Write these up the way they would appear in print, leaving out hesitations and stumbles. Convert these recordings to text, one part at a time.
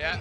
Yeah.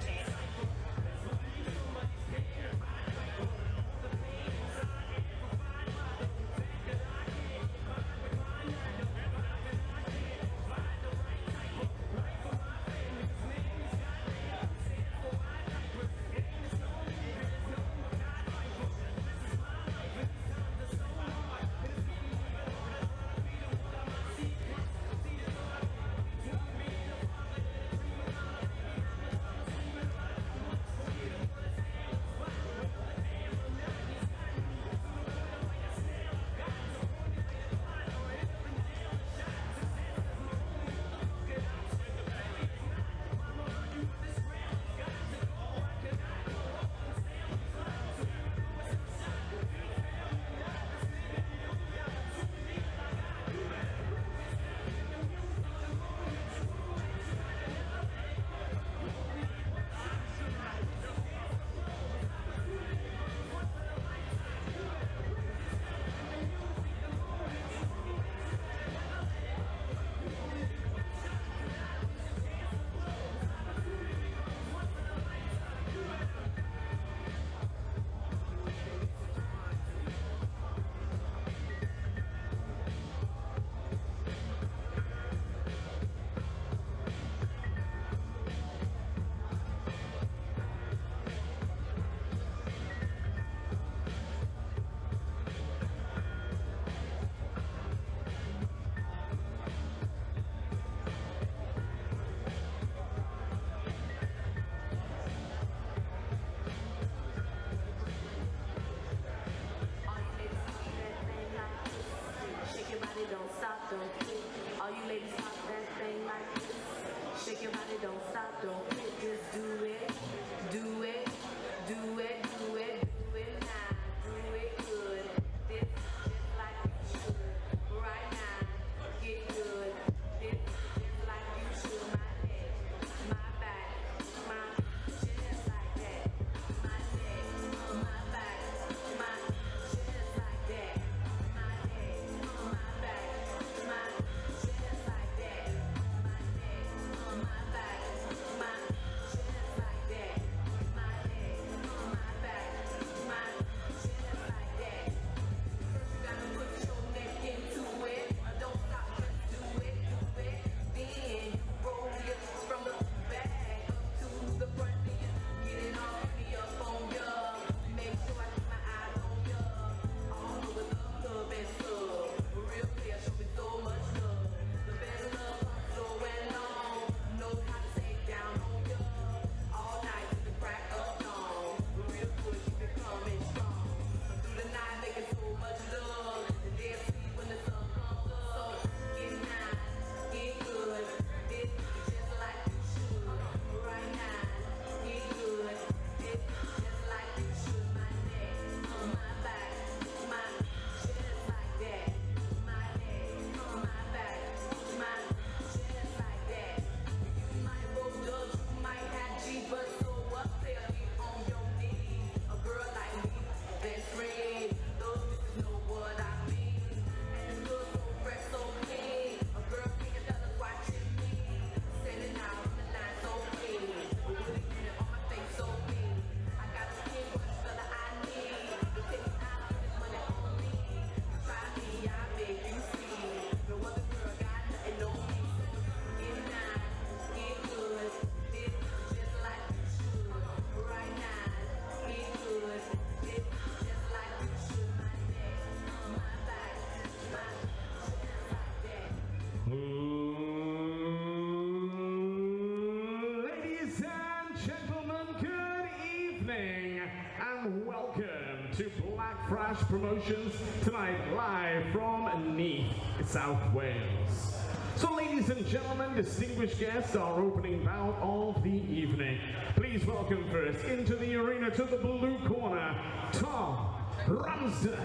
Promotions tonight live from Neath, South Wales. So ladies and gentlemen, distinguished guests, our opening bout of the evening. Please welcome first into the arena to the blue corner, Tom Ramsden.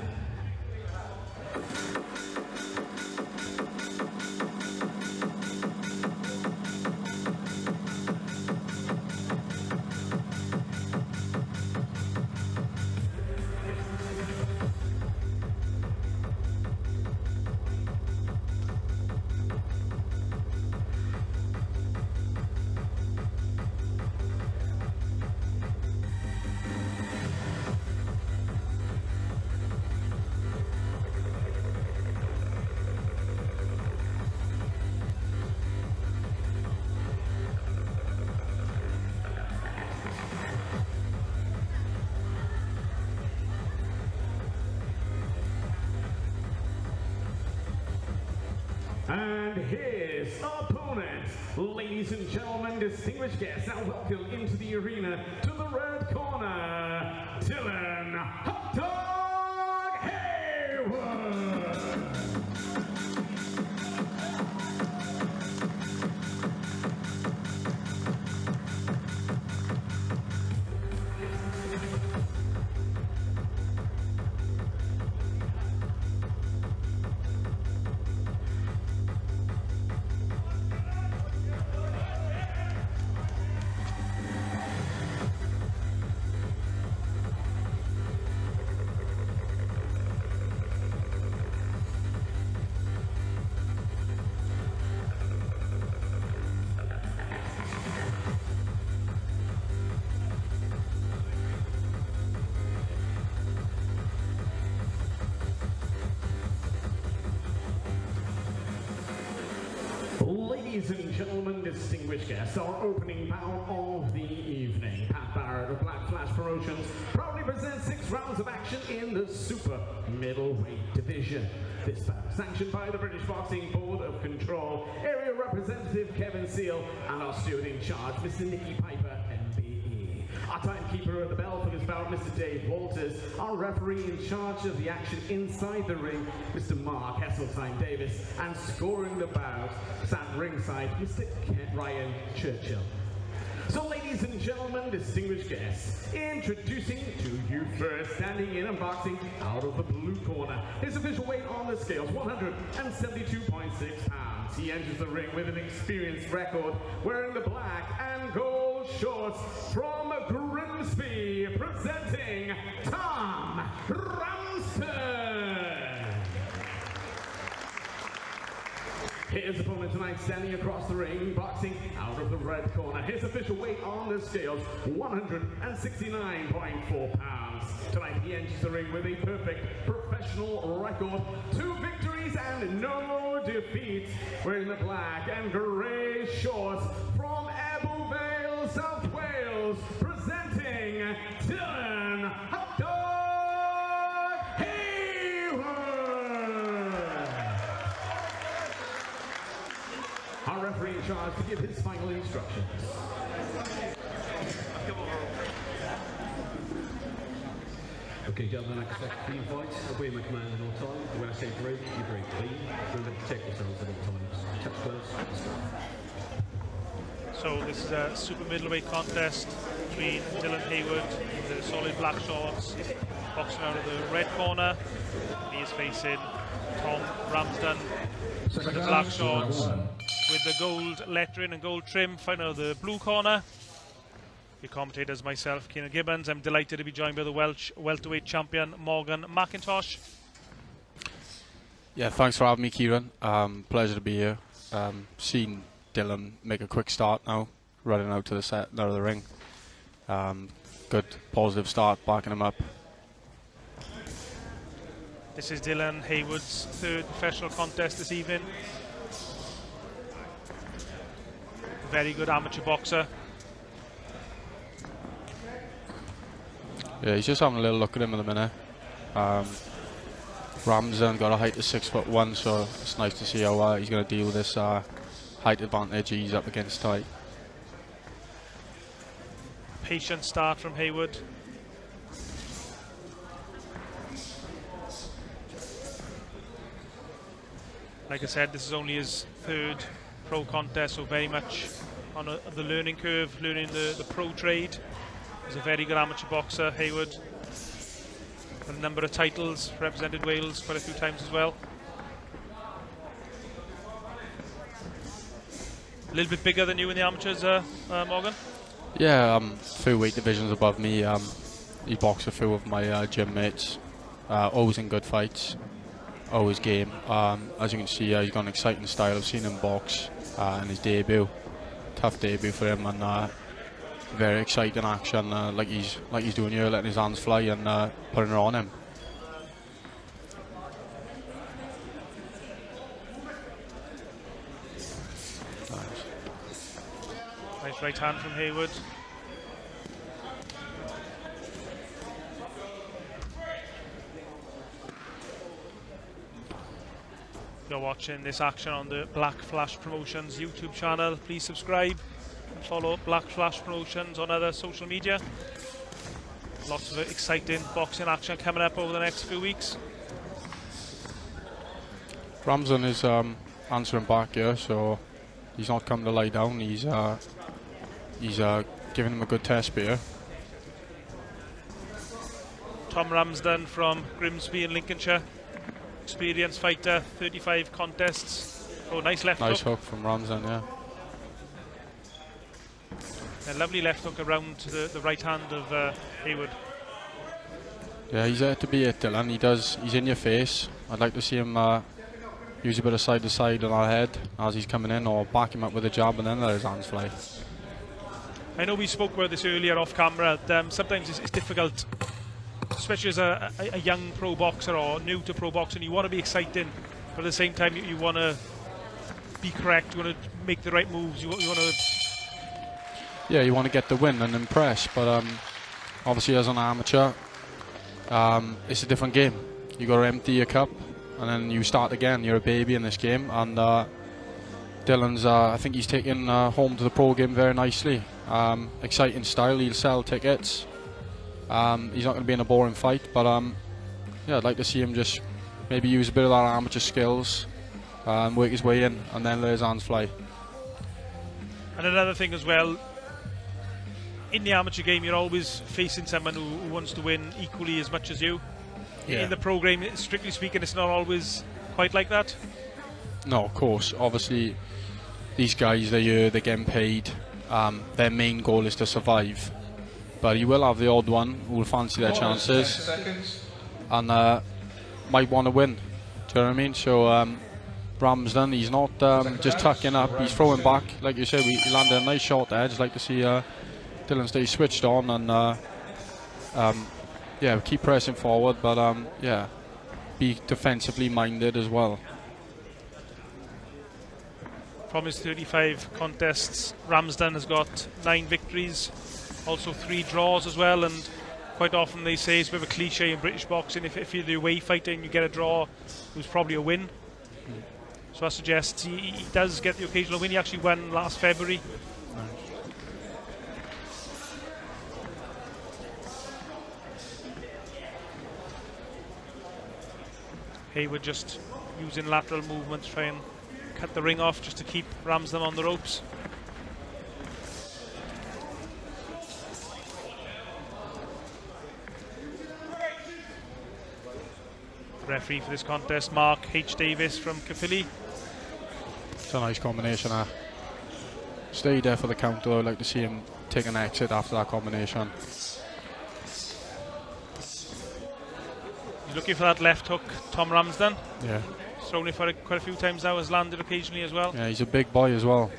and his opponent. Ladies and gentlemen, distinguished guests, now welcome into the arena to the red corner, Dylan Hot Dog Hayward. Ladies and gentlemen, distinguished guests, our opening bout of the evening. Pat Barrett of Black Flash Promotions proudly presents 6 rounds of action in the super middleweight division. This bout is sanctioned by the British Boxing Board of Control, area representative Kevin Seal, and our steward in charge, Mr. Nicky Piper, MBE. Our timekeeper at the bell for this bout, Mr. Dave Walters. Our referee in charge of the action inside the ring, Mr. Mark Hesseltine Davis. And scoring the bout, sat ringside, Mr. Ryan Churchill. So ladies and gentlemen, distinguished guests, introducing to you first, standing in and boxing out of the blue corner. His official weight on the scales, 172.6 pounds. He enters the ring with an experienced record, wearing the black and gold shorts from Grimsby, presenting Tom Ramsden. His opponent tonight, standing across the ring, boxing out of the red corner. His official weight on the scales, 169.4 pounds. Tonight he enters the ring with a perfect professional record, 2 victories and no defeats, wearing the black and grey shorts from Abu Vale, South Wales, presenting Dylan Hot Dog Hayward. Our referee in charge to give his final instructions. Okay, gentlemen, I expect clean fights. Obey my command at all times. When I say break, you break clean. Remember to protect yourselves at all times. Touch gloves. So this is a super middleweight contest between Dylan Hayward in the solid black shorts, boxing out of the red corner. He is facing Tom Ramsden in the black shorts with the gold lettering and gold trim, fighting out of the blue corner. Your commentators, myself, Keenan Gibbons. I'm delighted to be joined by the Welsh welterweight champion, Morgan McIntosh. Yeah, thanks for having me, Kieran. Pleasure to be here. Seen Dylan make a quick start now, running out to the set, out of the ring. Good, positive start, backing him up. This is Dylan Hayward's 3rd professional contest this evening. Very good amateur boxer. Yeah, he's just having a little look at him in a minute. Ramsden got a height of 6'1", so it's nice to see how he's going to deal with this height advantage he's up against tight. Patient start from Hayward. Like I said, this is only his 3rd pro contest, so very much on the learning curve, learning the pro trade. He's a very good amateur boxer, Hayward. A number of titles, represented Wales quite a few times as well. A little bit bigger than you in the amateurs, Morgan? Yeah, a few weight divisions above me. He boxed a few of my gym mates. Always in good fights, always game. As you can see, he's got an exciting style. I've seen him box in his debut. Tough debut for him, and very exciting action, like he's doing here, letting his hands fly and putting it on him. Nice right hand from Hayward. you're watching this action on the Black Flash Promotions YouTube channel, please subscribe and follow Black Flash Promotions on other social media. Lots of exciting boxing action coming up over the next few weeks. Ramsden is answering back here, so he's not come to lie down. He's giving him a good test here. Tom Ramsden from Grimsby in Lincolnshire, experienced fighter, 35 contests. Oh, nice left Nice hook. hook from Ramsden, yeah. A lovely left hook around to the right hand of Hayward. Yeah, he's there to be it, Dylan. He's in your face. I'd like to see him use a bit of side to side on our head as he's coming in, or back him up with a jab and then let his hands fly. I know we spoke about this earlier off camera. Sometimes it's difficult, especially as a young pro boxer or new to pro boxing. You want to be exciting, but at the same time you want to be correct. You want to make the right moves. You want to. Yeah, you want to get the win and impress, but obviously as an amateur, it's a different game. You got to empty your cup, and then you start again. You're a baby in this game, and Dylan's, I think he's taken home to the pro game very nicely. Exciting style. He'll sell tickets. He's not going to be in a boring fight, but yeah, I'd like to see him just maybe use a bit of that amateur skills, work his way in, and then let his hands fly. And another thing as well, in the amateur game, you're always facing someone who wants to win equally as much as you. Yeah. In the pro game, strictly speaking, it's not always quite like that. No, of course. Obviously, these guys, they're getting paid. Their main goal is to survive. But you will have the odd one who will fancy their chances and might want to win. Do you know what I mean? So Ramsden, he's not just tucking up, he's throwing back. Like you said, he landed a nice shot there. Just like to see Dylan stay switched on and yeah, keep pressing forward, but yeah, be defensively minded as well. From his 35 contests, Ramsden has got 9 victories, also 3 draws as well, and quite often they say it's a bit of a cliche in British boxing, if you're the away fighter and you get a draw, it was probably a win. So that suggests he does get the occasional win. He actually won last February. Hayward just using lateral movement to try and cut the ring off just to keep Ramsden on the ropes. Referee for this contest, Mark H. Davis from Caerphilly. It's a nice combination. Stay there for the count, though. I'd like to see him take an exit after that combination. He's looking for that left hook, Tom Ramsden. Yeah. He's thrown it for quite a few times now, has landed occasionally as well. Yeah, he's a big boy as well.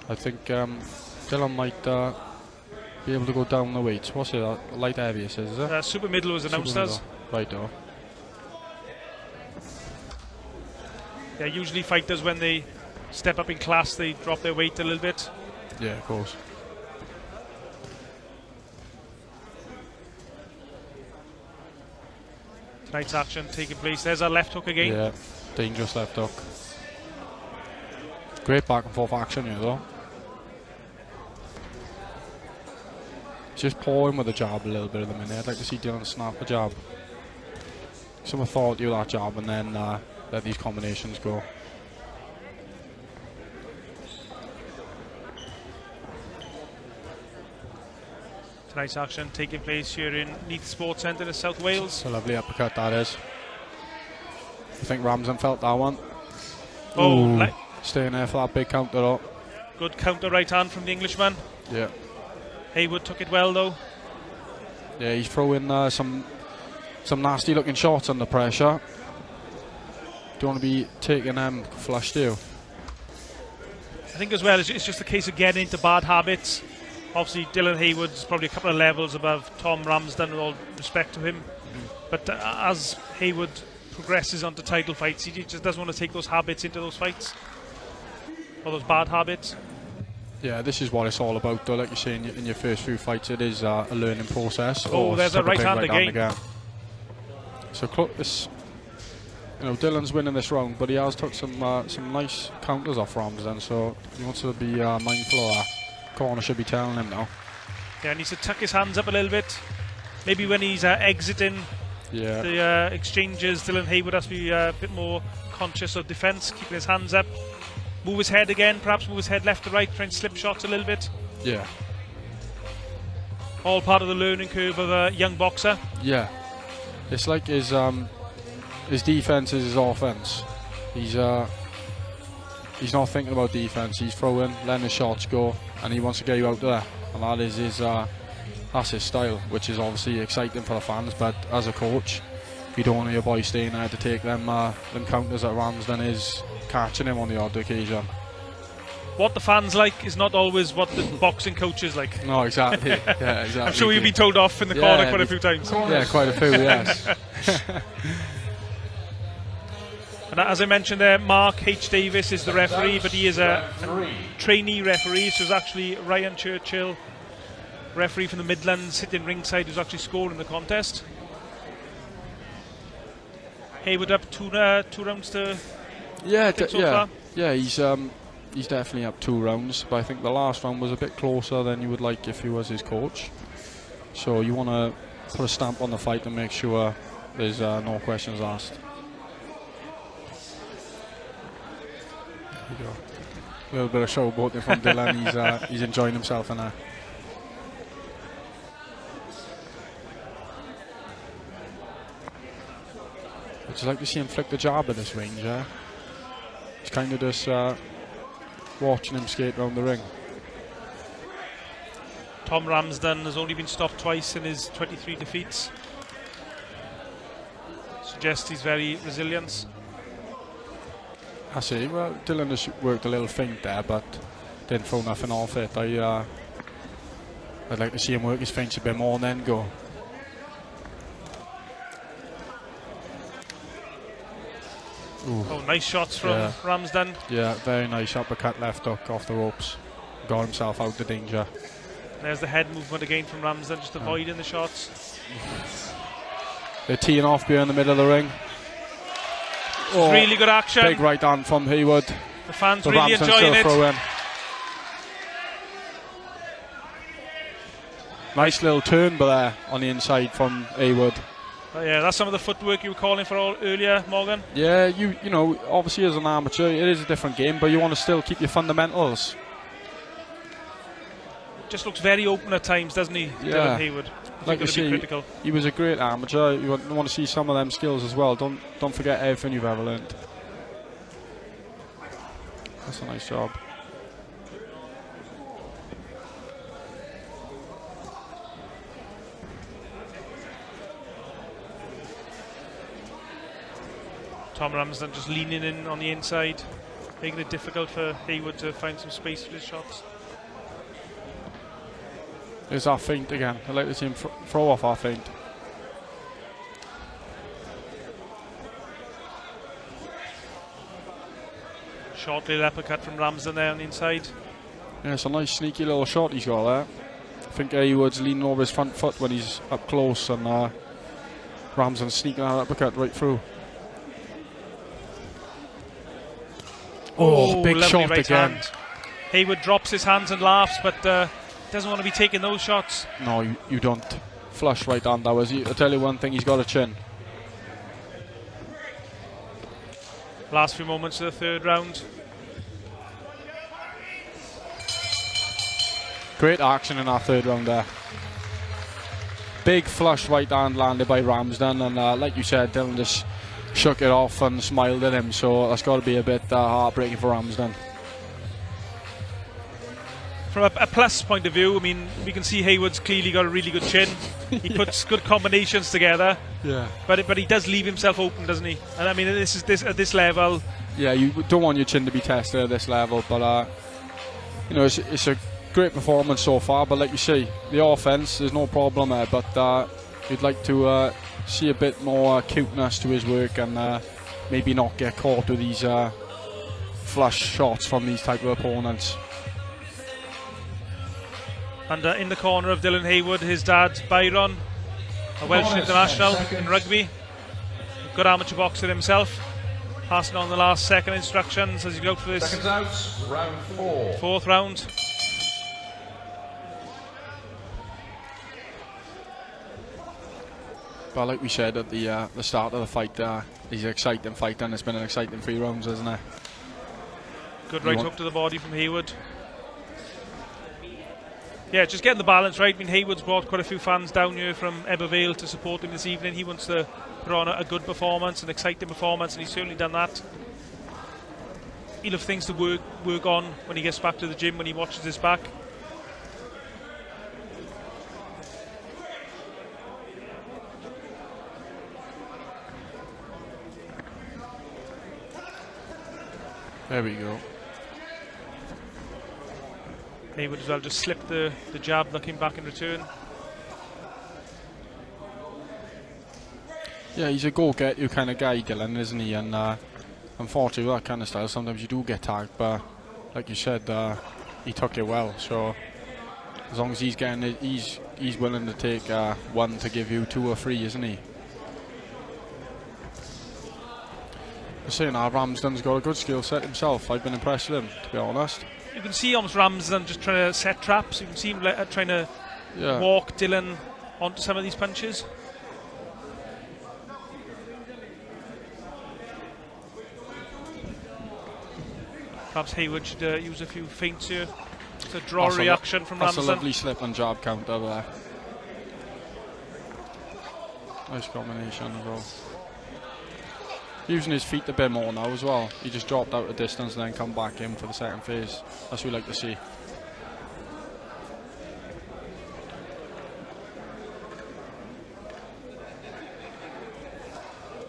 I think Dylan might be able to go down the weights. What's it? Light heavy, it says, is it? Super middle was announced as. Right, though. Yeah, usually fighters, when they step up in class, they drop their weight a little bit. Yeah, of course. Tonight's action taking place. There's a left hook again. Yeah, dangerous left hook. Great back and forth action here, though. Just paw him with a jab a little bit at the minute. I'd like to see Dylan snap a jab. Some authority with that jab and then let these combinations go. Tonight's action taking place here in Neath Sports Centre in South Wales. It's a lovely uppercut that is. I think Ramsden felt that one. Oh, staying there for that big counter though. Good counter right hand from the Englishman. Yeah. Hayward took it well though. Yeah, he's throwing some nasty looking shots under pressure. Don't want to be taking them flush, do you? I think as well it's just a case of getting into bad habits. Obviously Dylan Hayward's probably a couple of levels above Tom Ramsden, with all respect to him. But as Hayward progresses onto title fights, he just doesn't want to take those habits into those fights, or those bad habits. Yeah, this is what it's all about though. Like you say, in your first few fights, it is a learning process. Oh, there's a right hand again. So this Dylan's winning this round, but he has took some nice counters off Ramsden, so he wants to be mindful of that. Corner should be telling him now. Yeah, needs to tuck his hands up a little bit. Maybe when he's exiting the exchanges, Dylan Hayward has to be a bit more conscious of defence, keeping his hands up. Move his head again, perhaps move his head left to right, try and slip shots a little bit. Yeah. All part of the learning curve of a young boxer. Yeah. It's like his defence is his offence. He's not thinking about defence. He's throwing, letting his shots go, and he wants to get you out there. And that is that's his style, which is obviously exciting for the fans. But as a coach, you don't want your boy staying there to take them counters at Ramsden is catching him on the odd occasion. What the fans like is not always what the boxing coaches like. No, exactly. Yeah, exactly. I'm sure you've been told off in the corner quite a few times. Yeah, quite a few, yes. And as I mentioned there, Mark H. Davis is the referee, but he is a trainee referee, so it's actually Ryan Churchill, referee from the Midlands, sitting ringside, who's actually scoring the contest. Hayward up two rounds to so far. Yeah, he's definitely up 2 rounds, but I think the last round was a bit closer than you would like if he was his coach. So you want to put a stamp on the fight and make sure there's no questions asked. There you go. A little bit of showboating from Dylan. He's enjoying himself in there. Would you like to see him flick the jab at this range? He's kind of just watching him skate around the ring. Tom Ramsden has only been stopped twice in his 23 defeats. Suggests he's very resilient. I see. Well, Dylan has worked a little feint there, but didn't throw nothing off it. I'd like to see him work his feints a bit more and then go. Ooh. Oh, nice shots from Ramsden. Yeah, very nice uppercut left hook off the ropes. Got himself out of danger. There's the head movement again from Ramsden, just avoiding the shots. They're teeing off behind the middle of the ring. Oh, really good action. Big right hand from Hayward. The fans But really Ramsden's enjoying still it. throwing. Nice little turn there on the inside from Hayward. Yeah, that's some of the footwork you were calling for earlier, Morgan. Yeah, you know, obviously as an amateur, it is a different game, but you want to still keep your fundamentals. Just looks very open at times, doesn't he, Dylan Hayward? Like you see, he was a great amateur. You want to see some of them skills as well. Don't forget everything you've ever learned. That's a nice job. Tom Ramsden just leaning in on the inside, making it difficult for Hayward to find some space for his shots. There's that feint again. I'd like to see him throw off our feint. Short little uppercut from Ramsden there on the inside. Yeah, it's a nice sneaky little shot he's got there. I think Hayward's leaning over his front foot when he's up close, and Ramsden's sneaking that uppercut right through. Oh, big shot right again. Hand. Hayward drops his hands and laughs, but doesn't want to be taking those shots. No, you don't. Flush right hand that was. I'll tell you one thing, he's got a chin. Last few moments of the third round. Great action in our third round there. Big flush right hand landed by Ramsden, and like you said, Dylan just shook it off and smiled at him, so that's got to be a bit heartbreaking for Ramsden. From a plus point of view, I mean, we can see Hayward's clearly got a really good chin. He puts good combinations together. Yeah. But he does leave himself open, doesn't he? And I mean, at this level. Yeah, you don't want your chin to be tested at this level, but you know, it's a great performance so far. But like you see, the offense, there's no problem there. But you'd like to see a bit more cuteness to his work, and maybe not get caught with these flush shots from these type of opponents. And in the corner of Dylan Hayward, his dad Byron, a Welsh international in rugby, Good amateur boxer himself. Passing on the last second instructions as he goes for this Seconds out, round 4. fourth round. But like we said at the start of the fight, he's an exciting fight, and it's been an exciting 3 rounds, hasn't it? Good right hook to the body from Hayward. Yeah, just getting the balance right. I mean, Hayward's brought quite a few fans down here from Ebervale to support him this evening. He wants to put on a good performance, an exciting performance, and he's certainly done that. He'll have things to work on when he gets back to the gym, when he watches this back. There we go. Hayward as well just slipped the jab, looking back in return. Yeah, he's a go-get-you kind of guy, Dylan, isn't he? And unfortunately, with that kind of style, sometimes you do get tagged, but like you said, he took it well. So as long as he's getting it, he's willing to take 1 to give you 2 or 3, isn't he? Saying that, Ramsden's got a good skill set himself. I've been impressed with him, to be honest. You can see almost Ramsden just trying to set traps. You can see him trying to walk Dylan onto some of these punches. Perhaps Hayward should use a few feints here to draw a reaction from Ramsden. That's a lovely slip and jab counter there. Nice combination as well. Using his feet a bit more now as well. He just dropped out the distance and then come back in for the second phase. That's what we like to see.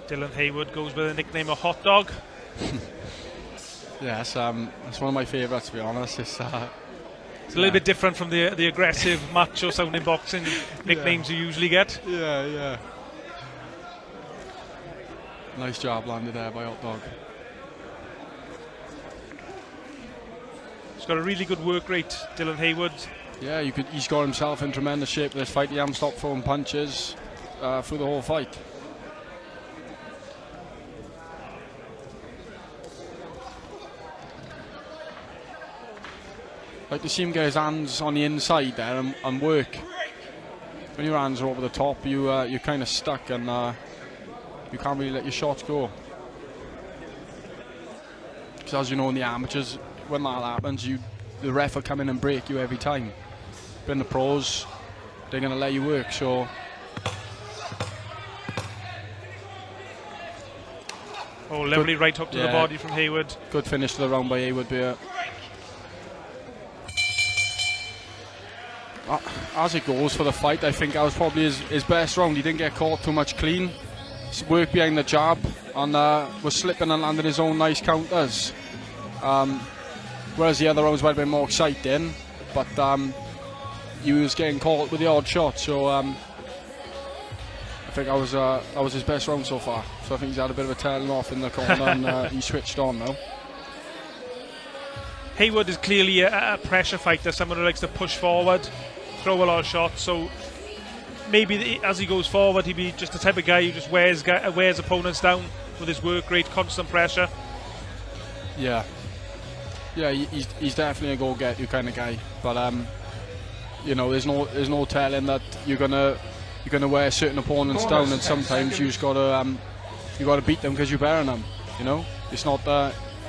Dylan Hayward goes with the nickname of Hot Dog. Yes, it's one of my favourites, to be honest. It's a little bit different from the aggressive, macho sounding boxing nicknames you usually get. Yeah. Nice job landed there by Hot Dog. He's got a really good work rate, Dylan Hayward. Yeah, he's got himself in tremendous shape for this fight. He hasn't stopped throwing punches through the whole fight. Like to see him get his hands on the inside there and work. When your hands are over the top, you're kind of stuck and you can't really let your shots go. Because as you know in the amateurs, when that happens, the ref will come in and break you every time. But in the pros, they're going to let you work, so... Oh, lovely right hook to the body from Hayward. Good finish to the round by Hayward here. As it goes for the fight, I think that was probably his best round. He didn't get caught too much clean. Worked behind the jab and was slipping and landing his own nice counters. Whereas the other rounds might have been more exciting, but he was getting caught with the odd shot. So I think that was his best round so far. So I think he's had a bit of a tailing off in the corner and he switched on now. Hayward is clearly a pressure fighter, someone who likes to push forward, throw a lot of shots. So maybe as he goes forward, he'd be just the type of guy who just wears opponents down with his work rate, constant pressure. Yeah, he's definitely a go-get-you kind of guy. But you know, there's no telling that you're gonna wear certain opponents down, and sometimes you just gotta beat them because you're better than them. You know, it's not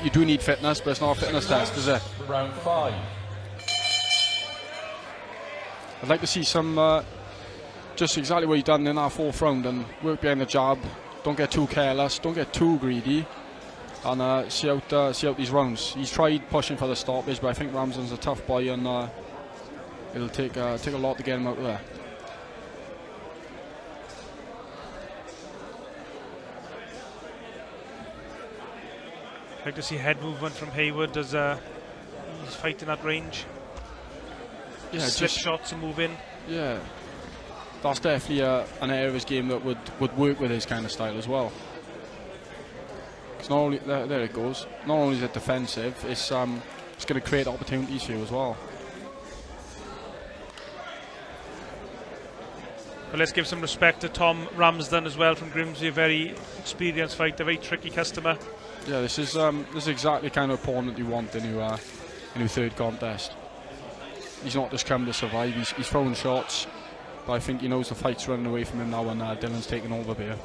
you do need fitness, but it's not a fitness test, is it? Round 5. I'd like to see some. Just exactly what he's done in our 4th round and work behind the jab. Don't get too careless, don't get too greedy, and see out these rounds. He's tried pushing for the stoppage, but I think Ramsden's a tough boy and it'll take a lot to get him out of there. I'd like to see head movement from Hayward as he's fighting at range. Yeah, slip shots and move in. Yeah. That's definitely an area of his game that would work with his kind of style as well. Because not only there it goes. Not only is it defensive, it's going to create opportunities for you as well. But let's give some respect to Tom Ramsden as well from Grimsby, a very experienced fighter, a very tricky customer. Yeah, this is exactly the kind of opponent you want in your third contest. He's not just come to survive, he's throwing shots, but I think he knows the fight's running away from him now and Dylan's taking over here.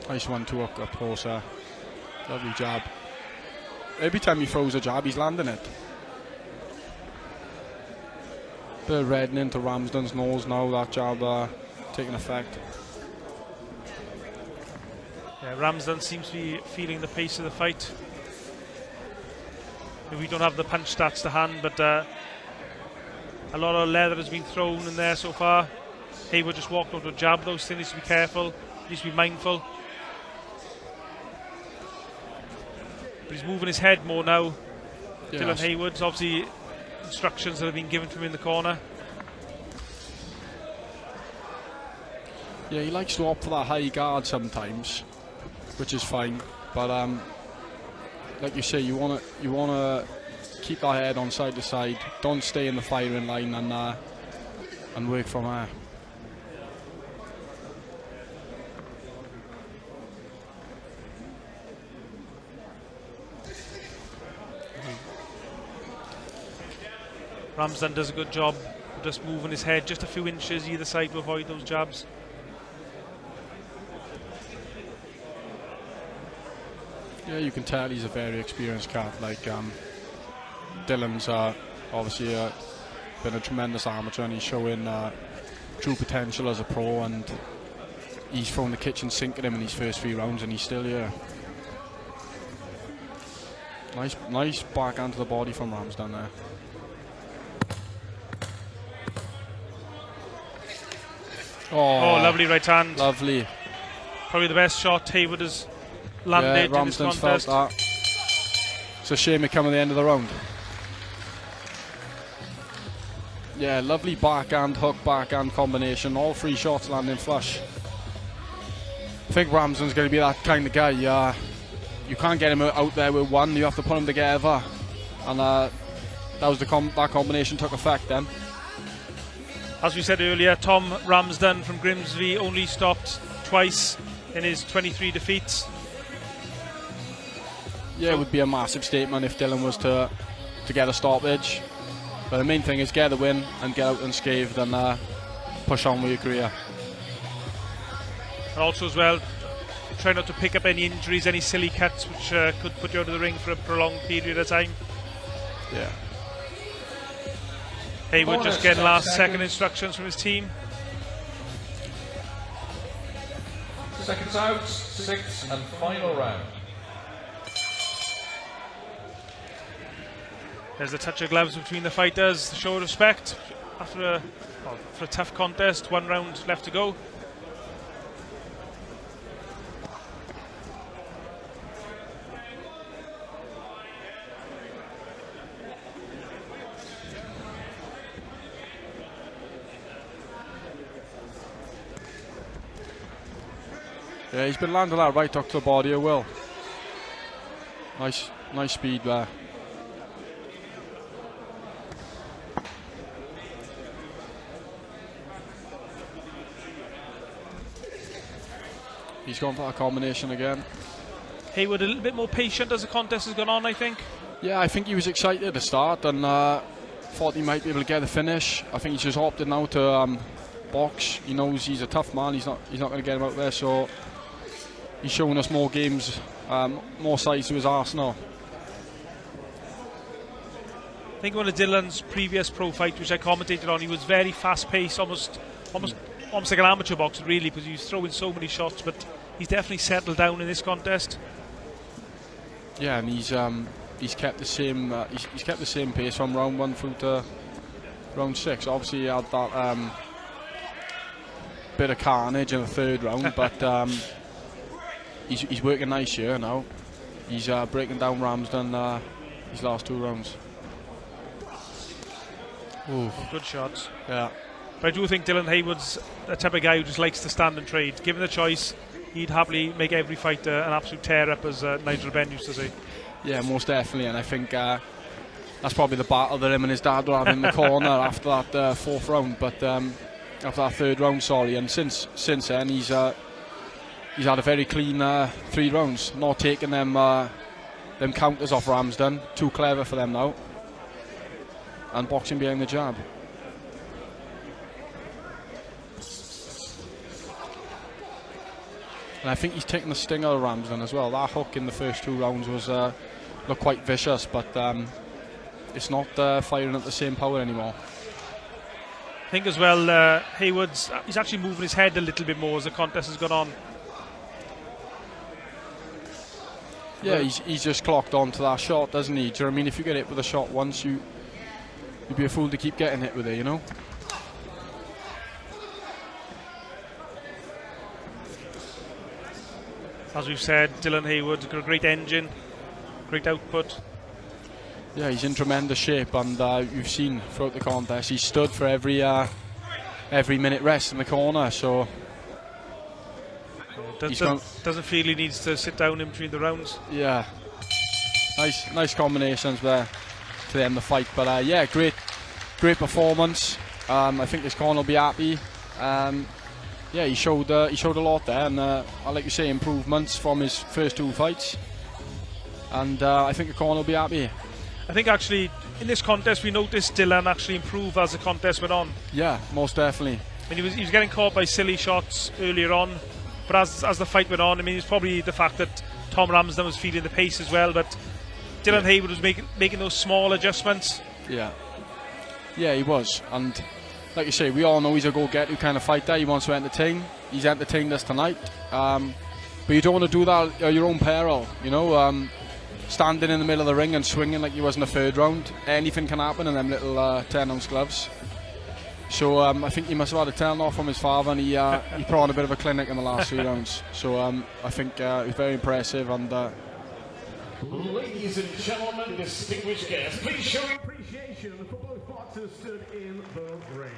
Nice 1-2 hook up closer. Lovely jab. Every time he throws a jab, he's landing it. Bit of reddening to Ramsden's nose now, that jab taking effect. Yeah, Ramsden seems to be feeling the pace of the fight. We don't have the punch stats to hand, but a lot of leather has been thrown in there so far. Hayward just walked out to a jab though, still needs to be careful, needs to be mindful. But he's moving his head more now. Yes. Dylan Hayward's obviously instructions that have been given to him in the corner. Yeah, he likes to opt for that high guard sometimes, which is fine. But like you say, you wanna keep that head on side to side. Don't stay in the firing line and work from there. Ramsden does a good job of just moving his head just a few inches either side to avoid those jabs. Yeah, you can tell he's a very experienced cat. Like Dylan's obviously been a tremendous amateur and he's showing true potential as a pro, and he's thrown the kitchen sink at him in his first 3 rounds and he's still here. Nice backhand to the body from Ramsden there. Oh, lovely right hand. Lovely. Probably the best shot Hayward has landed in this contest. Felt that. It's a shame it came at the end of the round. Yeah, lovely backhand, hook, backhand combination. All 3 shots landing flush. I think Ramsden's going to be that kind of guy. You can't get him out there with one. You have to put him together. And that was that combination took effect then. As we said earlier, Tom Ramsden from Grimsby only stopped twice in his 23 defeats. Yeah, it would be a massive statement if Dylan was to get a stoppage. But the main thing is get a win and get out unscathed and push on with your career. And also as well, try not to pick up any injuries, any silly cuts which could put you out of the ring for a prolonged period of time. Yeah. Hayward just getting last second instructions from his team. Seconds out, 6th and final round. There's a touch of gloves between the fighters, the show of respect after for a tough contest. 1 round left to go. Yeah, he's been landing that right hook to the body of Will. Nice speed there. He's gone for that combination again. Hayward a little bit more patient as the contest has gone on, I think. Yeah, I think he was excited to start and thought he might be able to get the finish. I think he's just opted now to box. He knows he's a tough man. He's not going to get him out there, so he's showing us more games, more sides to his arsenal. I think one of Dylan's previous pro fight, which I commentated on, he was very fast-paced, almost like an amateur boxer, really, because he was throwing so many shots. But he's definitely settled down in this contest. Yeah, and he's kept the same he's kept the same pace from round 1 through to round 6. Obviously, he had that bit of carnage in the 3rd round, but. He's working nice here now. He's breaking down Ramsden his last 2 rounds. Ooh. Good shots. Yeah. But I do think Dylan Hayward's the type of guy who just likes to stand and trade. Given the choice, he'd happily make every fight an absolute tear-up, as Nigel Benn used to say. Yeah, most definitely. And I think that's probably the battle that him and his dad were having in the corner after that fourth round, but after that third round, sorry. And since then, he's had a very clean 3 rounds, not taking them counters off Ramsden. Too clever for them now, and boxing behind the jab. And I think he's taking the sting out of Ramsden as well. That hook in the first 2 rounds was looked quite vicious, but it's not firing at the same power anymore. I think as well, he's actually moving his head a little bit more as the contest has gone on. Yeah, he's just clocked on to that shot, doesn't he? Do you know what I mean? If you get hit with a shot once, you'd be a fool to keep getting hit with it, you know? As we've said, Dylan Hayward's got a great engine, great output. Yeah, he's in tremendous shape, and you've seen throughout the contest, he stood for every minute rest in the corner, so... Doesn't feel he needs to sit down in between the rounds. Yeah, nice combinations there to end the fight. But yeah, great performance. I think this corner will be happy. Yeah, he showed a lot there, and I like you say, improvements from his first 2 fights. And I think the corner will be happy. I think actually in this contest we noticed Dylan actually improve as the contest went on. Yeah, most definitely. I mean, he was getting caught by silly shots earlier on. But as the fight went on, I mean, it's probably the fact that Tom Ramsden was feeding the pace as well. But Dylan Hayward was making those small adjustments. Yeah, he was. And like you say, we all know he's a go-getter kind of fighter. He wants to entertain. He's entertained us tonight. But you don't want to do that at your own peril, you know. Standing in the middle of the ring and swinging like you was in the 3rd round. Anything can happen in them little 10-ounce gloves. So I think he must have had a telling off from his father, and he put on a bit of a clinic in the last 3 rounds. So I think it was very impressive. And ladies and gentlemen, distinguished guests, please show your appreciation for both boxers stood in the ring.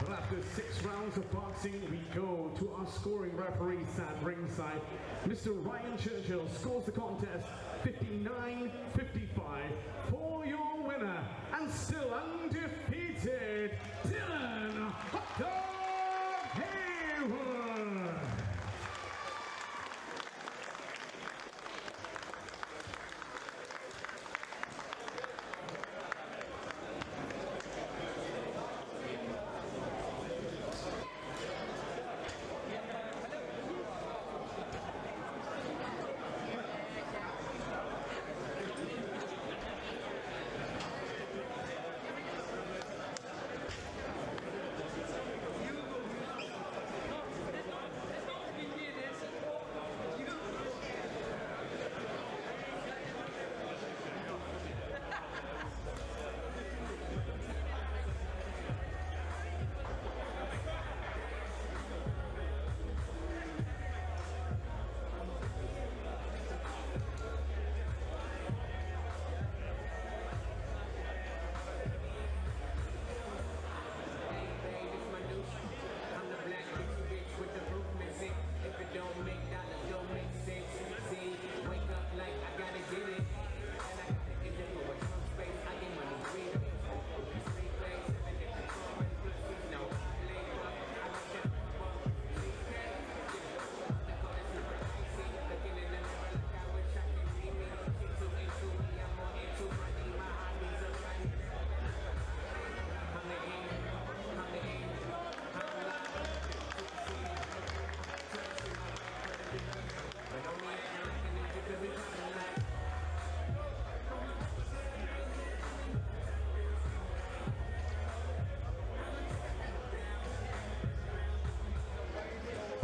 But after 6 rounds of boxing, we go to our scoring referee at ringside. Mr. Ryan Churchill scores the contest 59-55 for your winner and still undefeated, Dylan Hayward.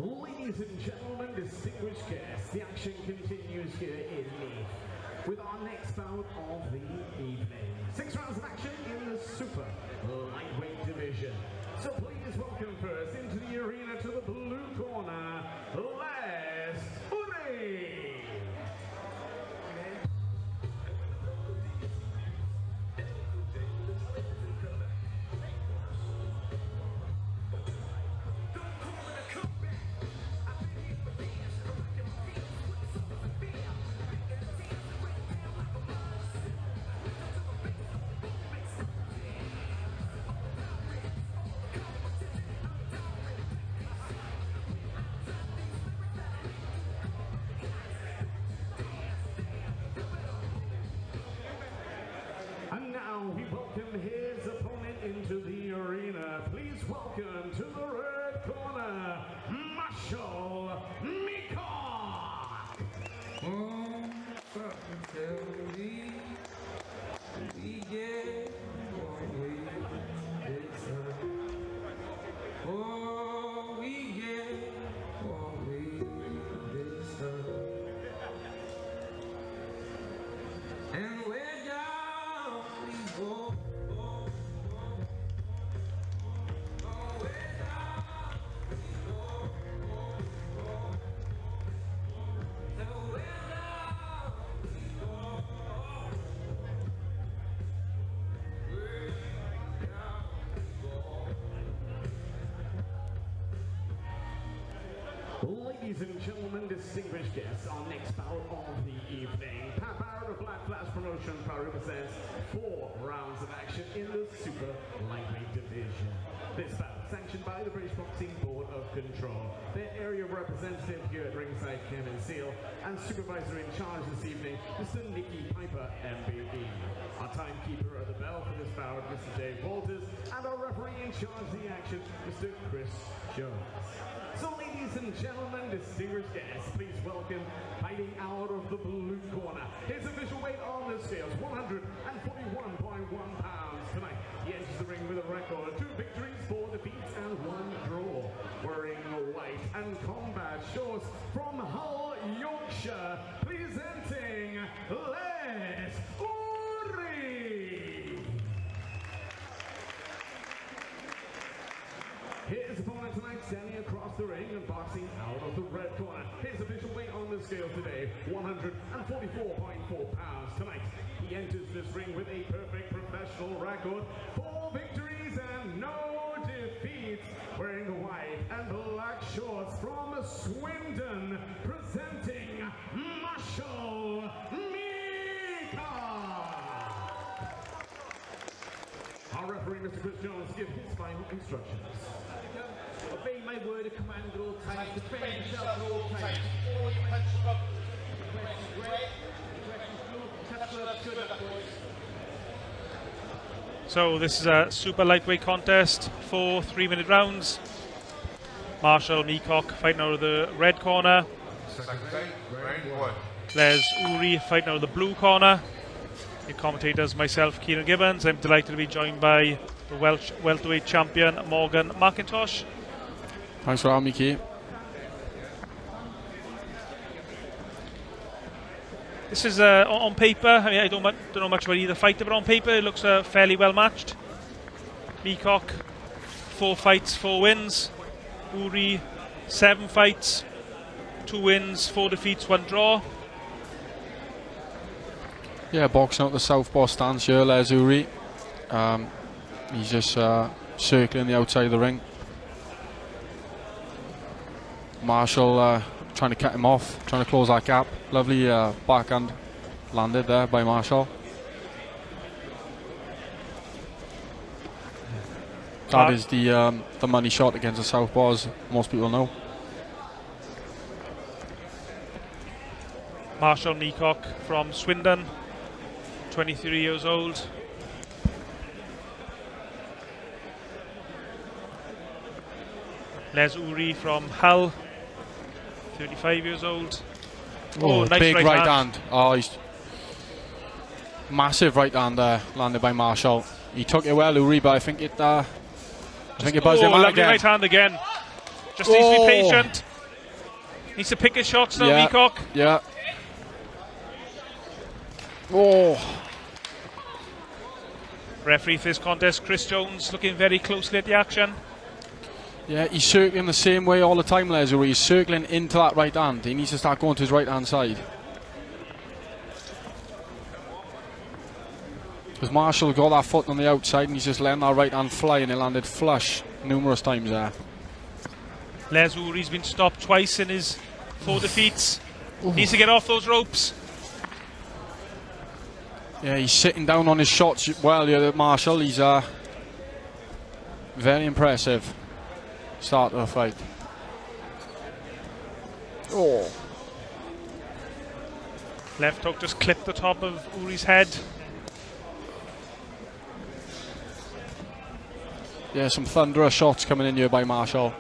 Ladies and gentlemen, distinguished guests, the action continues here in Neath with our next bout of the evening. 6 rounds of action in the super lightweight division. So please welcome first into the arena to the blue corner, Urry. to the red corner, Marshall Meacock. We get what we deserve. Oh, we get what we deserve. And where down we go. Ladies and gentlemen, distinguished guests, our next bout of the evening. Arrow Black Flash Promotion represents 4 rounds of action in the super lightweight division. This bout sanctioned by the British Boxing Board of Control. Their area representative here at ringside, Kevin Seal, and supervisor in charge this evening, Mr. Nicky Piper, MBE. Our timekeeper at the bell for this bout, Mr. Dave Walters, and our referee in charge of the action, Mr. Chris Jones. So ladies and gentlemen, distinguished guests, please welcome, fighting out of the blue corner. His official weight on the scales, 141.1 pounds. Tonight, he enters the ring with a record, 2 victories, 4 defeats, and 1 draw. Wearing white and combat shorts from Hull, Yorkshire, presenting Les Urry. His opponent tonight standing across the ring and boxing out of the red corner. His official weight on the scale today, 144.4 pounds. Tonight, he enters this ring with a perfect professional record, 4 victories and no defeats. Wearing white and black shorts from Swindon, presenting Marshall Meacock. Our referee, Mr. Chris Jones, gives his final instructions. Obey my word of command at all times. Defend yourself at all times. All your punches up. Direction's great. Direction's blue. Touch gloves good up, boys. So this is a super lightweight contest, 4 3-minute rounds. Marshall Meacock fighting out of the red corner. Second day, round 1. Les Urry fighting out of the blue corner. Your commentators, myself, Kieran Gibbons. I'm delighted to be joined by the Welsh welterweight champion, Morgan McIntosh. Thanks for having me, Keith. This is on paper, I mean, I don't know much about either fighter, but on paper it looks fairly well matched. Meacock, 4 fights, 4 wins. Urry, 7 fights, 2 wins, 4 defeats, 1 draw. Yeah, boxing out the southpaw stance here, Les Urry. He's just circling the outside of the ring. Marshall trying to cut him off, trying to close that gap. Lovely backhand landed there by Marshall. That is the money shot against the southpaw, as most people know. Marshall Meacock from Swindon, 23 years old. Les Urry from Hull, 35 years old. Oh, nice big right hand. hand. Oh, he's massive right hand there, landed by Marshall. He took it well, Urry, but I think it buzzed him out lovely again. right hand again. Just needs to be patient. Needs to pick his shots now, Meacock. Yeah. Oh. Referee for this contest, Chris Jones, looking very closely at the action. Yeah, he's circling the same way all the time, Les Urry. He's circling into that right hand. He needs to start going to his right hand side. Because Marshall got that foot on the outside and he's just letting that right hand fly, and it landed flush numerous times there. Les Urry's been stopped twice in his 4 defeats. Needs to get off those ropes. Yeah, he's sitting down on his shots well here, Marshall. He's very impressive start of the fight. Oh. Left hook just clipped the top of Urry's head. Yeah, some thunderous shots coming in here by Marshall.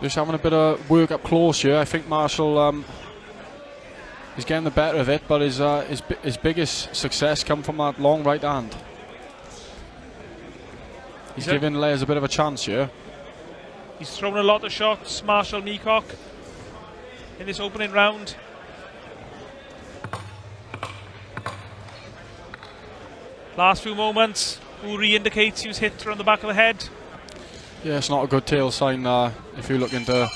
Just having a bit of work up close here. I think Marshall is getting the better of it, but his biggest success come from that long right hand. He's giving Les a bit of a chance here. He's thrown a lot of shots, Marshall Meacock, in this opening round. Last few moments, Urry indicates he was hit around the back of the head. Yeah, it's not a good tail sign if you're looking to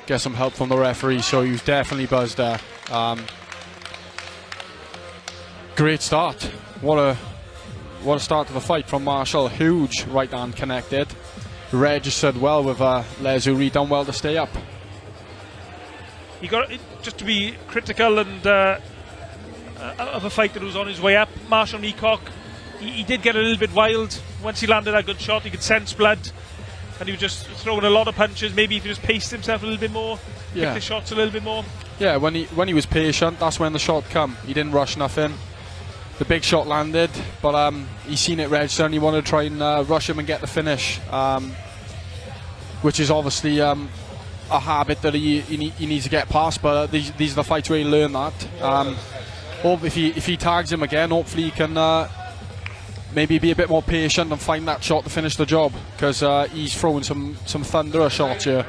get some help from the referee, so he was definitely buzzed there. Great start. What a start to the fight from Marshall. Huge right hand connected. Registered well with Les Urry, done well to stay up. He got just to be critical and of a fight that was on his way up. Marshall Meacock, he did get a little bit wild once he landed that good shot. He could sense blood, and he was just throwing a lot of punches. Maybe if he just paced himself a little bit more, picked the shots a little bit more. Yeah, when he was patient, that's when the shot come. He didn't rush nothing. The big shot landed, but he seen it register and he wanted to try and rush him and get the finish, which is obviously a habit that he needs to get past. But these are the fights where he learn that. If he tags him again, hopefully he can maybe be a bit more patient and find that shot to finish the job, because he's throwing some thunderous shots here.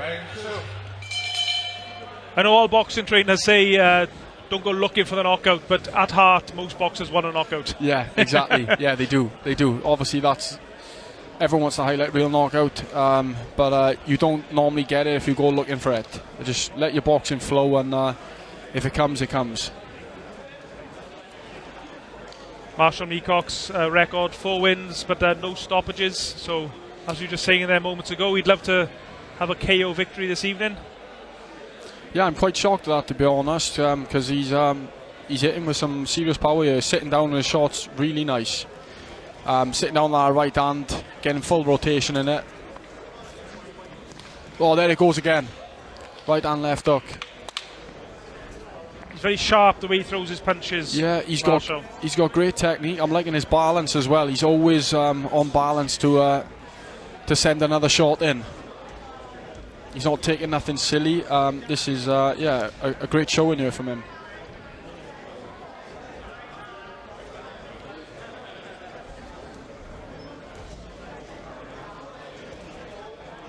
I know all boxing trainers say don't go looking for the knockout, but at heart most boxers want a knockout. Yeah, exactly. Yeah, they do. Obviously everyone wants the highlight reel knockout, but you don't normally get it if you go looking for it. Just let your boxing flow, and if it comes, it comes. Marshall Meacock's record, 4 wins, but no stoppages. So, as you were just saying there moments ago, he'd love to have a KO victory this evening. Yeah, I'm quite shocked at that, to be honest, because he's hitting with some serious power here. Sitting down in his shots, really nice. Sitting down that right hand, getting full rotation in it. Oh, there it goes again. Right hand, left hook. He's very sharp the way he throws his punches. Yeah, he's got great technique. I'm liking his balance as well. He's always on balance to send another shot in. He's not taking nothing silly. This is a great showing here from him.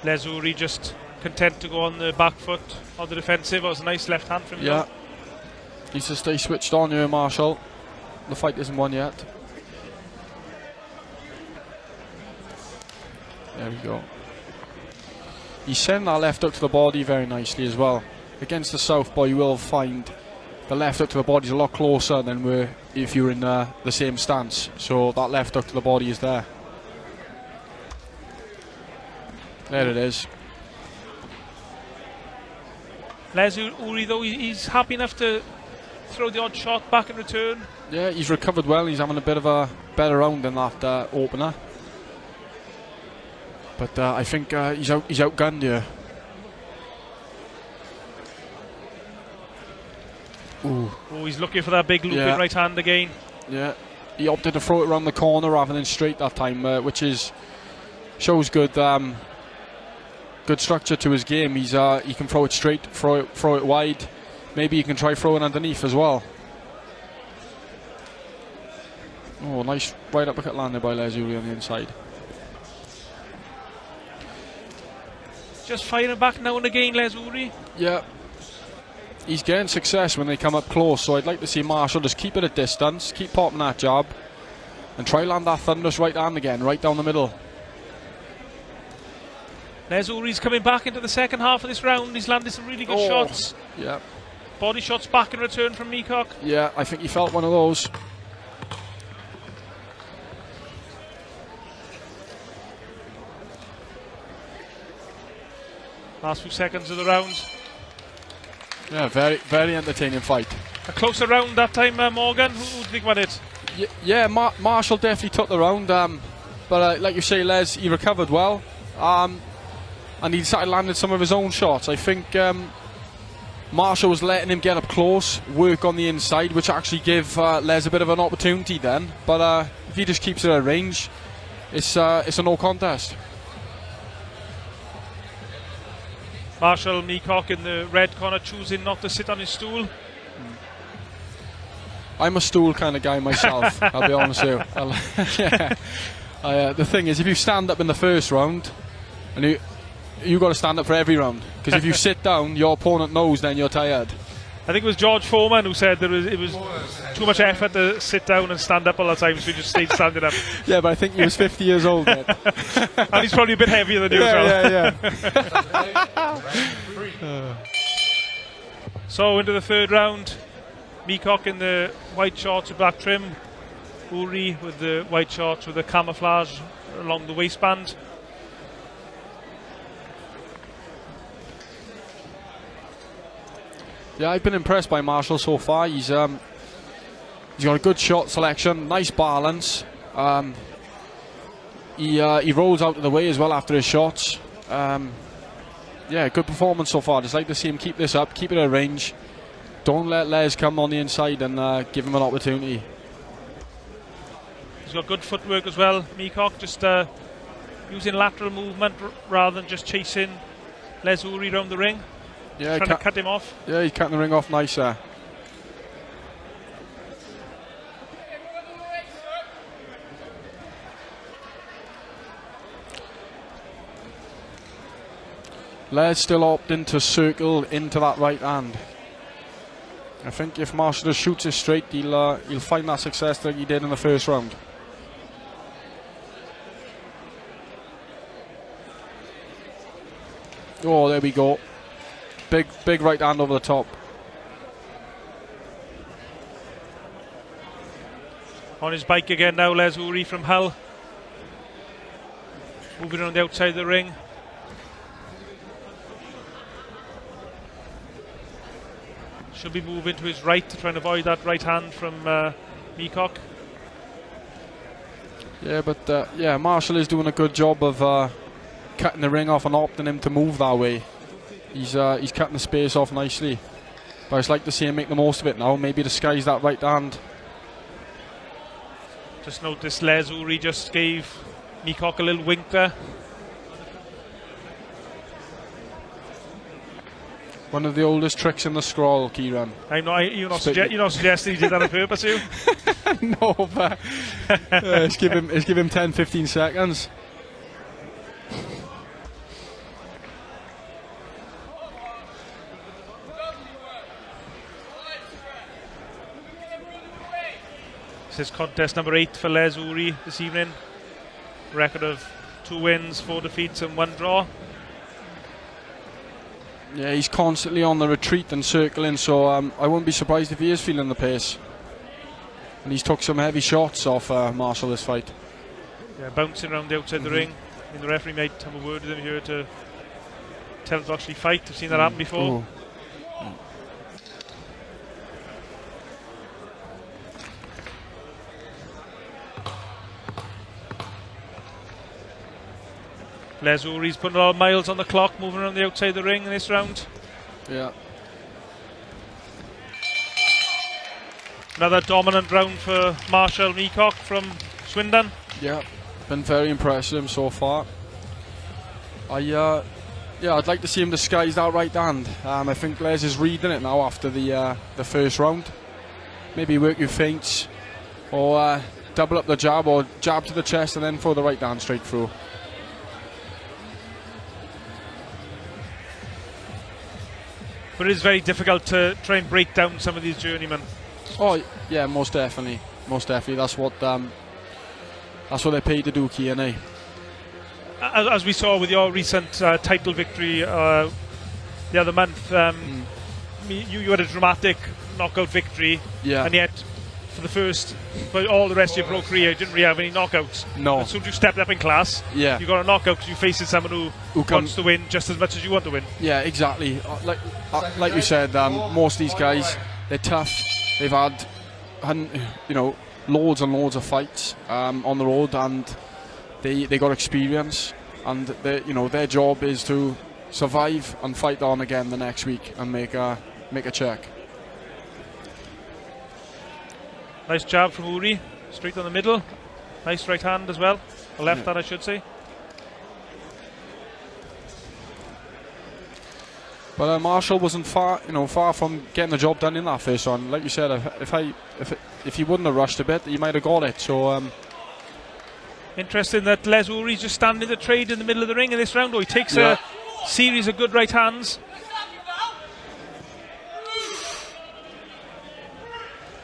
Les Urry just content to go on the back foot on the defensive. It was a nice left hand from him. Yeah. He's to stay switched on here, Marshall. The fight isn't won yet. There we go. He's sending that left hook to the body very nicely as well. Against the southpaw, you will find the left hook to the body is a lot closer than if you're in the same stance. So that left hook to the body is there. There it is. Les Urry, though, he's happy enough to throw the odd shot back in return. Yeah, he's recovered well. He's having a bit of a better round than that opener. But I think he's outgunned here. Ooh. Oh, he's looking for that big looping right hand again. Yeah, he opted to throw it around the corner rather than straight that time, which shows good structure to his game. He can throw it straight, throw it wide. Maybe he can try throwing underneath as well. Oh, nice right uppercut landed by Les Urry on the inside. Just firing back now and again, Les Urry. Yeah. He's getting success when they come up close, so I'd like to see Marshall just keep it at distance, keep popping that jab, and try land that thunderous right hand again, right down the middle. Les Urry's coming back into the second half of this round. He's landed some really good shots. Yeah. Body shots back in return from Meacock. Yeah, I think he felt one of those. Last few seconds of the round. Yeah, very, very entertaining fight. A closer round that time, Morgan. Who do you think about it? Yeah, Marshall definitely took the round, but like you say, Les, he recovered well, and he started landing some of his own shots. I think Marshall was letting him get up close, work on the inside, which actually gave Les a bit of an opportunity then. But if he just keeps it at range, it's a no contest. Marshall Meacock in the red corner choosing not to sit on his stool. I'm a stool kind of guy myself, I'll be honest with you. The thing is, if you stand up in the first round, and you got to stand up for every round, because if you sit down, your opponent knows then you're tired. I think it was George Foreman who said it was too much effort to sit down and stand up all the time, so he just stayed standing up. Yeah, but I think he was 50 years old then. And he's probably a bit heavier than you as well. So into the third round, Meacock in the white shorts with black trim, Urry with the white shorts with the camouflage along the waistband. Yeah, I've been impressed by Marshall so far. He's got a good shot selection, nice balance. He rolls out of the way as well after his shots. Yeah, good performance so far. Just like to see him keep this up, keep it at range. Don't let Les come on the inside and give him an opportunity. He's got good footwork as well, Meacock, just using lateral movement rather than just chasing Les Urry round the ring. Yeah, trying to cut him off. Yeah, he's cutting the ring off nice there. Les still opting to circle into that right hand. I think if Marshall just shoots it straight, he'll find that success like he did in the first round. Oh, there we go. Big right hand over the top. On his bike again now, Les Urry from Howe. Moving around the outside of the ring. Should be moving to his right to try and avoid that right hand from Meacock. Yeah, but yeah, Marshall is doing a good job of cutting the ring off and opting him to move that way. He's cutting the space off nicely. But I'd just like to see him make the most of it now. Maybe disguise that right hand. Just notice Les Urry just gave Meacock a little wink there. One of the oldest tricks in the scroll, Kieran. You're not suggesting he did that on purpose, you? No, but let's give him 10-15 seconds. This is contest number 8 for Les Urry this evening. Record of 2 wins, 4 defeats and 1 draw. Yeah, he's constantly on the retreat and circling, so I wouldn't be surprised if he is feeling the pace. And he's took some heavy shots off Marshall this fight. Yeah, bouncing around the outside the ring. I mean, the referee might have a word with him here to tell him to actually fight. I've seen that happen before. Oh. Les Urry's putting a lot of miles on the clock, moving around the outside the ring in this round. Yeah. Another dominant round for Marshall Meacock from Swindon. Yeah, been very impressed with him so far. I'd like to see him disguise that right hand. I think Les is reading it now after the first round. Maybe work your feints, or double up the jab, or jab to the chest and then throw the right hand straight through. But it is very difficult to try and break down some of these journeymen. Oh yeah, most definitely. That's what they're paid to do, Keane. As we saw with your recent title victory the other month, you had a dramatic knockout victory, and yet for the first, but all the rest of your pro career, you didn't really have any knockouts. No. As soon as you stepped up in class, yeah, you got a knockout because you faced someone who wants to win just as much as you want to win. Yeah, exactly. Like you said, most of these guys, they're tough. They've had, loads and loads of fights on the road, and they got experience, and their job is to survive and fight on again the next week and make a make a check. Nice jab from Urry, straight on the middle. Nice right hand as well, or left hand I should say. But Marshall wasn't far from getting the job done in that first one. Like you said, if he wouldn't have rushed a bit, he might have got it. So interesting that Les Urry's just standing the trade in the middle of the ring in this round. He takes a series of good right hands.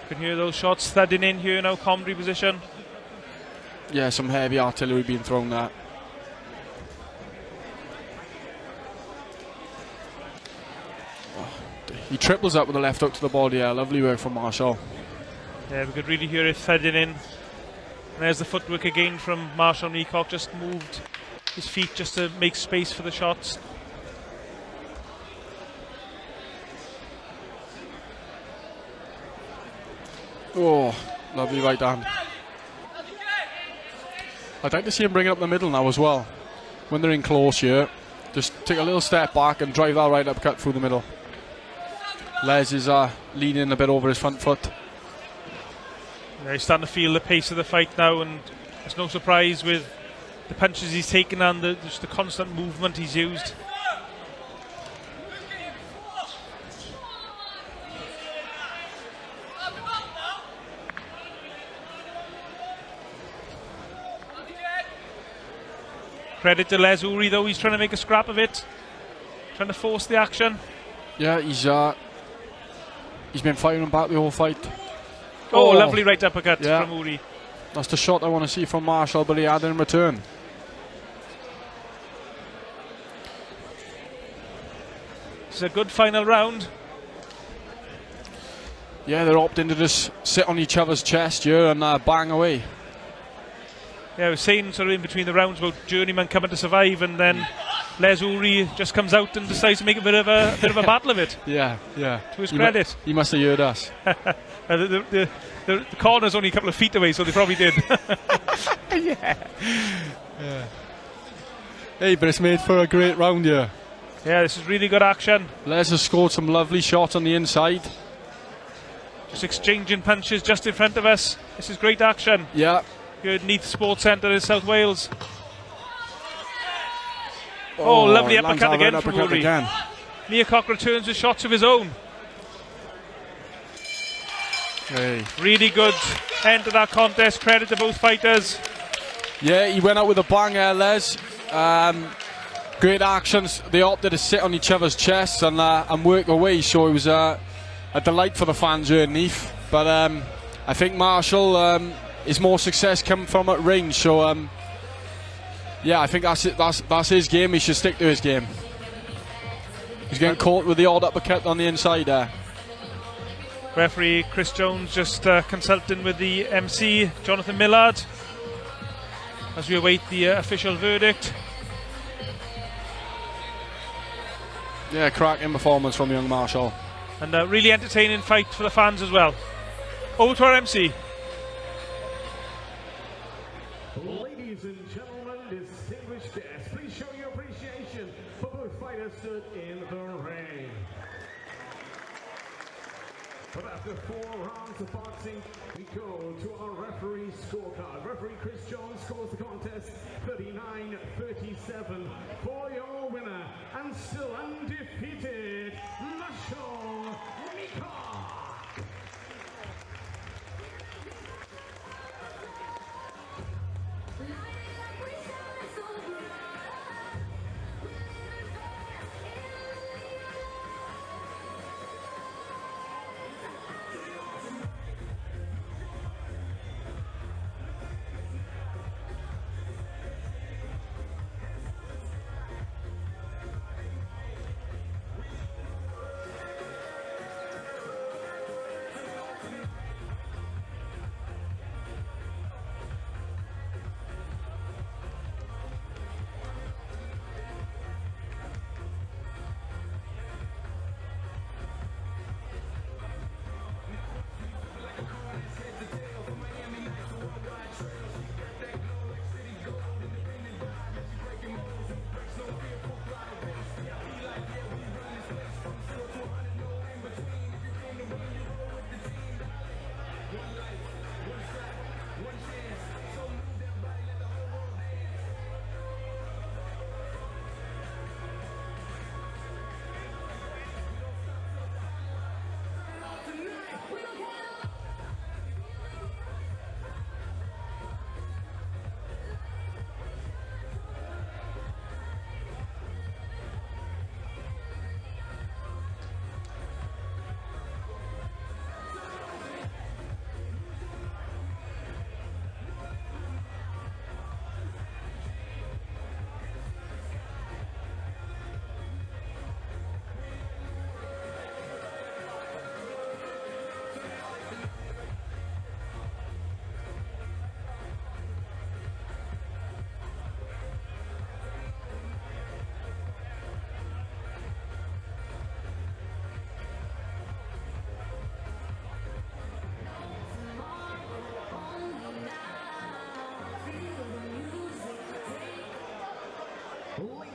You can hear those shots thudding in here now, commentary position. yeah, some heavy artillery being thrown there. He triples up with the left hook to the body. Yeah, lovely work from Marshall. Yeah, we could really hear it thudding in. And there's the footwork again from Marshall Meacock, just moved his feet just to make space for the shots. Oh, lovely right hand. I'd like to see him bring it up the middle now as well. When they're in close here, just take a little step back and drive that right uppercut through the middle. Les is leaning a bit over his front foot. Yeah, he's starting to feel the pace of the fight now, and it's no surprise with the punches he's taken and just the constant movement he's used. Credit to Les Urry though, he's trying to make a scrap of it, trying to force the action. Yeah, he's been firing back the whole fight. Oh, lovely right uppercut from Urry. That's the shot I want to see from Marshall, but he had in return. It's a good final round. Yeah, they're opting to just sit on each other's chest here and bang away. Yeah, I was saying sort of in between the rounds about journeyman coming to survive, and then Les Urry just comes out and decides to make a bit of a battle of it. Yeah. To his credit. He must have heard us. The corner's only a couple of feet away, so they probably did. Yeah. Hey, but it's made for a great round here. Yeah, this is really good action. Les has scored some lovely shots on the inside. Just exchanging punches just in front of us. This is great action. Yeah. Good Neath Sports Centre in South Wales. Oh, lovely uppercut again from Urry. Meacock returns with shots of his own. Hey. Really good end to that contest. Credit to both fighters. Yeah, he went out with a bang there, Les. Great actions. They opted to sit on each other's chests and work away, so it was a delight for the fans here in Neath. But I think Marshall is more success coming from at range, so yeah, I think that's his game. He should stick to his game. He's getting caught with the odd uppercut on the inside there. Referee Chris Jones just consulting with the MC Jonathan Millard as we await the official verdict. Yeah, cracking performance from young Marshall. And a really entertaining fight for the fans as well. Over to our MC. Ladies and gentlemen, distinguished guests, please show your appreciation for both fighters stood in the ring. But after 4 rounds of boxing, we go to our referee scorecard. Referee Chris Jones scores the contest 39-37 for your winner and still undefeated, Marshall Meacock.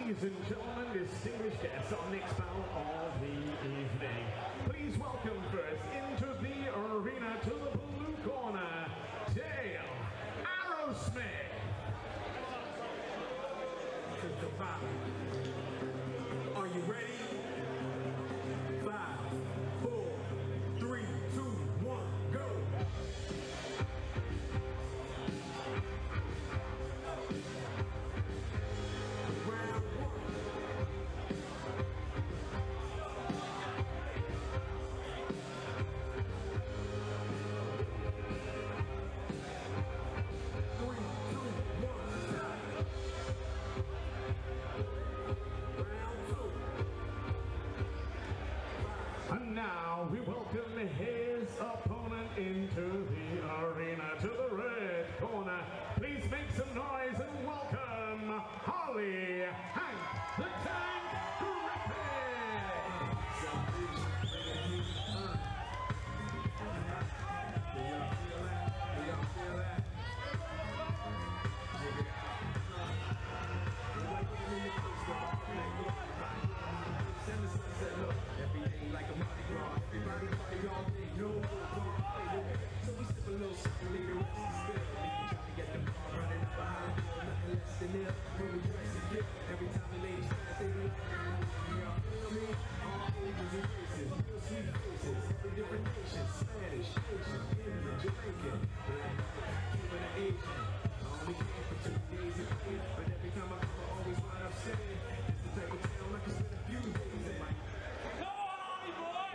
Ladies and gentlemen, distinguished guests, our next bout of the evening. Please welcome first into the arena to the blue corner, Dale Arrowsmith. Are you ready? 5, 4, 3, 2, 1, go! Round 1. And now we welcome his opponent into the arena to the red corner. Please make some noise and welcome Harley Hank the Tank Griffiths.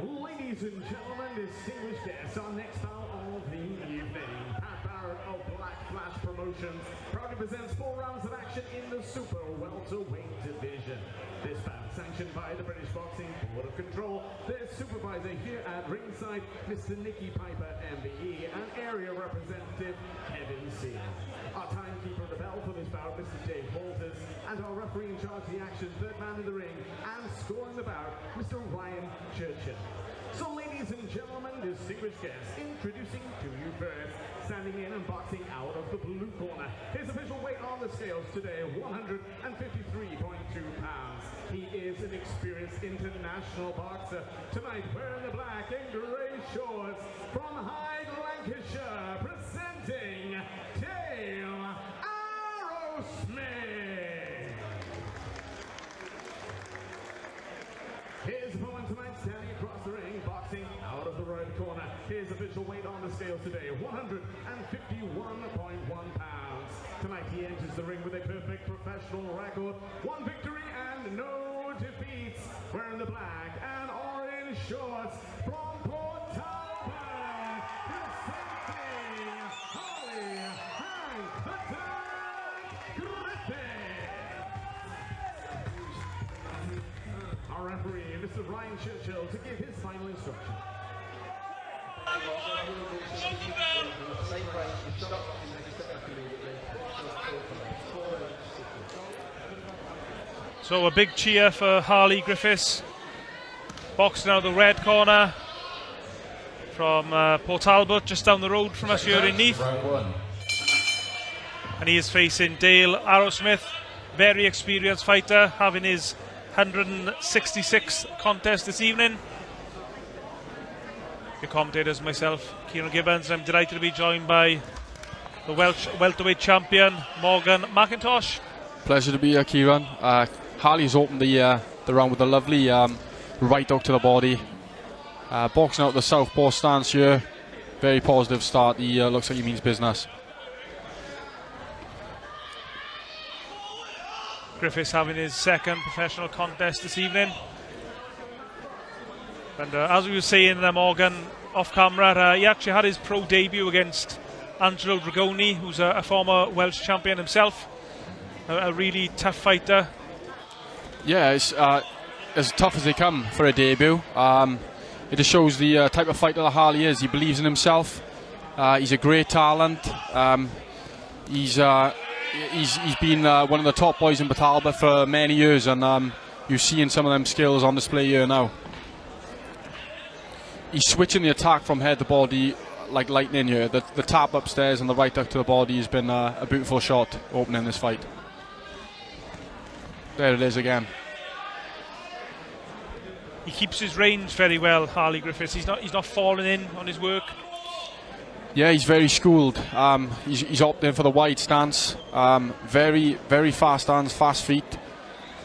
Ladies and gentlemen, distinguished guests, our next bout of the evening. Pat Barrett of Black Flash Promotions proudly presents 4 rounds of action in the super welterweight division. This bout sanctioned by the British Boxing Board of Control. Their supervisor here at ringside, Mr. Nicky Piper, MBE, and area representative Kevin C. Our timekeeper of the bell for this bout, Mr. Dave Walters, and our referee in charge of the action, third man in the ring, and scoring the bout, Mr. Ryan Churchill. So ladies and gentlemen, distinguished guests, introducing to you first, standing in and boxing out of the blue corner. His official weight on the scales today, 153.2 pounds. He is an experienced international boxer. Tonight, wearing the black and grey shorts from Hyde, Lancashire, presenting Dale Arrowsmith. His opponent tonight, standing across the ring, boxing out of the red corner. His official weight on the scale today, 151.1 pounds. Tonight he enters the ring with a perfect professional record, 1 victory and no defeats. Wearing the black and orange shorts from Port Talbot, presenting Harley Hank the Tank Griffiths. Our referee, Mr. Ryan Churchill, to give his final instruction. So a big cheer for Harley Griffiths, boxing out of the red corner from Port Talbot, just down the road from us here in Neath. Round 1. And he is facing Dale Arrowsmith, very experienced fighter, having his 166th contest this evening. The commentators, myself, Kieran Gibbons. I'm delighted to be joined by the Welsh welterweight champion, Morgan McIntosh. Pleasure to be here, Kieran. Harley's opened the round with a lovely right hook to the body. Boxing out the southpaw stance here. Very positive start. He looks like he means business. Griffiths having his second professional contest this evening. And as we were saying, Morgan, off camera, he actually had his pro debut against Angelo Dragoni, who's a former Welsh champion himself. A really tough fighter. Yeah, it's as tough as they come for a debut. It just shows the type of fighter that Harley is. He believes in himself. He's a great talent. He's been one of the top boys in Batalba for many years, and you're seeing some of them skills on display here now. He's switching the attack from head to body like lightning here. The tap upstairs and the right hook to the body has been a beautiful shot opening this fight. There it is again. He keeps his range very well, Harley Griffiths. He's not falling in on his work. Yeah, he's very schooled. He's opting for the wide stance. Very, very fast hands, fast feet.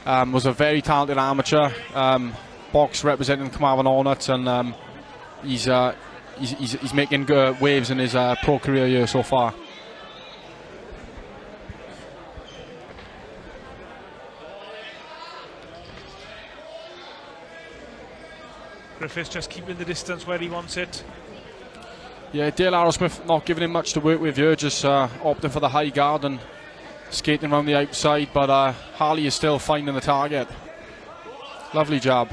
Was a very talented amateur. Box representing Carmarthen Hornets, and he's making waves in his pro career year so far. Griffiths just keeping the distance where he wants it. Yeah, Dale Arrowsmith not giving him much to work with here, just opting for the high guard and skating around the outside, but Harley is still finding the target. Lovely jab.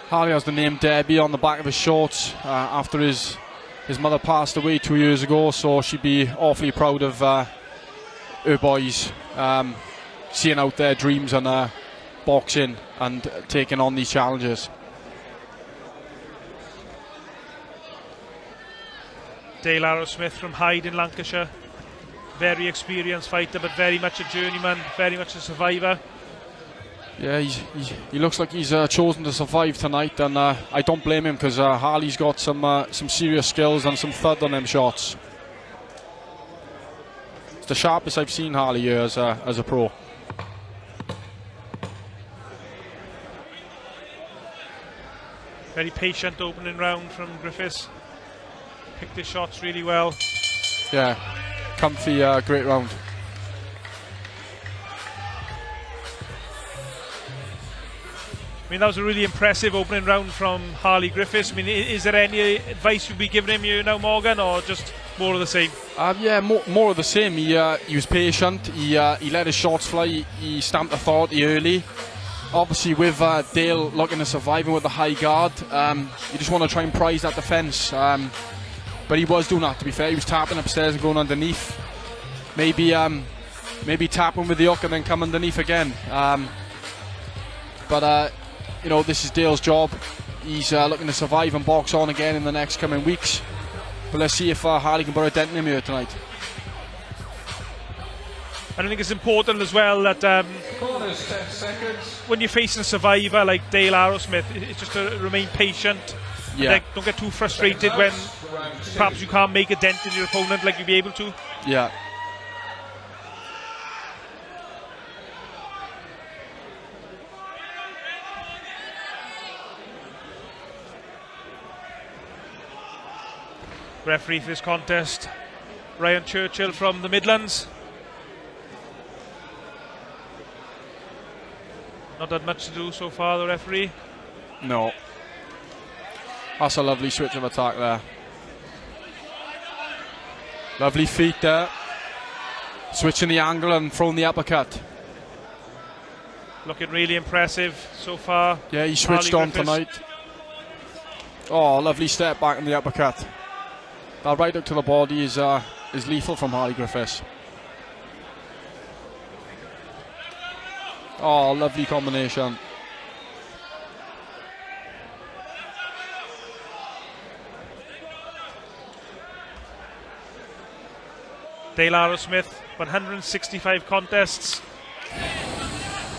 Harley has the name Debbie on the back of his shorts after his mother passed away 2 years ago, so she'd be awfully proud of her boys seeing out their dreams and boxing and taking on these challenges. Dale Arrowsmith from Hyde in Lancashire. Very experienced fighter, but very much a journeyman, very much a survivor. Yeah, he looks like he's chosen to survive tonight, and I don't blame him, because Harley's got some serious skills and some thud on them shots. It's the sharpest I've seen Harley here as a pro. Very patient opening round from Griffiths. Picked his shots really well. Yeah, comfy, great round. I mean, that was a really impressive opening round from Harley Griffiths. I mean, is there any advice you'd be giving him here now, Morgan, or just more of the same? Yeah, more of the same. He was patient. He let his shots fly. He stamped authority early. Obviously, with Dale looking to survive and with the high guard, you just want to try and prize that defence. But he was doing that, to be fair. He was tapping upstairs and going underneath. Maybe tapping with the hook and then come underneath again. But you know, this is Dale's job. He's looking to survive and box on again in the next coming weeks. But let's see if Harley can put a dent in him here tonight. And I think it's important as well that Corners, 10 seconds. when you're facing a survivor like Dale Arrowsmith, it's just to remain patient. Yeah. Don't get too frustrated when perhaps you can't make a dent in your opponent like you'd be able to. Yeah. Referee for this contest, Ryan Churchill from the Midlands. Not that much to do so far, the referee. No. That's a lovely switch of attack there. Lovely feet there. Switching the angle and throwing the uppercut. Looking really impressive so far. Yeah, he switched Harley on Griffiths. tonight. Oh, lovely step back in the uppercut. That right up to the body is lethal from Harley Griffiths. Oh, lovely combination. Dale Arrowsmith, 165 contests,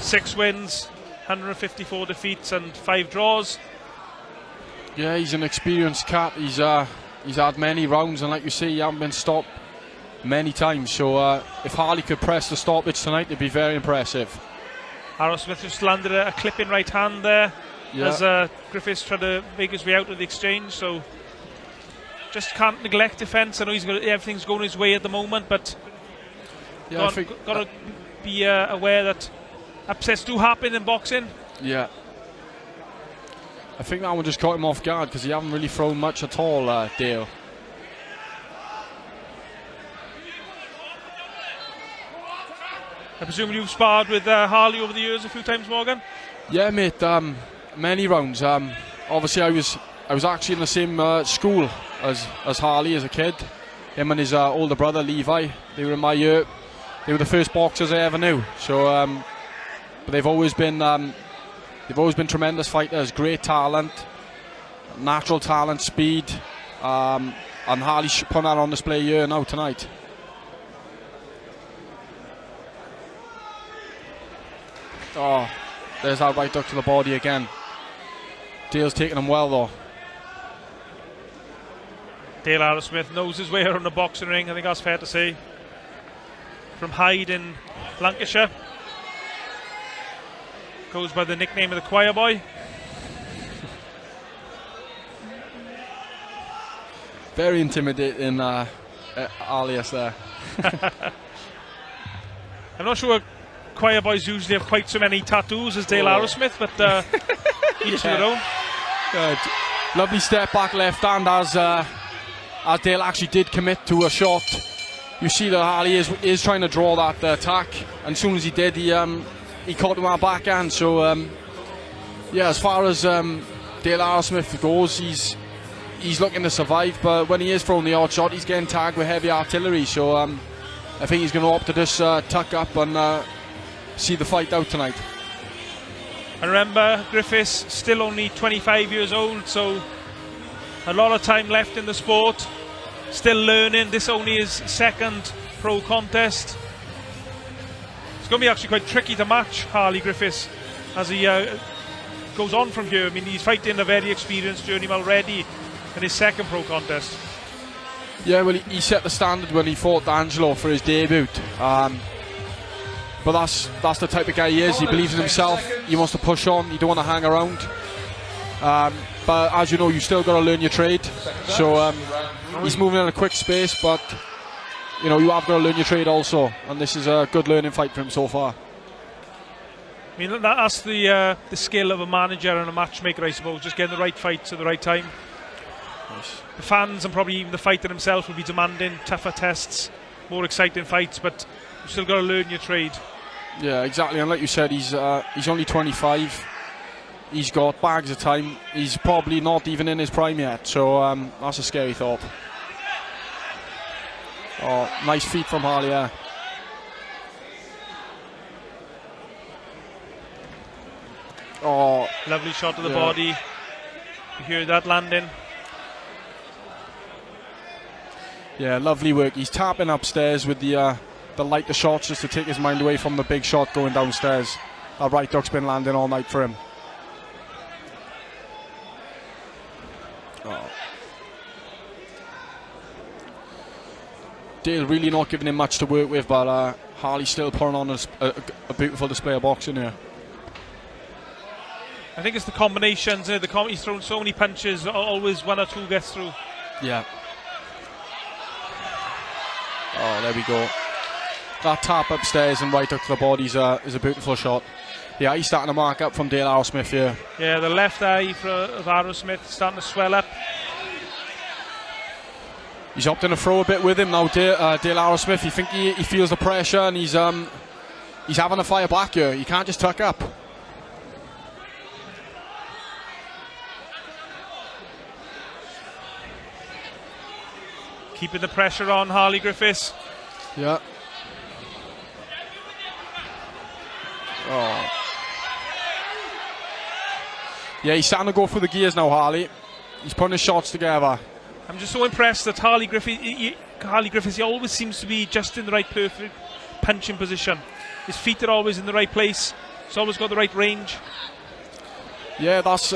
6 wins, 154 defeats and 5 draws. Yeah, he's an experienced cat. He's had many rounds, and like you say, he hasn't been stopped many times. So if Harley could press the stoppage tonight, it'd be very impressive. Arrowsmith just landed a clipping right hand there Yeah. as Griffiths tried to make his way out of the exchange. So just can't neglect defence. I know everything's going his way at the moment, but Yeah, got to be aware that upsets do happen in boxing. Yeah. I think that one just caught him off guard because he hasn't really thrown much at all, Dale. I presume you've sparred with Harley over the years a few times, Morgan? Yeah, mate. Many rounds. Obviously, I was actually in the same school as Harley as a kid. Him and his older brother Levi. They were in my year. They were the first boxers I ever knew. So, but they've always been tremendous fighters. Great talent, natural talent, speed, and Harley putting that on display here now tonight. Oh, there's that right duck to the body again. Dale's taking him well though. Dale Arrowsmith knows his way around the boxing ring, I think that's fair to say. From Hyde in Lancashire. Goes by the nickname of the choir boy. Very intimidating alias there. I'm not sure choir boys usually have quite so many tattoos as Dale Arrowsmith, but each to their own. Good. Lovely step back left hand as Dale actually did commit to a shot. You see that Harley is trying to draw that attack, and as soon as he did, he caught him on backhand. So yeah, as far as Dale Arrowsmith goes, he's looking to survive, but when he is throwing the odd shot, he's getting tagged with heavy artillery. So I think he's going to opt to just tuck up and see the fight out tonight. And remember, Griffiths still only 25 years old, so a lot of time left in the sport. Still learning. This only his second pro contest. It's going to be actually quite tricky to match Harley Griffiths as he goes on from here. I mean, he's fighting a very experienced journeyman already in his second pro contest. Yeah, well, he set the standard when he fought D'Angelo for his debut. But that's the type of guy he is. He believes in himself. He wants to push on. You don't want to hang around. But as you know, you still got to learn your trade. So he's moving in a quick space, but you know, you have got to learn your trade also. And this is a good learning fight for him so far. I mean, that's the skill of a manager and a matchmaker, I suppose. Just getting the right fights at the right time. Nice. The fans and probably even the fighter himself will be demanding tougher tests, more exciting fights, but you've still got to learn your trade. Yeah, exactly. And like you said, he's only 25. He's got bags of time. He's probably not even in his prime yet. So that's a scary thought. Oh, nice feet from Harley. Yeah. Oh, lovely shot to the body. You hear that landing. Yeah, lovely work. He's tapping upstairs with the lighter shots just to take his mind away from the big shot going downstairs. That right duck's been landing all night for him. Oh. Dale really not giving him much to work with, but Harley's still putting on a beautiful display of boxing here. I think it's the combinations. He's thrown so many punches, always one or two gets through. Yeah. Oh, there we go. That tap upstairs and right up to the body is a beautiful shot. Yeah, he's starting to mark up from Dale Arrowsmith here. Yeah, the left eye of Arrowsmith starting to swell up. He's opting to throw a bit with him now, Dale Arrowsmith. You think he feels the pressure and he's having a fire back here. You can't just tuck up. Keeping the pressure on Harley Griffiths. Yeah. Oh. Yeah, he's starting to go through the gears now, Harley. He's putting his shots together. I'm just so impressed that Harley Griffiths, he always seems to be just in the right perfect punching position. His feet are always in the right place. He's always got the right range. Yeah, that's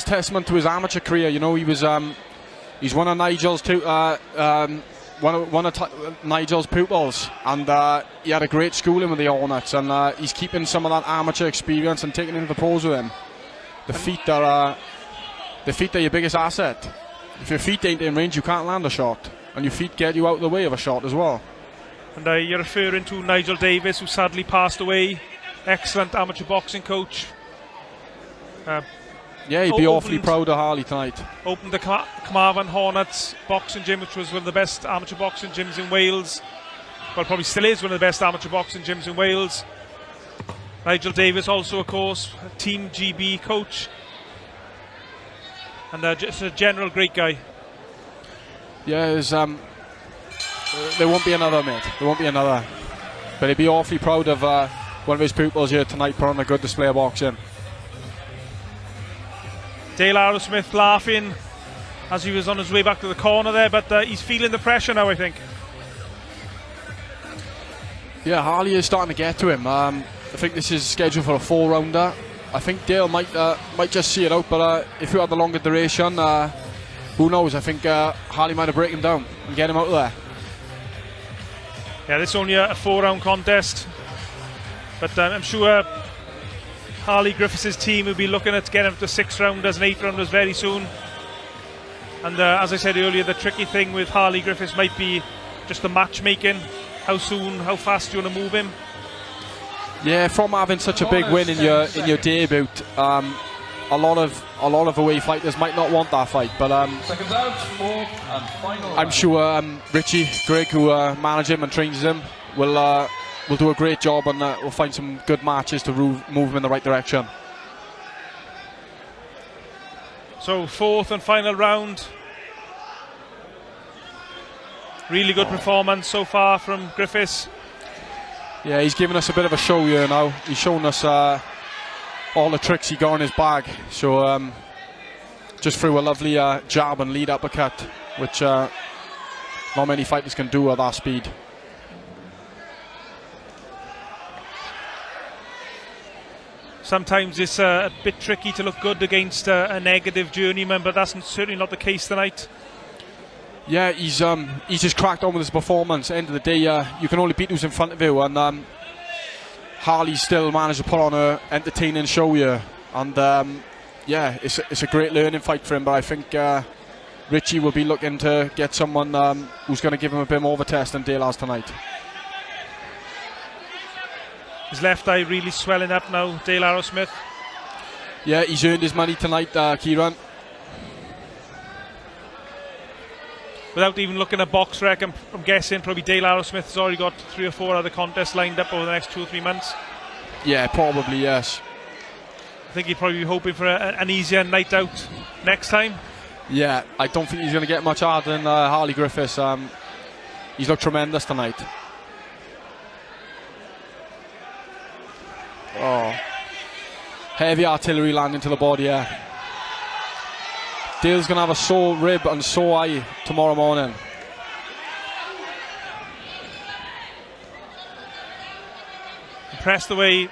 testament to his amateur career. You know, he's one of Nigel's Nigel's pupils, and he had a great schooling with the Hornets, and he's keeping some of that amateur experience and taking it into the pros with him. The feet are your biggest asset. If your feet ain't in range, you can't land a shot, and your feet get you out of the way of a shot as well. And you're referring to Nigel Davis, who sadly passed away. Excellent amateur boxing coach. Yeah, he'd be awfully proud of Harley tonight. Opened the Carmarthen Hornets boxing gym, which was one of the best amateur boxing gyms in Wales. Well, probably still is one of the best amateur boxing gyms in Wales. Nigel Davis also, of course, Team GB coach. And just a general great guy. Yeah, there won't be another, mate. There won't be another. But he'd be awfully proud of one of his pupils here tonight, putting on a good display of boxing. Dale Arrowsmith laughing as he was on his way back to the corner there, but he's feeling the pressure now, I think. Yeah, Harley is starting to get to him. think this is scheduled for a 4-rounder. I think Dale might just see it out, but if you had the longer duration, who knows? I think Harley might have break him down and get him out of there. Yeah, this is only a 4-round contest, but I'm sure Harley Griffiths' team will be looking at getting up to 6-rounders and 8-rounders very soon. And as I said earlier, the tricky thing with Harley Griffiths might be just the matchmaking. How soon, how fast do you want to move him? Yeah, from having such a big win in your debut, a lot of away fighters might not want that fight, but Seconds out, fourth and final I'm sure Richie Grigg, who manages him and trains him, will do a great job, and will find some good matches to move him in the right direction. So 4th and final round. Really good performance so far from Griffiths. Yeah, he's given us a bit of a show here now. He's shown us all the tricks he got in his bag. So just threw a lovely jab and lead uppercut, which not many fighters can do at that speed. Sometimes it's a bit tricky to look good against a negative journeyman, but that's certainly not the case tonight. Yeah, he's just cracked on with his performance. End of the day, you can only beat who's in front of you, and Harley still managed to put on an entertaining show here. And yeah, it's a great learning fight for him. But I think Richie will be looking to get someone who's going to give him a bit more of a test than Dale has tonight. His left eye really swelling up now, Dale Arrowsmith. Yeah, he's earned his money tonight, Kieran. Without even looking at box rec, I'm guessing probably Dale Arrowsmith has already got 3 or 4 other contests lined up over the next 2 or 3 months. Yeah, probably, yes. I think he'd probably be hoping for an easier night out next time. Yeah, I don't think he's going to get much harder than Harley Griffiths. He's looked tremendous tonight. Oh, heavy artillery landing to the body, yeah. Dale's going to have a sore rib and sore eye tomorrow morning. Impressed the way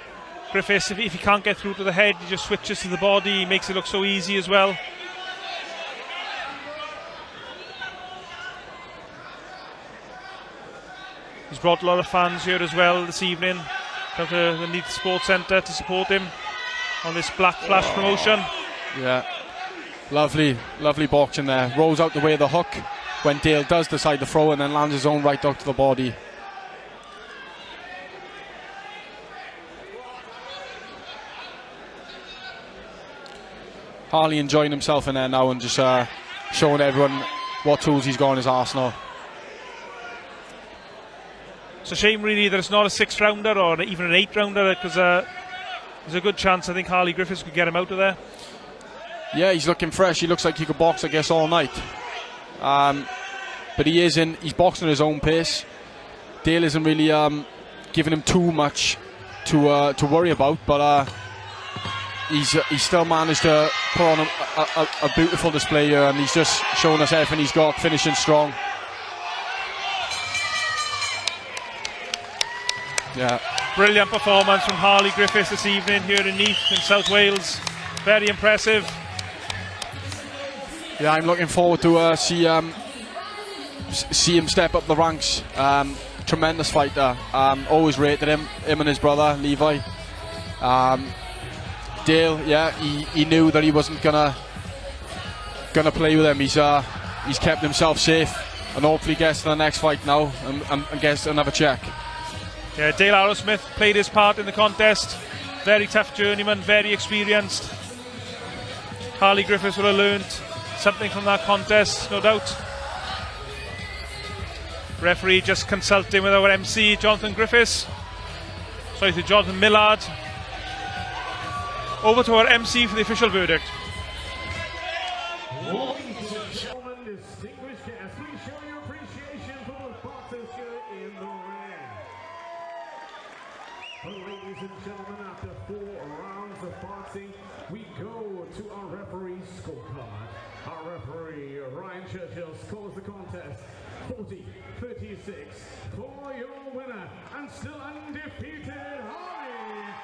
Griffiths, if he can't get through to the head, he just switches to the body. He makes it look so easy as well. He's brought a lot of fans here as well this evening down to the Neath Sports Centre to support him on this Black Flash promotion. Yeah. Lovely boxing there. Rolls out the way of the hook when Dale does decide to throw, and then lands his own right hook to the body. Harley enjoying himself in there now and just showing everyone what tools he's got in his arsenal. It's a shame really that it's not a 6-rounder or even an 8-rounder, because there's a good chance I think Harley Griffiths could get him out of there. Yeah, he's looking fresh. He looks like he could box, I guess, all night. But he's boxing at his own pace. Dale isn't really giving him too much to worry about, but he's still managed to put on a beautiful display here, and he's just showing us everything he's got, finishing strong. Yeah. Brilliant performance from Harley Griffiths this evening here in Neath in South Wales. Very impressive. Yeah, I'm looking forward to see him step up the ranks. Tremendous fighter. Always rated him and his brother Levi. Dale, yeah, he knew that he wasn't gonna play with him. He's kept himself safe, and hopefully gets to the next fight now and gets another check. Yeah, Dale Arrowsmith played his part in the contest. Very tough journeyman, very experienced. Harley Griffiths would have learned something from that contest, no doubt. Referee just consulting with our MC, Jonathan Millard. Over to our MC for the official verdict. Ladies and gentlemen, distinguished guests, please show your appreciation for the boxers here in the ring. Ladies and gentlemen, after 4 rounds of boxing, we go to our referee scorecard. Our referee, Ryan Churchill, scores the contest 40-36 for your winner and still undefeated, Harley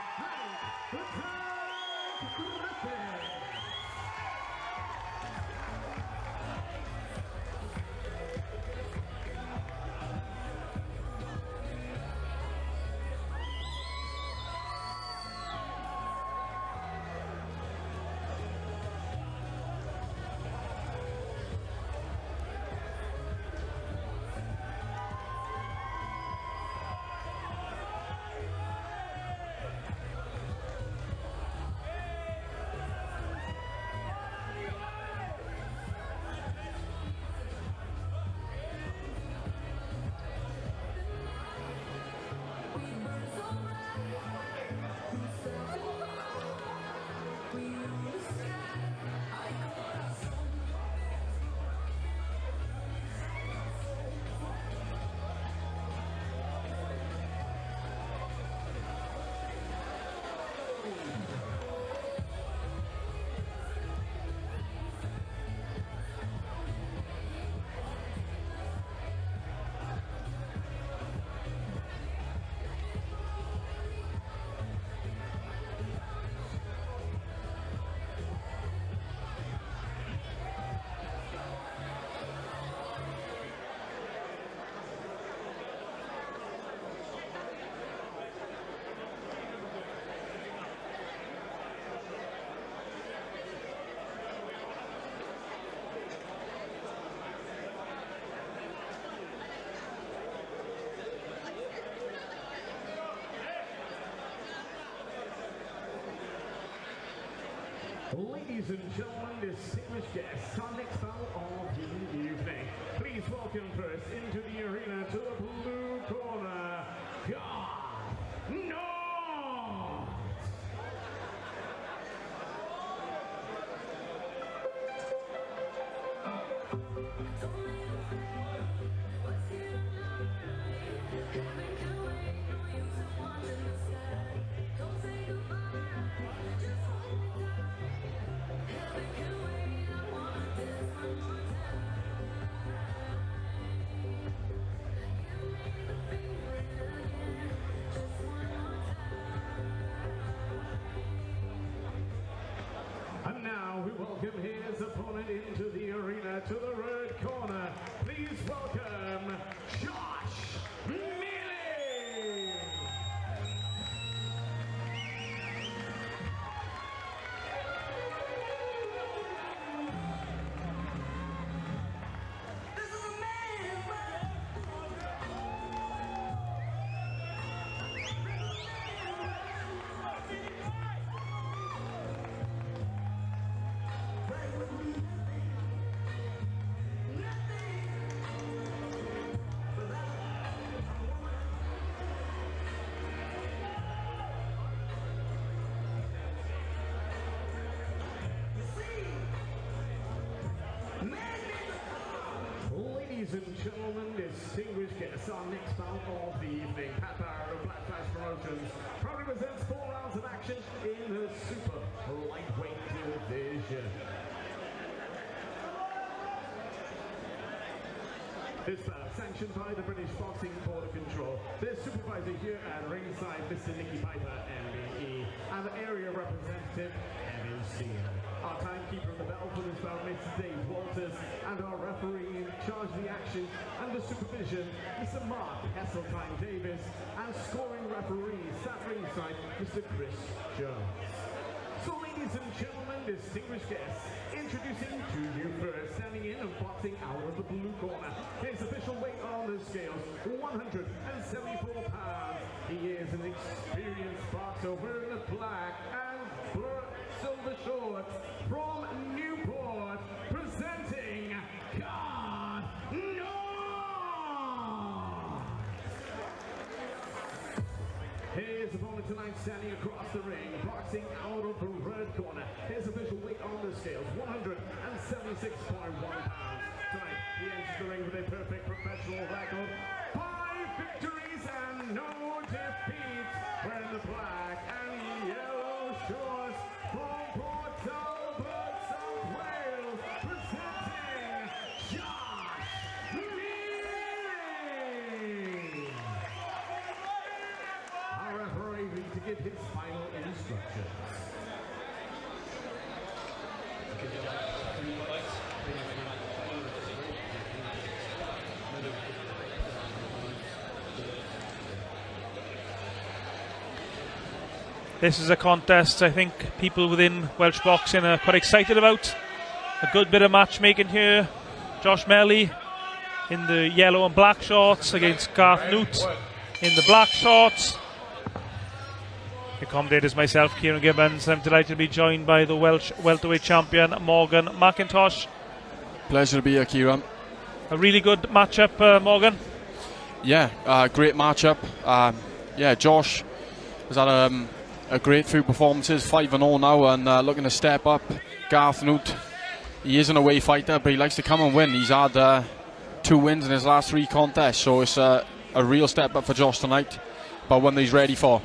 Ladies and gentlemen, distinguished guests, our next bout of the evening. Please welcome first into the arena to the blue corner, Garth, Noot. And now we welcome his opponent into the arena to the red corner. Please welcome Meli. Ladies and gentlemen, distinguished guests, our next bout of the evening. Arrow Black Flash Promotions proudly presents 4 rounds of action in the super lightweight division. This bout sanctioned by the British Boxing Board of Control. Their supervisor here at ringside, Mr. Nicky Piper, MBE, and the area representative, MEC. Our timekeeper of the belt for this bout, Mr. Dave Walters, and our referee in charge of the action under supervision, Mr. Mark Heseltine Davis, and scoring referee sat ringside, Mr. Chris Jones. So ladies and gentlemen, distinguished guests, introducing to you first, standing in and boxing out of the blue corner, his official weight on the scales, 174 pounds. He is an experienced boxer wearing the black and silver shorts from Newport, presenting Garth, Noot. His opponent tonight standing across the ring, boxing out of the red corner. His official weight on the scales, 176.1 pounds. Tonight, he enters the ring with a perfect professional record, 5 victories and no defeats. Wearing the black and yellow shorts from Port Talbot, South Wales, presenting Meli. Our referee to give his final instructions. This is a contest I think people within Welsh boxing are quite excited about. A good bit of matchmaking here. Josh Meli in the yellow and black shorts against Garth Noot in the black shorts. The commentators, myself, Kieran Gibbons. I'm delighted to be joined by the Welsh welterweight champion Morgan McIntosh. Pleasure to be here, Kieran. A really good matchup, Morgan. Yeah, great matchup. Josh has had a great few performances, 5-0 now, and looking to step up. Garth Noot, he is an away fighter, but he likes to come and win. He's had 2 wins in his last 3 contests, so it's a real step up for Josh tonight, but one that he's ready for.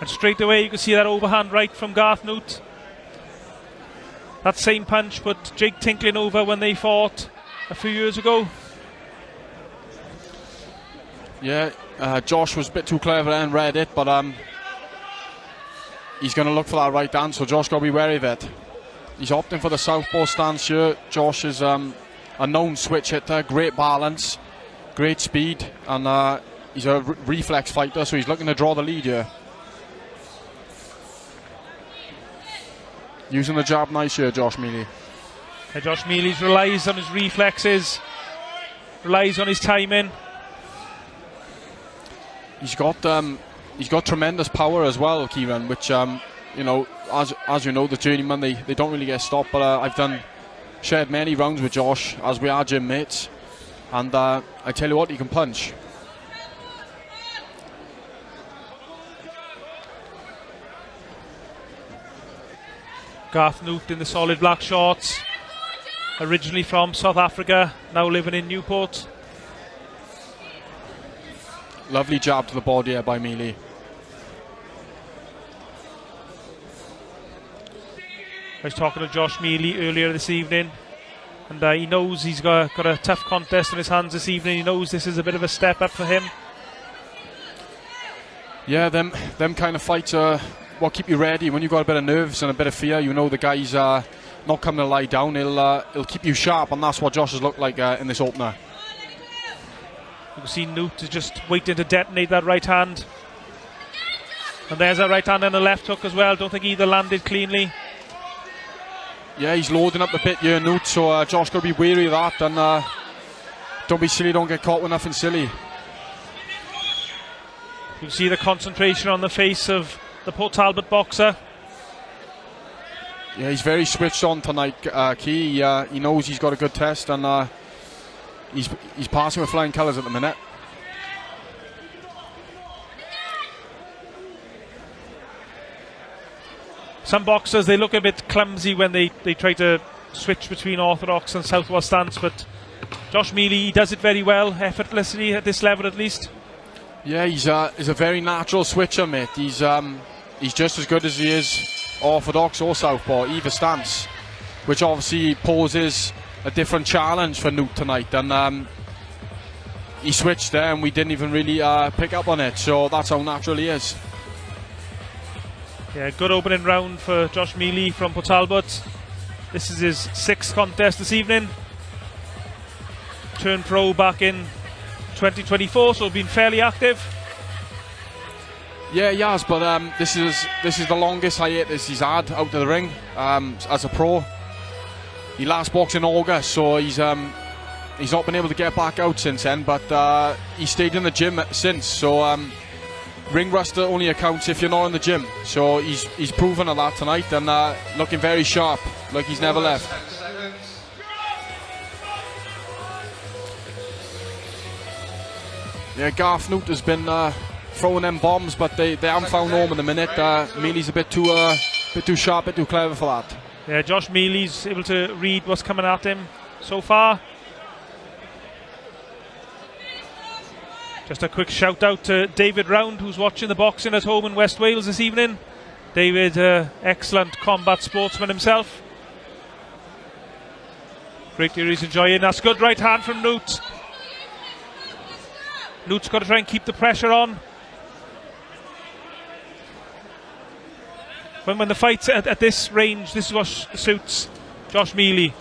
And straight away you can see that overhand right from Garth Noot. That same punch put Jake Tinkling over when they fought a few years ago. Yeah, Josh was a bit too clever and read it, but he's going to look for that right hand, so Josh got to be wary of it. He's opting for the southpaw stance here. Josh is a known switch hitter, great balance, great speed, and he's a reflex fighter, so he's looking to draw the lead here. Using the jab nice here, Josh Meli. Josh Meli relies on his reflexes, relies on his timing. He's got tremendous power as well, Kieran, which you know, as you know, the journeyman, they don't really get stopped. But I've shared many rounds with Josh, as we are gym mates, and I tell you what, he can punch. Garth Noot in the solid black shorts, originally from South Africa, now living in Newport. Lovely jab to the body here by Meli. I was talking to Josh Meli earlier this evening, and he knows he's got a tough contest in his hands this evening. He knows this is a bit of a step up for him. Yeah, them kind of fights are what keep you ready. When you've got a bit of nerves and a bit of fear, you know the guy's not coming to lie down. He'll keep you sharp, and that's what Josh has looked like in this opener. You can see Noot is just waiting to detonate that right hand. And there's a right hand and a left hook as well. Don't think either landed cleanly. Yeah, he's loading up a bit here, Noot, so Josh got to be wary of that, and don't be silly, don't get caught with nothing silly. You can see the concentration on the face of the Port Talbot boxer. Yeah, he's very switched on tonight, Key. He knows he's got a good test, and he's passing with flying colours at the minute. Some boxers, they look a bit clumsy when they try to switch between orthodox and southwest stance, but Josh Meli, he does it very well, effortlessly at this level at least. Yeah, he's a very natural switcher, mate. He's just as good as he is orthodox or southpaw, either stance, which obviously poses a different challenge for Noot tonight. And he switched there, and we didn't even really pick up on it. So that's how natural he is. Yeah, good opening round for Josh Meli from Port Talbot. This is his 6th contest this evening. Turned pro back in 2024, so been fairly active. Yeah, he has, but this is the longest hiatus he's had out of the ring as a pro. He last boxed in August, so he's not been able to get back out since then. But he stayed in the gym since, so ring rust only accounts if you're not in the gym. So he's proven of that tonight, and looking very sharp, like he's never left. Yeah, Garth Noot has been throwing them bombs, but they haven't found home in the minute. Meli's a bit too sharp, a bit too clever for that. Yeah, Josh Meli's able to read what's coming at him so far. Just a quick shout out to David Round, who's watching the boxing at home in West Wales this evening. David, excellent combat sportsman himself. Great to hear he's enjoying. That's good right hand from Noot. Noot's got to try and keep the pressure on. When the fight's at this range, this is what suits Josh Meli.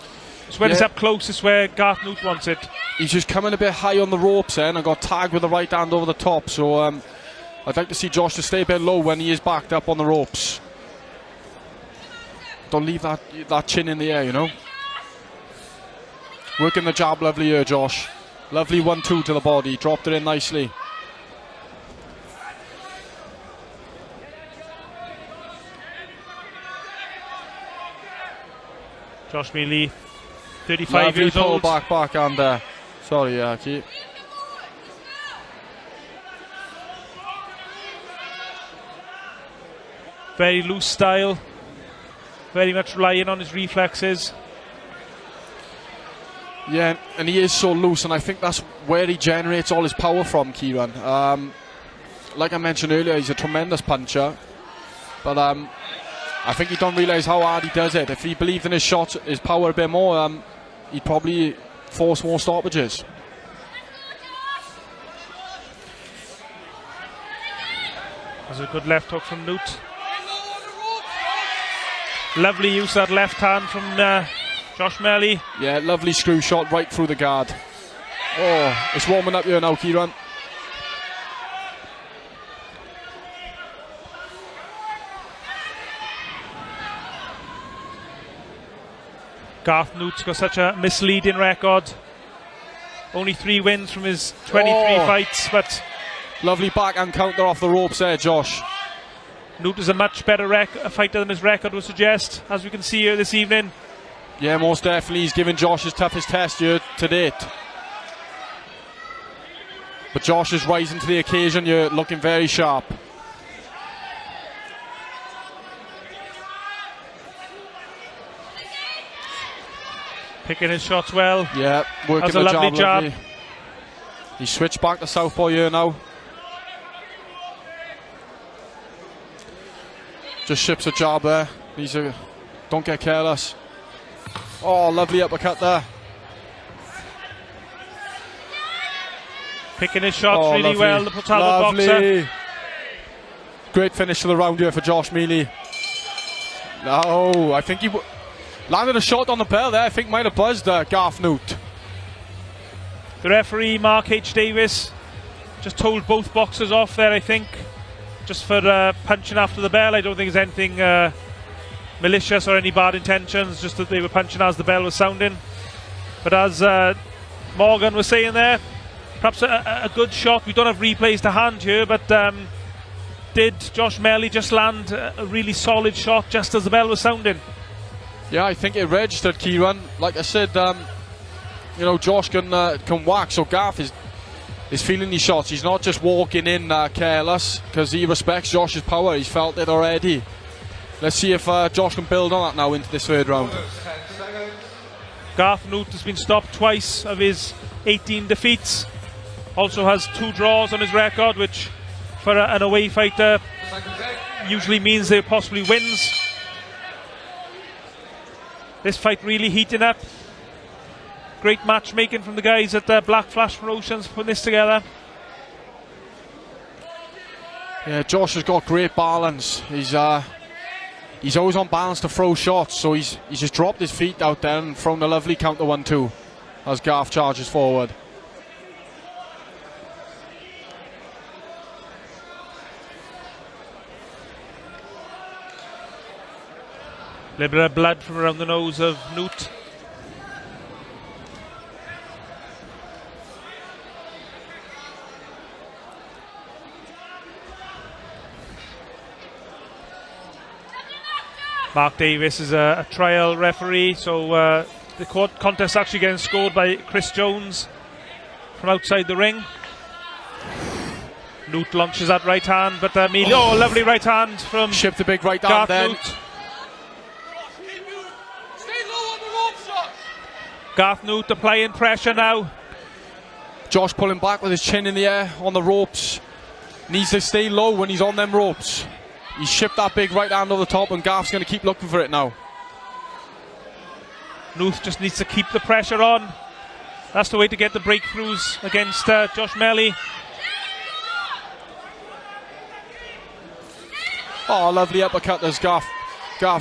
It's when it's up close, it's where Garth Noot wants it. He's just coming a bit high on the ropes then, and got tagged with the right hand over the top. So I'd like to see Josh to stay a bit low when he is backed up on the ropes. Don't leave that chin in the air, you know. Working the jab lovely here, Josh. Lovely 1-2 to the body, dropped it in nicely. Josh Meli, 35 years old. Back and there. Sorry, Keith. Very loose style, very much relying on his reflexes. Yeah, and he is so loose, and I think that's where he generates all his power from, Kieran. Like I mentioned earlier, he's a tremendous puncher, but I think he don't realise how hard he does it. If he believed in his shot, his power a bit more, he'd probably force more stoppages. There's a good left hook from Noot. Lovely use of that left hand from Josh Meli. Yeah, lovely screw shot right through the guard. Oh, it's warming up here now, Kieran. Garth Noot's got such a misleading record. Only 3 wins from his 23 fights, but lovely backhand counter off the ropes there, Josh. Noot is a much better fighter than his record would suggest, as we can see here this evening. Yeah, most definitely. He's given Josh his toughest test here to date. But Josh is rising to the occasion. You're looking very sharp. Picking his shots well. Yeah, working That's a the lovely jab. lovely. He switched back to southpaw here now. Just ships a jab there. Don't get careless. Oh, lovely uppercut there. Picking his shots really lovely. well, the Talbot boxer. Great finish to the round here for Josh Meli. No, I think he landed a shot on the bell there. I think might have buzzed Garth Noot. The referee, Mark H. Davis, just told both boxers off there, I think, just for punching after the bell. I don't think there's anything malicious or any bad intentions, just that they were punching as the bell was sounding. But as Morgan was saying there, perhaps a good shot. We don't have replays to hand here, but did Josh Meli just land a really solid shot just as the bell was sounding? Yeah, I think it registered, Kieran. Like I said, you know, Josh can whack, so Garth is feeling these shots. He's not just walking in careless, because he respects Josh's power. He's felt it already. Let's see if Josh can build on that now into this third round. Garth Noot has been stopped twice of his 18 defeats. Also has 2 draws on his record, which for an away fighter usually means they possibly wins. This fight really heating up. Great matchmaking from the guys at Black Flash Promotions putting this together. Yeah, Josh has got great balance. He's always on balance to throw shots, so he's just dropped his feet out there and thrown a lovely counter 1-2 as Garth charges forward. A little bit of blood from around the nose of Noot. Mark Davis is a trial referee, so the contest actually getting scored by Chris Jones from outside the ring. Noot launches that right hand, but Meli, oh, lovely right hand from Shipped a big right hand Garth then. Noot. Garth Noot applying pressure now. Josh pulling back with his chin in the air on the ropes. Needs to stay low when he's on them ropes. He shipped that big right hand over the top, and Garth's going to keep looking for it now. Noot just needs to keep the pressure on. That's the way to get the breakthroughs against Josh Meli. Oh, lovely uppercut as Garth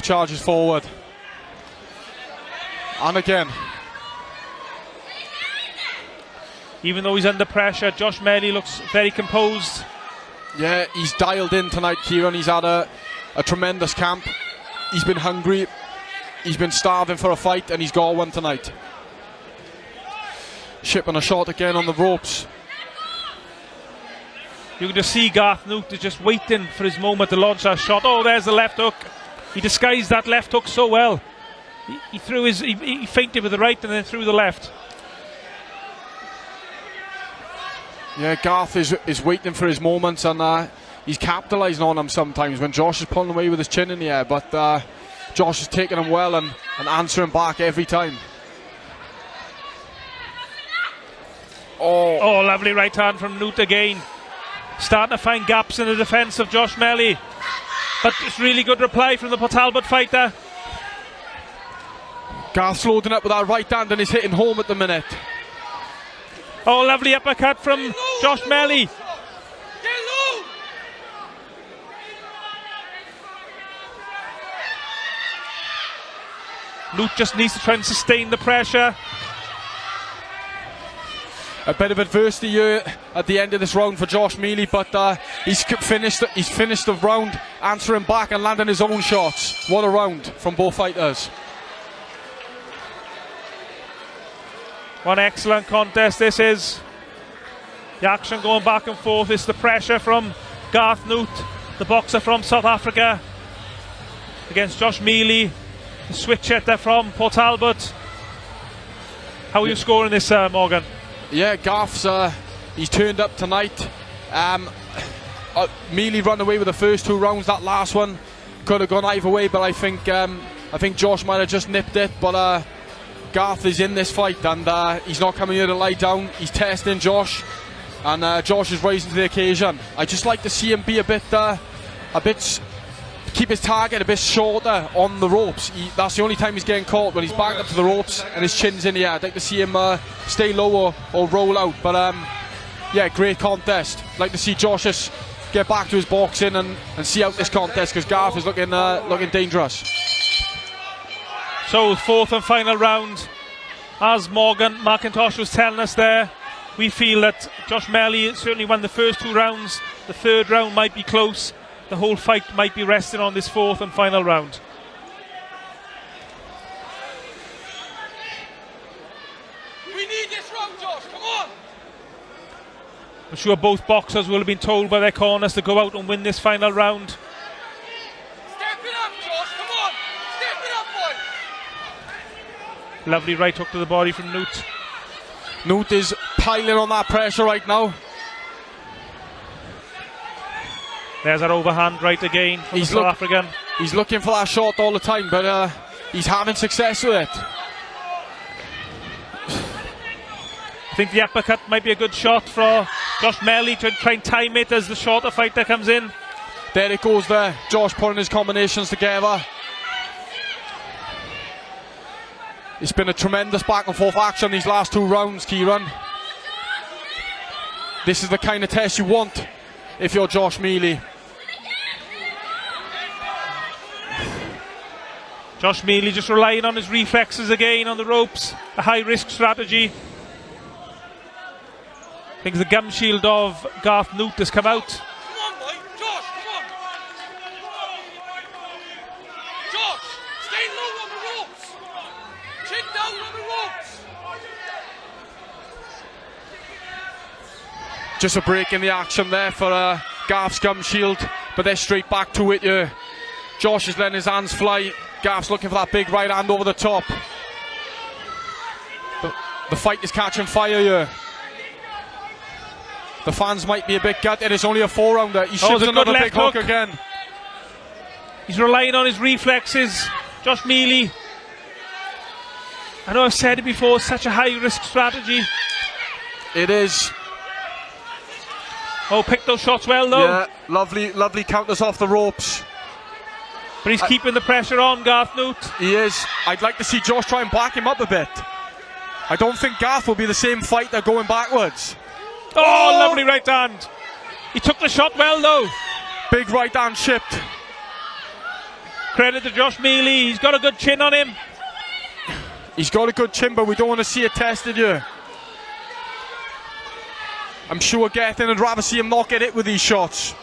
charges forward. And again. Even though he's under pressure, Josh Meli looks very composed. Yeah, he's dialed in tonight, Kieran. He's had a tremendous camp. He's been hungry. He's been starving for a fight, and he's got one tonight. Shipping a shot again on the ropes. You can just see Garth Noot is just waiting for his moment to launch that shot. Oh, there's the left hook. He disguised that left hook so well. He feinted with the right and then threw the left. Yeah, Garth is waiting for his moments, and he's capitalising on them sometimes when Josh is pulling away with his chin in the air, but Josh is taking him well and answering back every time. Oh, lovely right hand from Noot again. Starting to find gaps in the defence of Josh Meli. But it's really good reply from the Port Talbot fighter. Garth's loading up with that right hand and is hitting home at the minute. Oh, lovely uppercut from Josh Meli. Noot just needs to try and sustain the pressure. A bit of adversity here at the end of this round for Josh Meli, but he's finished the round answering back and landing his own shots. What a round from both fighters. One excellent contest this is. The action going back and forth. It's the pressure from Garth Noot. the boxer from South Africa, against Josh Meli, the switch hitter from Port Talbot. How are you scoring this, Morgan? Yeah, Garth's he's turned up tonight. Meli run away with the first 2 rounds. That last one could have gone either way, but I think Josh might have just nipped it. But Garth is in this fight, and he's not coming here to lie down. He's testing Josh, and Josh is rising to the occasion. I just like to see him be a bit keep his target a bit shorter on the ropes. That's the only time he's getting caught, when he's backed up to the ropes and his chin's in the air. I'd like to see him stay low or roll out. But yeah, great contest. Like to see Josh just get back to his boxing and see out this contest, because Garth is looking dangerous. So 4th and final round, as Morgan McIntosh was telling us there, we feel that Josh Meli certainly won the first 2 rounds. The 3rd round might be close. The whole fight might be resting on this 4th and final round. We need this round, Josh, come on! I'm sure both boxers will have been told by their corners to go out and win this final round. Step it up, Josh, come on! Step it up, boy! Lovely right hook to the body from Noot. Noot is piling on that pressure right now. There's that overhand right again from the South African. He's looking for that shot all the time, but he's having success with it. I think the uppercut might be a good shot for Josh Meli to try and time it as the shorter fighter comes in. There it goes there. Josh putting his combinations together. It's been a tremendous back and forth action these last 2 rounds, Kieran. This is the kind of test you want if you're Josh Meli. Josh Meli just relying on his reflexes again on the ropes. A high risk strategy. I think the gum shield of Garth Noot has come out. Come on, boy! Josh, come on! Josh, stay low on the ropes! Chin down on the ropes! Just a break in the action there for Garth's gum shield, but they're straight back to it. Josh is letting his hands fly. Garth's looking for that big right hand over the top. The fight is catching fire here. The fans might be a bit gutted. It's only a 4-rounder. He shoots another big hook again. He's relying on his reflexes. Josh Meli. I know I've said it before, it's such a high risk strategy. It is. Oh, picked those shots well though. Yeah, lovely counters off the ropes. But he's keeping the pressure on, Garth Noot. He is. I'd like to see Josh try and back him up a bit. I don't think Garth will be the same fighter going backwards. Oh, lovely right hand. He took the shot well though. Big right hand shipped. Credit to Josh Meli. He's got a good chin on him. He's got a good chin, but we don't want to see it tested here. I'm sure Kaiden would rather see him not get hit with these shots.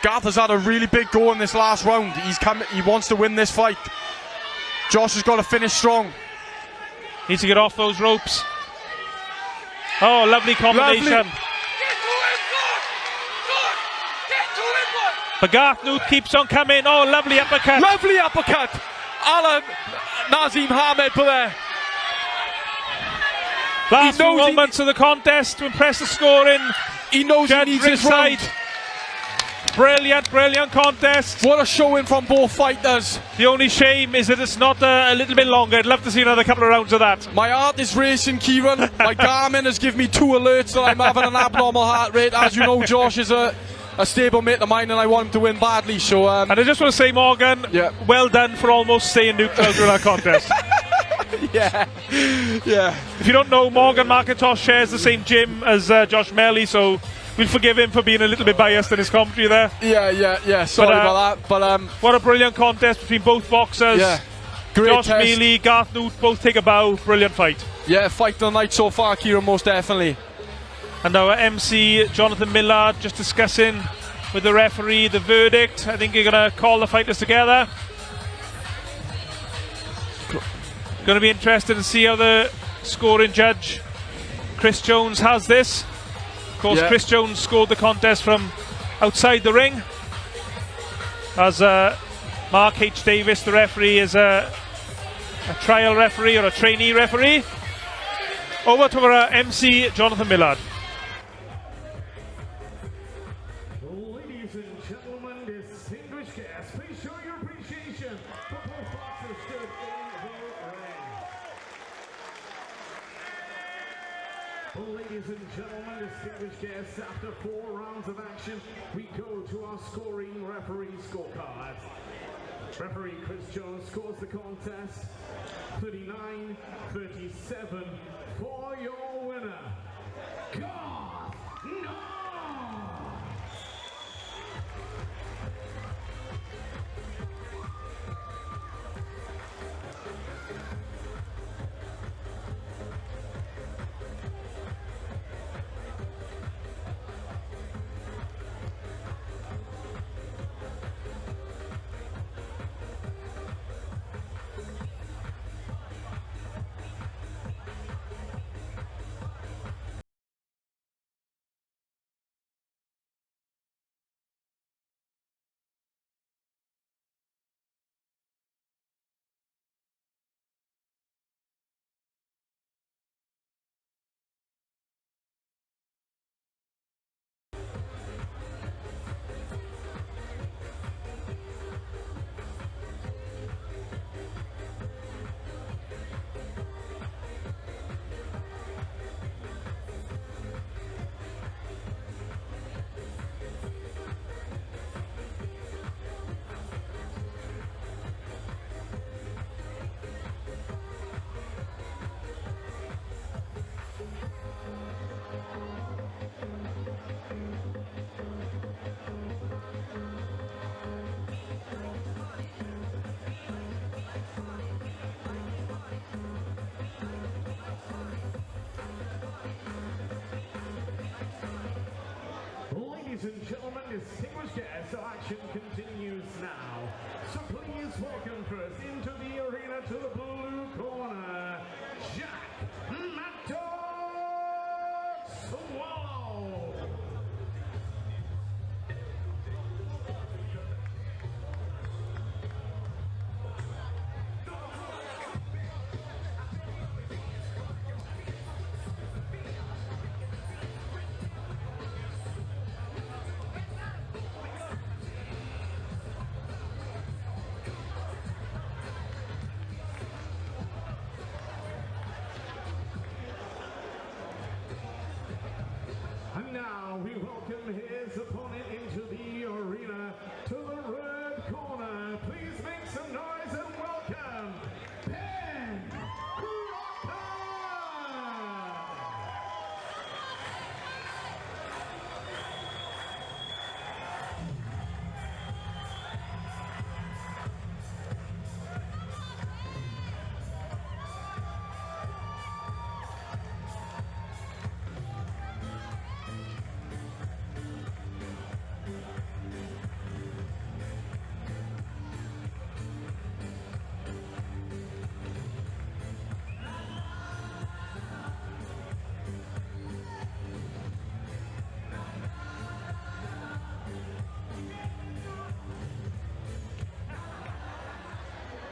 Garth has had a really big go in this last round. He wants to win this fight. Josh has got to finish strong. Needs to get off those ropes. Oh, lovely combination. Get to him, Josh! Josh! Get to him, boy! But Garth Noot keeps on coming. Oh, lovely uppercut. Lovely uppercut. Alan Nazim Hamed for there. Last few moments of the contest to impress the scoring. He knows he needs his round. Brilliant contest. What a showing from both fighters. The only shame is that it's not a little bit longer. I'd love to see another couple of rounds of that. My heart is racing, Kieran. My Garmin has given me 2 alerts that I'm having an abnormal heart rate. As you know, Josh is a stable mate of mine and I want him to win badly. So, and I just want to say, Morgan, well done for almost staying neutral through that contest. Yeah. If you don't know, Morgan McIntosh shares the same gym as Josh Meli, so we'll forgive him for being a little bit biased in his commentary there. Yeah. Sorry about that. But what a brilliant contest between both boxers. Yeah. Great Josh test. Meli, Garth Noot, both take a bow. Brilliant fight. Yeah, fight of the night so far, Kieran, most definitely. And our MC, Jonathan Millard, just discussing with the referee the verdict. I think you're going to call the fighters together. Going to be interested to see how the scoring judge, Chris Jones, has this. course, Chris Jones scored the contest from outside the ring. As Mark H. Davis, the referee, is a trial referee or a trainee referee. Over to our MC, Jonathan Millard. Ladies and gentlemen, distinguished guests, please show your appreciation for both boxers stood in the ring. Ladies and gentlemen, distinguished guests, after 4 rounds of action, we go to our scoring referee scorecard. Referee Chris Jones scores the contest 39-37 for your winner, Garth. No! Ladies and gentlemen, distinguished guests, our action continues now. So please welcome first into the arena to the blue corner, Jack Meacock Swallow. And now we welcome his opponent into the arena to the red corner. Please make some noise and welcome Crocker.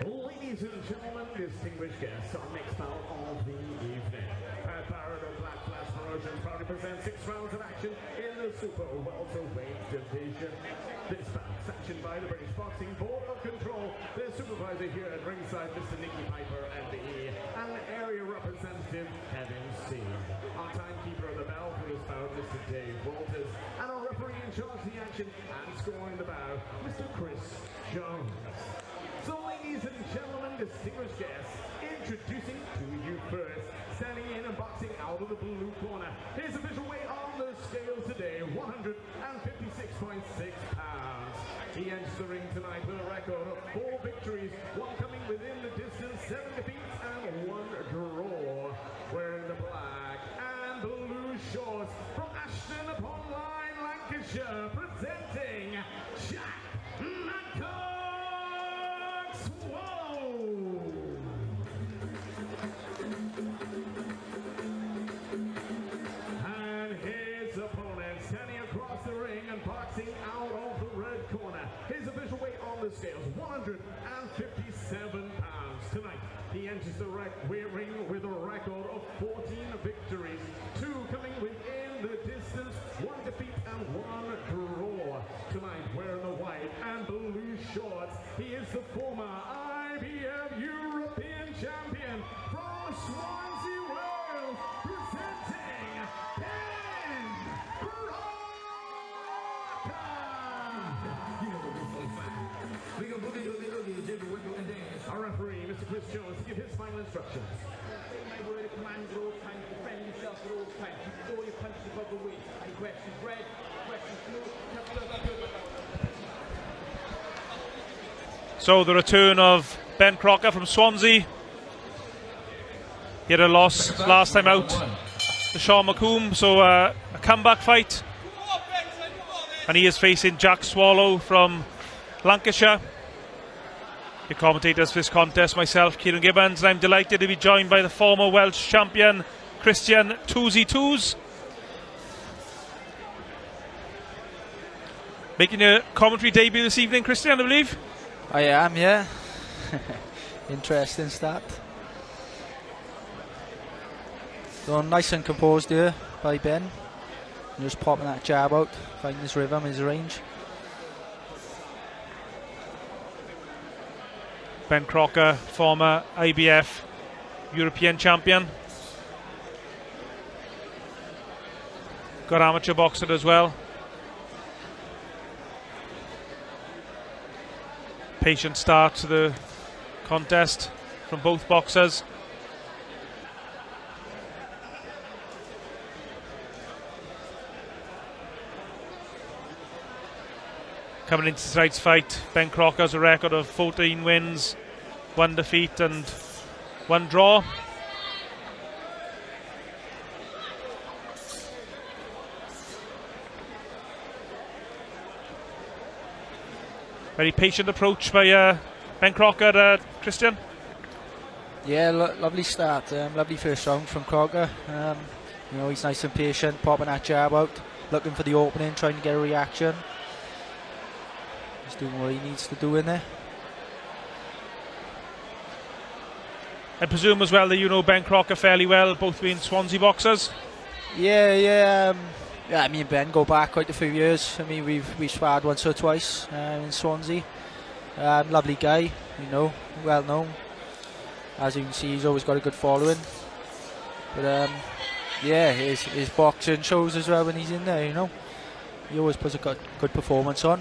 Ladies and gentlemen, distinguished guests, our next bout of the evening. Barrett of Black Flash Promotion proudly presents 6 rounds of action in the Super Welterweight division. This bout sanctioned by the British Boxing Board of Control. Their supervisor here at ringside, Mr. Nicky Piper, MBE, and area representative Kevin C. Our timekeeper of the bell for this bout, Mr. Dave Walters, and our referee in charge of the action and scoring the bout, Mr. Chris Jones. So ladies and gentlemen, distinguished guests, introducing to you first, standing in and boxing out of the blue corner, his official weight on the scales today, 156.6 pounds. He enters the ring tonight with a record of 4 victories, 1 coming within the distance, 7 defeats and 1 draw. Wearing the black and blue shorts from Ashton upon Lyne, Lancashire, presenting Jack Meacock. And his opponent weighing and boxing out of the red corner. His official weight on the scales, 157 pounds. Tonight, he enters the wearing with a record of 14 victories, 2 coming within the distance, 1 defeat and 1 draw. Tonight, wearing the white and blue shorts, he is the former IBF European champion from Swansea, Wales, presenting Ben Crocker. Our referee, Mr. Chris Jones, to give his final instructions. Obey my word of command at all times. Defend yourself at all times. Keep all your punches above the waist. Any questions red, questions blue. So the return of Ben Crocker from Swansea. He had a loss last time out to Sean McComb, so a comeback fight. And he is facing Jack Swallow from Lancashire. The commentators for this contest, myself, Kieran Gibbons, and I'm delighted to be joined by the former Welsh champion, Christian Toozy Toos. Making a commentary debut this evening, Christian, I believe? I am, yeah. Interesting start. So nice and composed here by Ben. Just popping that jab out, finding his rhythm, his range. Ben Crocker, former IBF European champion. Got amateur boxer as well. Patient start to the contest from both boxers. Coming into tonight's fight, Ben Crocker has a record of 14 wins, 1 defeat and 1 draw. Very patient approach by Ben Crocker, Christian. Yeah, lovely start, lovely first round from Crocker. You know, he's nice and patient, popping that jab out, looking for the opening, trying to get a reaction. He's doing what he needs to do in there. I presume as well that you know Ben Crocker fairly well, both being Swansea boxers. Yeah, I mean, Ben go back quite a few years. I mean, we've sparred once or twice in Swansea. Lovely guy, you know, well known. As you can see, he's always got a good following. But yeah, his boxing shows as well when he's in there, you know. He always puts a good performance on.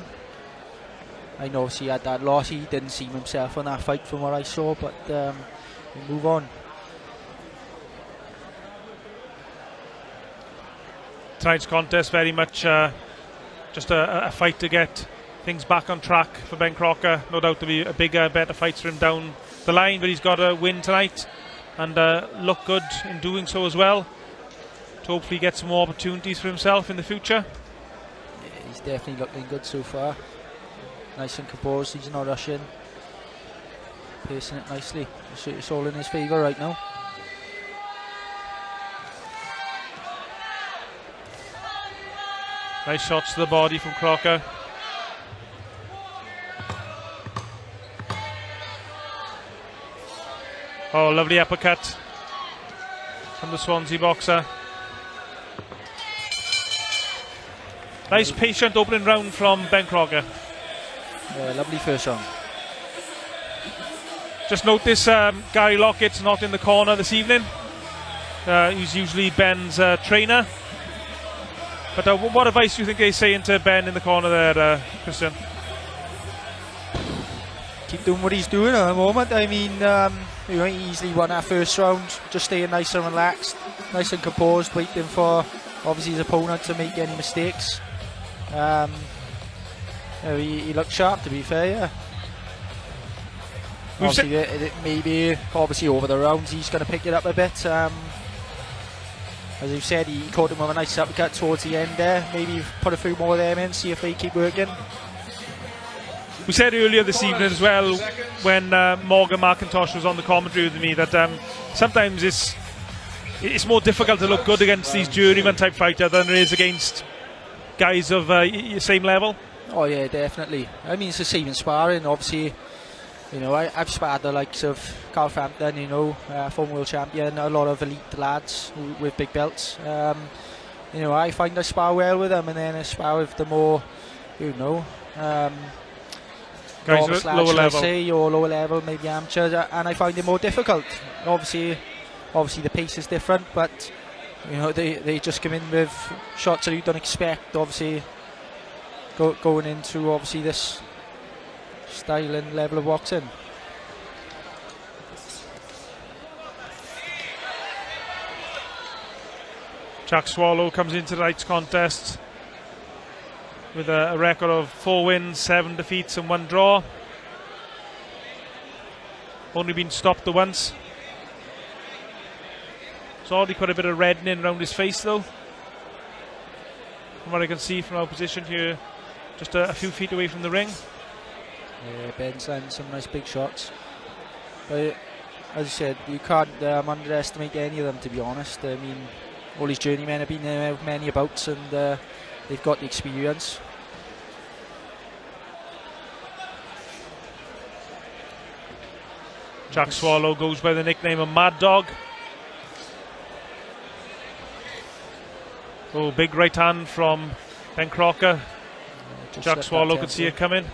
I know he had that loss, he didn't seem himself on that fight from what I saw, but we move on. Tonight's contest very much just a fight to get things back on track for Ben Crocker. No doubt to be a bigger, better fights for him down the line, but he's got a win tonight and look good in doing so as well, to hopefully get some more opportunities for himself in the future. Yeah, he's definitely looking good so far. Nice and composed, he's not rushing, pacing it nicely. It's all in his favour right now. Nice shots to the body from Crocker. Oh, lovely uppercut from the Swansea boxer. Nice patient opening round from Ben Crocker. Yeah, lovely first round. Just notice Gary Lockett's not in the corner this evening. He's usually Ben's trainer. But what advice do you think they're saying to Ben in the corner there, Christian? Keep doing what he's doing at the moment. I mean, you know, he easily won that first round. Just staying nice and relaxed, nice and composed, waiting for obviously his opponent to make any mistakes. You know, he looked sharp, to be fair. Yeah. Obviously, maybe over the rounds he's going to pick it up a bit. As you said, he caught him with a nice uppercut towards the end there. Maybe put a few more of them in, see if they keep working. We said earlier this evening as well, when Morgan McIntosh was on the commentary with me, that sometimes it's more difficult to look good against these journeyman type fighter than it is against guys of your same level? Oh yeah, definitely. I mean, it's the same in sparring. Obviously, you know, I've sparred the likes of Garth, you know, former world champion, a lot of elite lads with big belts. You know, I find I spar well with them, and then I spar with the more, you know, guys at lower level, say, or lower level, maybe amateur, and I find it more difficult. Obviously the pace is different, but you know, they just come in with shots that you don't expect. Obviously, going into obviously this style and level of boxing. Jack Swallow comes into tonight's contest with a record of 4 wins, 7 defeats and 1 draw. Only been stopped the once. There's already quite a bit of reddening around his face though, from what I can see from our position here, just a few feet away from the ring. Yeah, Ben's landing some nice big shots. But as I said, you can't underestimate any of them, to be honest. I mean, all these journeymen have been there many bouts, and they've got the experience. Jack Swallow goes by the nickname of Mad Dog. Oh, big right hand from Ben Crocker. Jack Swallow could see it coming.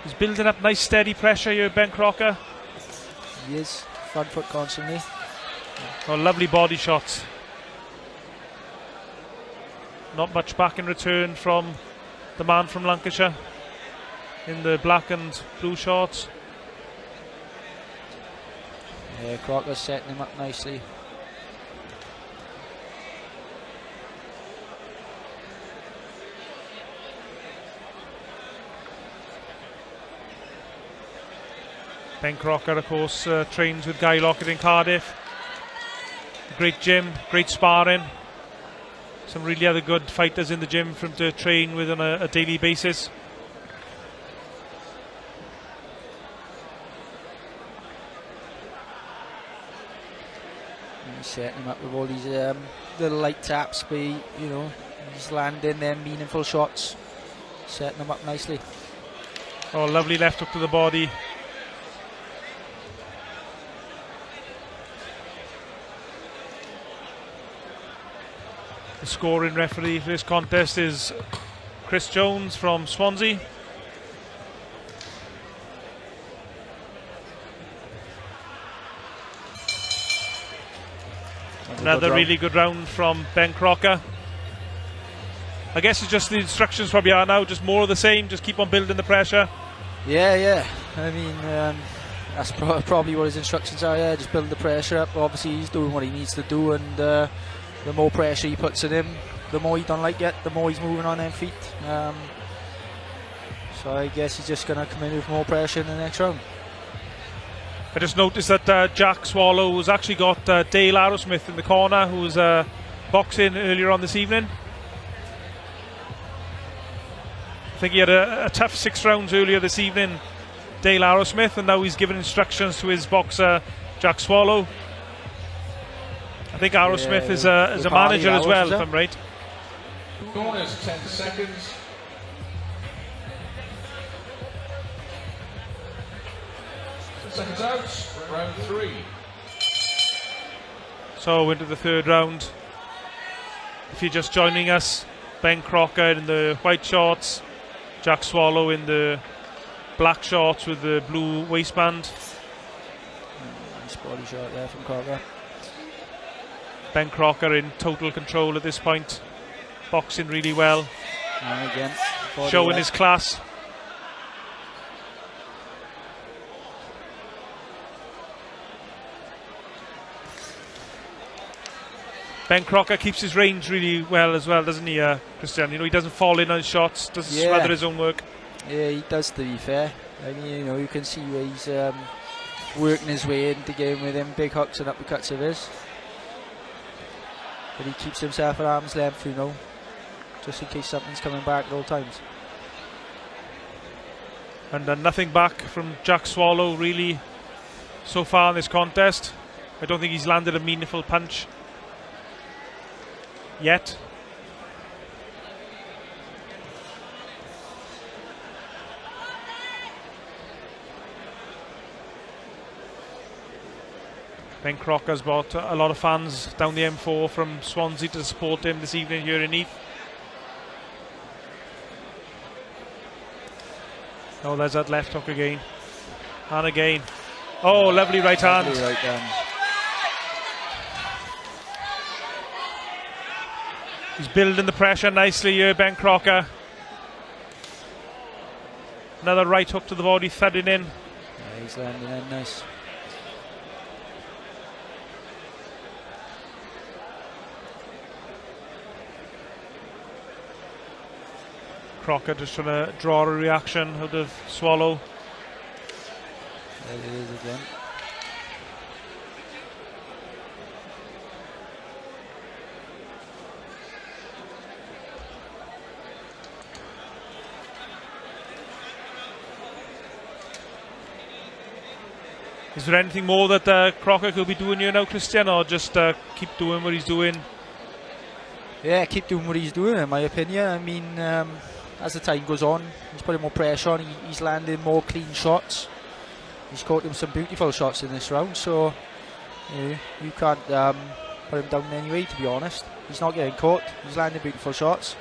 He's building up nice steady pressure here, Ben Crocker. He is, front foot constantly. Oh, lovely body shots. Not much back in return from the man from Lancashire in the black and blue shorts. Yeah, Crocker's setting him up nicely. Ben Crocker, of course, trains with Guy Lockett in Cardiff. Great gym, great sparring. Some really other good fighters in the gym for him to train with on a daily basis. He's setting him up with all these little light taps, but you know, he's landing them meaningful shots, setting them up nicely. Oh, lovely left hook to the body. The scoring referee for this contest is Chris Jones from Swansea. Another really good round from Ben Crocker. I guess it's just the instructions probably are now, just more of the same, just keep on building the pressure. Yeah. I mean, that's probably what his instructions are, yeah, just build the pressure up. Obviously he's doing what he needs to do, and the more pressure he puts in him, the more he don't like it, the more he's moving on them feet. So I guess he's just going to come in with more pressure in the next round. I just noticed that Jack Swallow has actually got Dale Arrowsmith in the corner, who was boxing earlier on this evening. I think he had a tough 6 rounds earlier this evening, Dale Arrowsmith, and now he's giving instructions to his boxer Jack Swallow. I think Arrowsmith is a manager as well, if I'm right. Corners, 10 seconds. Seconds out, round 3. So into the 3rd round. If you're just joining us, Ben Crocker in the white shorts, Jack Swallow in the black shorts with the blue waistband. Nice body shot there from Crocker. Ben Crocker in total control at this point, boxing really well, and again, showing his class. Ben Crocker keeps his range really well as well, doesn't he, Christian? You know, he doesn't fall in on shots, doesn't smother his own work. Yeah, he does, to be fair. I mean, you know, you can see where he's working his way into game with them big hooks and uppercuts of his. But he keeps himself at arm's length, you know, just in case something's coming back at all times. And nothing back from Jack Swallow really so far in this contest. I don't think he's landed a meaningful punch yet. Ben Crocker's brought a lot of fans down the M4 from Swansea to support him this evening here in Neath. Oh, there's that left hook again. And again. Oh, lovely right hand. Lovely right hand. He's building the pressure nicely here, Ben Crocker. Another right hook to the body, thudding in. Yeah, he's landing in nice. Crocker just trying to draw a reaction out of Swallow. There it is again. Is there anything more that Crocker could be doing here now, Christian, or just keep doing what he's doing? Yeah, keep doing what he's doing, in my opinion. I mean, as the time goes on, he's putting more pressure on. He's landing more clean shots. He's caught him some beautiful shots in this round, so you can't put him down anyway, to be honest. He's not getting caught. He's landing beautiful shots.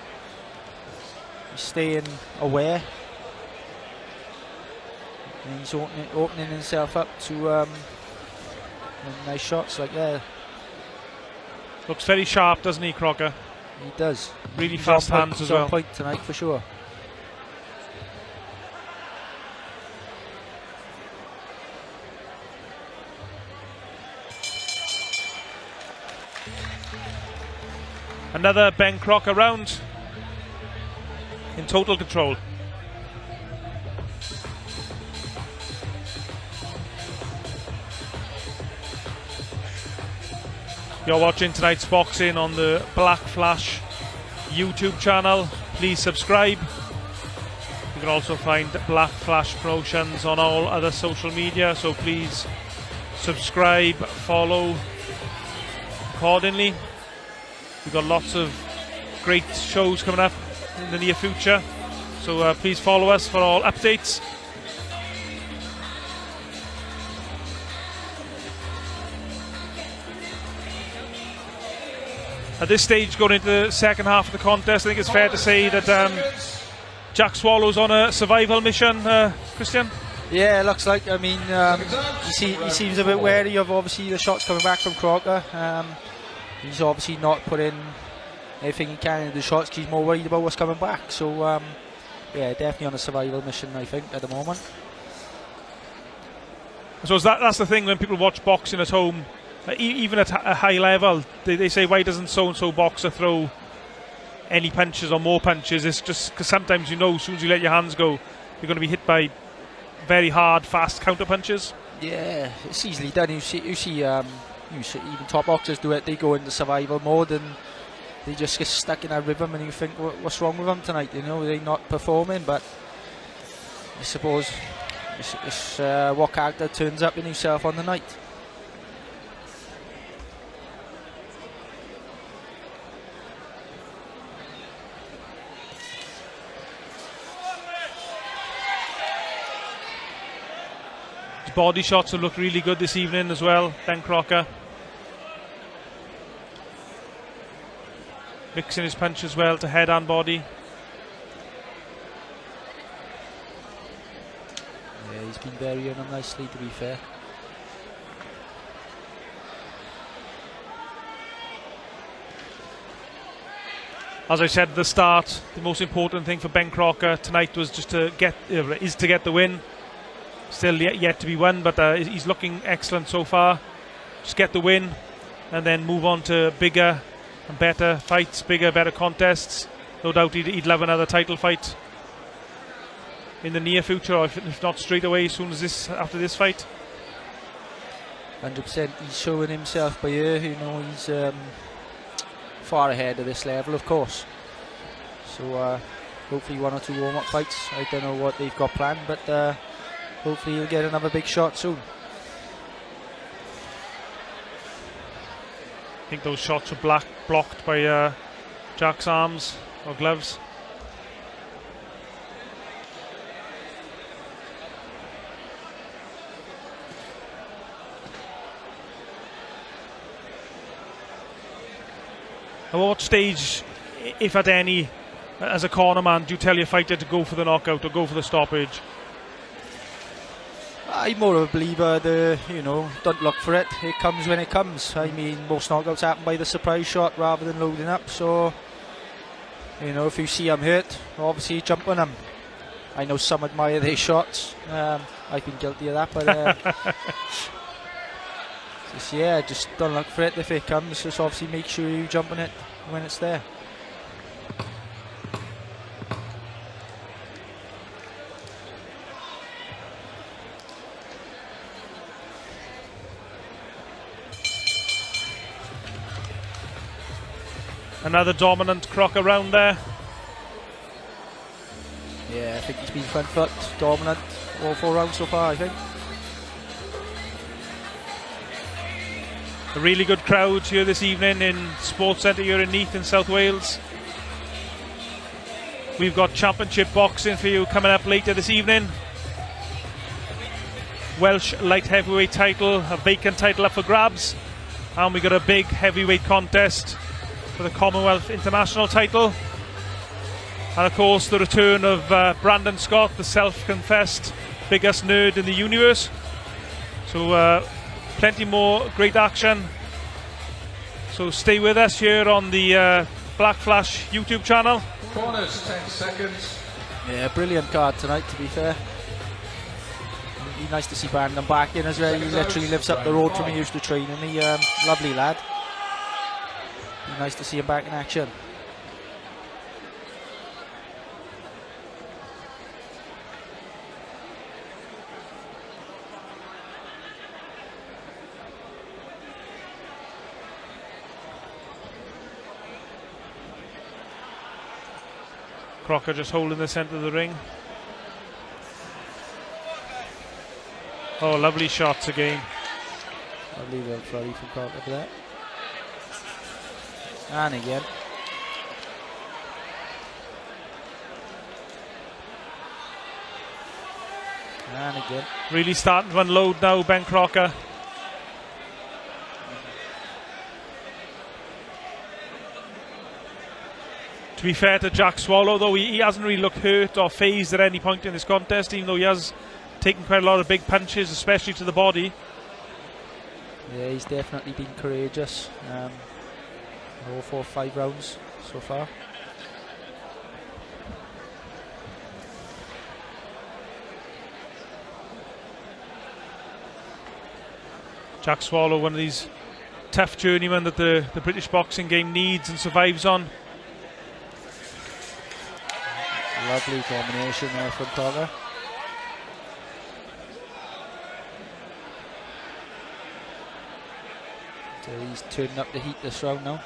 He's staying aware. And he's opening himself up to nice shots like that. Looks very sharp, doesn't he, Crocker? He does. Really fast hands as well. He's on point tonight for sure. Another Ben Crocker round in total control. You're watching tonight's boxing on the Black Flash YouTube channel. Please subscribe. You can also find Black Flash Promotions on all other social media, so please subscribe, follow accordingly. We've got lots of great shows coming up in the near future, so please follow us for all updates. At this stage, going into the second half of the contest, I think it's fair to say that Jack Swallow's on a survival mission, Christian? Yeah, it looks like. I mean, he seems a bit wary of obviously the shots coming back from Crocker. He's obviously not put in everything he can into the shots because he's more worried about what's coming back. So, yeah, definitely on a survival mission, I think, at the moment. So that's the thing when people watch boxing at home, even at a high level, they say, why doesn't so-and-so boxer throw any punches or more punches? It's just because sometimes you know as soon as you let your hands go, you're going to be hit by very hard, fast counter punches. Yeah, it's easily done. You see even top boxers do it. They go into survival mode and they just get stuck in that rhythm, and you think, what's wrong with them tonight? You know, they're not performing, but I suppose it's what character turns up in himself on the night. His body shots have looked really good this evening as well, Ben Crocker. Mixing his punch as well to head and body. Yeah, he's been varying them nicely, to be fair. As I said at the start, the most important thing for Ben Crocker tonight was just to get the win. Still yet to be won, but he's looking excellent so far. Just get the win and then move on to bigger and better fights, better contests. No doubt he'd love another title fight in the near future, or if not straight away, as soon as after this fight. 100%. He's showing himself by here. You know, he's far ahead of this level, of course. So hopefully 1 or 2 warm-up fights. I don't know what they've got planned, but hopefully he'll get another big shot soon. think those shots were blocked by Jack's arms or gloves. At what stage, if at any, as a corner man, do you tell your fighter to go for the knockout or go for the stoppage? I'm more of a believer don't look for it. It comes when it comes. I mean, most knockouts happen by the surprise shot rather than loading up. So, if you see I'm hurt, obviously jump on them. I know some admire their shots. I've been guilty of that, but just don't look for it. If it comes, just obviously make sure you jump on it when it's there. Another dominant Crocker round there. Yeah, I think he's been front foot dominant all 4 rounds so far, I think. A really good crowd here this evening in Sports Centre here in Neath in South Wales. We've got championship boxing for you coming up later this evening. Welsh light heavyweight title, a vacant title up for grabs. And we got a big heavyweight contest for the Commonwealth International title. And of course the return of Brandon Scott, the self-confessed biggest nerd in the universe. So plenty more great action. So stay with us here on the Black Flash YouTube channel. Corners, 10 seconds. Yeah, brilliant card tonight, to be fair. It'd be nice to see Brandon back in as well. He literally lives up the road from he used to train, and he lovely lad. Be nice to see him back in action. Crocker just holding the centre of the ring. Oh, lovely shots again. Lovely little flurry from Crocker for that. And again. And again. Really starting to unload now, Ben Crocker. To be fair to Jack Swallow, though, he hasn't really looked hurt or phased at any point in this contest, even though he has taken quite a lot of big punches, especially to the body. Yeah, he's definitely been courageous. All 4 or 5 rounds so far. Jack Swallow, one of these tough journeymen that the British boxing game needs and survives on. Lovely combination there from Crocker. So he's turning up the heat this round now.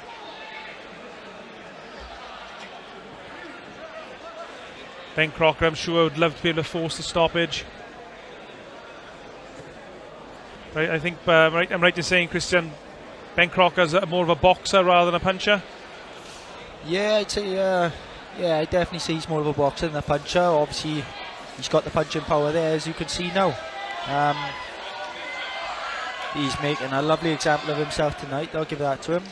Ben Crocker, I'm sure, would love to be able to force the stoppage. Right, I think I'm right in saying, Christian, Ben Crocker's more of a boxer rather than a puncher? Yeah, I'd say, I definitely see he's more of a boxer than a puncher. Obviously, he's got the punching power there, as you can see now. He's making a lovely example of himself tonight. I'll give that to him.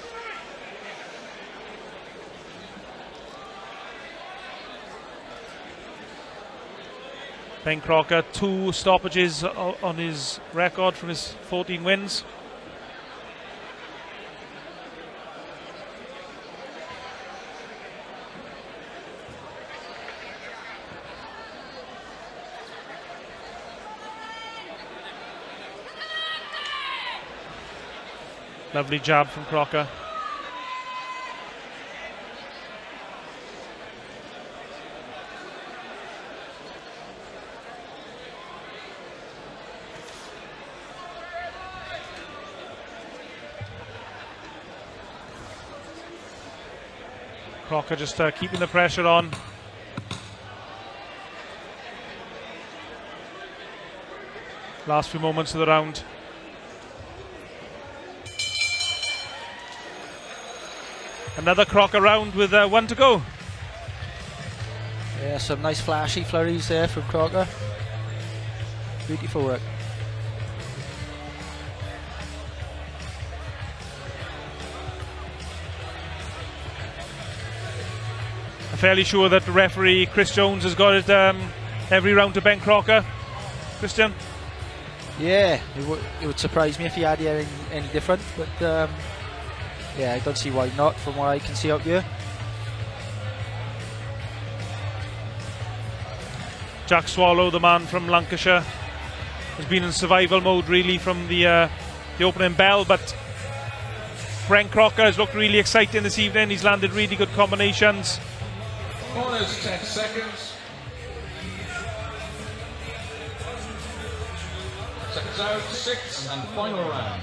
Ben Crocker, 2 stoppages on his record from his 14 wins. Lovely jab from Crocker. Crocker just keeping the pressure on. Last few moments of the round. Another Crocker round with 1 to go. Yeah, some nice flashy flurries there from Crocker. Beautiful work. I'm fairly sure that the referee Chris Jones has got it every round to Ben Crocker. Christian? Yeah, it would surprise me if he had any different, but yeah, I don't see why not from what I can see out here. Jack Swallow, the man from Lancashire, has been in survival mode really from the opening bell, but Ben Crocker has looked really exciting this evening. He's landed really good combinations. Corners, 10 seconds. Seconds out, 6 and final round.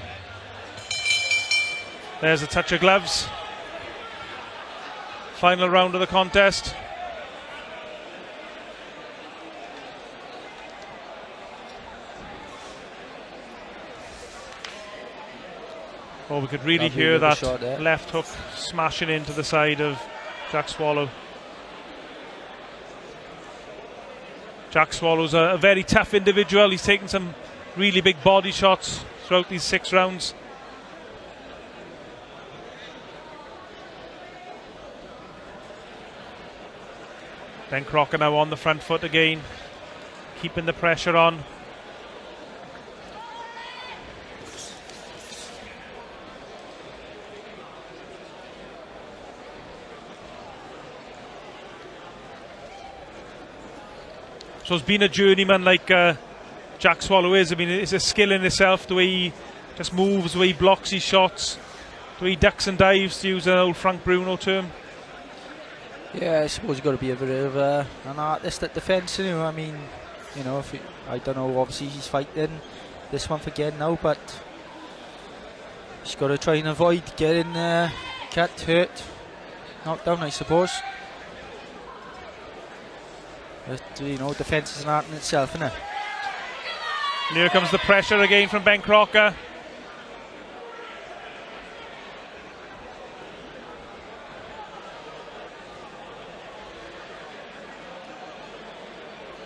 There's a touch of gloves. Final round of the contest. Oh, we could really hear that left hook smashing into the side of Jack Swallow. Jack Swallow's a very tough individual. He's taken some really big body shots throughout these 6 rounds. Ben Crocker now on the front foot again, keeping the pressure on. So it's been a journeyman like Jack Swallow is. I mean, it's a skill in itself, the way he just moves, the way he blocks his shots, the way he ducks and dives, to use an old Frank Bruno term. Yeah, I suppose you've got to be a bit of an artist at defence, you know. I mean, you know, I don't know, obviously he's fighting this month again now, but he's got to try and avoid getting cut, hurt, knocked down, I suppose. But, you know, defence is an art in itself, isn't it? And here comes the pressure again from Ben Crocker.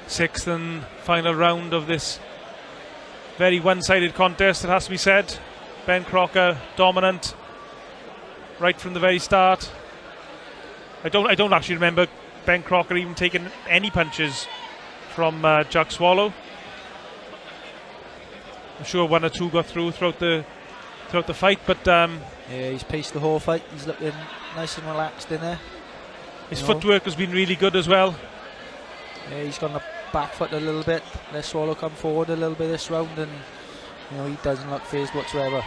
Sixth and final round of this very one-sided contest, it has to be said. Ben Crocker dominant right from the very start. I don't actually remember Ben Crocker even taking any punches from Jack Swallow. I'm sure 1 or 2 got through throughout the fight, but yeah, he's paced the whole fight. He's looking nice and relaxed in there. His footwork has been really good as well. Yeah, he's gone the back foot a little bit. Let Swallow come forward a little bit this round, and you know, he doesn't look phased whatsoever.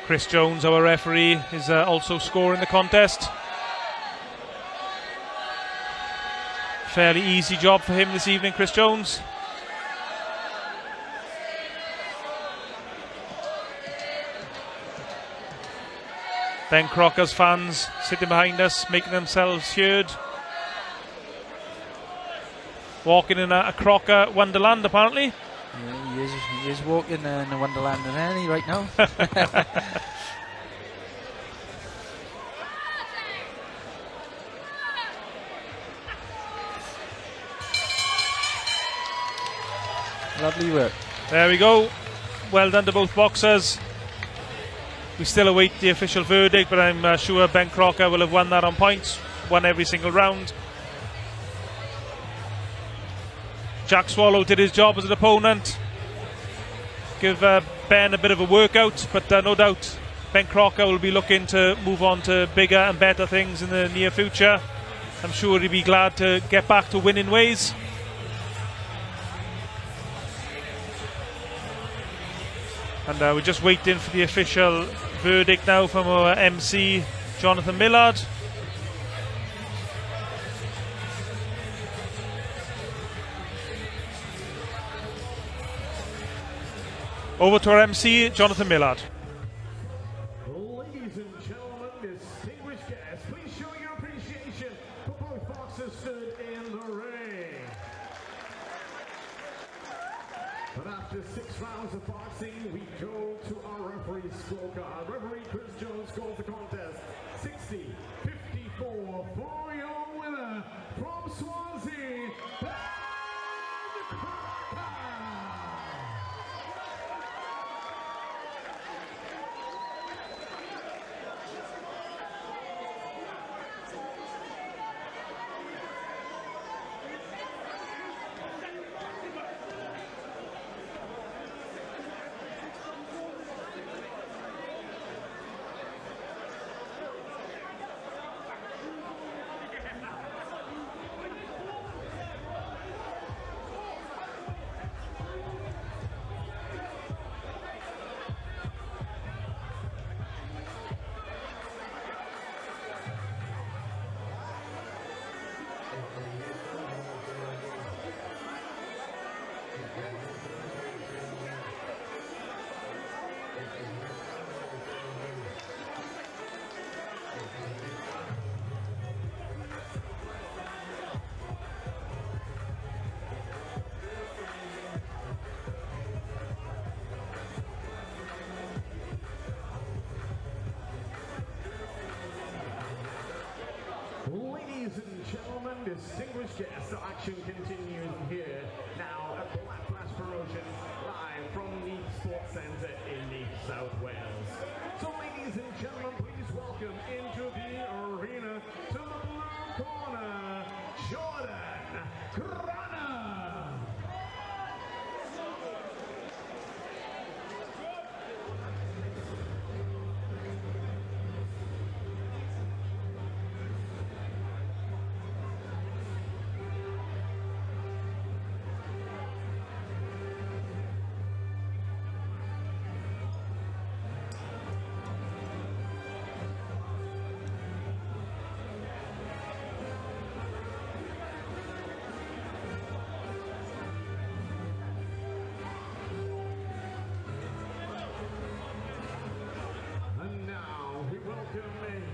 Chris Jones, our referee, is also scoring the contest. Fairly easy job for him this evening, Chris Jones. Ben Crocker's fans sitting behind us, making themselves heard. Walking in a Crocker wonderland, apparently. Yeah, he is walking in a wonderland, isn't he, right now? Lovely work. There we go. Well done to both boxers. We still await the official verdict, but I'm sure Ben Crocker will have won that on points. Won every single round. Jack Swallow did his job as an opponent. Give Ben a bit of a workout, but no doubt Ben Crocker will be looking to move on to bigger and better things in the near future. I'm sure he'll be glad to get back to winning ways. And we're just waiting for the official verdict now from our MC, Jonathan Millard. Over to our MC, Jonathan Millard. Ladies and gentlemen, distinguished guests, please show your appreciation for both boxers stood in the ring. But after 6 rounds of boxing, we go to our referee scorecard. Referee Chris Jones calls the contest 60-54 for your winner from Swansea, Crocker. Ladies and gentlemen, distinguished guests, action continues here now at Black Flash Promotions, live from Neath Sports Centre in Neath, South Wales. So ladies and gentlemen, please welcome into the arena to the blue corner, Grannum.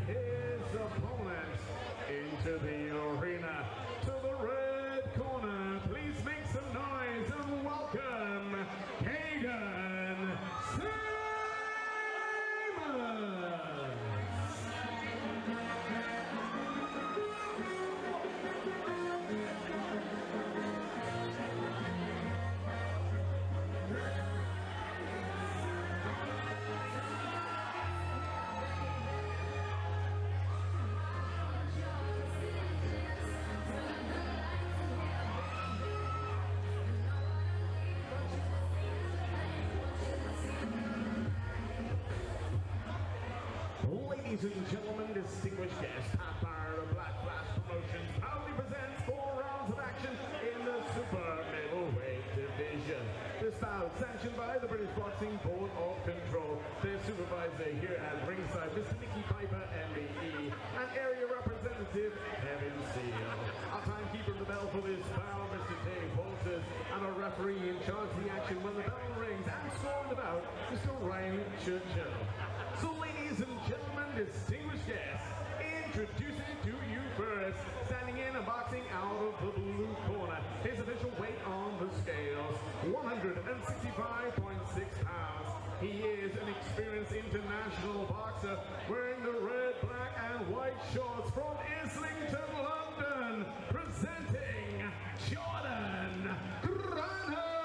His opponent into the arena. To the red corner, please make some noise and welcome Kaiden Ladies and gentlemen, distinguished guests, Empire of Black Flash Promotions proudly presents 4 rounds of action in the super middleweight division. This bout sanctioned by the British Boxing Board of Control. Their supervisor here at ringside, Mr. Nicky Piper, MBE, and area representative, Kevin Seal. Our timekeeper of the bell for this bout, Mr. Dave Walters, and our referee in charge of the action when the bell rings and scoring the bout, Mr. Ryan Churchill. So ladies and gentlemen, distinguished guests, introducing to you first, standing in and boxing out of the blue corner, his official weight on the scales, 165.6 pounds. He is an experienced international boxer, wearing the red, black and white shorts from Islington, London, presenting Jordan Grannum.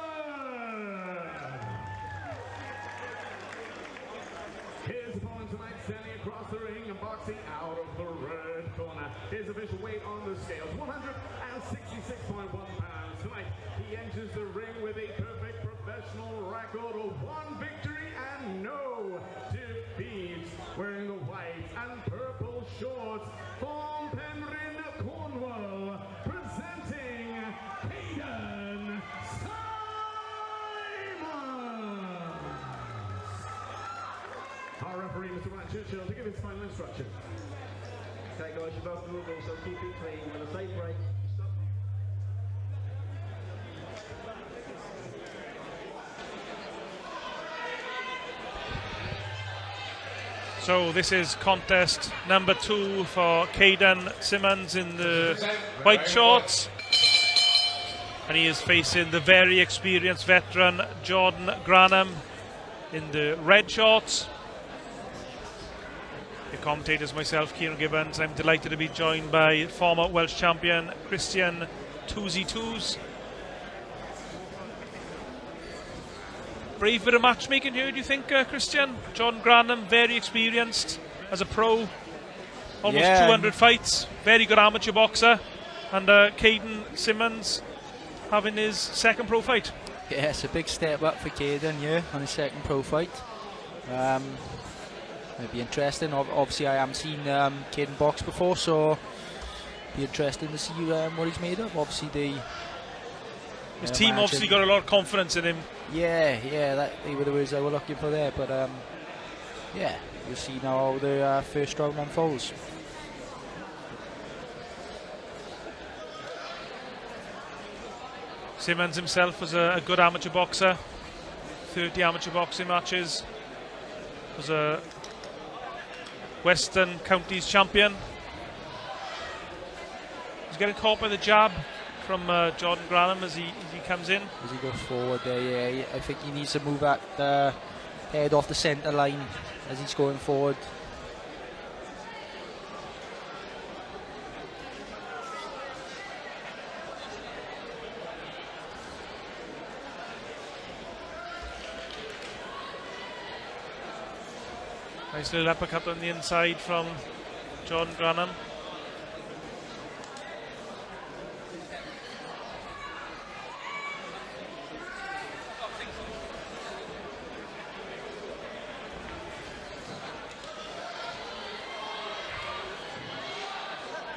His opponent tonight standing across the ring and boxing out of the red corner. His official weight on the scales, 166.1 pounds. Tonight, he enters the ring with a perfect professional record of 1 victory and no defeats. Wearing the white and purple shorts from Penryn, Cornwall, presenting Kaiden Symons. Our referee, Mr. Ryan Churchill, to give his final instruction. Okay guys, you're both moving, so keep it clean. When I say break, stop. So this is contest number 2 for Kaiden Symons in the white shorts. And he is facing the very experienced veteran Jordan Grannum in the red shorts. The commentators, myself, Kieran Gibbons. I'm delighted to be joined by former Welsh champion Christian Toozy Toos. Brave bit of matchmaking here, do you think, Christian? Jordan Grannum, very experienced as a pro, almost 200 fights, very good amateur boxer, and Kaiden Symons having his second pro fight. Yeah, it's a big step up for Kaiden, on his second pro fight. It'd be interesting. Obviously, I haven't seen Kaiden box before, so it'd be interesting to see what he's made of. Obviously, his team obviously got a lot of confidence in him. Yeah, they were the words I were looking for there. But yeah, we'll see now how the first round unfolds. Symons himself was a good amateur boxer, 30 amateur boxing matches, was a Western Counties champion. He's getting caught by the jab from Jordan Grannum as he comes in. As he goes forward there, yeah, I think he needs to move that head off the centre line as he's going forward. Nice little uppercut on the inside from Jordan Grannum.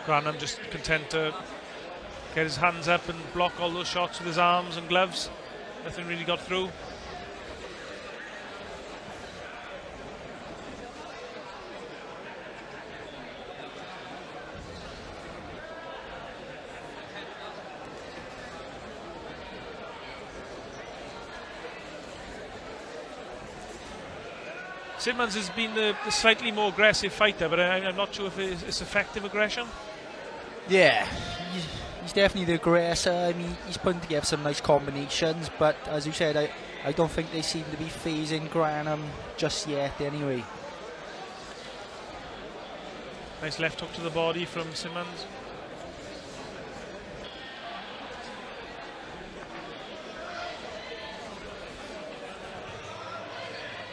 Grannum just content to get his hands up and block all those shots with his arms and gloves. Nothing really got through. Symons has been the slightly more aggressive fighter, but I'm not sure if it's effective aggression. Yeah, he's definitely the aggressor. I mean, he's putting together some nice combinations, but as you said, I don't think they seem to be phasing Grannum just yet anyway. Nice left hook to the body from Symons.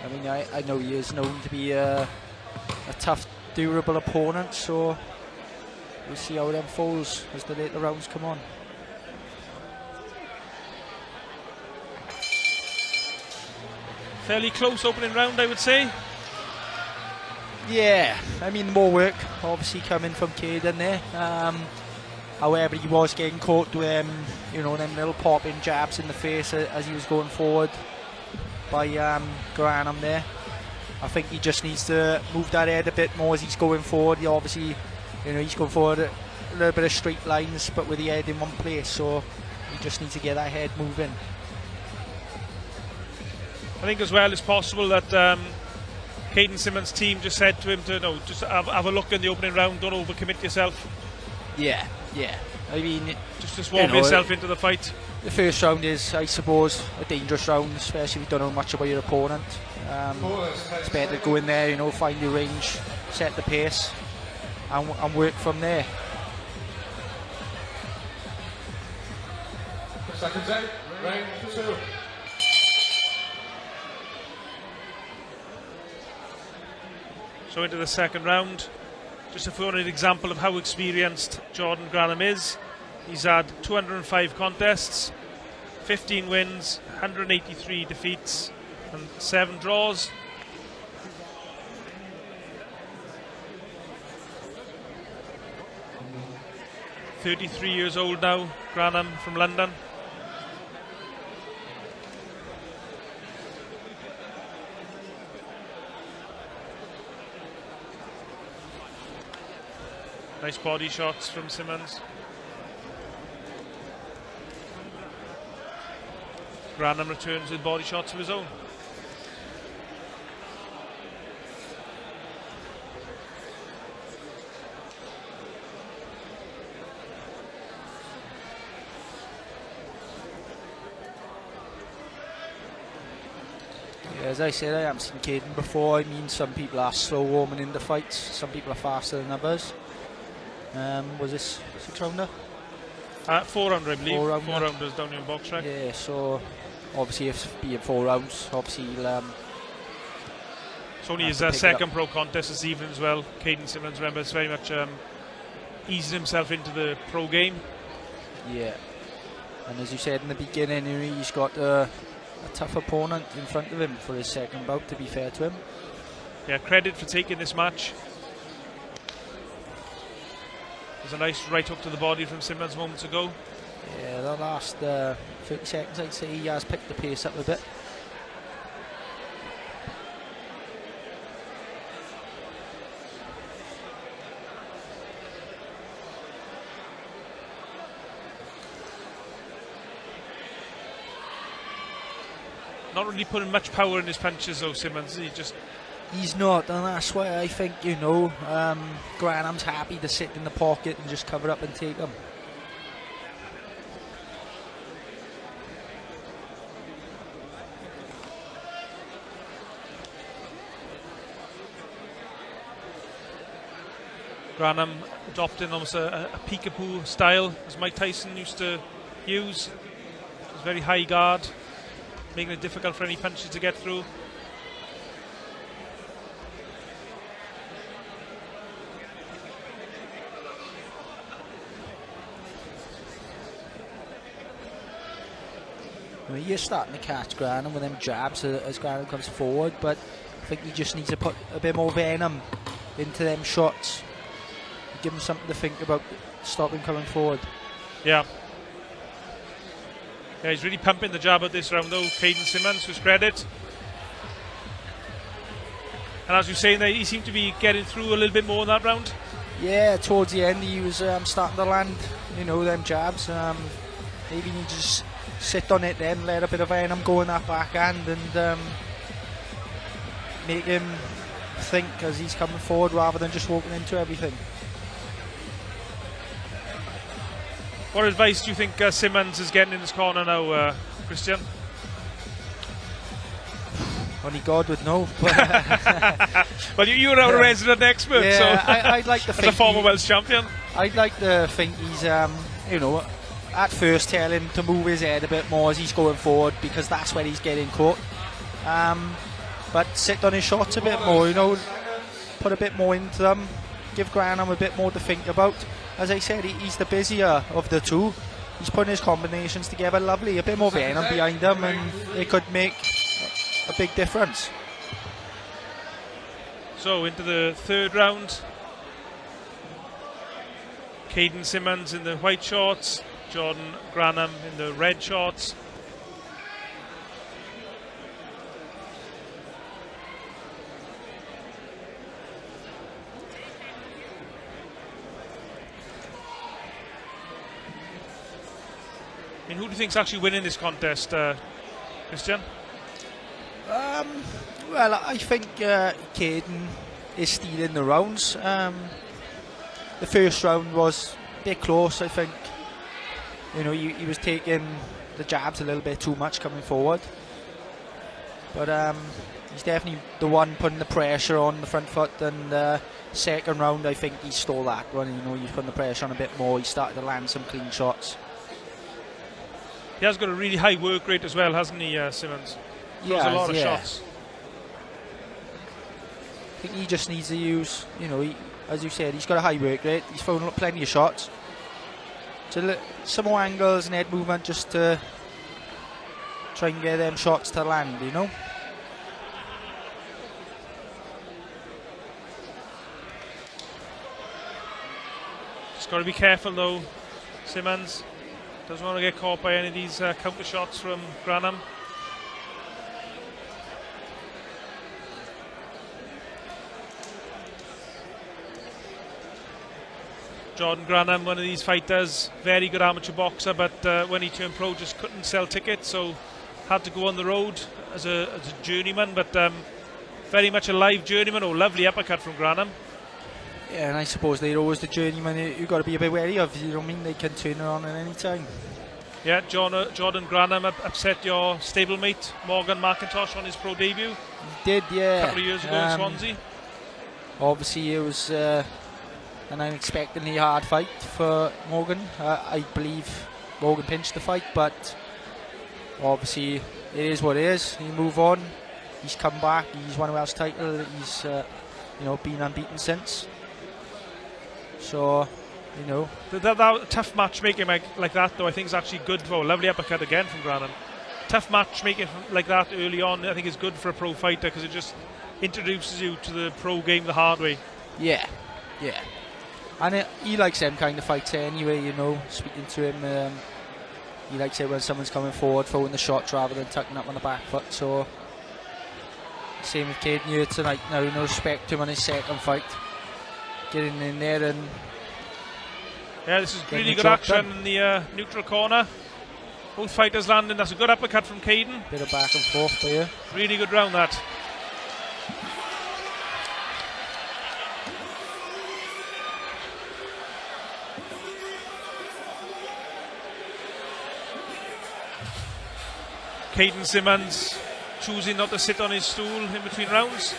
I mean, I know he is known to be a tough, durable opponent, so we'll see how it unfolds as the later rounds come on. Fairly close opening round, I would say. Yeah, I mean, more work obviously coming from Kaiden there. However, he was getting caught with them little popping jabs in the face as he was going forward by Grannum there. I think he just needs to move that head a bit more as he's going forward. He obviously, he's going forward a little bit of straight lines, but with the head in one place, so he just needs to get that head moving. I think as well it's possible that Kaiden Symons' team just said to him to just have a look in the opening round, don't overcommit yourself. Yeah. I mean, just warm yourself into the fight. The first round is, I suppose, a dangerous round, especially if you don't know much about your opponent. It's better to go in there, find your range, set the pace, and work from there. Seconds out, round 2. So into the second round. Just to throw an example of how experienced Jordan Grannum is. He's had 205 contests, 15 wins, 183 defeats, and 7 draws. "33 years old now, Grannum from London. Nice body shots from Symons. Grannum returns with body shots of his own. As I said, I haven't seen Kaiden before. I mean, some people are slow warming into fights, some people are faster than others. Was this 6-rounder? 4-rounder, I believe. 4-rounder. 4-rounders down here in box track. Yeah, so obviously if being 4 rounds, obviously he'll it's only his second pro contest this evening as well. Kaiden Symons, remember, it's very much easing himself into the pro game. Yeah, and as you said in the beginning, he's got a tough opponent in front of him for his second bout, to be fair to him. Yeah, credit for taking this match. There's a nice right hook to the body from Symons moments ago. Yeah, the last 30 seconds, I'd say he has picked the pace up a bit. Not really putting much power in his punches though, Symons. He's not, and that's why I think, Grannum's happy to sit in the pocket and just cover up and take him. Grannum adopting almost a peekaboo style, as Mike Tyson used to use. It's very high guard, making it difficult for any punches to get through. You're starting to catch Grannum with them jabs as Grannum comes forward, but I think he just needs to put a bit more venom into them shots. Give him something to think about, stop him coming forward. Yeah, he's really pumping the jab at this round though, Kaiden Symons, to his credit. And as you're saying there, he seemed to be getting through a little bit more in that round. Yeah, towards the end he was starting to land, them jabs. Maybe he just sit on it then, let a bit of venom go in that backhand and make him think as he's coming forward rather than just walking into everything. What advice do you think Symons is getting in his corner now, Christian? Only God would know. Well, you're our resident expert, yeah, so I'd like to as think a former Welsh champion. I'd like to think he's, at first tell him to move his head a bit more as he's going forward, because that's where he's getting caught. But sit on his shots a bit more, put a bit more into them, give Grannum a bit more to think about. As I said, he's the busier of the two. He's putting his combinations together lovely, a bit more venom behind him, and it could make a big difference. So into the third round. Kaiden Symons in the white shorts, Jordan Grannum in the red shorts. I mean, who do you think's actually winning this contest, Christian? Well, I think Kaiden is stealing the rounds. The first round was a bit close, I think. He was taking the jabs a little bit too much coming forward. But he's definitely the one putting the pressure on the front foot, and second round I think he stole that one. He's putting the pressure on a bit more. He started to land some clean shots. He has got a really high work rate as well, hasn't he, Symons? Throws a lot of shots. I think he just needs to use, as you said, he's got a high work rate. He's thrown plenty of shots. So some more angles and head movement just to try and get them shots to land, Just got to be careful though, Symons. Doesn't want to get caught by any of these counter shots from Grannum. Jordan Grannum, one of these fighters, very good amateur boxer, but when he turned pro just couldn't sell tickets, so had to go on the road as a journeyman, but very much a live journeyman. Oh, lovely uppercut from Grannum. Yeah, and I suppose they're always the journeyman you've got to be a bit wary of. They can turn it on at any time. Yeah, Jordan Grannum upset your stablemate Morgan McIntosh on his pro debut. He did, yeah. A couple of years ago in Swansea. Obviously, it was an unexpectedly hard fight for Morgan. I believe Morgan pinched the fight, but obviously it is what it is. He move on. He's come back. He's won a Welsh title. He's been unbeaten since. So, that tough matchmaking like that, though, I think is actually good for. Lovely uppercut again from Grannum. Tough matchmaking like that early on, I think, is good for a pro fighter because it just introduces you to the pro game the hard way. Yeah. And he likes them kind of fights anyway, speaking to him. He likes it when someone's coming forward, throwing the shots rather than tucking up on the back foot. So, same with Kaiden here tonight. Now, no respect to him on his second fight. Getting in there and... Yeah, this is really good action in the neutral corner. Both fighters landing. That's a good uppercut from Kaiden. Bit of back and forth there. Really good round, that. Kaiden Symons choosing not to sit on his stool in between rounds.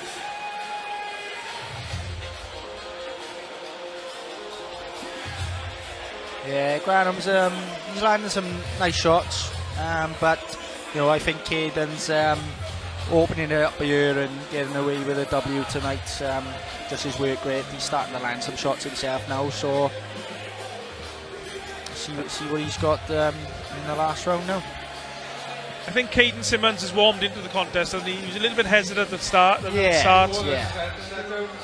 Yeah, Grannum's he's landing some nice shots, but I think Kaiden's opening it up here and getting away with a W tonight. Just his work rate. He's starting to land some shots himself now, so see what he's got in the last round now. I think Kaiden Symons has warmed into the contest, and he was a little bit hesitant at the start.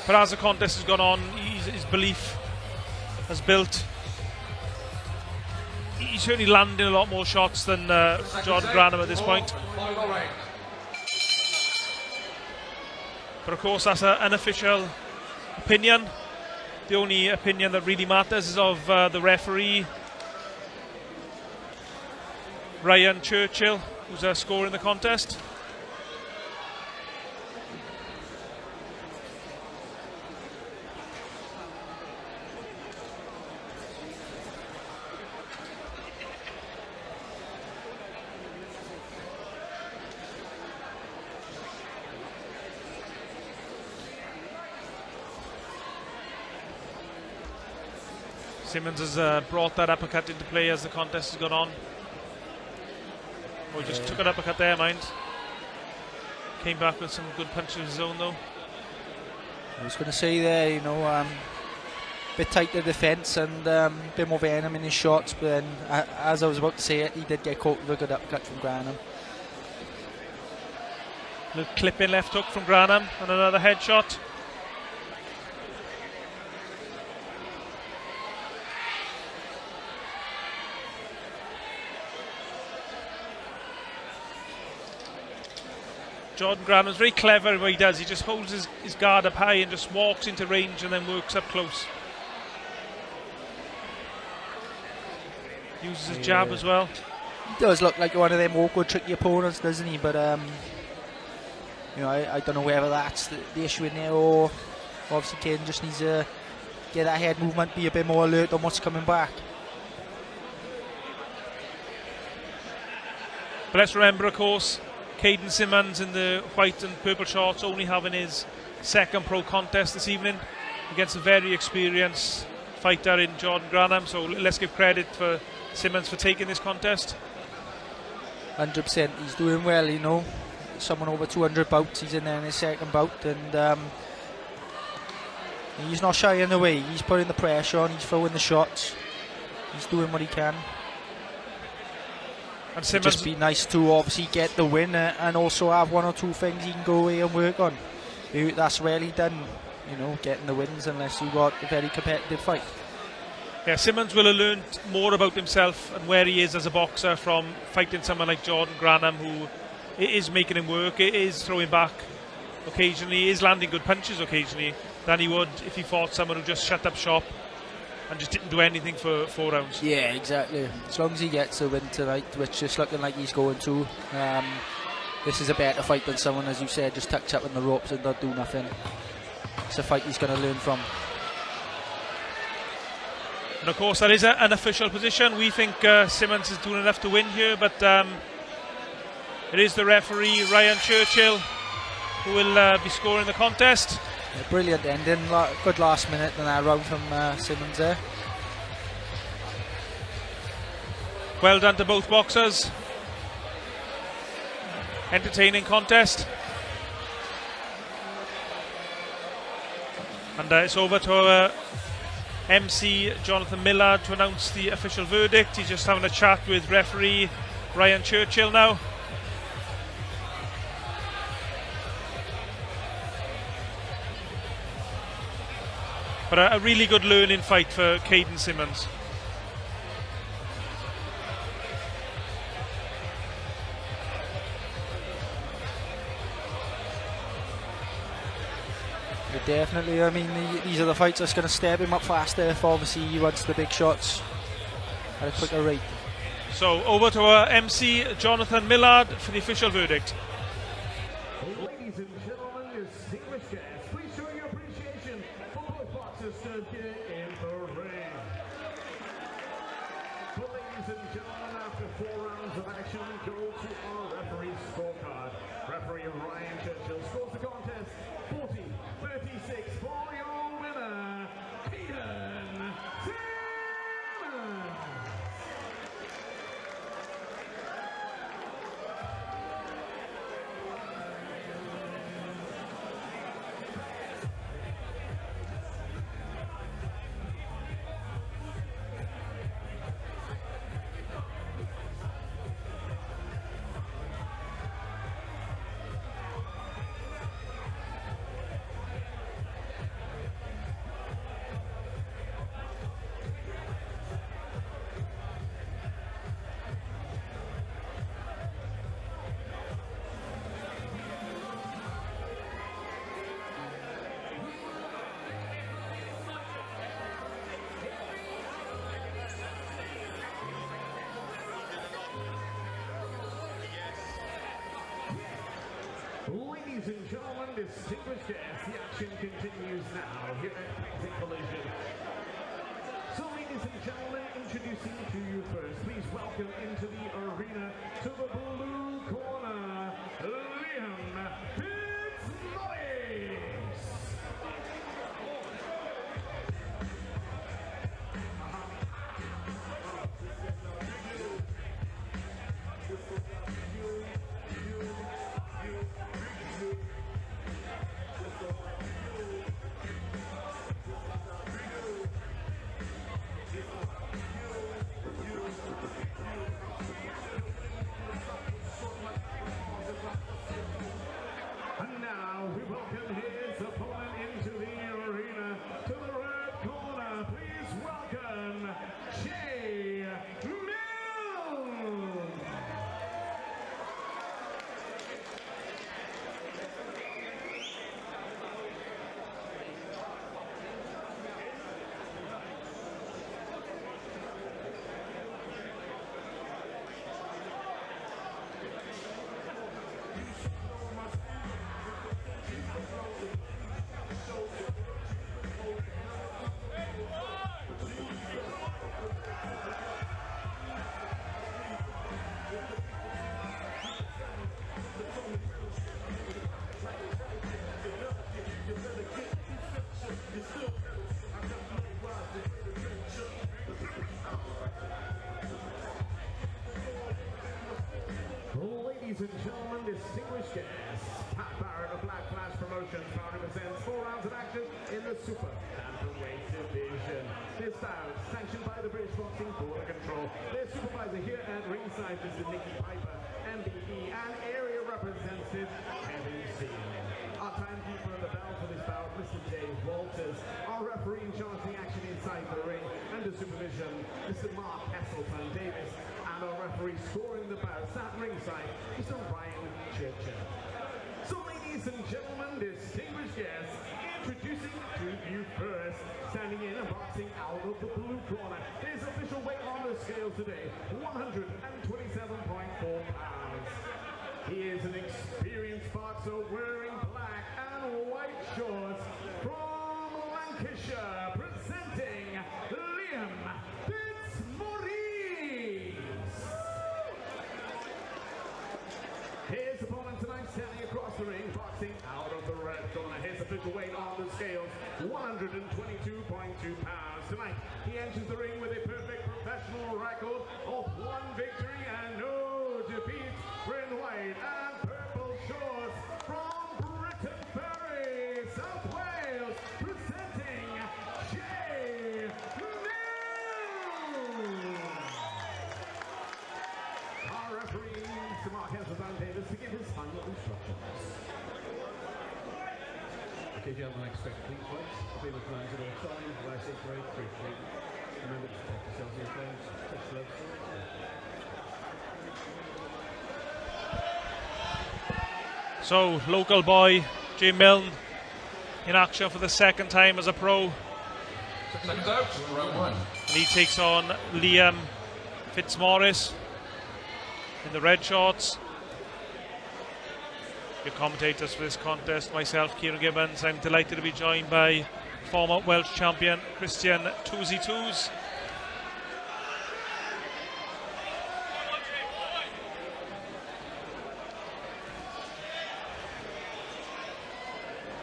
But as the contest has gone on, his belief has built. He's certainly landing a lot more shots than Jordan Grannum at this point. But of course, that's an unofficial opinion. The only opinion that really matters is of the referee, Ryan Churchill, who's scoring the contest. Symons has brought that uppercut into play as the contest has gone on. Oh, he just took an uppercut there, mind. Came back with some good punches of his own, though. I was going to say there, bit tight to defence and a bit more venom in his shots, but then, as I was about to say it, he did get caught with a good uppercut from Grannum. Little clip-in left hook from Grannum and another headshot. Jordan Grannum's very clever in what he does. He just holds his guard up high and just walks into range and then works up close. Uses his jab as well. He does look like one of them awkward, tricky opponents, doesn't he? But I don't know whether that's the issue in there, or obviously Kaiden just needs to get that head movement, be a bit more alert on what's coming back. But let's remember, of course, Kaiden Symons in the white and purple shorts only having his second pro contest this evening against a very experienced fighter in Jordan Grannum. So let's give credit for Symons for taking this contest. 100%, he's doing well, someone over 200 bouts, he's in there in his second bout, and he's not shying away. He's putting the pressure on, he's throwing the shots, he's doing what he can. And Symons, it'd just be nice to obviously get the win and also have one or two things he can go away and work on. That's rarely done, getting the wins, unless you've got a very competitive fight. Yeah, Symons will have learned more about himself and where he is as a boxer from fighting someone like Jordan Grannum, who is making him work, is throwing back occasionally, is landing good punches occasionally, than he would if he fought someone who just shut up shop and just didn't do anything for 4 rounds. Yeah, exactly. As long as he gets a win tonight, which is looking like he's going to, this is a better fight than someone, as you said, just tucked up in the ropes and not do nothing. It's a fight he's going to learn from. And of course that is an official position. We think Symons is doing enough to win here, but it is the referee Ryan Churchill who will be scoring the contest. Yeah, brilliant ending, good last minute and that round from Symons there. Well done to both boxers. Entertaining contest. And it's over to MC Jonathan Miller to announce the official verdict. He's just having a chat with referee Ryan Churchill now. But a really good learning fight for Kaiden Symons. Definitely, I mean, these are the fights that's going to step him up faster if obviously he wants the big shots at a quicker rate. So over to our MC Jonathan Millard for the official verdict. Ladies and gentlemen, distinguished guests, please show your appreciation for both boxers stood here in the ring. But ladies and gentlemen, after 4 rounds of action, we go to our referee scorecard. Referee Ryan Churchill scores the contest 40-36 for your winner, Kaiden Symons. Ladies and gentlemen, distinguished guests, the action continues now here at Celtic Collision. So ladies and gentlemen, introducing to you first, please welcome into the arena to the blue corner, Fitzmaurice. And now we welcome his opponent into the arena. To the red corner, please welcome Milne. Ladies and gentlemen, distinguished guests, Pat Barrett of Black Flash Promotions proudly presents 4 rounds of action in the super bantamweight division. This bout, sanctioned by the British Boxing Board of Control. Their supervisor here at ringside, Mr. Nicky Piper, MBE, and area representative, Kevin Seaman. Our timekeeper of the bell for this bout, Mr. Dave Walters. Our referee in charge of the action inside the ring, under supervision, Mr. Mark Castleton Davis. And our referee scoring the bout, sat ringside, Mr. Ryan Churchill. So ladies and gentlemen, distinguished guests, introducing to you first, standing in and boxing out of the blue corner, his official weight on the scale today, 127.4 pounds. He is an experienced boxer wearing black and white shorts from Lancashire, presenting Leon Fitzmaurice. His opponent tonight standing across the ring, boxing out of the red corner. His official weight on the scales, 122.2 pounds. Tonight, he enters the ring with a perfect professional record of 1 victory and no defeats. Red, white and purple shorts from Britain Ferry, South Wales, presenting Jay Milne. Our referee, Mr. Mark Davis, to give his final instructions. Okay, gentlemen, I expect clean fights. Obey my commands at all times. When I say break, break. Remember to protect yourselves in clothes. Touch gloves. So, local boy Jay Milne in action for the second time as a pro. 6 seconds out, round 1. And he takes on Liam Fitzmaurice in the red shorts. Your commentators for this contest, myself, Kieran Gibbons. I'm delighted to be joined by former Welsh champion Christian Toozy Toos.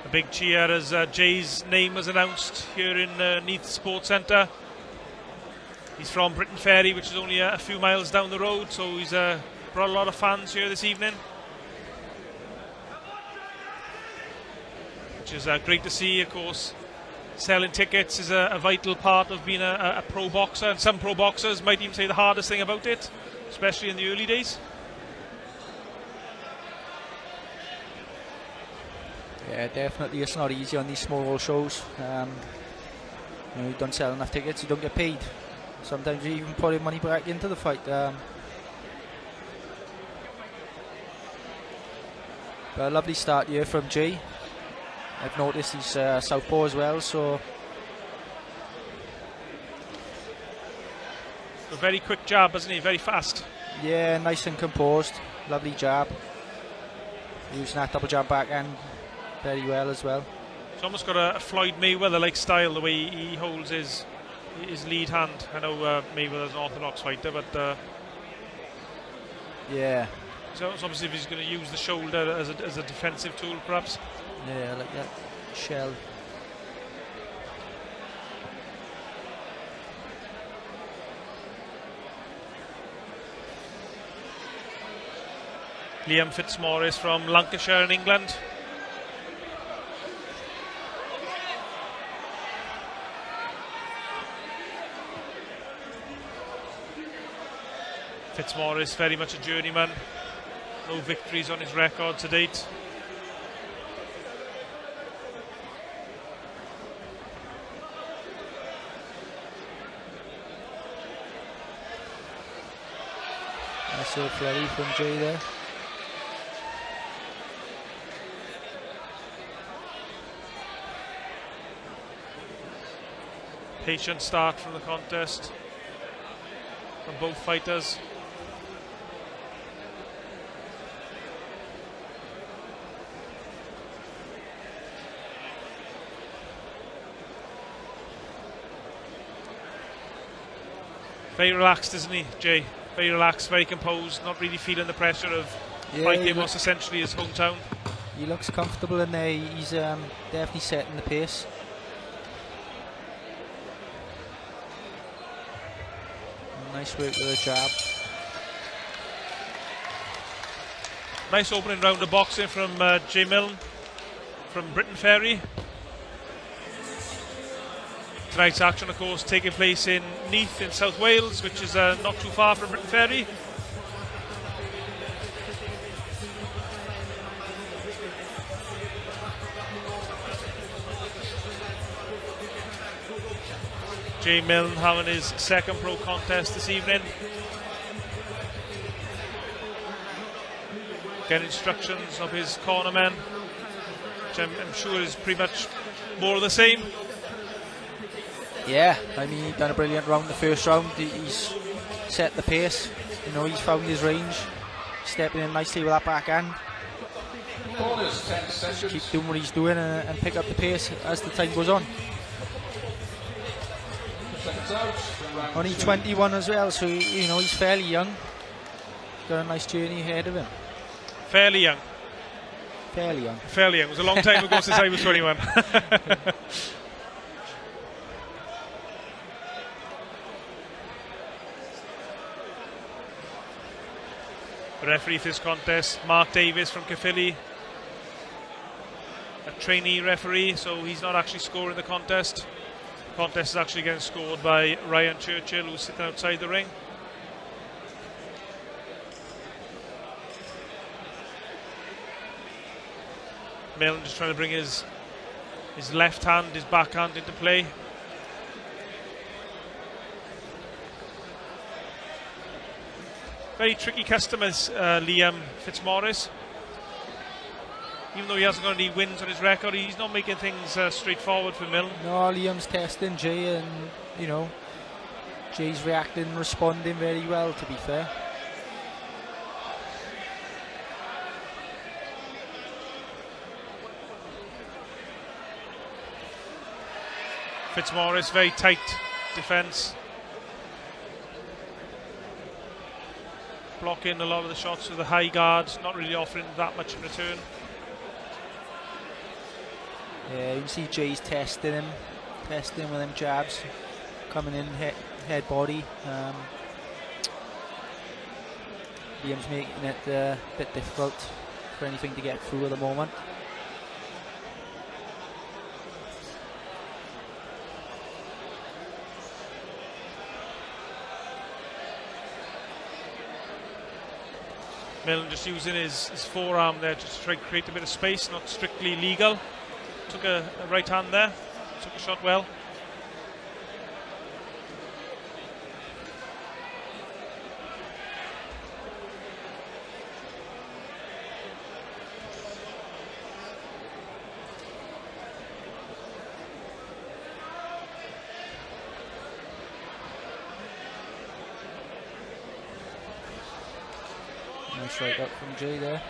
A big cheer as Jay's name was announced here in Neath Sports Centre. He's from Britain Ferry, which is only a few miles down the road, so he's brought a lot of fans here this evening, which is great to see. Of course, selling tickets is a vital part of being a pro boxer, and some pro boxers might even say the hardest thing about it, especially in the early days. Yeah, definitely. It's not easy on these small shows. You don't sell enough tickets, you don't get paid. Sometimes you even put your money back into the fight. But a lovely start here from Jay. I've noticed he's southpaw as well, so. A very quick jab, isn't he? Very fast. Yeah, nice and composed. Lovely jab. Using that double jab backhand very well as well. It's almost got a Floyd Mayweather-like style, the way he holds his lead hand. I know Mayweather's an orthodox fighter, but yeah. So it's obviously if he's going to use the shoulder as a defensive tool, perhaps. Yeah, like that shell. Liam Fitzmaurice from Lancashire in England. Fitzmaurice very much a journeyman. No victories on his record to date. Nice little flurry from Jay there. Patient start from the contest from both fighters. Very relaxed, isn't he, Jay? Very relaxed, very composed, not really feeling the pressure of fighting what's essentially his hometown. He looks comfortable in there. He's definitely setting the pace. Nice work with a jab. Nice opening round of boxing from Jay Milne from Britain Ferry. Tonight's action, of course, taking place in Neath in South Wales, which is not too far from Britain Ferry. Jay Milne having his second pro contest this evening. Getting instructions of his cornerman, which I'm sure is pretty much more of the same. Yeah, I mean, he's done a brilliant round the first round. He's set the pace. You know, he's found his range. Stepping in nicely with that backhand. Just keep doing what he's doing and pick up the pace as the time goes on. seconds out. Round Only 2. 21 as well, so you know he's fairly young. Got a nice journey ahead of him. Fairly young. Fairly young. Fairly young. It was a long time ago since I was 21. The referee for this contest, Mark Davis from Caerphilly, a trainee referee, so he's not actually scoring the contest. The contest is actually getting scored by Ryan Churchill, who's sitting outside the ring. Milne just trying to bring his left hand, his backhand into play. Very tricky customers, Liam Fitzmaurice. Even though he hasn't got any wins on his record, he's not making things straightforward for Milne. No, Liam's testing Jay, and you know, Jay's reacting and responding very well, to be fair. Fitzmaurice, very tight defence. Blocking a lot of the shots with the high guard, not really offering that much in return. Yeah, you can see Jay's testing him with them jabs, coming in head body. Liam's making it a bit difficult for anything to get through at the moment. Milne just using his forearm there just to try to create a bit of space, not strictly legal. Took a right hand there, took a shot well. Nice right up from Jay there.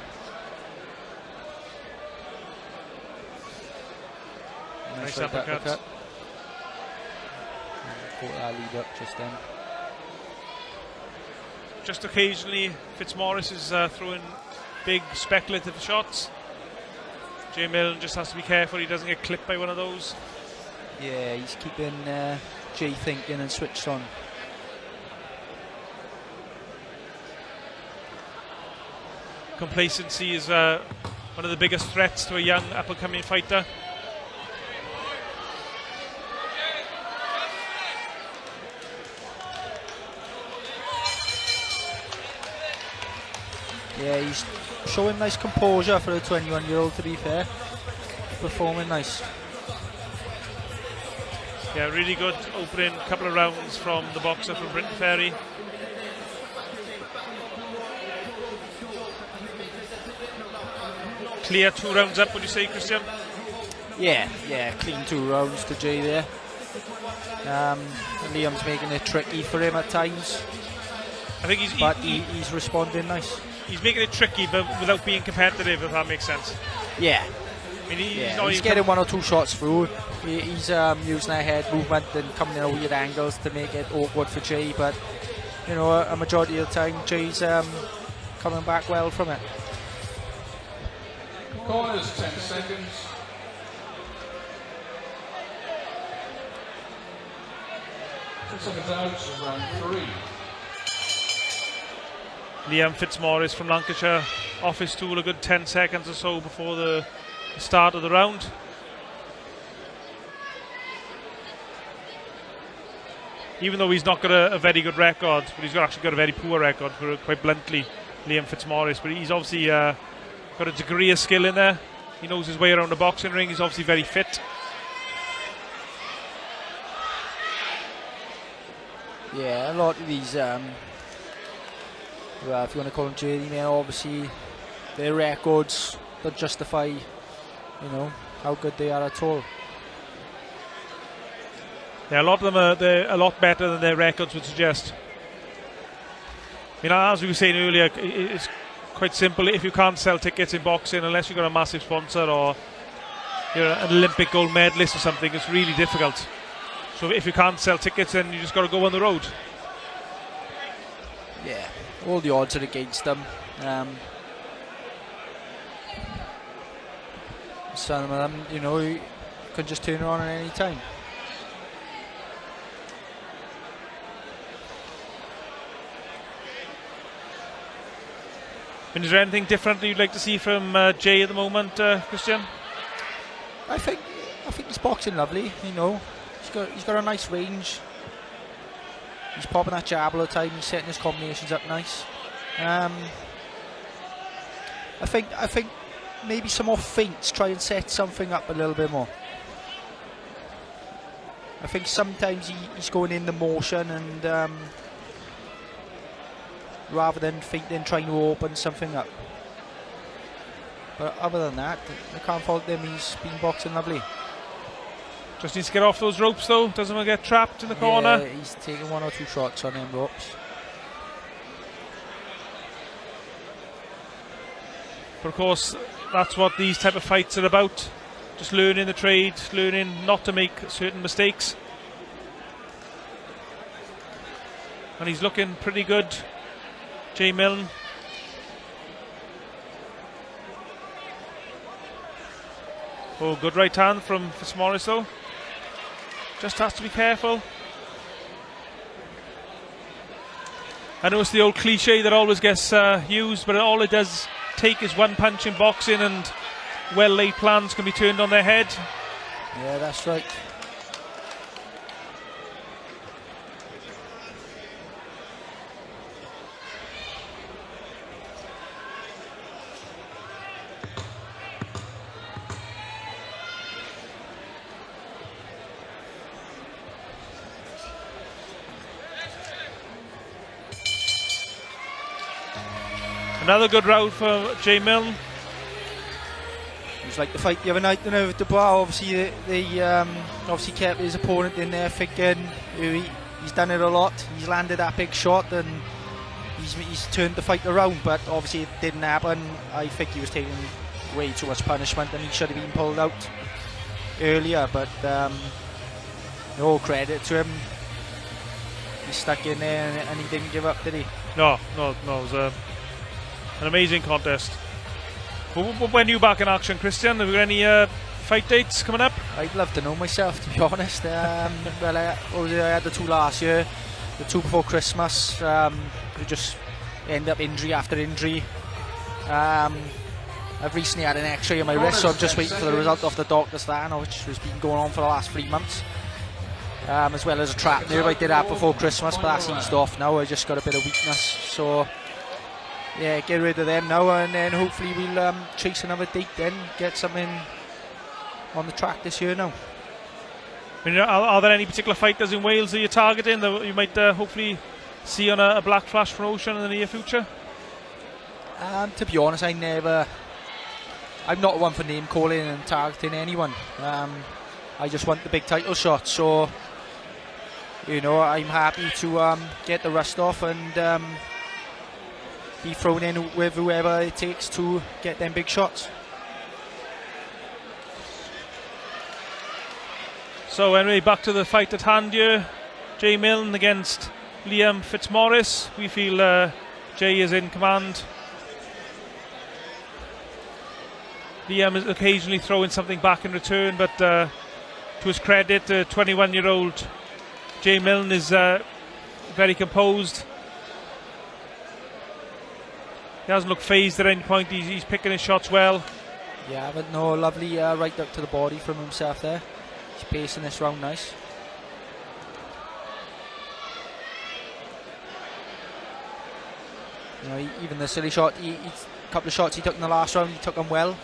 Nice right uppercut. Caught that lead up just then. Just occasionally, Fitzmaurice is throwing big speculative shots. Jay Milne just has to be careful he doesn't get clipped by one of those. Yeah, he's keeping Jay thinking and switched on. Complacency is one of the biggest threats to a young up-and-coming fighter. Yeah, he's showing nice composure for a 21-year-old, to be fair. Performing nice. Yeah, really good opening couple of rounds from the boxer from Britton Ferry. Clear 2 rounds up, would you say, Christian? Yeah, clean 2 rounds to Jay there. Liam's making it tricky for him at times. I think he's responding nice. He's making it tricky, but without being competitive, if that makes sense. Yeah. I mean, he's getting 1 or 2 shots through. He's using their head movement and coming in at weird angles to make it awkward for Jay, but you know, a majority of the time Jay's coming back well from it. Corners, 10 seconds. Seconds out, round 3. Liam Fitzmaurice from Lancashire off his stool a good 10 seconds or so before the start of the round. Even though he's not got a very good record, but he's actually got a very poor record, for quite bluntly, Liam Fitzmaurice. But he's obviously got a degree of skill in there. He knows his way around the boxing ring. He's obviously very fit. Yeah, a lot of these, well, if you want to call them journeymen, obviously their records don't justify, you know, how good they are at all. Yeah, a lot of them they're a lot better than their records would suggest. I mean, as we were saying earlier, it's quite simple. If you can't sell tickets in boxing, unless you've got a massive sponsor or you're an Olympic gold medalist or something, it's really difficult. So if you can't sell tickets, then you just got to go on the road. Yeah, all the odds are against them. Some of them, you know, you can just turn it on at any time. And is there anything different that you'd like to see from Jay at the moment, Christian? I think he's boxing lovely. You know, he's got a nice range. He's popping that jab all the time. He's setting his combinations up nice. I think maybe some more feints. Try and set something up a little bit more. I think sometimes he's going in the motion and rather than feinting, trying to open something up. But other than that, I can't fault him. He's been boxing lovely. Just needs to get off those ropes though. Doesn't want to get trapped in the corner. Yeah, he's taking 1 or 2 shots on them ropes. But of course, that's what these type of fights are about. Just learning the trade, learning not to make certain mistakes. And he's looking pretty good, Jay Milne. Oh, good right hand from Fitzmaurice though. Just has to be careful. I know it's the old cliche that always gets used, but all it does take is one punch in boxing and well-laid plans can be turned on their head. Yeah, that's right. Another good round for Jay Milne. It was like the fight the other night, you know, with the bar. Obviously, they obviously kept his opponent in there thinking he's done it a lot. He's landed that big shot and he's turned the fight around. But obviously, it didn't happen. I think he was taking way too much punishment and he should have been pulled out earlier. But no credit to him. He stuck in there and he didn't give up, did he? No. It was an amazing contest. When are you back in action, Christian? Have you got any fight dates coming up? I'd love to know myself, to be honest. Well, I had the 2 last year, the 2 before Christmas. We just end up injury after injury. I've recently had an X-ray on my wrist, so I'm just waiting for the result of the doctor's scan, which has been going on for the last 3 months. As well as a trap nerve. I did that before Christmas, but that's eased off now. I just got a bit of weakness, so yeah, get rid of them now, and then hopefully we'll chase another date then, get something on the track this year now. I mean, are there any particular fighters in Wales that you're targeting that you might hopefully see on a Black Flash promotion in the near future? To be honest, I'm not one for name calling and targeting anyone. I just want the big title shot, so you know, I'm happy to get the rust off and be thrown in with whoever it takes to get them big shots. So anyway, back to the fight at hand here. Jay Milne against Liam Fitzmaurice. We feel Jay is in command. Liam is occasionally throwing something back in return, but to his credit, 21-year-old Jay Milne is very composed. He hasn't looked phased at any point. He's picking his shots well. Yeah, but no, lovely right up to the body from himself there. He's pacing this round nice. You know, even the silly shot, a couple of shots he took in the last round, he took them well.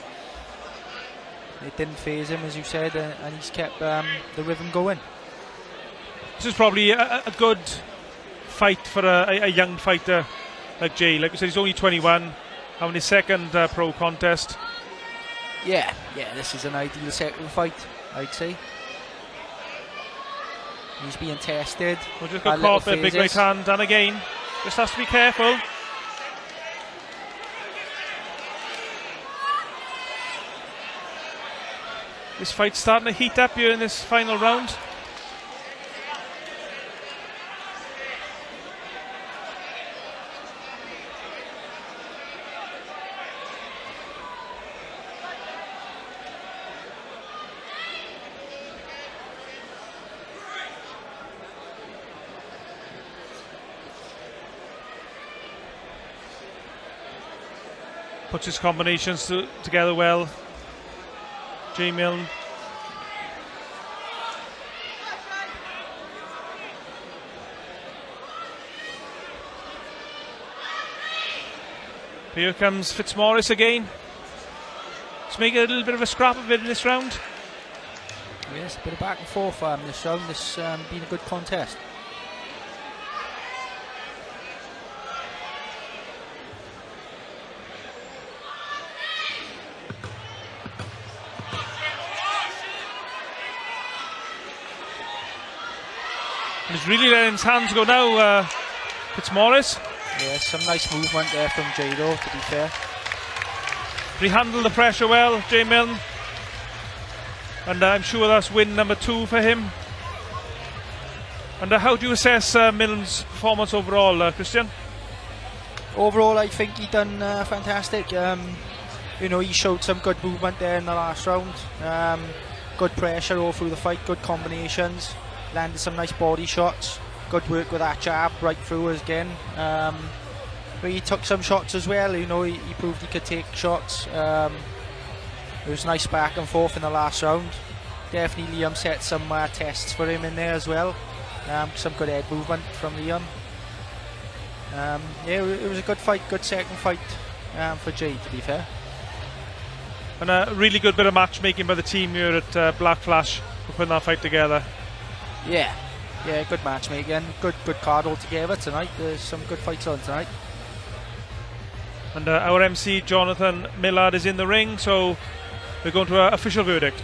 It didn't phase him, as you said, and he's kept the rhythm going. This is probably a good fight for a young fighter like Jay. Like we said, he's only 21, having his second pro contest. Yeah, this is an ideal second fight, I'd say. He's being tested. We'll just got caught there, big right hand, and again, just has to be careful. This fight's starting to heat up here in this final round. puts his combinations together well. Milne. Here comes Fitzmaurice again. Let's make a little bit of a scrap of it in this round. Yes, a bit of back and forth this round. This been a good contest. He's really letting his hands go now, Fitzmaurice. Yeah, some nice movement there from Jado, to be fair. He handled the pressure well, Milne. And I'm sure that's win number 2 for him. And how do you assess Milne's performance overall, Christian? Overall, I think he done fantastic. You know, he showed some good movement there in the last round. Good pressure all through the fight, good combinations. Landed some nice body shots. Good work with that jab right through us again. But he took some shots as well. You know, he proved he could take shots. It was nice back and forth in the last round. Definitely Liam set some tests for him in there as well. Some good head movement from Liam. Yeah, it was a good fight, good second fight for Jay, to be fair. And a really good bit of matchmaking by the team here at Black Flash for putting that fight together. Yeah, good matchmaking. Good card altogether tonight. There's some good fights on tonight. And our MC Jonathan Millard is in the ring, so we're going to an official verdict.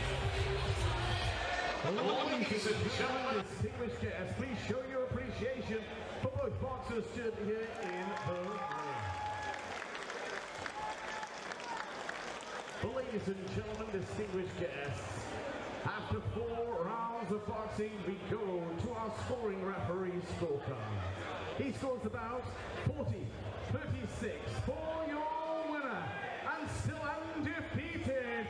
Ladies and gentlemen, distinguished guests, please show your appreciation for both boxers stood here in the ring. Ladies and gentlemen, distinguished guests, after 4 rounds of boxing, we go to our scoring referee scorecard. He scores about 40-36 for your winner and still undefeated,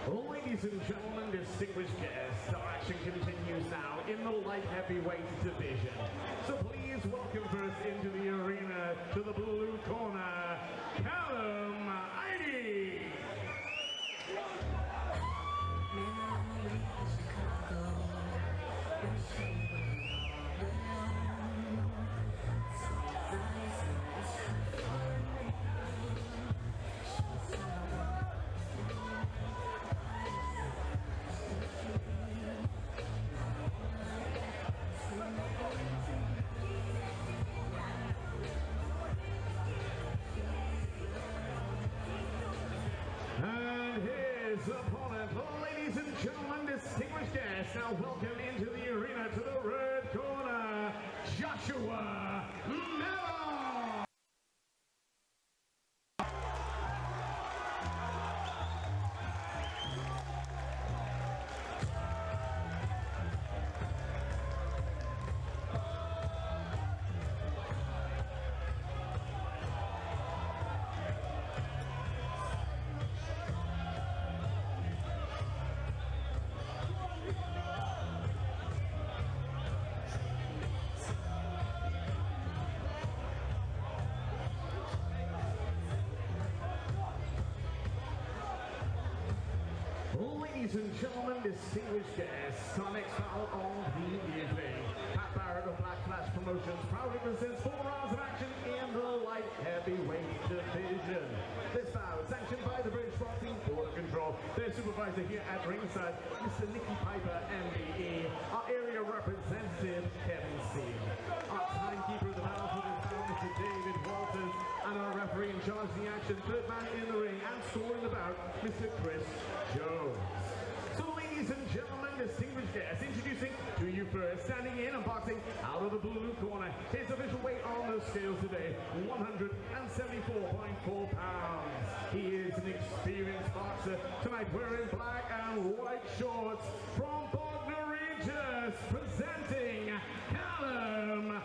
Ladies and gentlemen, distinguished guests, our action continues now in the light heavyweight division. So please welcome first into the arena to the blue corner, Callum. Opponent, ladies and gentlemen, distinguished guests, now welcome into the arena to the red corner, Josue Mellor. Ladies and gentlemen, distinguished guests, our next battle of the evening. Pat Barrett of Black Flash Promotions proudly presents 4 rounds of action in the light heavyweight division. This bout is sanctioned by the British Boxing Board of Control. Their supervisor here at ringside, Mr. Nicky Piper, MBE. Our area representative, Kevin Seal. Our timekeeper of the battle for this bout, Mr. David Walters. And our referee in charge of the action, third man in the ring and scoring the bout, Mr. Chris Jones. So ladies and gentlemen, distinguished guests, introducing to you first, standing in and boxing out of the blue corner, his official weight on the scales today, 174.4 pounds. He is an experienced boxer, tonight wearing black and white shorts from Bognor Regis, presenting Callum.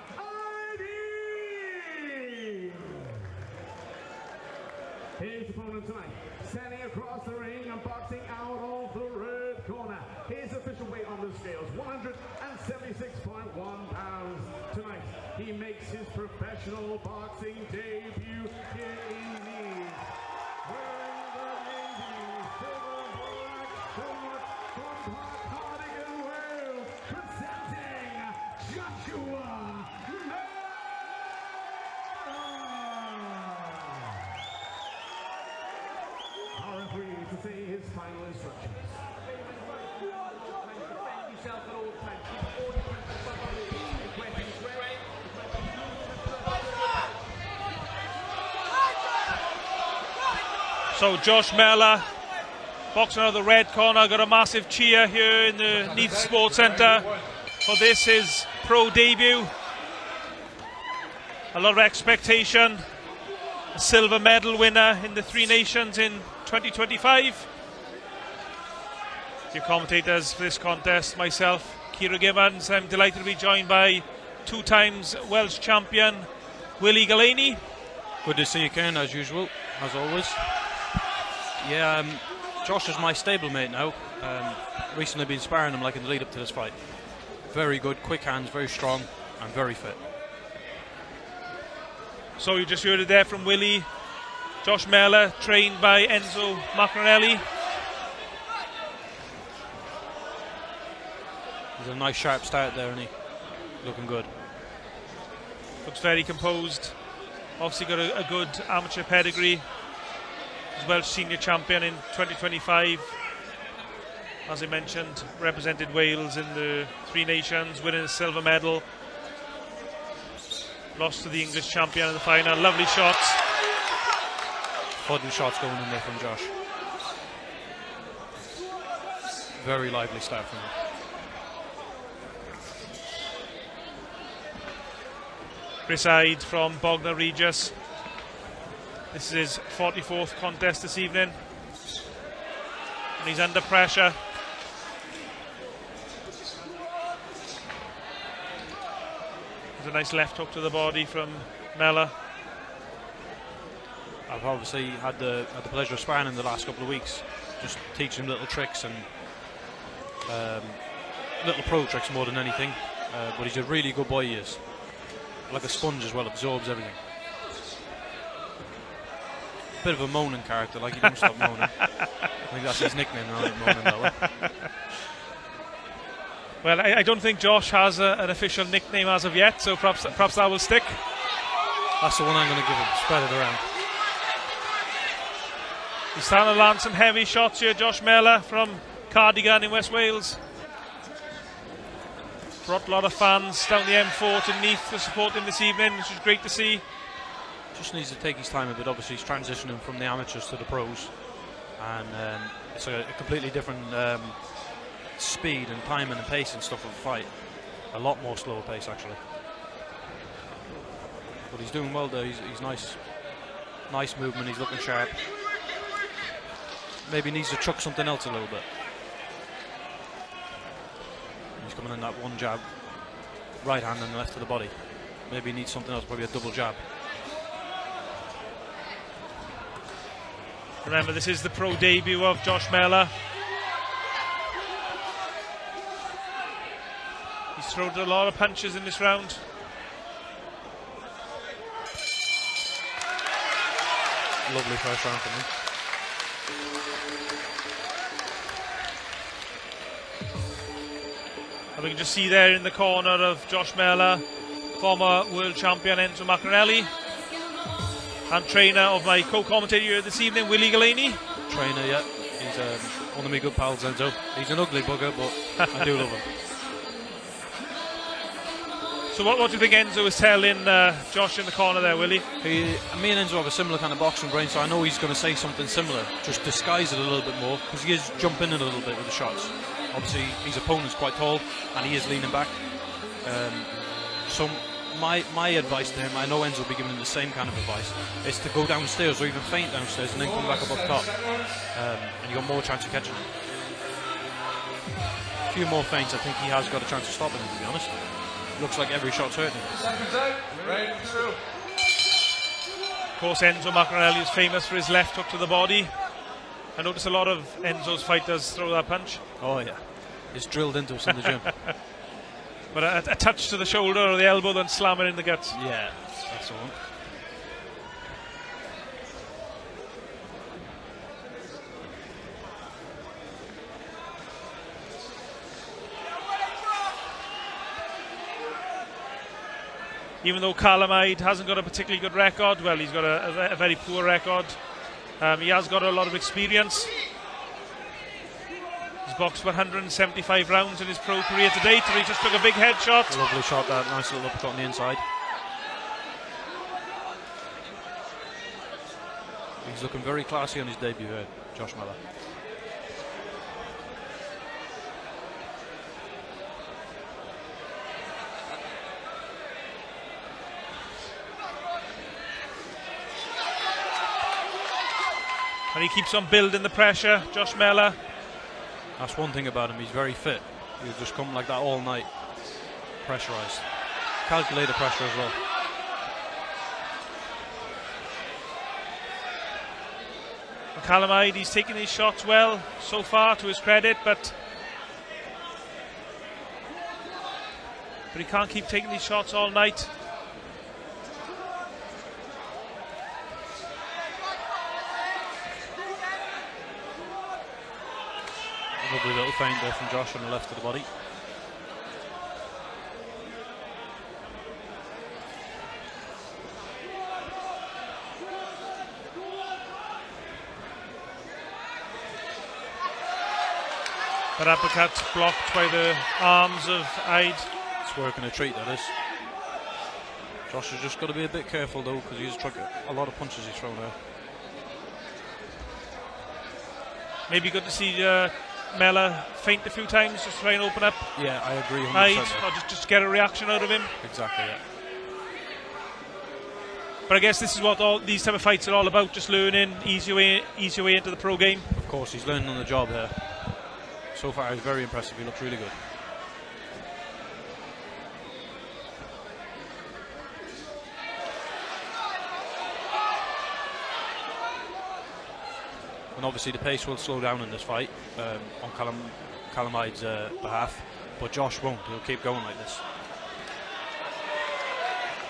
His opponent tonight, standing across the ring and boxing out of the red corner. His official weight on the scales, 176.1 pounds. Tonight, he makes his professional boxing debut here in Neath. Wearing the navy silver black shorts from Cardigan, Wales, presenting Josue. To say his final instructions. Defend yourself at all times. Keep all your punches above the lead. Weapons ready. So Josh Mellor, boxing out of the red corner, got a massive cheer here in the Neath Sports Centre for this, his pro debut. A lot of expectation. A silver medal winner in the Three Nations in 2025. Your commentators for this contest, myself, Kira Gibbons. I'm delighted to be joined by 2 times Welsh champion Willie Gallaney. Good to see you, Ken, as usual, as always. Yeah, Josh is my stablemate now. Recently been sparring him like in the lead up to this fight. Very good, quick hands, very strong, and very fit. So you just heard it there from Willie. Josh Mellor, trained by Enzo Macronelli. There's a nice sharp start there, and he looking good. Looks very composed. Obviously got a good amateur pedigree. As Welsh senior champion in 2025. As I mentioned, represented Wales in the Three Nations, winning a silver medal. Lost to the English champion in the final. Lovely shots. Fun shots going in there from Josh. Very lively start from him. Chris Hyde from Bognor Regis. This is his 44th contest this evening. And he's under pressure. There's a nice left hook to the body from Mellor. I've obviously had the pleasure of sparring in the last couple of weeks, just teaching him little tricks and little pro tricks more than anything. But he's a really good boy, he is. Like a sponge as well, absorbs everything. Bit of a moaning character, like he don't stop moaning. I think that's his nickname now, moaning that way. Well, I don't think Josh has an official nickname as of yet, so perhaps that will stick. That's the one I'm going to give him. Spread it around. He's starting to land some heavy shots here, Josh Mellor from Cardigan in West Wales. Brought a lot of fans down the M4 to Neath to support him this evening, which is great to see. Just needs to take his time a bit. Obviously, he's transitioning from the amateurs to the pros, and it's a completely different speed and timing and pace and stuff of the fight. A lot more slower pace, actually. But he's doing well there. He's nice movement. He's looking sharp. Maybe needs to chuck something else a little bit. He's coming in that one jab, right hand and left to the body. Maybe he needs something else, probably a double jab. Remember, this is the pro debut of Josh Mellor. He's thrown a lot of punches in this round. Lovely first round for me. And we can just see there in the corner of Josh Mellor, former world champion Enzo Macronelli, and trainer of my co-commentator here this evening, Willie Galaney. Trainer, yeah. He's one of my good pals, Enzo. He's an ugly bugger, but I do love him. So what do you think Enzo is telling Josh in the corner there, Willie? Me and Enzo have a similar kind of boxing brain, so I know he's going to say something similar, just disguise it a little bit more, because he is jumping in a little bit with the shots. Obviously, his opponent's quite tall, and he is leaning back. So my advice to him, I know Enzo will be giving him the same kind of advice, is to go downstairs or even feint downstairs and then come back up top. And you got more chance of catching him. A few more feints, I think he has got a chance of stopping him, to be honest. Looks like every shot's hurting him. Seconds out, round 2. Of course, Enzo Macronelli is famous for his left hook to the body. I notice a lot of Enzo's fighters throw that punch. Oh yeah, it's drilled into us in the gym. But a touch to the shoulder or the elbow, then slam it in the guts. Yeah, that's the one. Even though Callum hasn't got a particularly good record, well, he's got a very poor record. He has got a lot of experience. He's boxed 175 rounds in his pro career to date, and he just took a big headshot. Lovely shot, that nice little uppercut on the inside. He's looking very classy on his debut here, Josh Mellor. And he keeps on building the pressure, Josh Mellor. That's one thing about him, he's very fit. He'll just come like that all night, pressurised. Calculated pressure as well. And Callum, he's taking these shots well so far, to his credit, but he can't keep taking these shots all night. Lovely little feint there from Josh on the left of the body. That uppercut blocked by the arms of Hyde. It's working a treat, that is. Josh has just got to be a bit careful though, because he's struck a lot of punches he's thrown there. Maybe good to see Mellor feint a few times, just try and open up. Yeah, I agree 100%. Hyde, or just get a reaction out of him. Exactly, yeah. But I guess this is what all these type of fights are all about, just learning, ease your way into the pro game. Of course, he's learning on the job here. So far, he's very impressive. He looks really good. And obviously the pace will slow down in this fight on Callum Hyde's behalf, but Josh won't. He'll keep going like this.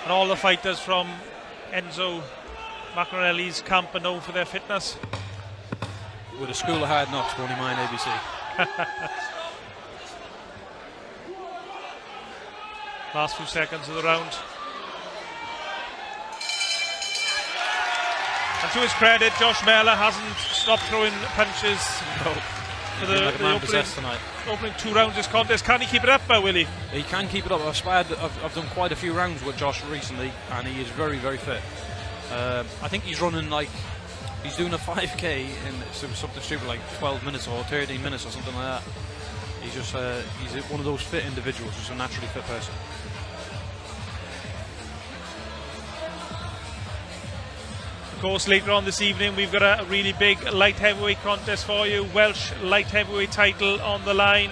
And all the fighters from Enzo Macronelli's camp are known for their fitness. With a school of hard knocks, Bonnie Mine ABC. Last few seconds of the round. And to his credit, Josh Mellor hasn't stopped throwing punches for the opening 2 rounds of this contest. Can he keep it up, Willie? He can keep it up. I've done quite a few rounds with Josh recently, and he is very, very fit. I think he's running he's doing a 5k in something stupid like 12 minutes or 13 minutes or something like that. He's just he's one of those fit individuals, just a naturally fit person. Of course, later on this evening we've got a really big light heavyweight contest for you. Welsh light heavyweight title on the line.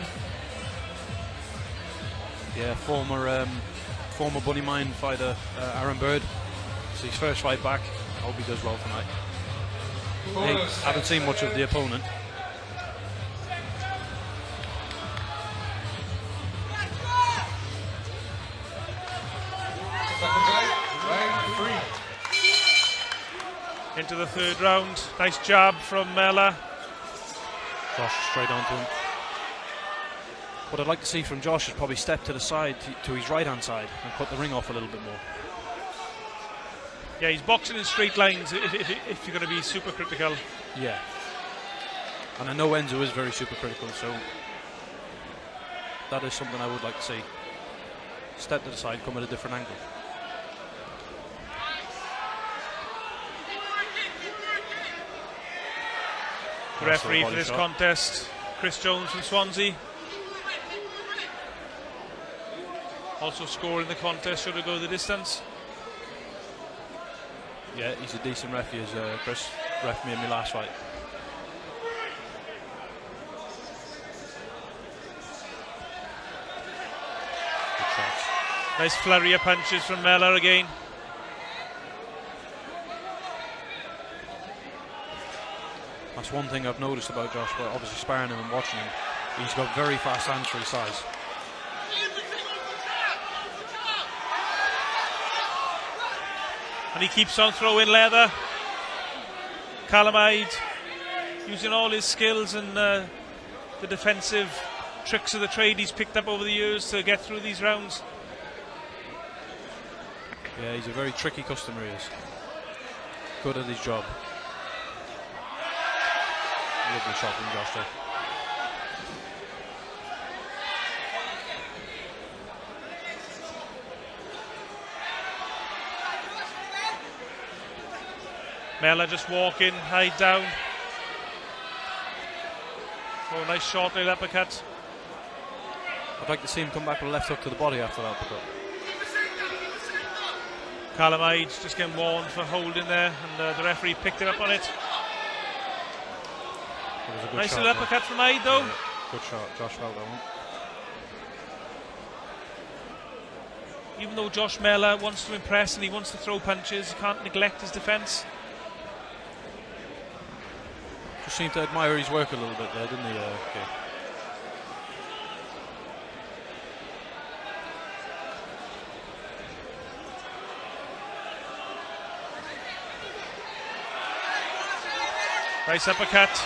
Yeah, former Bunny Mine fighter Aaron Bird. It's his first fight back. I hope he does well tonight. I haven't seen much of the opponent. Into the 3rd round. Nice jab from Mellor. Josh straight onto him. What I'd like to see from Josh is probably step to the side, to his right-hand side, and cut the ring off a little bit more. Yeah, he's boxing in straight lines if you're going to be super critical. Yeah. And I know Enzo is very super critical, so that is something I would like to see. Step to the side, come at a different angle. The referee for this contest, Chris Jones from Swansea. Also scoring the contest, should it go the distance? Yeah, he's a decent ref, he is, Chris. Ref me in my last fight. Good shots. Nice flurry of punches from Mellor again. That's one thing I've noticed about Josh, but obviously sparring him and watching him. He's got very fast hands for his size. And he keeps on throwing leather. Callum using all his skills and the defensive tricks of the trade he's picked up over the years to get through these rounds. Yeah, he's a very tricky customer, he is. Good at his job. Lovely shot from Josh there. Mellor just walking, hide down. Oh, nice short little uppercut. I'd like to see him come back with a left hook to the body after that uppercut. Callum just getting warned for holding there, and the referee picked it up on it. Nice little uppercut from Hyde though. Yeah, good shot, Josh felt that one. Even though Josh Mellor wants to impress and he wants to throw punches, he can't neglect his defence. Just seemed to admire his work a little bit there, didn't he? Okay. Nice uppercut.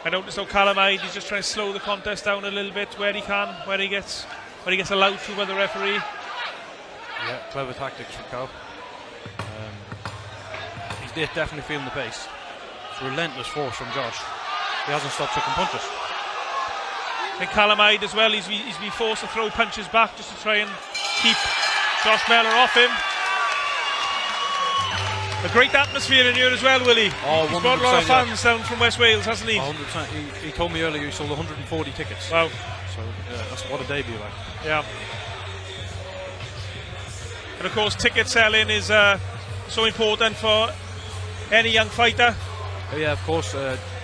I noticed how Callum he's just trying to slow the contest down a little bit where he can, where he gets allowed to by the referee. Yeah, clever tactics from Cow. He's definitely feeling the pace. It's relentless force from Josh. He hasn't stopped taking punches. And Callum as well, he's been forced to throw punches back just to try and keep Josh Mellor off him. A great atmosphere in here as well, Willie. Oh, he's brought a lot of fans down from West Wales, hasn't he? 100%. He told me earlier he sold 140 tickets. Wow. So yeah, that's what a debut like. Yeah. And of course, ticket selling is so important for any young fighter. Oh, yeah, of course,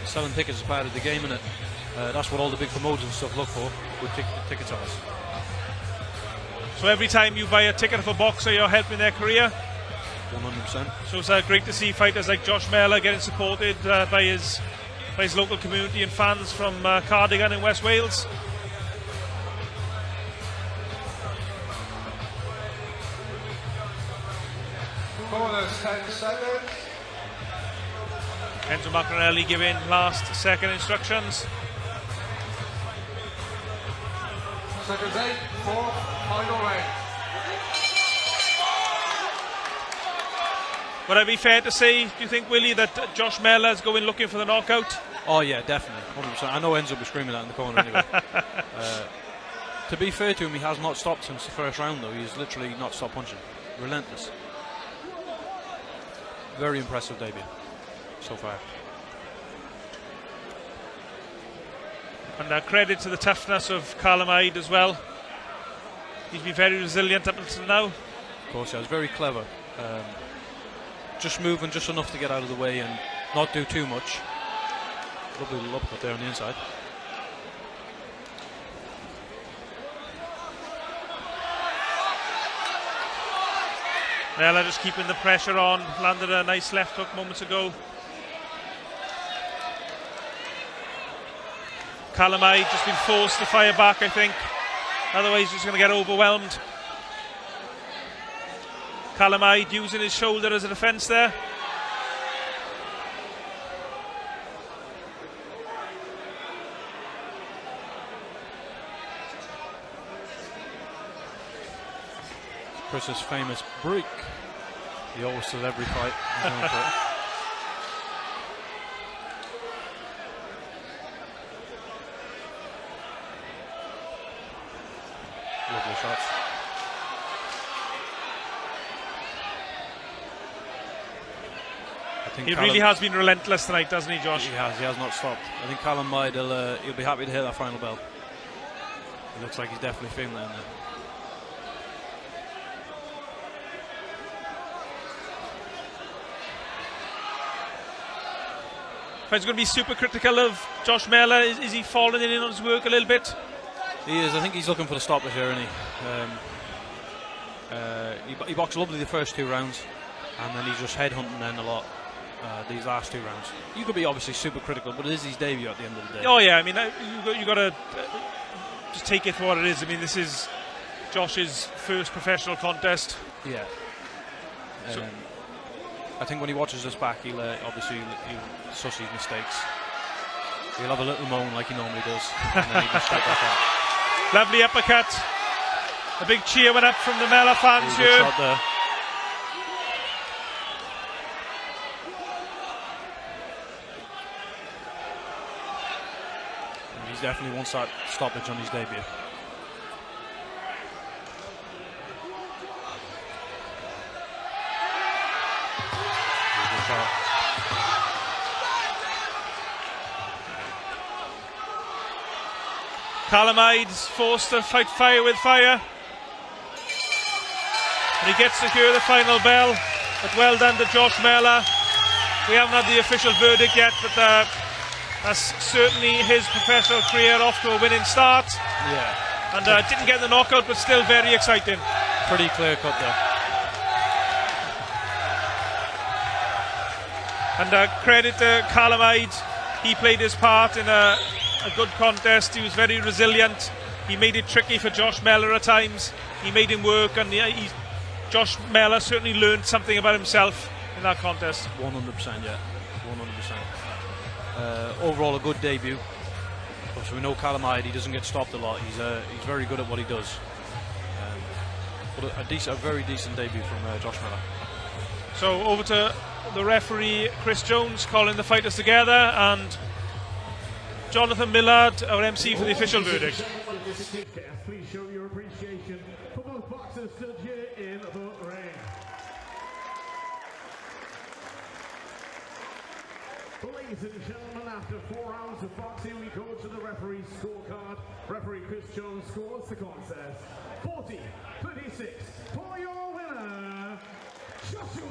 selling tickets is part of the game, innit? That's what all the big promoters and stuff look for with ticket sales. So every time you buy a ticket of a boxer, you're helping their career. 100%. So it's great to see fighters like Josh Mellor getting supported by his local community and fans from Cardigan in West Wales. Corners 10 seconds. Enzo Macronelli giving last second instructions. Seconds 8, 4, final round. Would it be fair to say, do you think, Willie, that Josh Mellor is going looking for the knockout? Oh yeah, definitely, 100%. I know Enzo will be screaming that in the corner anyway. To be fair to him, he has not stopped since the first round though. He's literally not stopped punching. Relentless. Very impressive debut so far. And credit to the toughness of Callum as well. He's been very resilient up until now. Of course, yeah, he's very clever. Just moving just enough to get out of the way and not do too much. Lovely little uppercut there on the inside. Mellor just keeping the pressure on. Landed a nice left hook moments ago. Callum just been forced to fire back, I think. Otherwise he's just going to get overwhelmed. Callum using his shoulder as a defence there. Chris's famous break. He always does every fight. He's known for it. Lovely shots. I think He Callum really has been relentless tonight, doesn't he, Josh? He has not stopped. I think Callum might, he'll be happy to hit that final bell. It looks like he's definitely feeling it in there. He's going to be super critical of Josh Mellor. Is he falling in on his work a little bit? He is. I think he's looking for the stoppage here, isn't he? He boxed lovely the first 2 rounds, and then he's just headhunting then a lot these last 2 rounds. You could be obviously super critical, but it is his debut at the end of the day. Oh yeah, I mean, you got to just take it for what it is. I mean, this is Josh's first professional contest. Yeah. I think when he watches this back, he'll obviously suss his mistakes. He'll have a little moan like he normally does, and then he'll strike back out. Lovely uppercut. A big cheer went up from the Mellor fans Good here. shot there. And he's definitely wants that stoppage on his debut. Good shot. Callum Hyde's forced to fight fire with fire. And he gets to hear the final bell. But well done to Josh Mellor. We haven't had the official verdict yet, but that's certainly his professional career off to a winning start. Yeah. And didn't get the knockout, but still very exciting. Pretty clear cut there. And credit to Callum Hyde. He played his part in a good contest. He was very resilient. He made it tricky for Josh Mellor at times. He made him work, and Josh Mellor certainly learned something about himself in that contest. 100%, yeah. 100%. Overall, a good debut. But we know Callum Hyde, he doesn't get stopped a lot. He's very good at what he does. But a very decent debut from Josh Mellor. So over to the referee, Chris Jones, calling the fighters together, and Jonathan Millard, our MC, for the official verdict. Please show your appreciation for both boxers stood here in the ring. Ladies and gentlemen, after 4 rounds of boxing, we go to the referee's scorecard. Referee Chris Jones scores the contest 40-36 for your winner, Josue.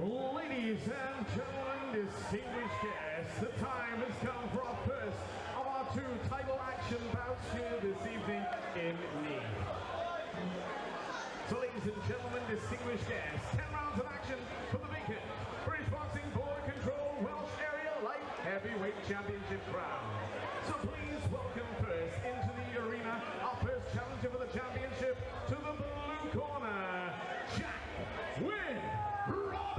Ladies and gentlemen, distinguished guests, the time has come for our first of our two title action bouts here this evening in Neath. So ladies and gentlemen, distinguished guests, 10 rounds of action for the vacant British Boxing Border Control Welsh Area Light Heavyweight Championship crown. So please welcome first into the arena our first challenger for the championship to the blue corner, Jack Wynn Roberts.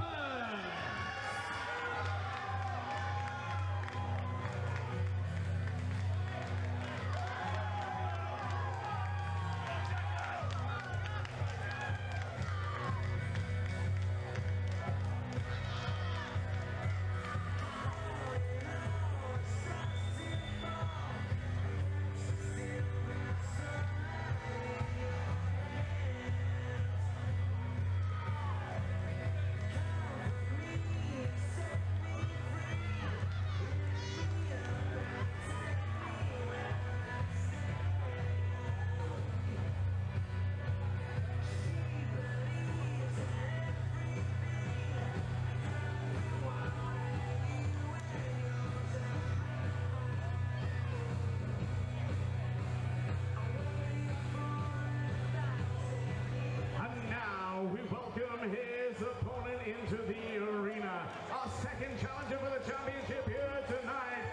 His opponent into the arena. Our second challenger for the championship here tonight.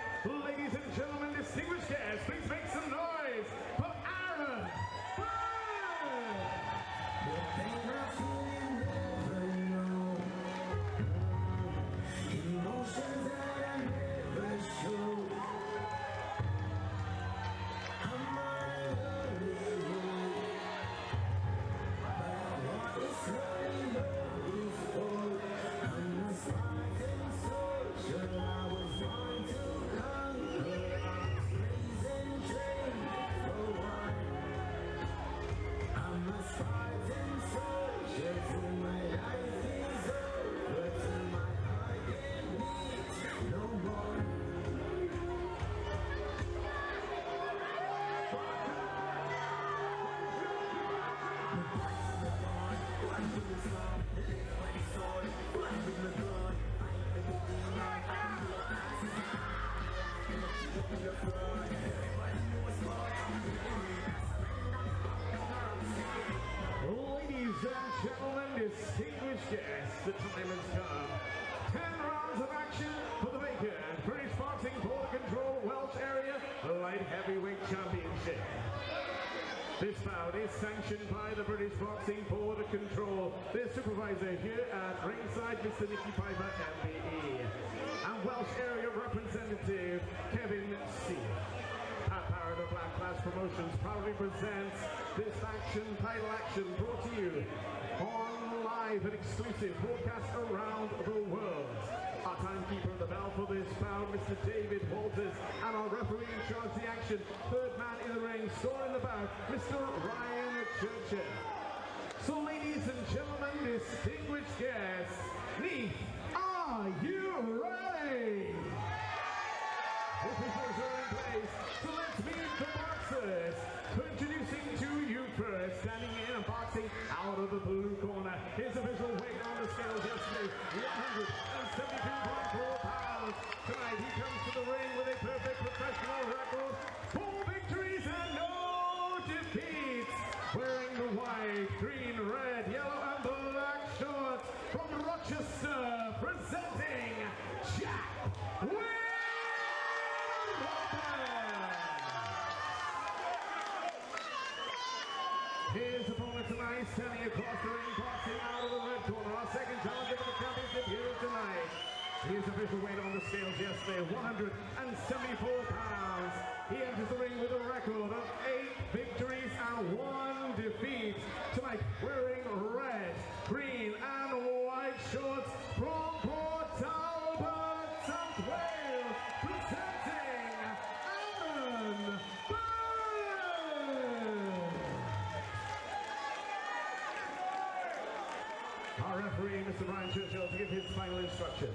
Ladies and gentlemen, distinguished guests, please make some noise for Aaron. Distinguished guests, the time has come. 10 rounds of action for the vacant British Boxing Border Control Welsh Area Light Heavyweight Championship. This bout is sanctioned by the British Boxing Border Control, their supervisor here at ringside, Mr. Nicky Piper, MBE, and Welsh Area Representative Kevin C. Power of Black Class Promotions proudly presents this title action brought to you on live and exclusive broadcast around the world. Our timekeeper at the bell for this bout, Mr. David Walters, and our referee in charge of the action, third man in the ring, scoring the bout, Mr. Ryan Churchill. So ladies and gentlemen, distinguished guests, Neath, are you ready? Officials are in place, so let's meet the boxers. Introducing to you first, standing in and boxing out of the blue corner. His official weight on the scales yesterday, 172.4 pounds. Tonight he comes to the ring with a perfect professional record, 4 victories and no defeats. Wearing the white, green, red, yellow and black shorts from Rochester, presenting Jack Wynn. His opponent tonight, standing across the ring, boxing out of the red corner. Our second challenger for the championship here tonight. His official weight on the scales yesterday, 174 pounds. He enters the ring with a record of 8 victories and 1 defeat. Tonight, wearing red, green, and white shorts from Port Talbot, South Wales, presenting Aaron. Our referee, Mr. Brian Churchill, to give his final instructions.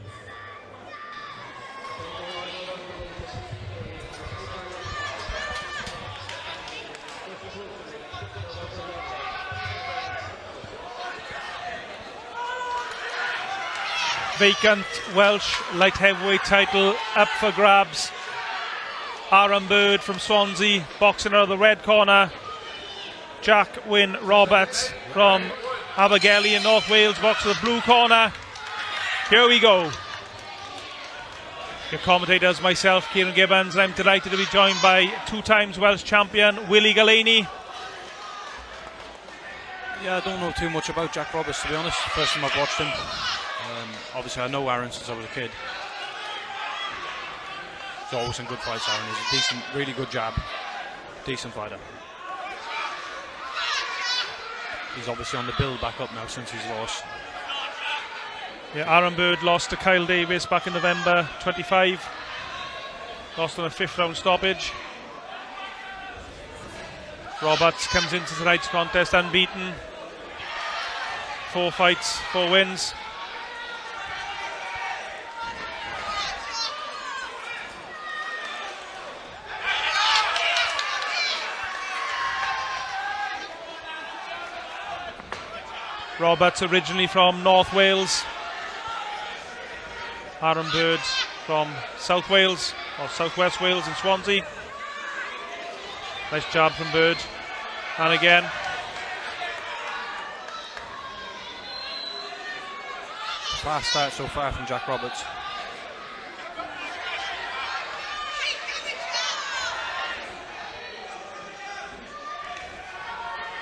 vacant Welsh light heavyweight title up for grabs. Aaron Bird from Swansea boxing out of the red corner. Jack Wynne Roberts from Abergele in North Wales boxing the blue corner. Here we go. Your commentators, myself, Kieran Gibbons, and I'm delighted to be joined by 2 times Welsh champion Willie Gallaney. Yeah, I don't know too much about Jack Roberts, to be honest. First time I've watched him. Obviously, I know Aaron since I was a kid. He's always in good fights, Aaron. He's a decent, really good jab. Decent fighter. He's obviously on the build back up now since he's lost. Yeah, Aaron Bird lost to Kyle Davis back in November 25. Lost on a 5th round stoppage. Roberts comes into tonight's contest unbeaten. 4 fights, 4 wins. Roberts originally from North Wales. Aaron Bird from South Wales, or South West Wales in Swansea. Nice jab from Bird. And again. Fast start so far from Jack Roberts.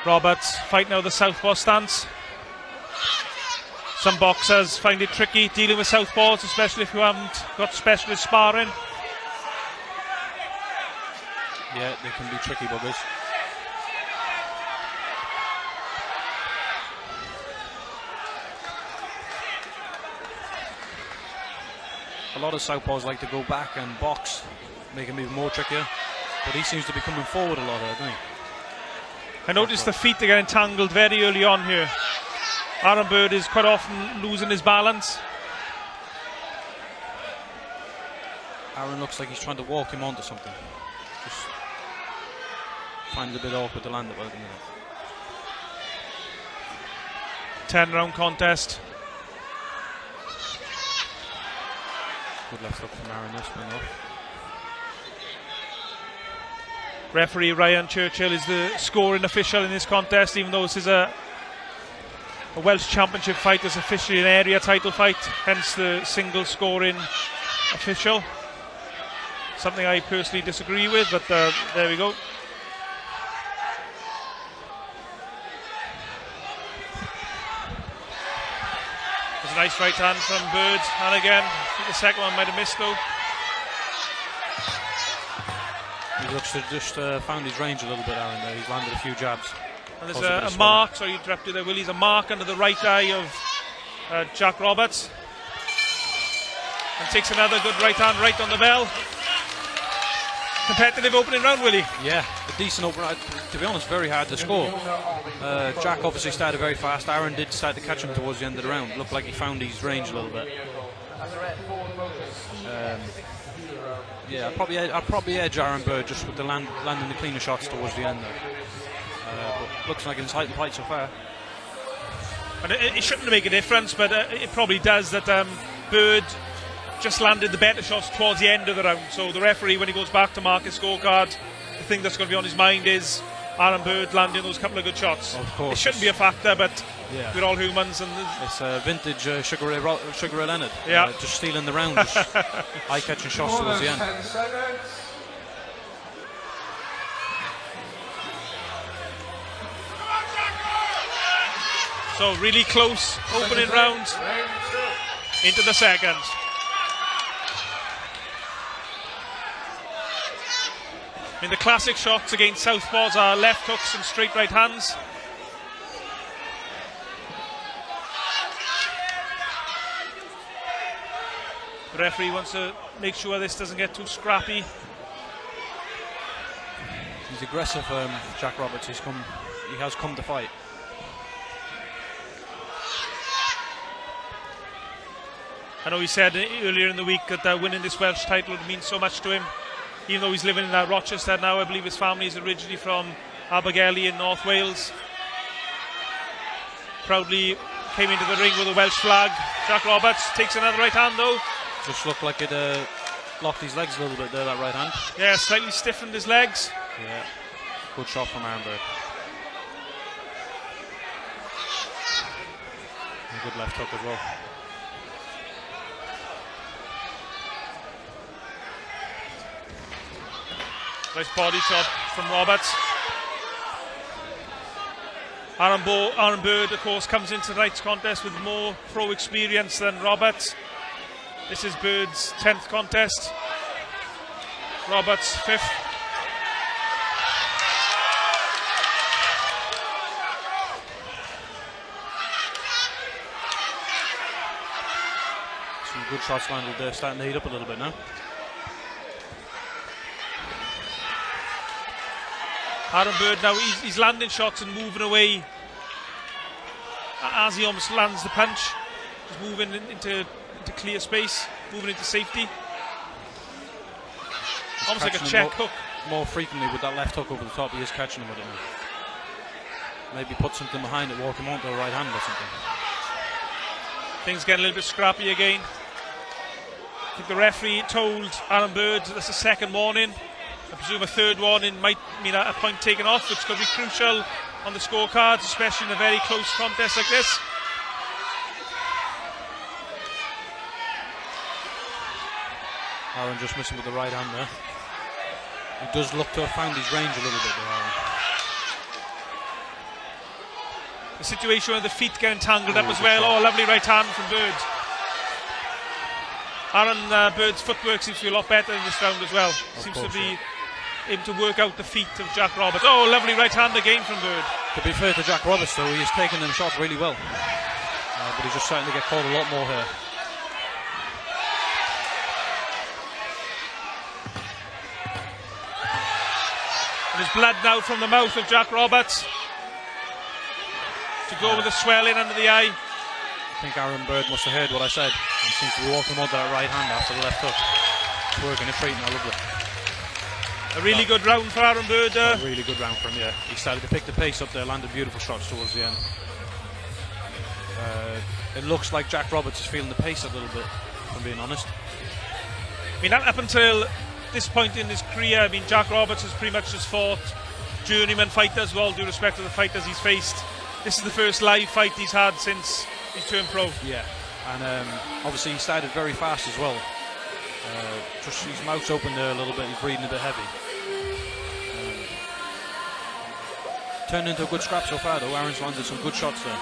Roberts fighting out the southpaw stance. Some boxers find it tricky dealing with southpaws, especially if you haven't got specialist sparring. Yeah, they can be tricky buggers. A lot of southpaws like to go back and box, make him even more trickier. But he seems to be coming forward a lot here, doesn't he? I noticed the feet are getting tangled very early on here. Aaron Bird is quite often losing his balance. Aaron looks like he's trying to walk him onto something. Just finds it a bit awkward to land it at the minute. 10-round contest. Good left hook from Aaron this one off. Referee Ryan Churchill is the scoring official in this contest, even though this is a Welsh Championship fight. It's officially an area title fight, hence the single scoring official. Something I personally disagree with, but there we go. There's a nice right hand from Bird, and again, I think the second one might have missed though. He looks to just found his range a little bit, Aaron, there. He's landed a few jabs. And there's a mark, sorry you interrupted there, Willie's a mark under the right eye of Jack Roberts. And takes another good right hand right on the bell. Competitive opening round, Willie. Yeah, a decent opening. To be honest, very hard to score. Jack obviously started very fast. Aaron did start to catch him towards the end of the round. Looked like he found his range a little bit. Yeah, I'd probably edge Aaron Bird just with the landing the cleaner shots towards the end there. But looks like it's tight and tight so far. And it shouldn't make a difference, but it probably does that Bird just landed the better shots towards the end of the round. So the referee, when he goes back to mark his scorecard, the thing that's going to be on his mind is Aaron Bird landing those couple of good shots. Of course. It shouldn't be a factor, but yeah, we're all humans. And it's vintage Sugar Ray Leonard. Yeah. Just stealing the round, just eye-catching shots towards the end. So really close opening round into the second. I mean, the classic shots against southpaws are left hooks and straight right hands. The referee wants to make sure this doesn't get too scrappy. He's aggressive, Jack Roberts. He has come to fight. I know he said earlier in the week that winning this Welsh title would mean so much to him. Even though he's living in Rochester now, I believe his family is originally from Abergele in North Wales. Proudly came into the ring with a Welsh flag. Jack Roberts takes another right hand though. Just looked like it locked his legs a little bit there, that right hand. Yeah, slightly stiffened his legs. Yeah, good shot from Armbird. A good left hook as well. Nice body shot from Roberts. Aaron Bird, of course, comes into tonight's contest with more pro experience than Roberts. This is Bird's 10th contest. Roberts' 5th. Some good shots landed there, starting to heat up a little bit now. Aaron Bird now, he's landing shots and moving away as he almost lands the punch. Just moving into clear space, moving into safety. He's almost like a check hook. More frequently with that left hook over the top, he is catching him with it now. Maybe put something behind it, walk him onto a right hand or something. Things get a little bit scrappy again. I think the referee told Aaron Bird that's the second warning. I presume a third warning might mean a point taken off, which could be crucial on the scorecards, especially in a very close contest like this. Aaron just missing with the right hand there. He does look to have found his range a little bit there, Aaron. The situation where the feet get entangled up as well. Oh, lovely right hand from Bird. Aaron Bird's footwork seems to be a lot better in this round as well. Seems to be able to work out the feet of Jack Roberts. Oh, lovely right hand again from Bird. To be fair to Jack Roberts though, he is taking them shots really well. But he's just starting to get caught a lot more here. And there's blood now from the mouth of Jack Roberts. To go with the swelling under the eye. I think Aaron Bird must have heard what I said. He seems to be walking onto that right hand after the left hook. It's working, it's treating, I love it. A really good round for Aaron Bird. A really good round for him, yeah. He started to pick the pace up there, landed beautiful shots towards the end. It looks like Jack Roberts is feeling the pace a little bit, if I'm being honest. I mean, up until this point in his career, I mean, Jack Roberts has pretty much just fought journeyman fighters, with all due respect to the fighters he's faced. This is the first live fight he's had since he turned pro. Yeah, and obviously he started very fast as well. Just his mouth's open there a little bit, he's breathing a bit heavy. Turned into a good scrap so far though. Aaron's landed some good shots there.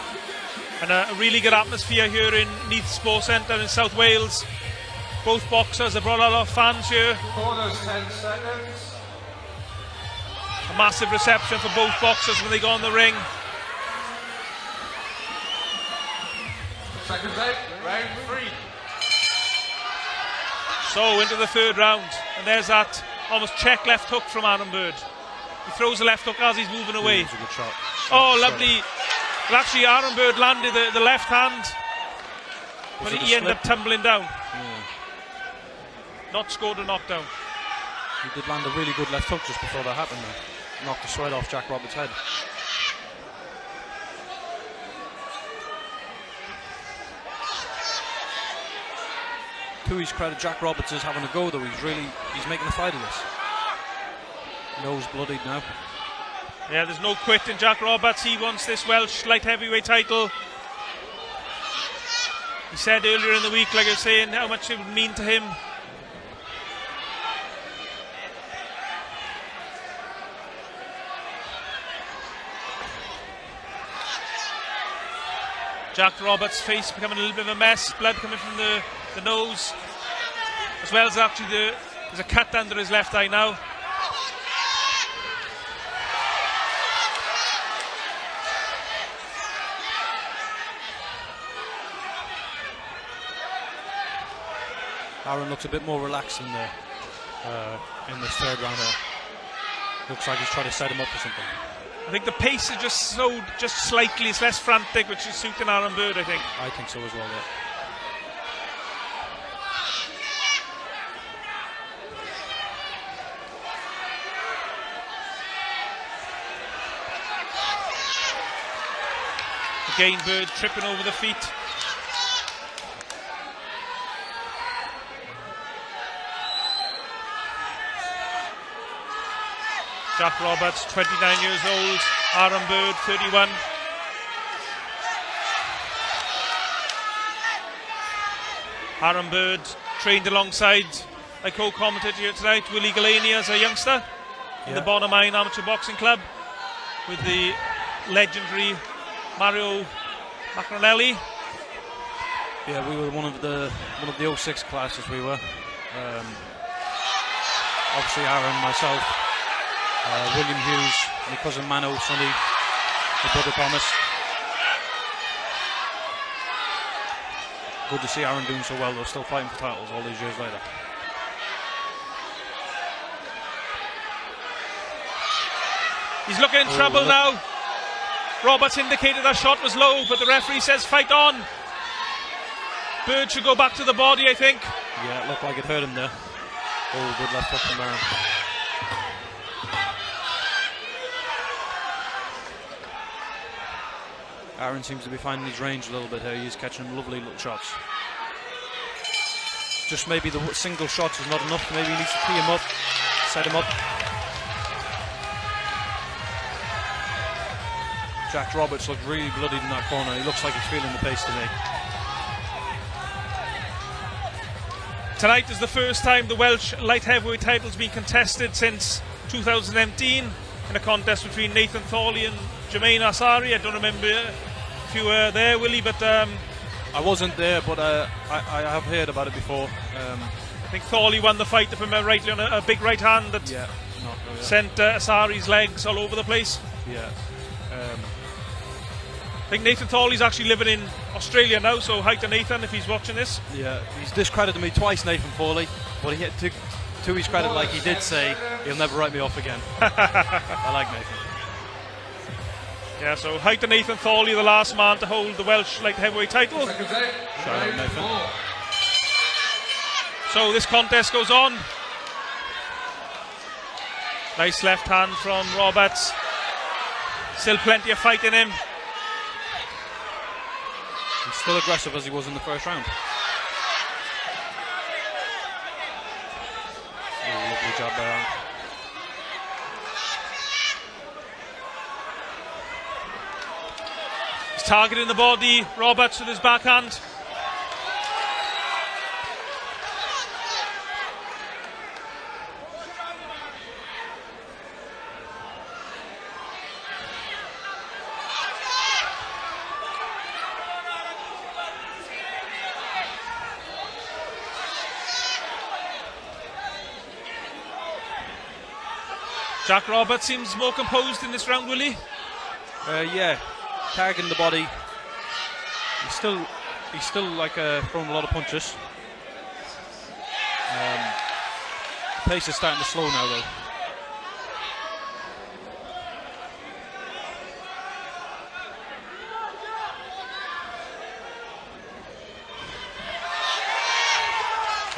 And a really good atmosphere here in Neath Sports Centre in South Wales. Both boxers have brought a lot of fans here. Corners 10 seconds. A massive reception for both boxers when they go on the ring. Seconds out, round 3. So into the third round, and there's that almost check left hook from Aaron Bird. He throws the left hook as he's moving away. It's a good shot. Oh, lovely. Well, actually, Aaron Bird landed the left hand, but he ended up tumbling down. Yeah. Not scored a knockdown. He did land a really good left hook just before that happened there. Knocked the sweat off Jack Roberts' head. To his credit, Jack Roberts is having a go though. He's making a fight of this. Nose bloodied now. Yeah, there's no quit in Jack Roberts. He wants this Welsh light heavyweight title. He said earlier in the week, like I was saying, how much it would mean to him. Jack Roberts' face becoming a little bit of a mess, blood coming from the nose, as well as actually there's a cut under his left eye now. Aaron looks a bit more relaxed in this third round here. Looks like he's trying to set him up for something. I think the pace is just slightly, it's less frantic, which is suiting Aaron Bird, I think. I think so as well, yeah. Again, Bird tripping over the feet. Jack Roberts, 29 years old. Aaron Bird, 31. Aaron Bird trained alongside my co-commentator here tonight, Willie Galani, as a youngster in the Bonamine Amateur Boxing Club with the legendary Mario Macronelli. Yeah, we were one of the 06 classes. We were obviously Aaron, myself, William Hughes, my cousin Mano, Sonny, my brother Thomas. Good to see Aaron doing so well. They're still fighting for titles all these years later. He's looking in trouble now. Roberts indicated that shot was low, but the referee says fight on. Bird should go back to the body, I think. Yeah, it looked like it hurt him there. Oh, good left hook from Aaron. Aaron seems to be finding his range a little bit here. He's catching lovely little shots. Just maybe the single shots is not enough. Maybe he needs to tee him up, set him up. Jack Roberts looked really bloodied in that corner. He looks like he's feeling the pace to me. Tonight is the first time the Welsh light heavyweight title's been contested since 2017 in a contest between Nathan Thorley and Jermaine Asari. I don't remember if you were there, Willie, but I wasn't there, but I have heard about it before. I think Thorley won the fight, if I remember rightly, on a big right hand that sent Asari's legs all over the place. Yeah. I think Nathan Thorley's actually living in Australia now, so hi to Nathan if he's watching this. Yeah, he's discredited me twice, Nathan Thorley, but he to his credit, like he did say, he'll never write me off again. I like Nathan. Yeah, so hi to Nathan Thorley, the last man to hold the Welsh light heavyweight title. Shout out, Nathan. So this contest goes on. Nice left hand from Roberts. Still plenty of fight in him. He's still aggressive as he was in the first round. Oh, lovely job there. He's targeting the body, Roberts with his backhand. Jack Roberts seems more composed in this round, will he? Yeah, targeting the body. He's still like throwing a lot of punches. The pace is starting to slow now, though.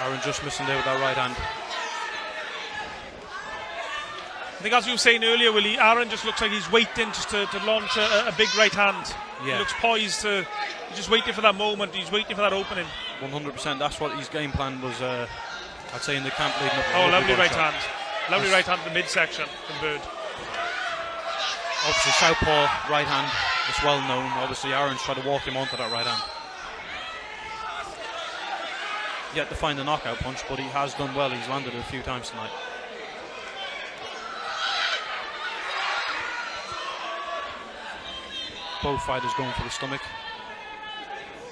Aaron just missing there with that right hand. I think, as you were saying earlier, Willie, Aaron just looks like he's waiting just to launch a big right hand. Yeah. He looks poised to, he's just waiting for that moment, he's waiting for that opening. 100%, that's what his game plan was, I'd say, in the camp leading up. Oh, lovely right hand. Lovely right hand in the midsection from Bird. Obviously, southpaw right hand is well known. Obviously, Aaron's tried to walk him onto that right hand. Yet to find a knockout punch, but he has done well. He's landed it a few times tonight. Both fighters going for the stomach,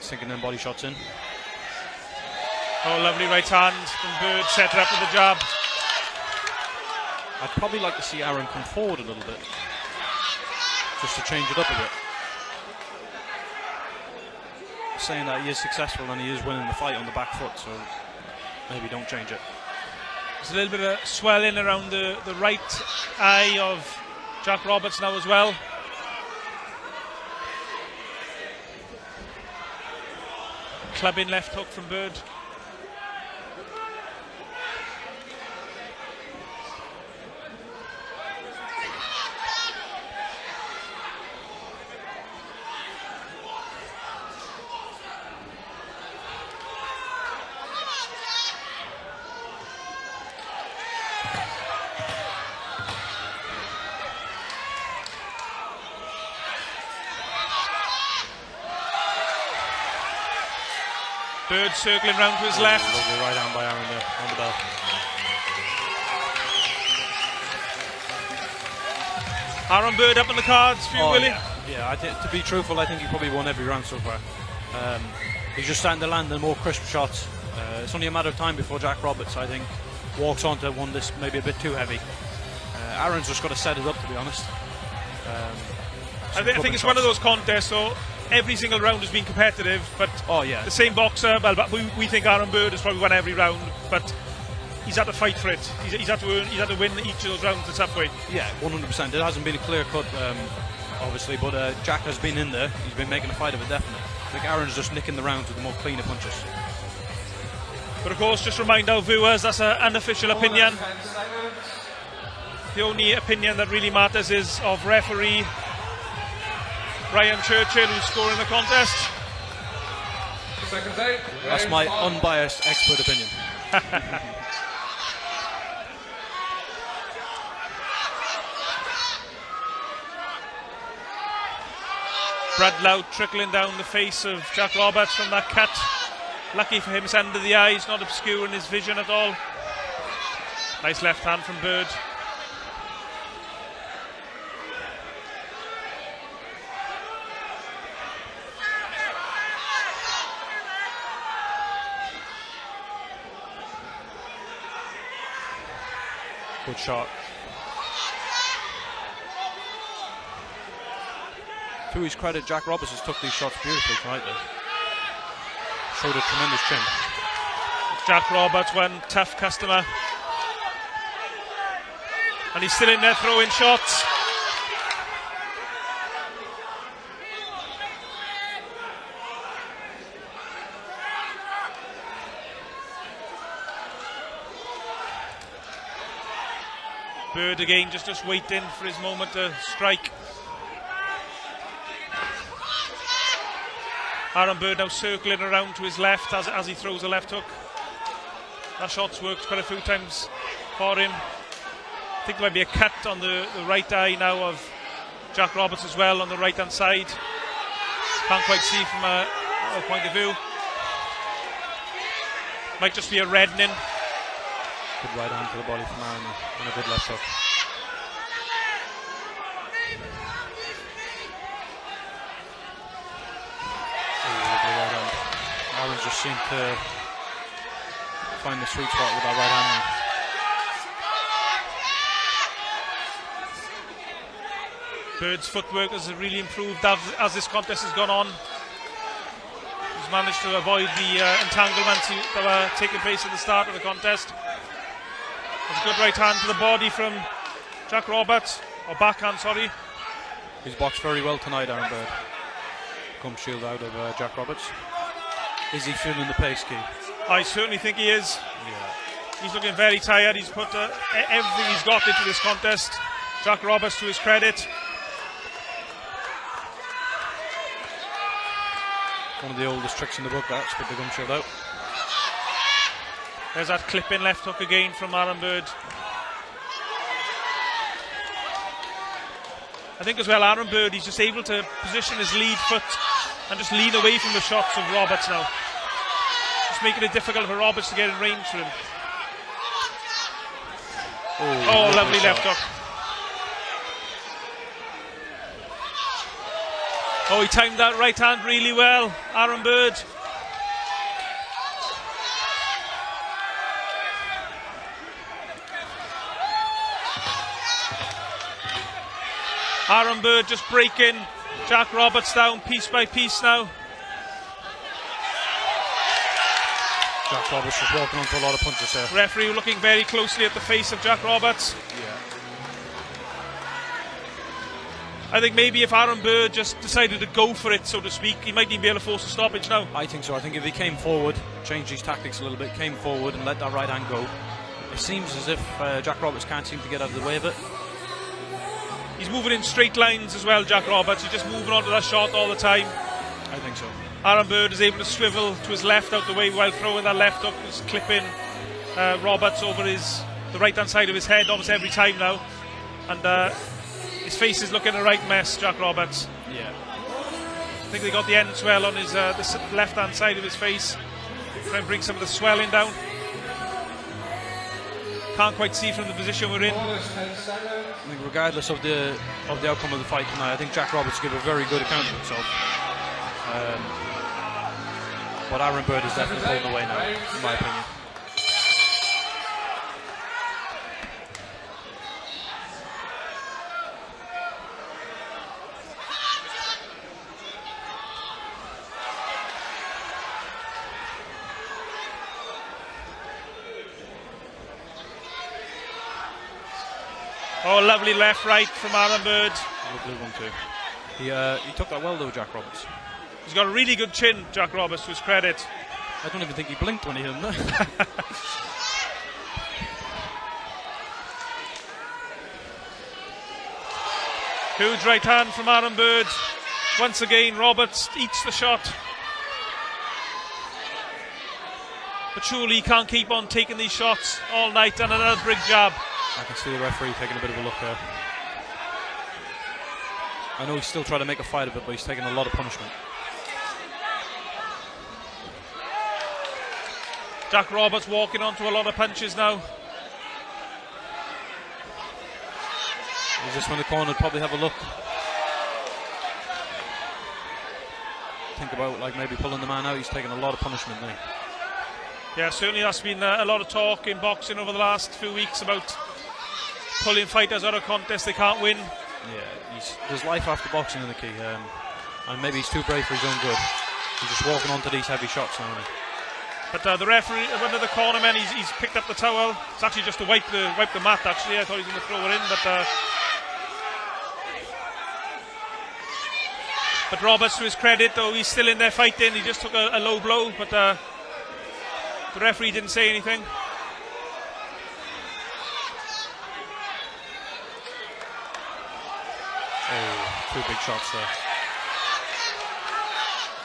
sinking them body shots in. Oh, lovely right hand from Bird, set it up with the jab. I'd probably like to see Aaron come forward a little bit, just to change it up a bit. Saying that he is successful and he is winning the fight on the back foot, so maybe don't change it. There's a little bit of swelling around the right eye of Jack Roberts now as well. Clubbing left hook from Bird. Bird circling round to his left. Lovely right hand by Aaron there on the bell. Aaron Bird up on the cards for you, Willie? Yeah, to be truthful, I think he probably won every round so far. He's just starting to land the more crisp shots. It's only a matter of time before Jack Roberts, I think, walks on to one this maybe a bit too heavy. Aaron's just got to set it up, to be honest. I think it's one of those contests, so every single round has been competitive, but the same boxer, well, we think Aaron Bird has probably won every round, but he's had to fight for it. He's had to win each of those rounds the tough way. Yeah, 100%. It hasn't been a clear cut, obviously, but Jack has been in there. He's been making a fight of it, definitely. I think Aaron's just nicking the rounds with the more cleaner punches. But of course, just remind our viewers, that's an unofficial opinion. The only opinion that really matters is of referee Ryan Churchill, who's scoring the contest. That's my unbiased expert opinion. Brad Loud trickling down the face of Jack Roberts from that cut. Lucky for him, it's under the eyes, not obscuring his vision at all. Nice left hand from Bird. Good shot. To his credit, Jack Roberts has took these shots beautifully tonight, though. Showed a tremendous chin. Jack Roberts, one tough customer. And he's still in there throwing shots. Bird again, just waiting for his moment to strike. Aaron Bird now circling around to his left as he throws a left hook. That shot's worked quite a few times for him. I think there might be a cut on the right eye now of Jack Roberts as well on the right hand side. Can't quite see from a point of view. Might just be a reddening. Good right hand to the body from Aaron and a good left hook. Aaron just seemed to find the sweet spot with that right hand. Bird's footwork has really improved as this contest has gone on. He's managed to avoid the entanglements that were taking place at the start of the contest. There's a good right hand to the body from Jack Roberts, or backhand, sorry. He's boxed very well tonight, Aaron Bird. Come shield out of Jack Roberts. Is he feeling the pace, Keith? I certainly think he is. Yeah. He's looking very tired. He's put everything he's got into this contest. Jack Roberts, to his credit. One of the oldest tricks in the book, that's put the gum shield out. There's that clip-in left hook again from Aaron Bird. I think as well, Aaron Bird, he's just able to position his lead foot and just lean away from the shots of Roberts now. Just making it difficult for Roberts to get in range for him. Oh, lovely left hook. Oh, he timed that right hand really well, Aaron Bird. Aaron Bird just breaking Jack Roberts down piece by piece now. Jack Roberts just walking onto a lot of punches here. Referee looking very closely at the face of Jack Roberts. Yeah. I think maybe if Aaron Bird just decided to go for it, so to speak, he might even be able to force a stoppage now. I think so. I think if he came forward, changed his tactics a little bit, came forward and let that right hand go, it seems as if Jack Roberts can't seem to get out of the way of it. He's moving in straight lines as well, Jack Roberts. He's just moving onto that shot all the time. I think so. Aaron Bird is able to swivel to his left out the way while throwing that left hook, just clipping Roberts over the right hand side of his head almost every time now. And his face is looking a right mess, Jack Roberts. Yeah. I think they got the end swell on his the left hand side of his face. Try and bring some of the swelling down. Can't quite see from the position we're in. I think regardless of the outcome of the fight tonight, I think Jack Roberts gave a very good account of himself. But Aaron Bird is definitely pulling away now, in my opinion. Oh, lovely left, right from Aaron Bird. Lovely one too. He took that well though, Jack Roberts. He's got a really good chin, Jack Roberts, to his credit. I don't even think he blinked when he hit him there. Huge right hand from Aaron Bird. Once again, Roberts eats the shot. But surely he can't keep on taking these shots all night. And another big jab. I can see the referee taking a bit of a look there. I know he's still trying to make a fight of it, but he's taking a lot of punishment. Jack Roberts walking onto a lot of punches now. Is this when the corner would probably have a look? Think about like maybe pulling the man out. He's taking a lot of punishment now. Yeah, certainly that's been a lot of talk in boxing over the last few weeks about pulling fighters out of contests they can't win. Yeah, there's life after boxing in the key, and maybe he's too brave for his own good. He's just walking onto these heavy shots now, isn't he? But the referee, one of the cornermen, he's picked up the towel. It's actually just to wipe the mat. Actually, I thought he was going to throw it in, but Roberts, to his credit, though, he's still in there fighting. He just took a low blow, but the referee didn't say anything. Oh, two big shots there.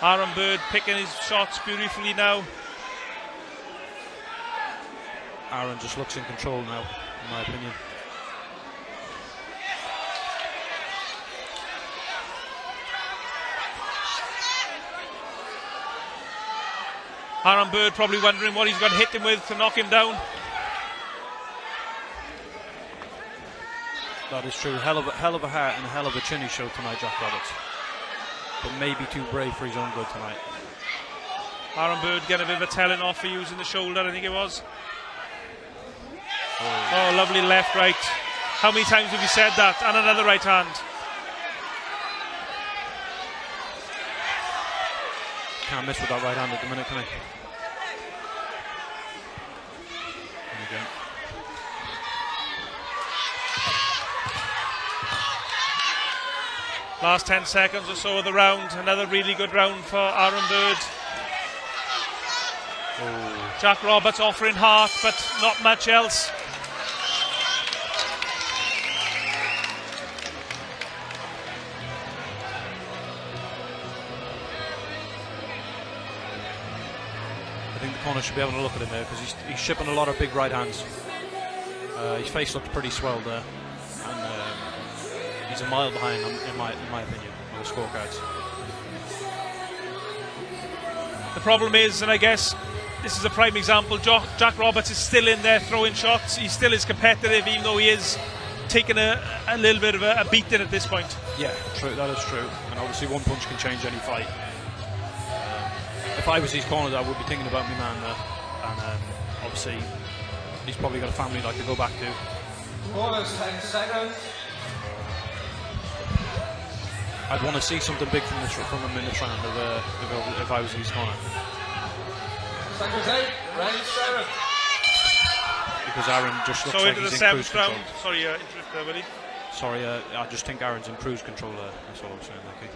Aaron Bird picking his shots beautifully now. Aaron just looks in control now, in my opinion. Aaron Bird probably wondering what he's going to hit him with to knock him down. That is true. Hell of a heart and a hell of a chin he showed tonight, Jack Roberts. But maybe too brave for his own good tonight. Aaron Bird getting a bit of a telling off for using the shoulder, I think it was. Oh, lovely left, right. How many times have you said that? And another right hand. Can't miss with that right hand at the minute, can he? There we go. Last 10 seconds or so of the round. Another really good round for Aaron Bird. Oh. Jack Roberts offering heart, but not much else. I think the corner should be having a look at him there because he's shipping a lot of big right hands. His face looks pretty swelled there, and he's a mile behind, in my opinion, on the scorecards. The problem is, and I guess this is a prime example, Jack Roberts is still in there throwing shots. He still is competitive, even though he is taking a little bit of a beating at this point. Yeah, true. That is true. And obviously one punch can change any fight. If I was his corner, I would be thinking about my man there. And obviously he's probably got a family he'd like to go back to. Corners, 10 seconds. I'd want to see something big from him in the round if I was in his corner. Seconds out, round 7. Because Aaron just looks so like into he's the in cruise 7th control. round. Sorry, interrupt there, Willie. Sorry, I just think Aaron's in cruise control there. That's all I'm saying, okay.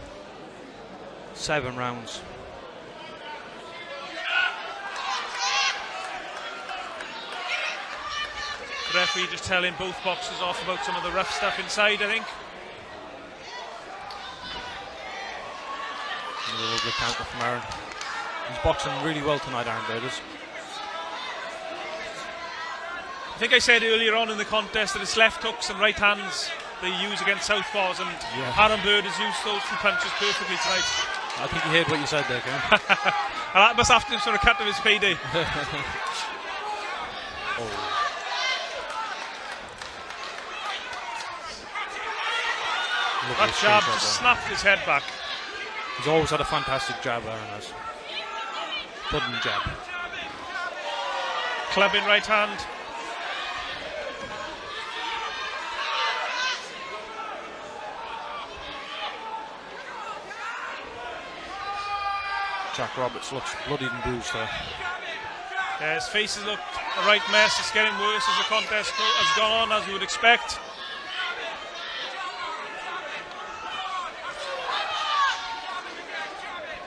7 rounds. The referee just telling both boxers off about some of the rough stuff inside, I think. A lovely counter from Aaron. He's boxing really well tonight, Aaron Bird is. I think I said earlier on in the contest that it's left hooks and right hands they use against southpaws, and Aaron Bird has used those two punches perfectly tonight. I think he heard what you said there, Ken. And that must have to sort of cut to his payday. That jab just snapped his head back. He's always had a fantastic jab, Aaron has. Pudding jab. Clubbing right hand. Jack Roberts looks bloodied and bruised there. Yeah, his face has looked a right mess. It's getting worse as the contest has gone on, as you would expect.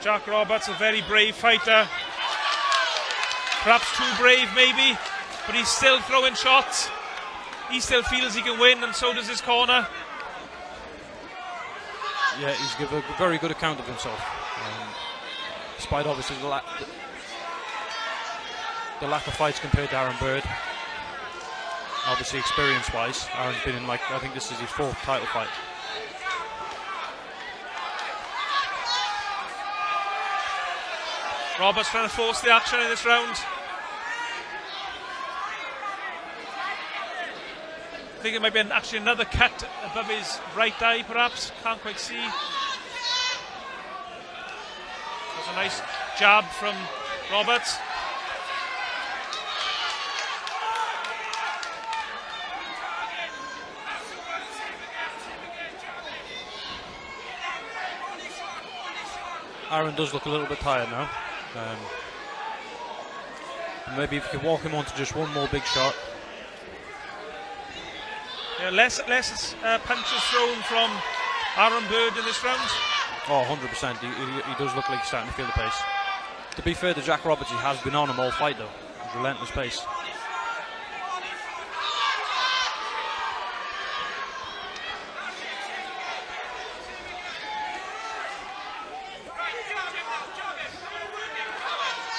Jack Roberts, a very brave fighter. Perhaps too brave, maybe, but he's still throwing shots. He still feels he can win, and so does his corner. Yeah, he's given a very good account of himself. Despite obviously the lack of fights compared to Aaron Bird. Obviously experience-wise, Aaron's been in, I think this is his 4th title fight. Roberts trying to force the action in this round. I think it might be actually another cut above his right eye, perhaps. Can't quite see. That's a nice jab from Roberts. Aaron does look a little bit tired now. Maybe if you could walk him on to just one more big shot. Yeah, less punches thrown from Aaron Bird in this round. Oh, 100%. He does look like he's starting to feel the pace. To be fair to Jack Roberts, he has been on him all fight though. His relentless pace.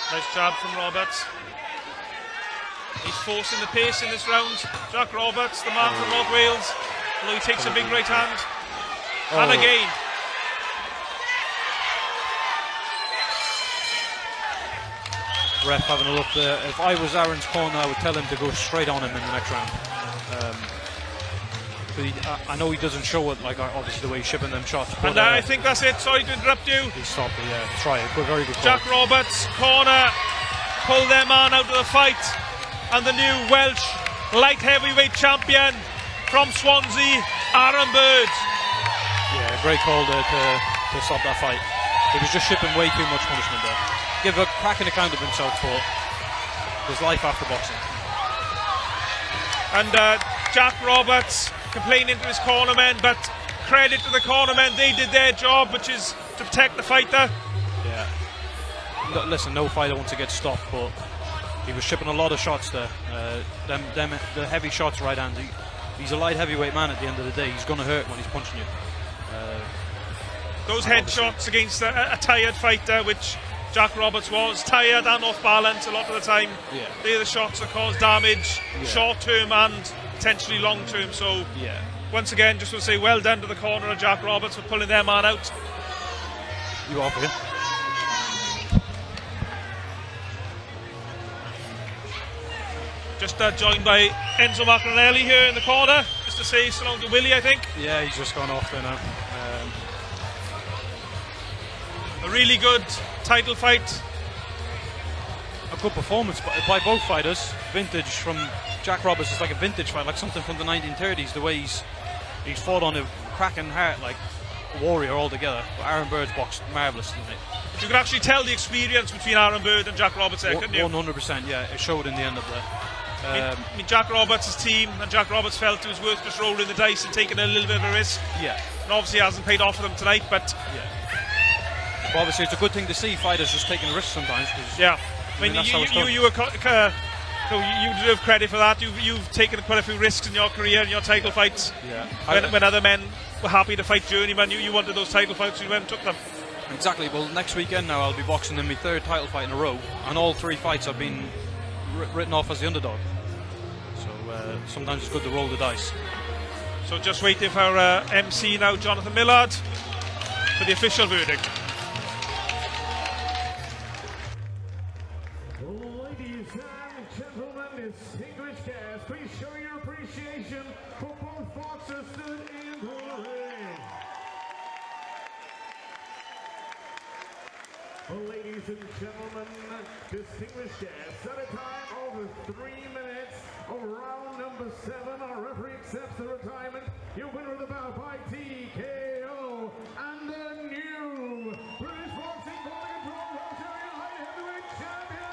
Nice jab from Roberts. He's forcing the pace in this round. Jack Roberts, the man from North Wales, although he takes a big right hand. And again. Ref having a look there. If I was Aaron's corner, I would tell him to go straight on him in the next round. But I know he doesn't show it, obviously the way he's shipping them shots. But, And I think that's it. Sorry to interrupt you. He stopped it, yeah. Try it. Very good call. Jack Roberts, corner, pull their man out of the fight. And the new Welsh light heavyweight champion from Swansea, Aaron Bird. Yeah, great call there to stop that fight. He was just shipping way too much punishment there. Give a cracking account of himself for his life after boxing. And Jack Roberts complaining to his cornermen, but credit to the cornermen, they did their job, which is to protect the fighter. Yeah. Listen, no fighter wants to get stopped, but he was shipping a lot of shots there. The heavy shots right hand. He's a light heavyweight man at the end of the day. He's going to hurt when he's punching you. Those head shots against a tired fighter, which Jack Roberts was, tired and off balance a lot of the time. Yeah. They're the shots that cause damage, short term and potentially long term. So once again, just want to say well done to the corner of Jack Roberts for pulling their man out. You off again? Just joined by Enzo Macronelli here in the corner, just to say so long to Willie, I think. Yeah, he's just gone off there now. A really good title fight. A good performance by both fighters. Vintage from Jack Roberts is like a vintage fight, like something from the 1930s. The way he's fought on a cracking heart, like a warrior altogether. But Aaron Bird's boxed marvellous tonight. You could actually tell the experience between Aaron Bird and Jack Roberts there, couldn't you? 100%, yeah. It showed in the end of the. I mean, Jack Roberts' team and Jack Roberts felt it was worth just rolling the dice and taking a little bit of a risk. Yeah. And obviously it hasn't paid off for them tonight, but But obviously it's a good thing to see fighters just taking risks sometimes. Yeah. I mean, you deserve credit for that. You've taken quite a few risks in your career in your title fights. Yeah. When other men were happy to fight journeymen, you wanted those title fights, you went and took them. Exactly. Well, next weekend now I'll be boxing in my 3rd title fight in a row, and all 3 fights have been written off as the underdog. So sometimes it's good to roll the dice. So just waiting for our MC now, Jonathan Millard, for the official verdict. Ladies and gentlemen, distinguished guests, please show your appreciation for both boxers stood in the ring. Ladies and gentlemen, distinguished guests, at a time of 3 minutes of round number 7, our referee accepts the retirement. Your winner of the bout by TKO and the new British Boxing Body Control Welterweight Light Heavyweight Champion,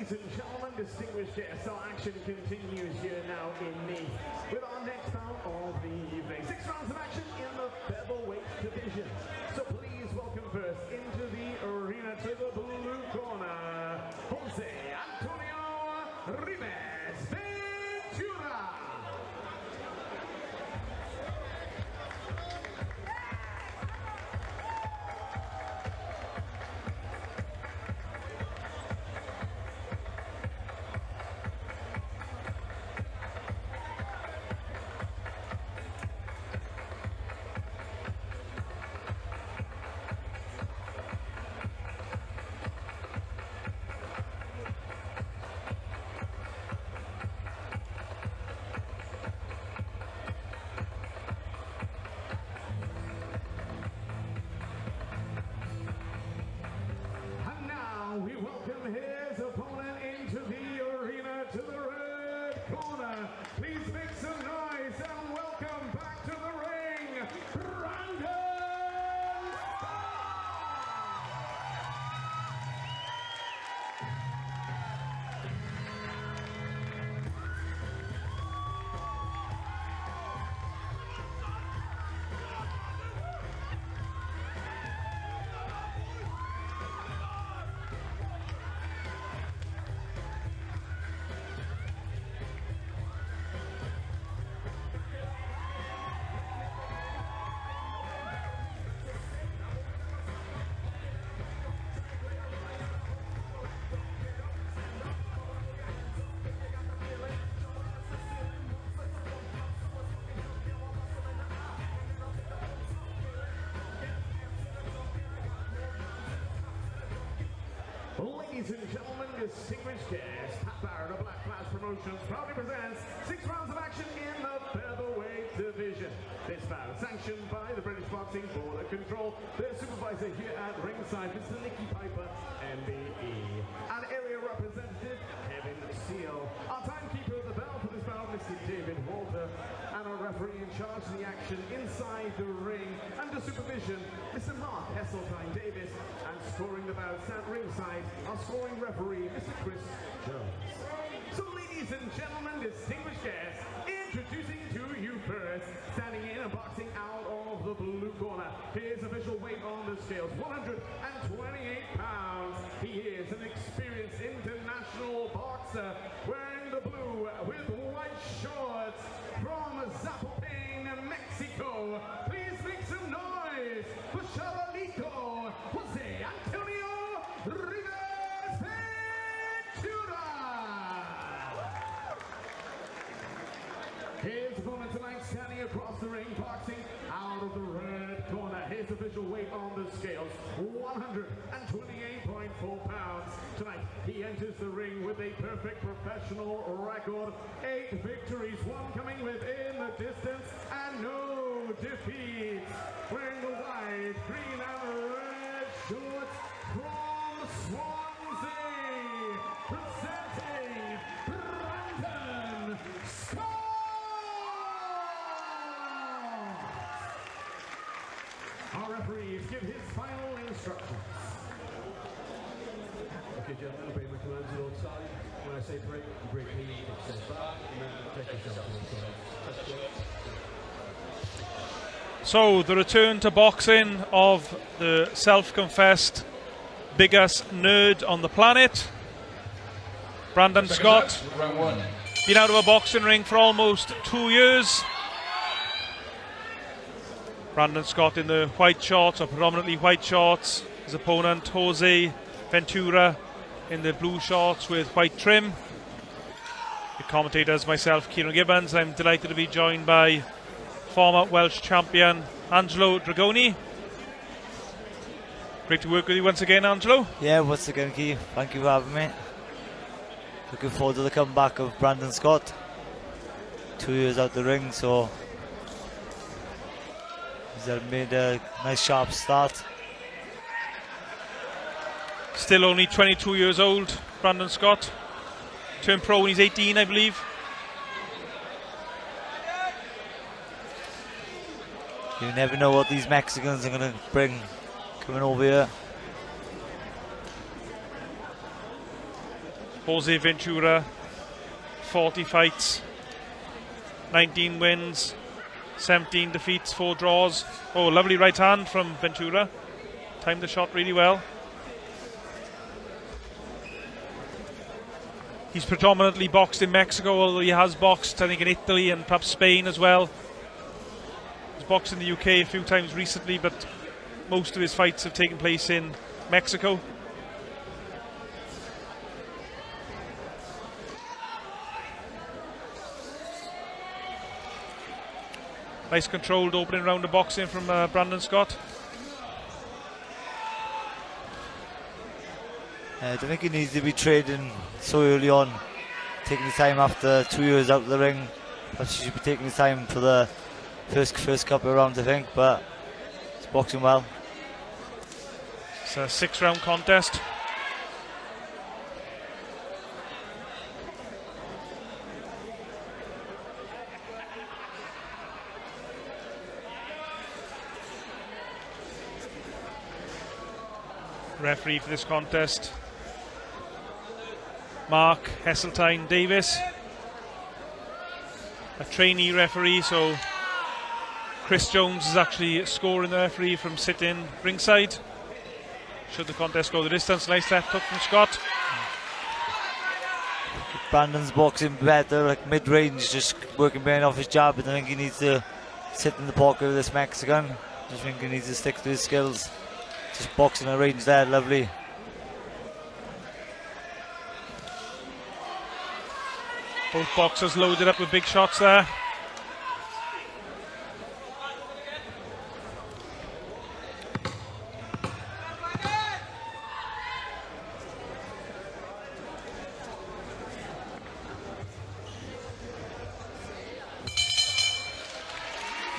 ladies and gentlemen, distinguished guests, our action continues here now in Neath with our next bout of the evening. 6 rounds of action in the featherweight division. So please welcome first into the arena to the blue corner, Jose Antonio Ribes Ventura. We welcome his opponent into the arena to the red corner. Please make some noise and welcome back to the ring, Brandon. Ladies and gentlemen, distinguished guests, Pat Barrett of Black Class Promotions proudly presents 6 rounds of action in the featherweight division. This bout sanctioned by the British Boxing Board of Control, their supervisor here at ringside, Mr. Nicky Piper, MBE. An area representative, Kevin Steele. Our timekeeper of the bell for this bout, Mr. David Walter. And our referee in charge of the action inside the ring, under supervision, Mr. Mark Heseltine Davis. And scoring the bout at ringside, our scoring referee, Mr. Chris Jones. So ladies and gentlemen, distinguished guests, introducing to you first, standing in and boxing out of the blue corner. His official weight on the scales, 128 pounds. He is an experienced international boxer, wearing the blue with white shorts from Zapopan, Mexico. Please make some noise for Charalito, Jose Antonio Ribes Ventura. His opponent tonight standing across the ring, boxing out of the red corner. His official weight on the scales, 128.4 pounds. Tonight, he enters the ring with a perfect professional record. 8 victories, 1 coming within the distance, and no defeats. Wearing the white, green, and red shorts from Swansea, presenting Brandon Scott. Our referees give his final instructions. Okay, gentlemen, obey my commands at all times. When I say break, you break me, step back, and then take yourself to one side. That's it. So the return to boxing of the self-confessed biggest nerd on the planet, Brandon Scott. Round 1. Been out of a boxing ring for almost 2 years. Brandon Scott in the white shorts, or predominantly white shorts. His opponent, Jose Ventura, in the blue shorts with white trim. The commentators, myself, Kieran Gibbons. I'm delighted to be joined by former Welsh champion Angelo Dragoni. Great to work with you once again, Angelo. Yeah, once again, Keith. Thank you for having me. Looking forward to the comeback of Brandon Scott. 2 years out the ring, so he's made a nice sharp start. Still only 22 years old, Brandon Scott. Turned pro when he's 18, I believe. You never know what these Mexicans are going to bring coming over here. Jose Ventura, 40 fights, 19 wins, 17 defeats, 4 draws. Oh, lovely right hand from Ventura. Timed the shot really well. He's predominantly boxed in Mexico, although he has boxed, I think, in Italy and perhaps Spain as well. He's boxed in the UK a few times recently, but most of his fights have taken place in Mexico. Nice controlled opening round of boxing from Brandon Scott. I don't think he needs to be trading so early on, taking his time after 2 years out of the ring. But he should be taking his time for the first couple of rounds, I think, but he's boxing well. It's a 6-round contest. Referee for this contest, Mark Heseltine Davis. A trainee referee, so Chris Jones is actually scoring the referee from sitting ringside. Should the contest go the distance. Nice left hook from Scott. Brandon's boxing better, like mid-range, just working behind off his jab. I don't think he needs to sit in the pocket with this Mexican. I just think he needs to stick to his skills. Just boxing a range there, lovely. Both boxers loaded up with big shots there.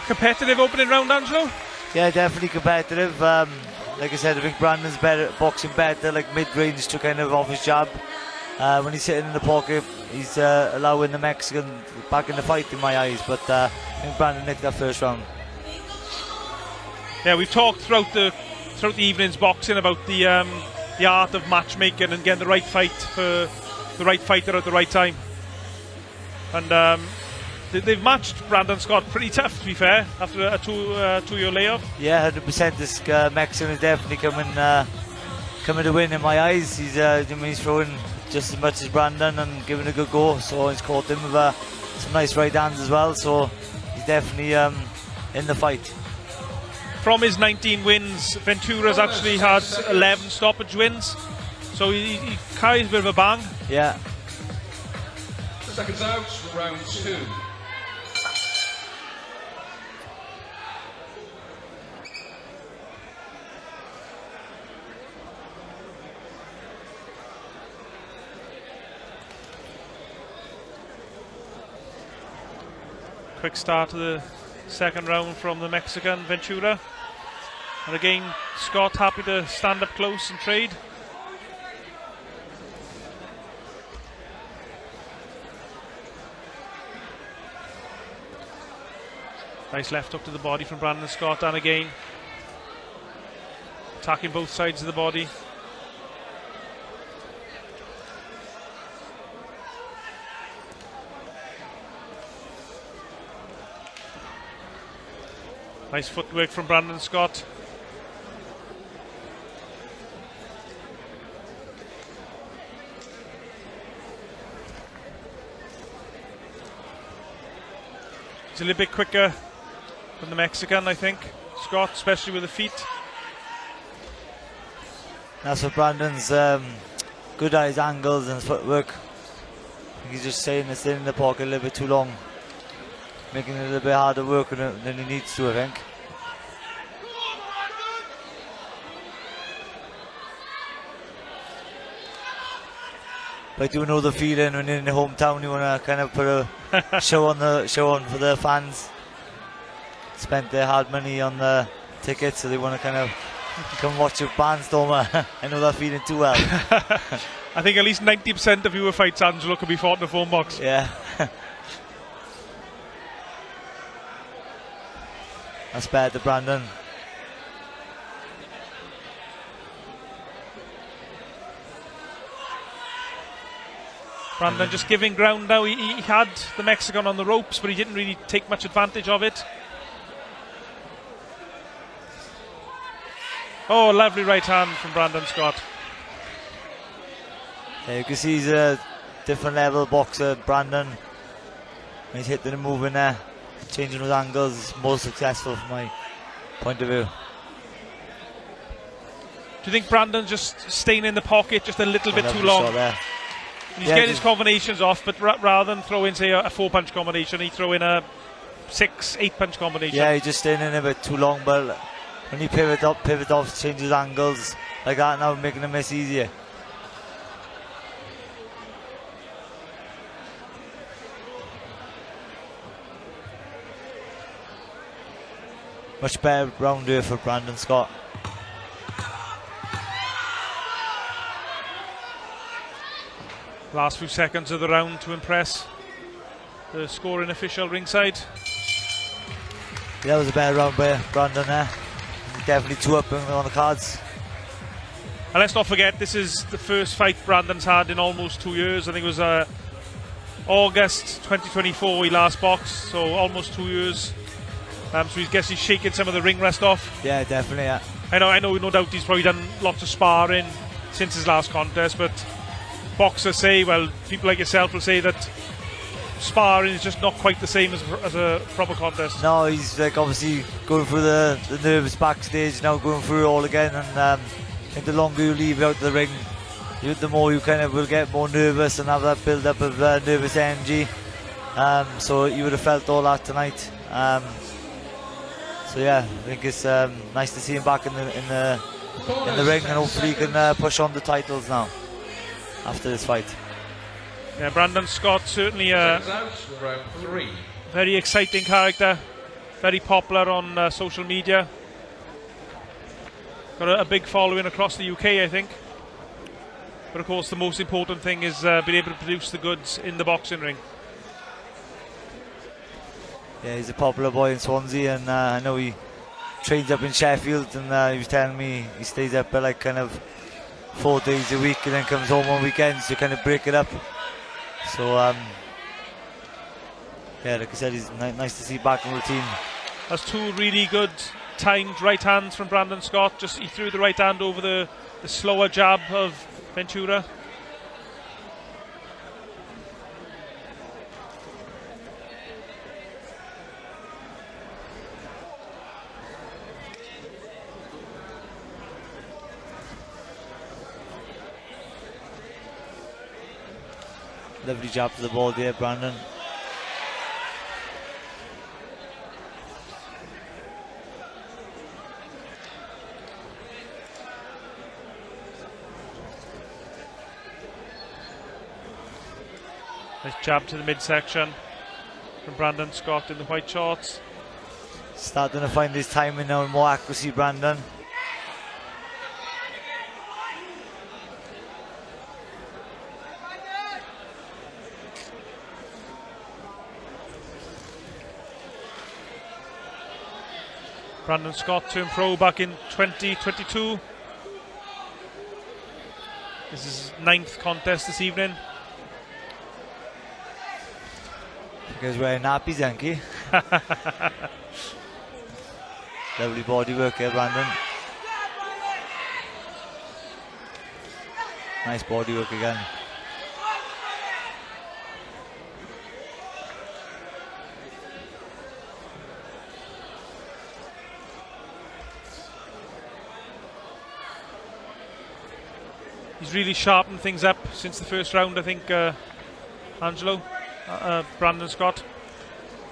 Competitive opening round, Angelo? Yeah, definitely competitive. Like I said, I think Brandon's better, boxing better, like mid-range to kind of off his jab. When he's sitting in the pocket, he's allowing the Mexican back in the fight in my eyes, but I think Brandon nicked that first round. Yeah, we've talked throughout the evening's boxing about the art of matchmaking and getting the right fight for the right fighter at the right time. And they've matched Brandon Scott pretty tough, to be fair, after a two-year layoff. Yeah, 100%. This Mexican is definitely coming to win in my eyes. He's throwing just as much as Brandon and giving a good go. So he's caught him with some nice right hands as well. So he's definitely in the fight. From his 19 wins, Ventura's actually had 11 stoppage wins. So he carries a bit of a bang. Yeah. 2 seconds out, round 2. Quick start to the second round from the Mexican, Ventura. And again, Scott happy to stand up close and trade. Nice left hook to the body from Brandon Scott, and again attacking both sides of the body. Nice footwork from Brandon Scott. He's a little bit quicker than the Mexican, I think. Scott, especially with the feet. That's what Brandon's good at his angles and his footwork. I think he's just staying in the pocket a little bit too long, making it a little bit harder work than he needs to, I think. But I do know the feeling when you're in the hometown, you want to kind of put a show on for the fans. Spent their hard money on the tickets, so they want to kind of come watch your barnstormer. I know that feeling too well. I think at least 90% of your fights, Angelo, could be fought in the phone box. Yeah. That's bad to Brandon. Brandon just giving ground now. He had the Mexican on the ropes, but he didn't really take much advantage of it. Oh, lovely right hand from Brandon Scott. Yeah, you can see he's a different level boxer, Brandon. He's hitting and moving there, changing his angles, more successful from my point of view. Do you think Brandon's just staying in the pocket just a little bit too long? He's getting his combinations off, but rather than throw in, say, a 4-punch combination, he throw in a 6-8-punch combination. Yeah, he's just staying in a bit too long, but when he pivot off, changes angles like that now, making the miss easier. Much better round here for Brandon Scott. Last few seconds of the round to impress the scoring official ringside. Yeah, that was a better round by Brandon there. Definitely 2 up on the cards. And let's not forget, this is the first fight Brandon's had in almost 2 years. I think it was August 2024 he last boxed, so almost 2 years. So I guess he's shaking some of the ring rust off. Yeah, definitely. Yeah. I know, no doubt he's probably done lots of sparring since his last contest, but boxers say, well, people like yourself will say that sparring is just not quite the same as a proper contest. No, he's like obviously going through the nervous backstage now, going through it all again, and I think the longer you leave out the ring, the more you kind of will get more nervous and have that build up of nervous energy. So you would have felt all that tonight. So yeah, I think it's nice to see him back in the ring, and hopefully he can push on the titles now after this fight. Yeah, Brandon Scott certainly a very exciting character, very popular on social media. Got a big following across the UK, I think. But of course the most important thing is being able to produce the goods in the boxing ring. Yeah, he's a popular boy in Swansea, and I know he trains up in Sheffield, and he was telling me he stays up at like kind of 4 days a week and then comes home on weekends to kind of break it up. So yeah, like I said, he's nice to see back in routine. That's 2 really good timed right hands from Brandon Scott. Just he threw the right hand over the slower jab of Ventura. Lovely jab to the ball there, Brandon. Nice jab to the midsection from Brandon Scott in the white shorts. Starting to find his timing now and more accuracy, Brandon. Brandon Scott turned pro back in 2022. This is his 9th contest this evening. You guys wearing nappies, Yankee. Lovely body work here, Brandon. Nice body work again. He's really sharpened things up since the first round, I think, Brandon Scott.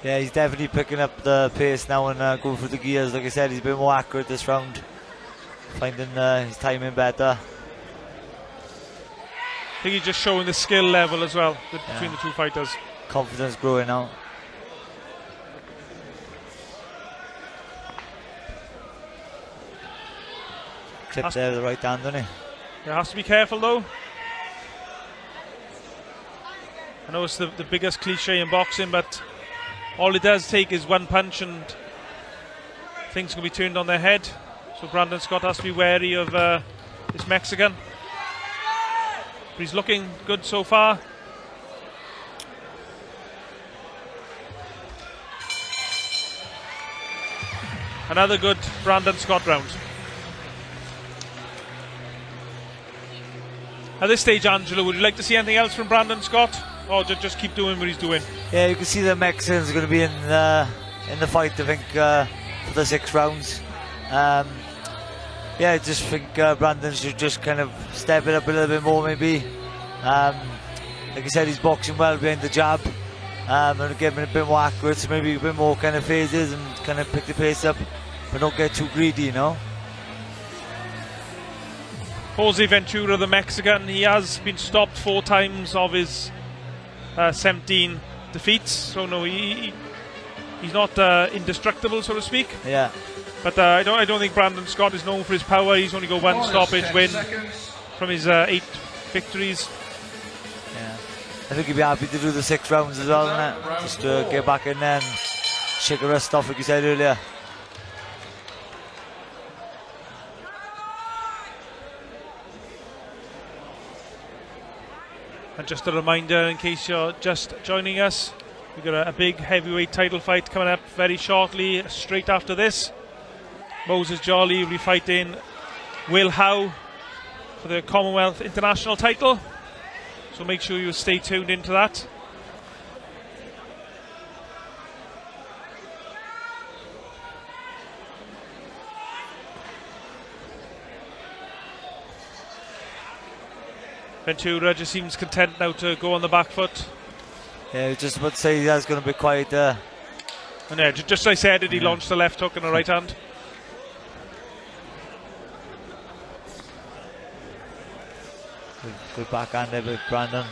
Yeah, he's definitely picking up the pace now and going through the gears. Like I said, he's been more accurate this round, finding his timing better. I think he's just showing the skill level as well between the two fighters. Confidence growing now. Clipped there with the right hand, doesn't he? Yeah, has to be careful though. I know it's the biggest cliche in boxing, but all it does take is one punch and things can be turned on their head. So Brandon Scott has to be wary of this Mexican. But he's looking good so far. Another good Brandon Scott round. At this stage, Angelo, would you like to see anything else from Brandon Scott, or just keep doing what he's doing? Yeah, you can see the Mexicans are going to be in the fight, I think, for the 6 rounds. Yeah, I just think Brandon should just kind of step it up a little bit more, maybe. Like I said, he's boxing well behind the jab. And get him a bit more accurate, so maybe a bit more kind of phases and kind of pick the pace up, but don't get too greedy, you know. Jose Ventura, the Mexican, he has been stopped 4 times of his 17 defeats, so no, he's not indestructible, so to speak. Yeah. But I don't think Brandon Scott is known for his power. He's only got 1 stoppage win from his 8 victories. Yeah. I think he'd be happy to do the 6 rounds as well, innit? Just to get back in there and shake the rest off, like you said earlier. And just a reminder, in case you're just joining us, we've got a big heavyweight title fight coming up very shortly, straight after this. Moses Jolly will be fighting Will Howe for the Commonwealth International title. So make sure you stay tuned into that. Ventura just seems content now to go on the back foot. Yeah, I was just about to say that's going to be quite... And yeah, just as I said it, he launched the left hook and the right hand. Good backhand there with Brandon.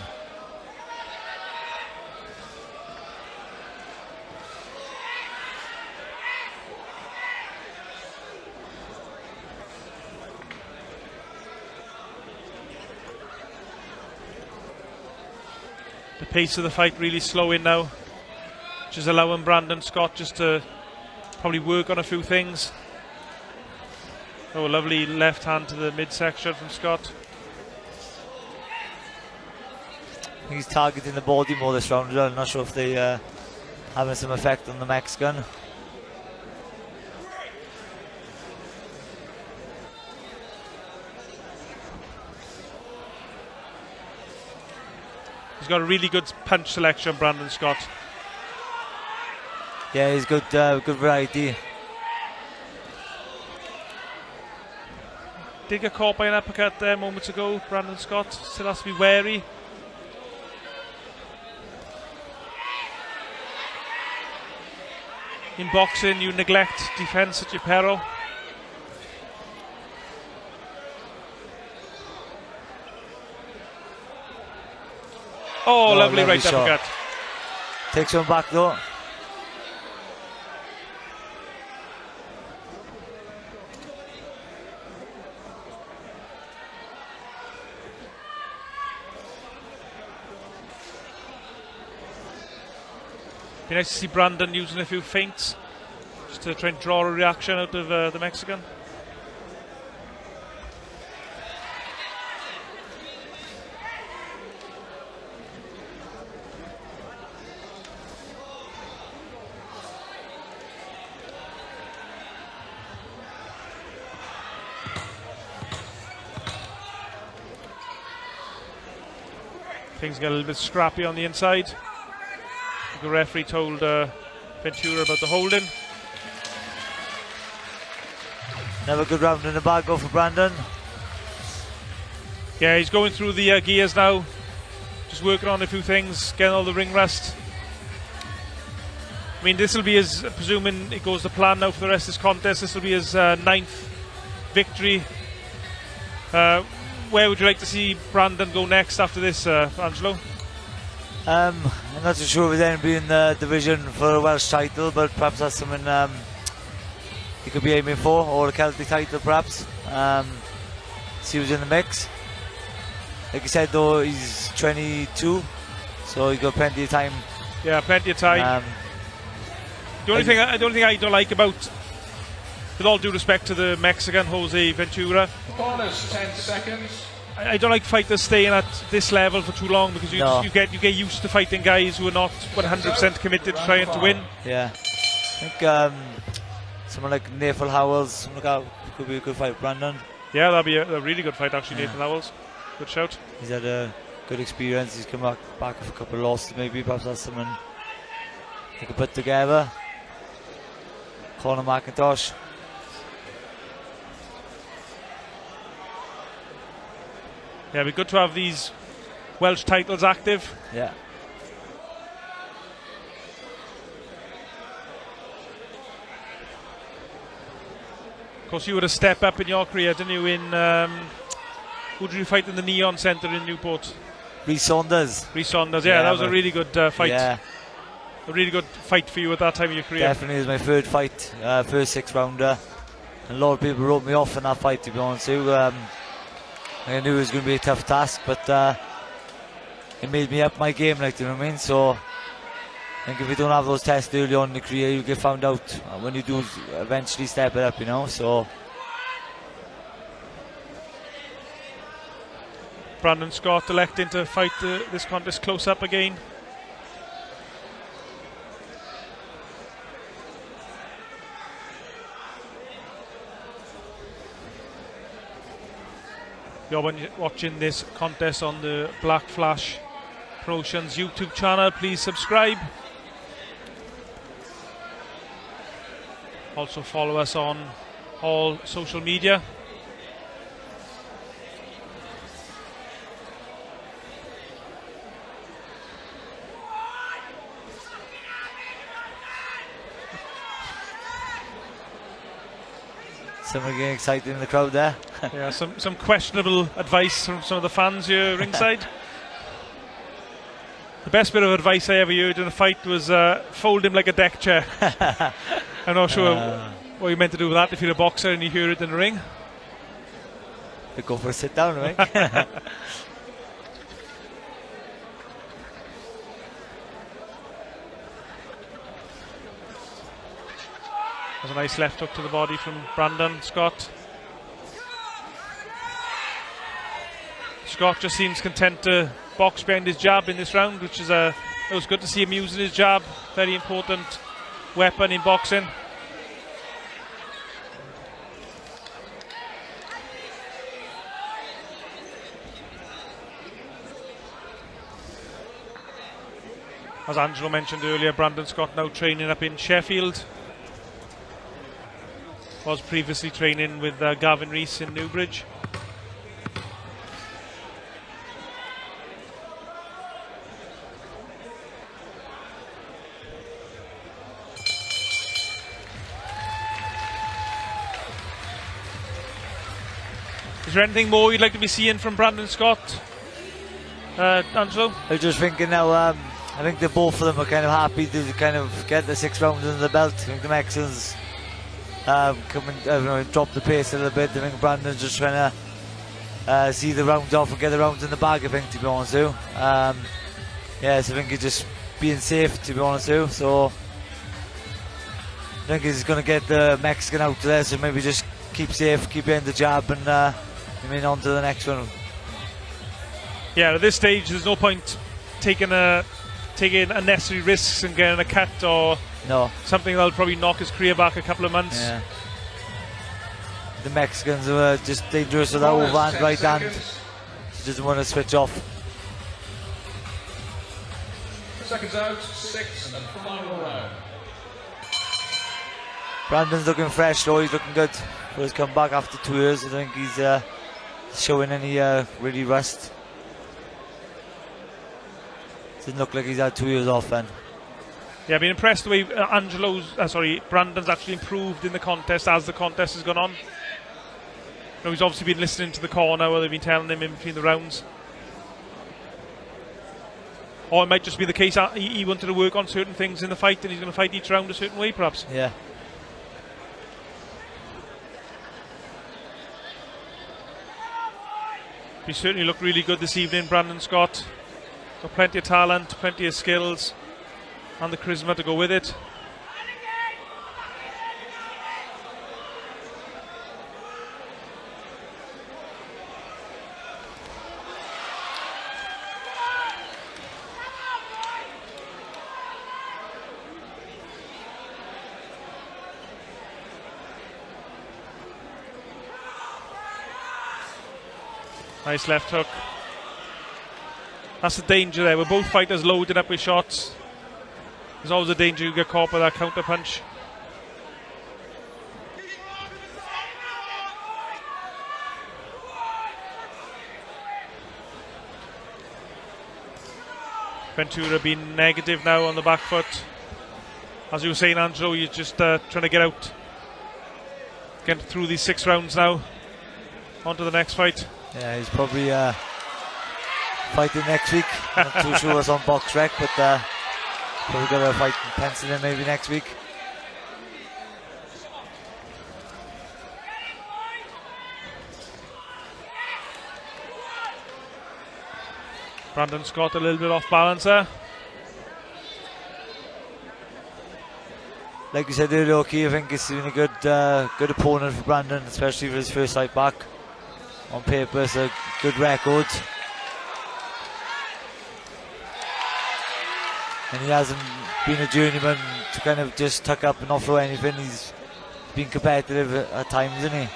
The pace of the fight really slowing now, which is allowing Brandon Scott just to probably work on a few things. Oh, a lovely left hand to the midsection from Scott. I think he's targeting the body more this round. I'm not sure if they having some effect on the Mexican. He's got a really good punch selection, Brandon Scott. Yeah, he's good, good variety. Did get caught by an uppercut there moments ago, Brandon Scott. Still has to be wary. In boxing, you neglect defence at your peril. Oh, lovely right uppercut. Takes one back though. Be nice to see Brandon using a few feints just to try and draw a reaction out of the Mexican. Things get a little bit scrappy on the inside. The referee told Ventura about the holding. Another good round in the bag go for Brandon. Yeah, he's going through the gears now. Just working on a few things, getting all the ring rest. I mean, this will be his, presuming it goes to plan now for the rest of this contest, this will be his 9th victory. Where would you like to see Brandon go next after this, Angelo? I'm not too sure if he's be in the division for a Welsh title, but perhaps that's something he could be aiming for, or a Celtic title perhaps. See who's in the mix. Like you said though, he's 22, so he's got plenty of time. Yeah, plenty of time. The only thing I don't like about, with all due respect to the Mexican Jose Ventura, Corners, 10 seconds. I don't like fighters staying at this level for too long, because you get used to fighting guys who are not 100% committed to trying to win. Yeah, I think someone like Nathan Howells, someone like that could be a good fight. Brandon. Yeah, that'd be a really good fight actually. Nathan Howells, good shout. He's had a good experience. He's come back with a couple of losses. Maybe perhaps that's someone they could put together. Conor McIntosh. Yeah, it'd be good to have these Welsh titles active. Yeah. Of course, you had a step up in your career, didn't you? Who did you fight in the Neon Centre in Newport? Rhys Saunders. Rhys Saunders, yeah, that was a really good fight. Yeah. A really good fight for you at that time of your career. Definitely, it was my third fight, first 6-rounder. A lot of people wrote me off in that fight, to be honest with you. I knew it was going to be a tough task, but it made me up my game, like, you know what I mean? So I think if you don't have those tests early on in the career, you get found out when you do eventually step it up, you know. So Brandon Scott electing to fight this contest close up again. You're watching this contest on the Black Flash Promotions YouTube channel. Please subscribe. Also follow us on all social media. someone getting excited in the crowd there. Yeah, some questionable advice from some of the fans here ringside. The best bit of advice I ever heard in a fight was fold him like a deck chair. I'm not sure what you meant to do with that if you're a boxer and you hear it in the ring. You go for a sit down, right? There's a nice left hook to the body from Brandon Scott. Scott just seems content to box behind his jab in this round, which is it was good to see him using his jab. Very important weapon in boxing. As Angelo mentioned earlier, Brandon Scott now training up in Sheffield. Was previously training with Gavin Rees in Newbridge. Is there anything more you'd like to be seeing from Brandon Scott, Angelo? I was just thinking now, I think the both of them are kind of happy to kind of get the 6 rounds under the belt. I think the Mexicans come and drop the pace a little bit. I think Brandon's just trying to see the rounds off and get the rounds in the bag, I think, to be honest with you. Yes, I think he's just being safe, to be honest with you. So I think he's going to get the Mexican out there, so maybe just keep safe, keep in the jab, and on to the next one. Yeah, at this stage there's no point taking unnecessary risks and getting a cut or something that'll probably knock his career back a couple of months. Yeah. The Mexicans are just dangerous with that overhand right hand. He doesn't want to switch off. Seconds out, 6 and final round. Brandon's looking fresh though, he's looking good for his comeback after 2 years. I think he's showing any really rust. Doesn't look like he's had 2 years off then. Yeah, I've been impressed the way Brandon's actually improved in the contest as the contest has gone on. He's obviously been listening to the corner where they've been telling him in between the rounds. Or it might just be the case he wanted to work on certain things in the fight and he's going to fight each round a certain way perhaps. Yeah. He certainly looked really good this evening, Brandon Scott. Got plenty of talent, plenty of skills, and the charisma to go with it. Nice left hook. That's the danger there. We're both fighters loaded up with shots. There's always a danger you get caught by that counter punch. Ventura being negative now on the back foot. As you were saying, Angelo, you're just trying to get out. Get through these 6 rounds now. On to the next fight. Yeah, he's probably fighting next week. Not too sure what's on box rec, but probably got a fight penciled in maybe next week. Brandon Scott a little bit off balance there. Like you said earlier, okay, I think it's been a good opponent for Brandon, especially for his first fight back. On paper, it's a good record. And he hasn't been a journeyman to kind of just tuck up and not throw anything. He's been competitive at times, isn't he?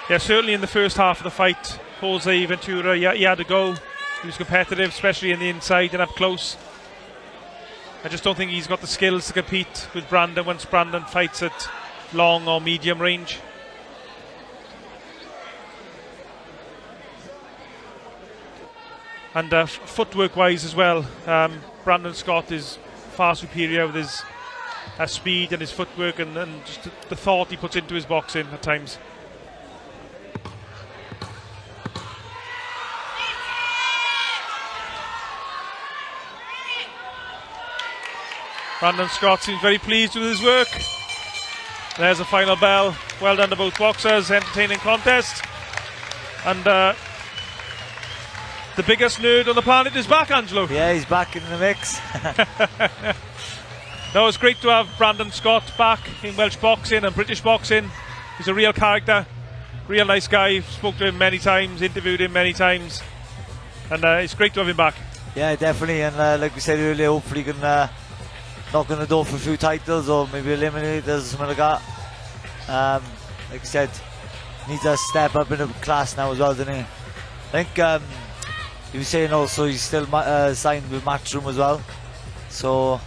Yeah, certainly in the first half of the fight, Jose Ventura, he had to go. He was competitive, especially in the inside and up close. I just don't think he's got the skills to compete with Brandon once Brandon fights at long or medium range. And footwork wise as well, Brandon Scott is far superior with his speed and his footwork and just the thought he puts into his boxing at times. Brandon Scott seems very pleased with his work. There's a final bell. Well done to both boxers. Entertaining contest. And the biggest nerd on the planet is back, Angelo. Yeah, he's back in the mix. No, it's great to have Brandon Scott back in Welsh boxing and British boxing. He's a real character, real nice guy. Spoke to him many times, interviewed him many times, and it's great to have him back. Yeah, definitely. And like we said earlier, hopefully he can knock on the door for a few titles or maybe eliminate us, something like that. Like I said, needs to step up in a class now as well, doesn't he? I think he was saying also he's still signed with Matchroom as well, so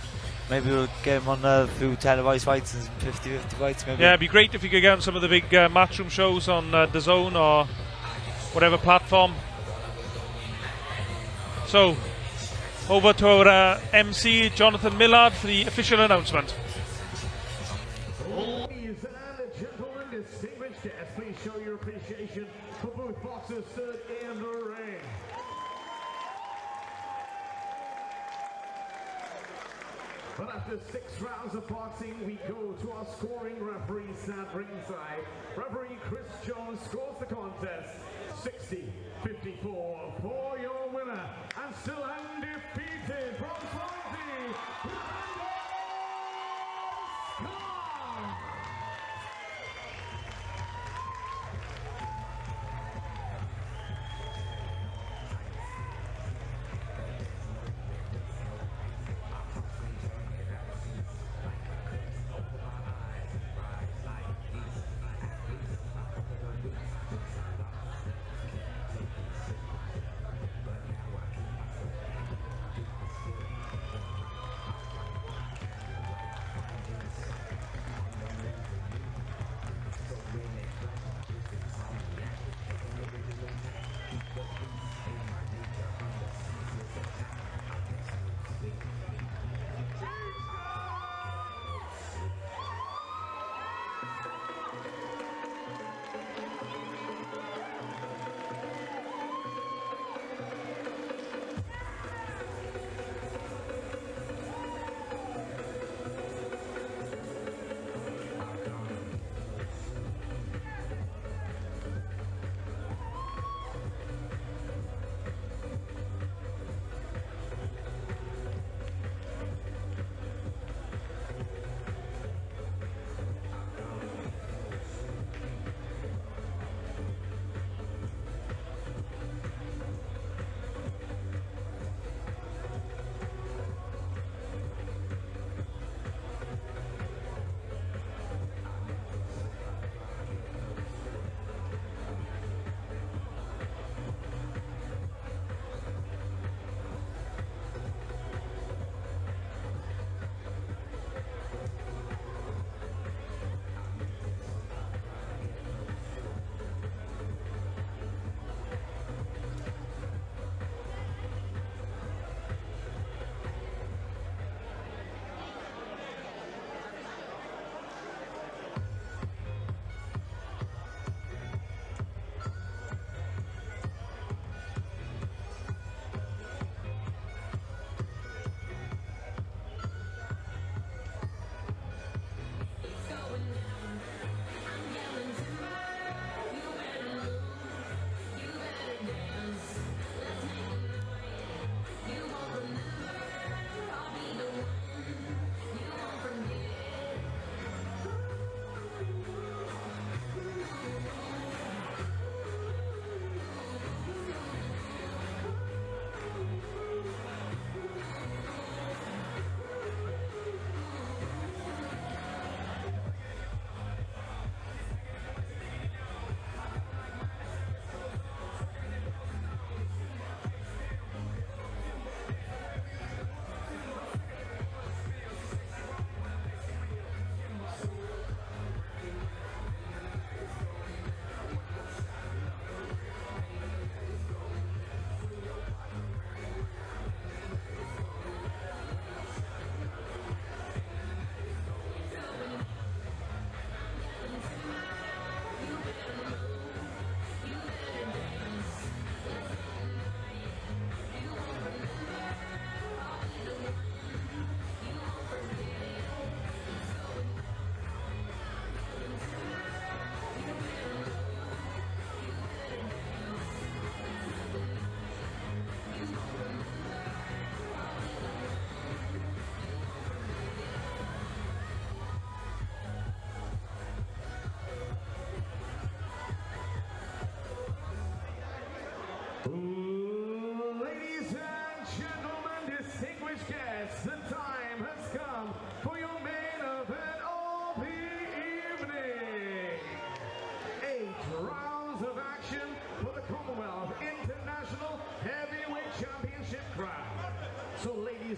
maybe we'll get him on a few televised fights and 50-50 fights maybe. Yeah, it'd be great if you could get on some of the big Matchroom shows on DAZN or whatever platform. So over to our MC Jonathan Millard for the official announcement. Ladies and gentlemen, distinguished guests, please show your appreciation for both boxers stood in the ring. But after 6 rounds of boxing, we go to our scoring referee stand ringside. Referee Chris Jones scores the contest 60-54 for your winner and still undefeated from Swansea,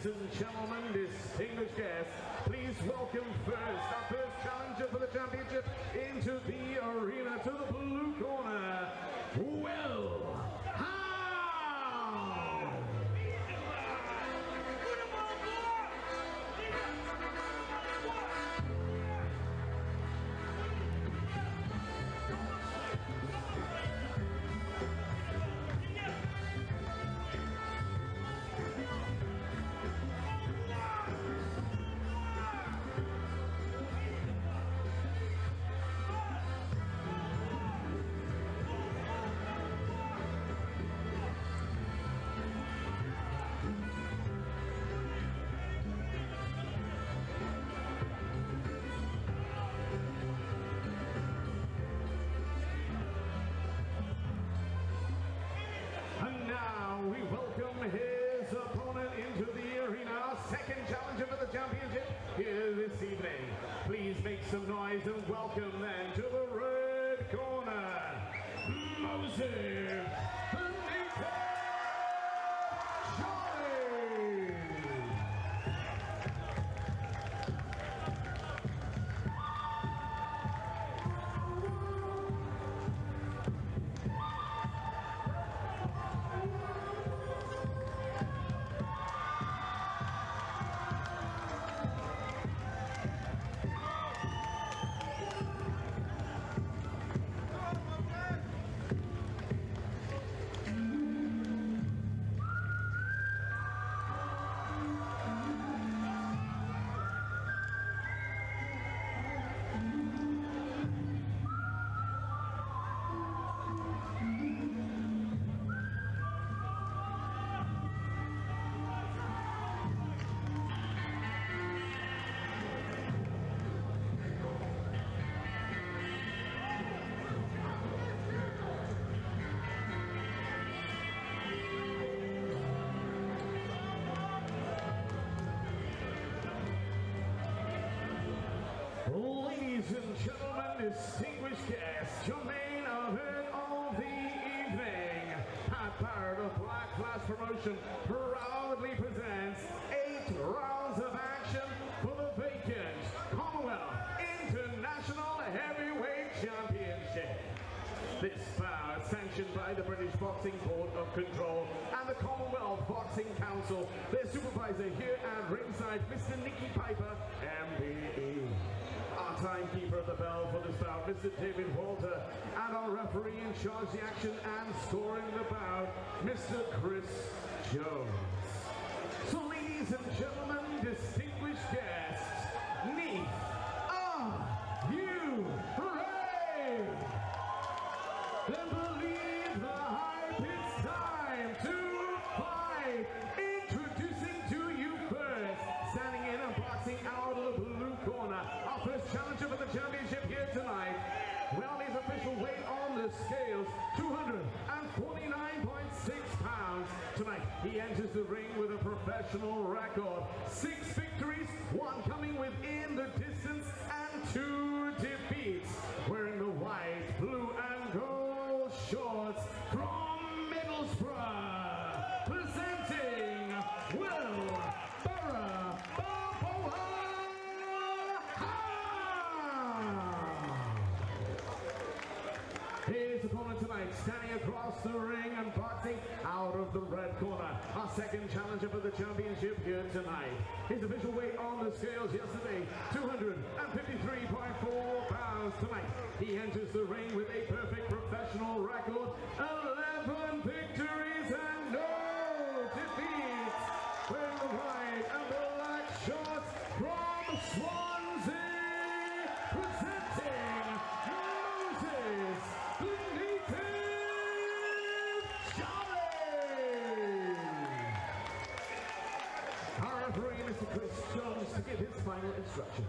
Ladies and gentlemen, distinguished guests, please welcome our first challenger for the championship into the arena to the blue corner, Will Howe. His opponent into the arena, second challenger for the championship here this evening. Please make some noise and welcome then to the red corner, Moses. Ladies and gentlemen, distinguished guests, your main event of the evening. Pat Barrett of Black Class Promotion proudly presents 8 rounds of action for the vacant Commonwealth International Heavyweight Championship. This bout, sanctioned by the British Boxing Board of Control and the Commonwealth Boxing Council, their supervisor here at ringside, Mr. Nicky Piper, MBE. Our timekeeper at the bell for this bout, Mr. David Walter, and our referee in charge of the action and scoring the bout, Mr. Chris Jones. So ladies and gentlemen, distinguished guests, Neath, Urry! Then believe the hype, it's time to fight! Introducing to you first, standing in and boxing out of the blue corner, our first challenger for the championship here tonight. Well, his official weight on the scales, 249.6 pounds. Tonight, he enters the ring with a professional record. 6 victories, 1 coming within the distance, and 2 defeats. Wearing the white, blue, and gold shorts from Middlesbrough, presenting Will his opponent tonight, standing across the ring and boxing out of the red corner, our second challenger for the championship here tonight. His official weight on the scales yesterday, 253.4 pounds. Tonight, he enters the ring with a perfect professional record, 11 victories and no defeats. Wearing the white and black shorts from Swansea, presenting Moses. Our referee, Mr. Chris Jones, to give his final instructions.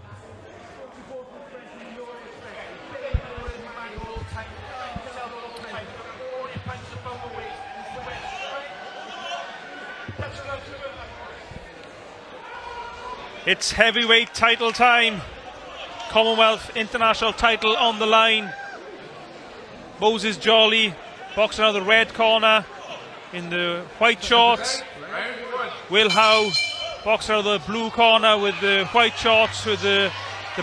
It's heavyweight title time. Commonwealth International title on the line. Moses Jolly boxing out of the red corner in the white shorts. Will Howe Boxer out of the blue corner with the white shorts with the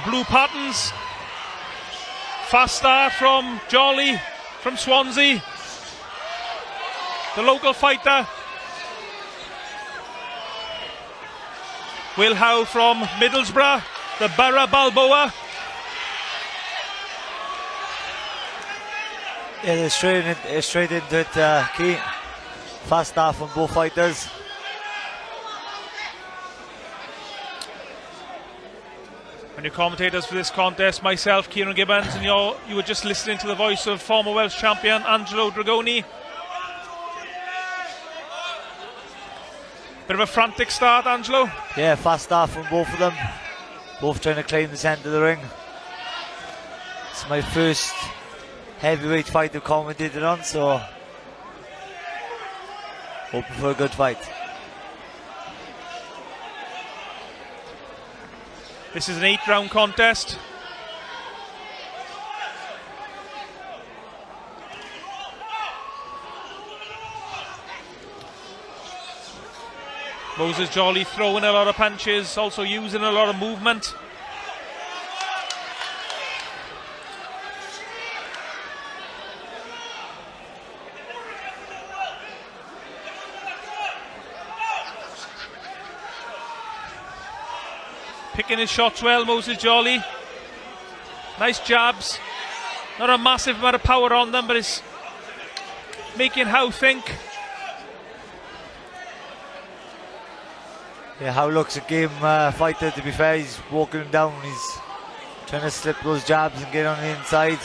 blue patterns. Fast start from Jolly from Swansea, the local fighter. Will Howe from Middlesbrough, the Barra Balboa. Yeah, they're straight into it, Key. Fast start from both fighters. And your commentators for this contest, myself, Kieran Gibbons, and you were just listening to the voice of former Welsh champion Angelo Dragoni. Bit of a frantic start, Angelo. Yeah, fast start from both of them. Both trying to climb the centre of the ring. It's my first heavyweight fight I've commentated on, so hoping for a good fight. This is an 8-round contest. Moses Jolly throwing a lot of punches, also using a lot of movement. Picking his shots well, Moses Jolly. Nice jabs. Not a massive amount of power on them, but it's making Howe think. Yeah, Howe looks a game fighter, to be fair. He's walking him down. He's trying to slip those jabs and get on the inside.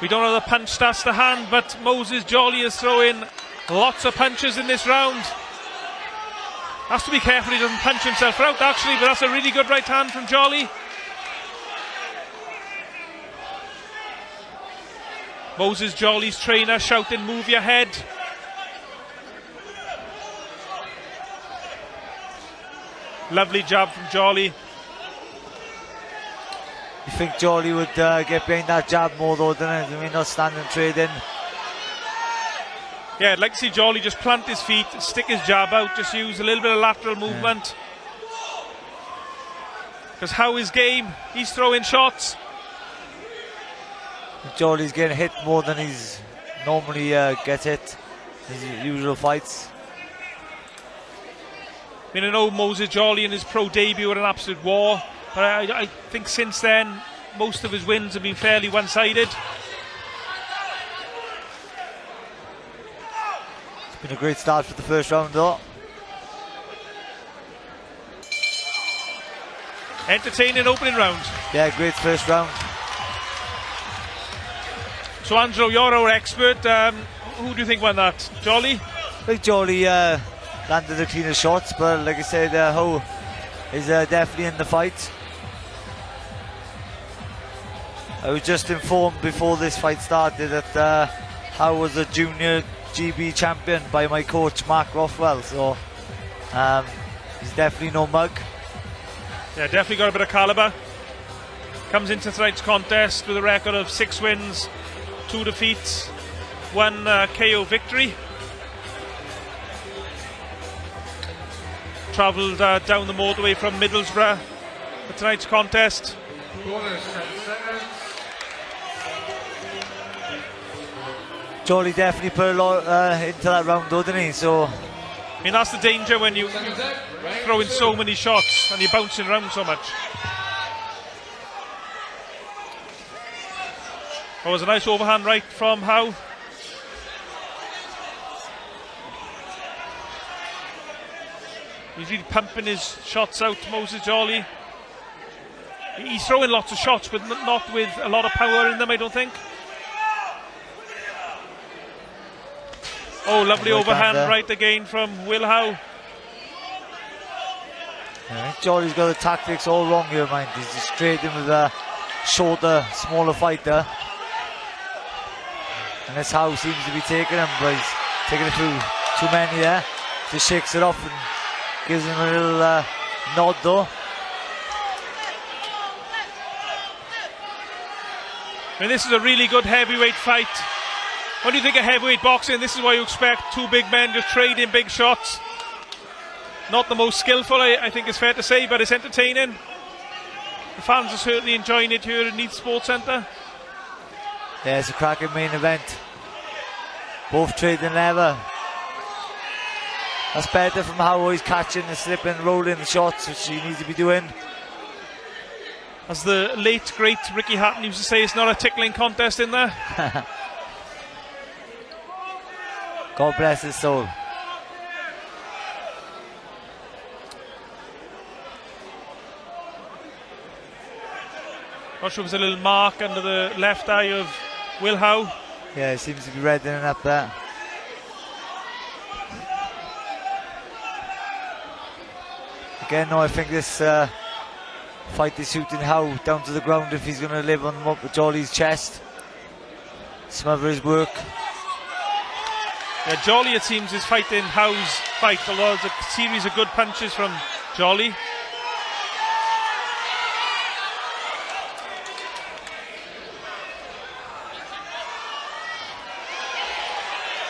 We don't have the punch stats to hand, but Moses Jolly is throwing lots of punches in this round. Has to be careful he doesn't punch himself out, actually, but that's a really good right hand from Jolly. Moses Jolly's trainer shouting, "Move your head." Lovely jab from Jolly. You think Jolly would get behind that jab more though, don't it? I mean, not standing trading. Yeah, I'd like to see Jolly just plant his feet, stick his jab out, just use a little bit of lateral movement. Because how is game? He's throwing shots. Jolly's getting hit more than he's normally gets hit in his usual fights. I mean, I know Moses Jolly in his pro debut were an absolute war, but I think since then most of his wins have been fairly one-sided. It's been a great start for the first round though. Entertaining opening round. Yeah, great first round. So Angelo, you're our expert. Who do you think won that? Jolly? I think Jolly landed the cleanest shots, but like I said, Howe is definitely in the fight. I was just informed before this fight started that Howe was a junior GB champion by my coach Mark Rothwell, so he's definitely no mug. Yeah, definitely got a bit of calibre. Comes into tonight's contest with a record of 6 wins, 2 defeats, 1 KO victory. Travelled down the motorway from Middlesbrough for tonight's contest. Jolly definitely put a lot into that round though, didn't he? So, I mean, that's the danger when you throw in so many shots and you're bouncing around so much. Oh, it was a nice overhand right from Howe. He's really pumping his shots out, Moses Jolly. He's throwing lots of shots, but not with a lot of power in them, I don't think. Oh, lovely overhand right again from Will Howe. I think Jolly's got the tactics all wrong here, mind. He's just straight in with a shorter, smaller fighter. And that's how he seems to be taking him, but he's taking it through too many there. Just shakes it off and gives him a little nod though. I mean, this is a really good heavyweight fight. When you think of heavyweight boxing, this is why you expect 2 big men just trading big shots. Not the most skillful, I think it's fair to say, but it's entertaining. The fans are certainly enjoying it here at Neath Sports Centre. Yeah, it's a cracking main event. Both trading leather. That's better from Howe. He's catching and slipping, rolling the shots, which he needs to be doing. As the late, great Ricky Hatton used to say, it's not a tickling contest in there. God bless his soul. Not sure if there's a little mark under the left eye of Will Howe. Yeah, it seems to be reddening up there. Again, no, I think this fight is shooting Howe down to the ground if he's going to live on Jolly's chest. Smother his work. Yeah, Jolly, it seems, is fighting Howe's fight, although there's a series of good punches from Jolly.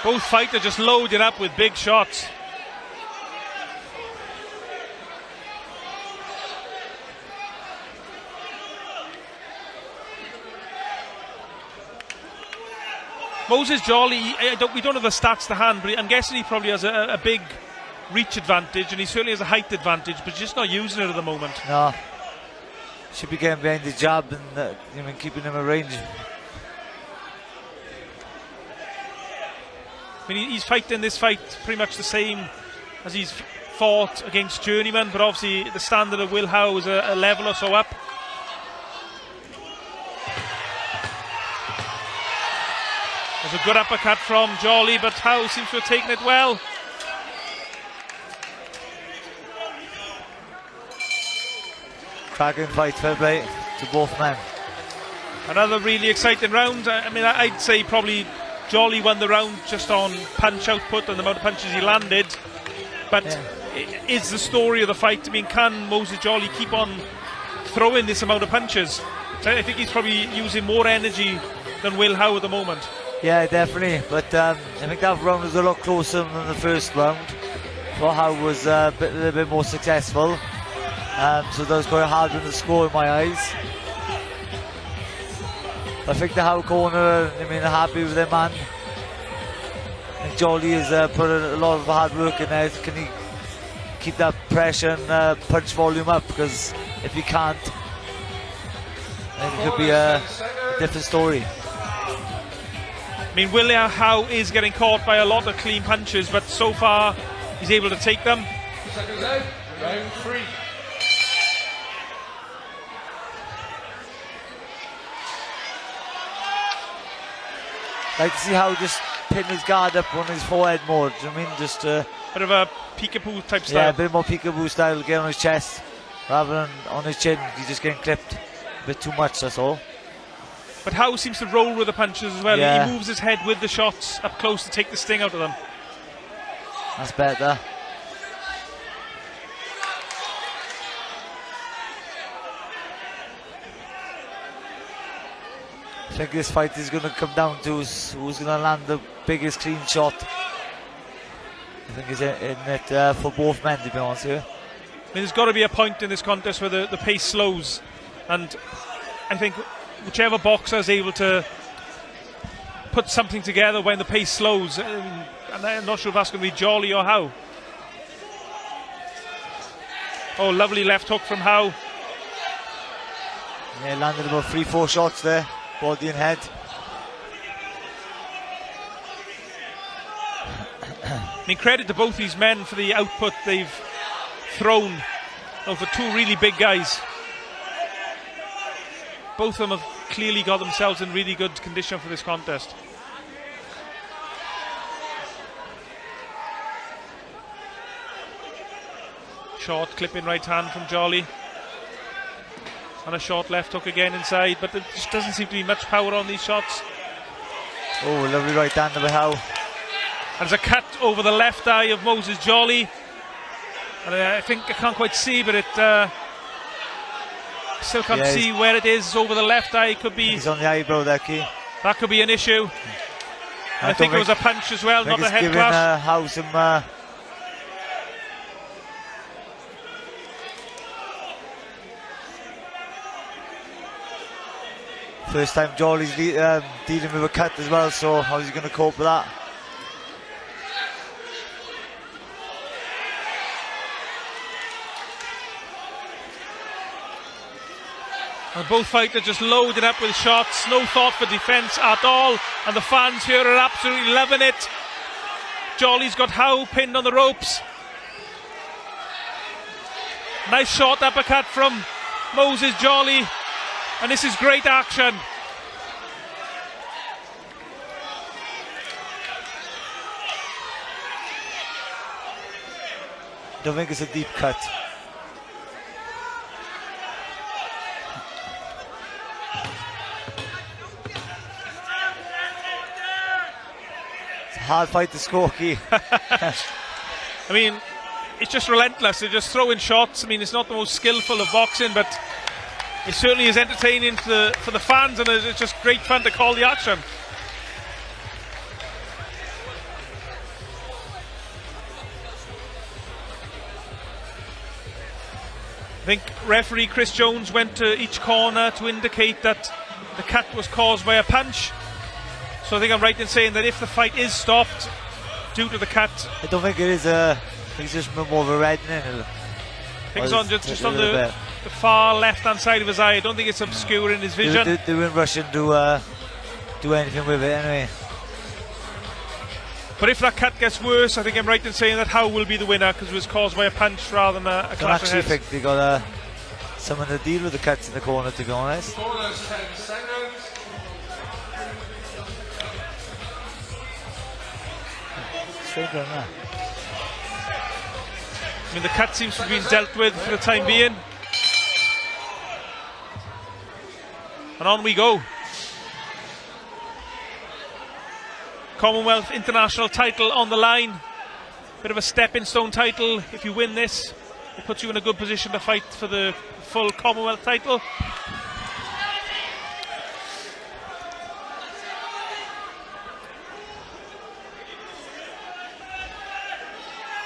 Both fighters just loaded up with big shots. Moses Jolly, we don't have the stats to hand, but I'm guessing he probably has a big reach advantage, and he certainly has a height advantage, but he's just not using it at the moment. No. Should be getting behind the jab and keeping him at range. I mean, he's fighting this fight pretty much the same as he's fought against Journeyman, but obviously the standard of Will Howe is a level or so up. There's a good uppercut from Jolly, but Howe seems to have taken it well. Cracking fight, fair play to both men. Another really exciting round. I mean, I'd say probably Jolly won the round just on punch output and the amount of punches he landed. But is the story of the fight, I mean, can Moses Jolly keep on throwing this amount of punches? So I think he's probably using more energy than Will Howe at the moment. Yeah, definitely. But I think that round was a lot closer than the first round. But Howe was a little bit more successful. So that was quite hard in the score in my eyes. I think the Howe corner, I mean, they're happy with their man. I think Jolly has put a lot of hard work in there. Can he keep that pressure and punch volume up? Because if he can't, then it could be a different story. I mean, Will Howe is getting caught by a lot of clean punches, but so far he's able to take them. Seconds out, round 3. Like to see how just pin his guard up on his forehead more. Do you know what I mean? Just bit of a peekaboo type style. Yeah, a bit more peekaboo style. Get on his chest rather than on his chin. He's just getting clipped a bit too much. That's all. But Howe seems to roll with the punches as well. Yeah. He moves his head with the shots up close to take the sting out of them. That's better. I think this fight is going to come down to who's going to land the biggest clean shot. I think it's in it for both men, to be honest here. I mean, there's got to be a point in this contest where the pace slows, and I think whichever boxer is able to put something together when the pace slows, and I'm not sure if that's going to be Jolly or Howe. Oh, lovely left hook from Howe. Yeah, landed about 3-4 shots there, body and head. I mean, credit to both these men for the output they've thrown over two really big guys. Both of them have clearly got themselves in really good condition for this contest. Short clipping right hand from Jolly. And a short left hook again inside, but there just doesn't seem to be much power on these shots. Oh, lovely right hand by Howe. And there's a cut over the left eye of Moses Jolly. And I think I can't quite see, but it still can't see where it is over the left eye. Could be. He's on the eyebrow there, Key. That could be an issue. And I think it was a punch as well, not a head clash. Howe some First time Jolly's dealing with a cut as well, so how's he going to cope with that? And both fighters just loaded up with shots, no thought for defence at all, and the fans here are absolutely loving it. Jolly's got Howe pinned on the ropes. Nice short uppercut from Moses Jolly, and this is great action. Don't think it's a deep cut. It's a hard fight to score, Key. I mean, it's just relentless. They're just throwing shots. I mean, it's not the most skillful of boxing, but it certainly is entertaining for the fans, and it's just great fun to call the action. I think referee Chris Jones went to each corner to indicate that the cut was caused by a punch. So I think I'm right in saying that if the fight is stopped due to the cut, I don't think it is it's just more of a reddening. I think it's on just on the far left hand side of his eye. I don't think it's obscuring his vision. They weren't rushing to do anything with it anyway. But if that cut gets worse, I think I'm right in saying that Howe will be the winner, because it was caused by a punch rather than a clash of heads. I actually think they got someone to deal with the cuts in the corner, to be honest. Straight on that. I mean, the cut seems to have been dealt with for the time being. And on we go. Commonwealth International title on the line. Bit of a stepping stone title. If you win this, it puts you in a good position to fight for the full Commonwealth title.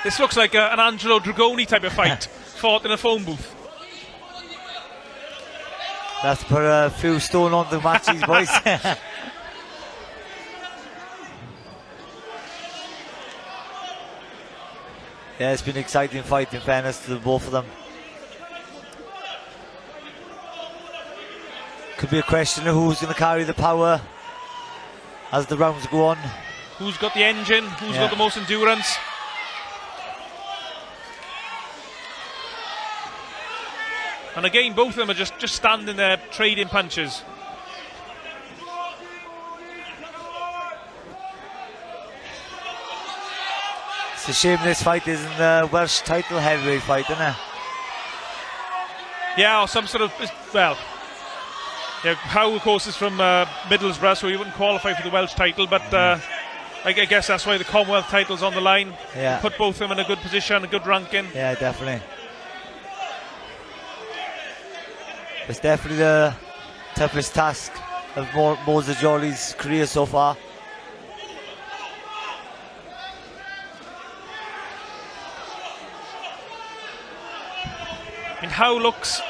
This looks like an Angelo Dragoni type of fight, fought in a phone booth. That's put a few stone on the matches, boys. Yeah, it's been an exciting fight, in fairness to both of them. Could be a question of who's going to carry the power as the rounds go on. Who's got the engine? Who's got the most endurance? And again, both of them are just standing there trading punches. It's a shame this fight isn't the Welsh title heavyweight fight, isn't it? Yeah, or some sort of, well, yeah, Howe of course is from Middlesbrough, so he wouldn't qualify for the Welsh title, but I guess that's why the Commonwealth title's on the line. Yeah. Put both of them in a good position, a good ranking. Yeah, definitely. It's definitely the toughest task of Moses Jolly's career so far. I mean, Howe looks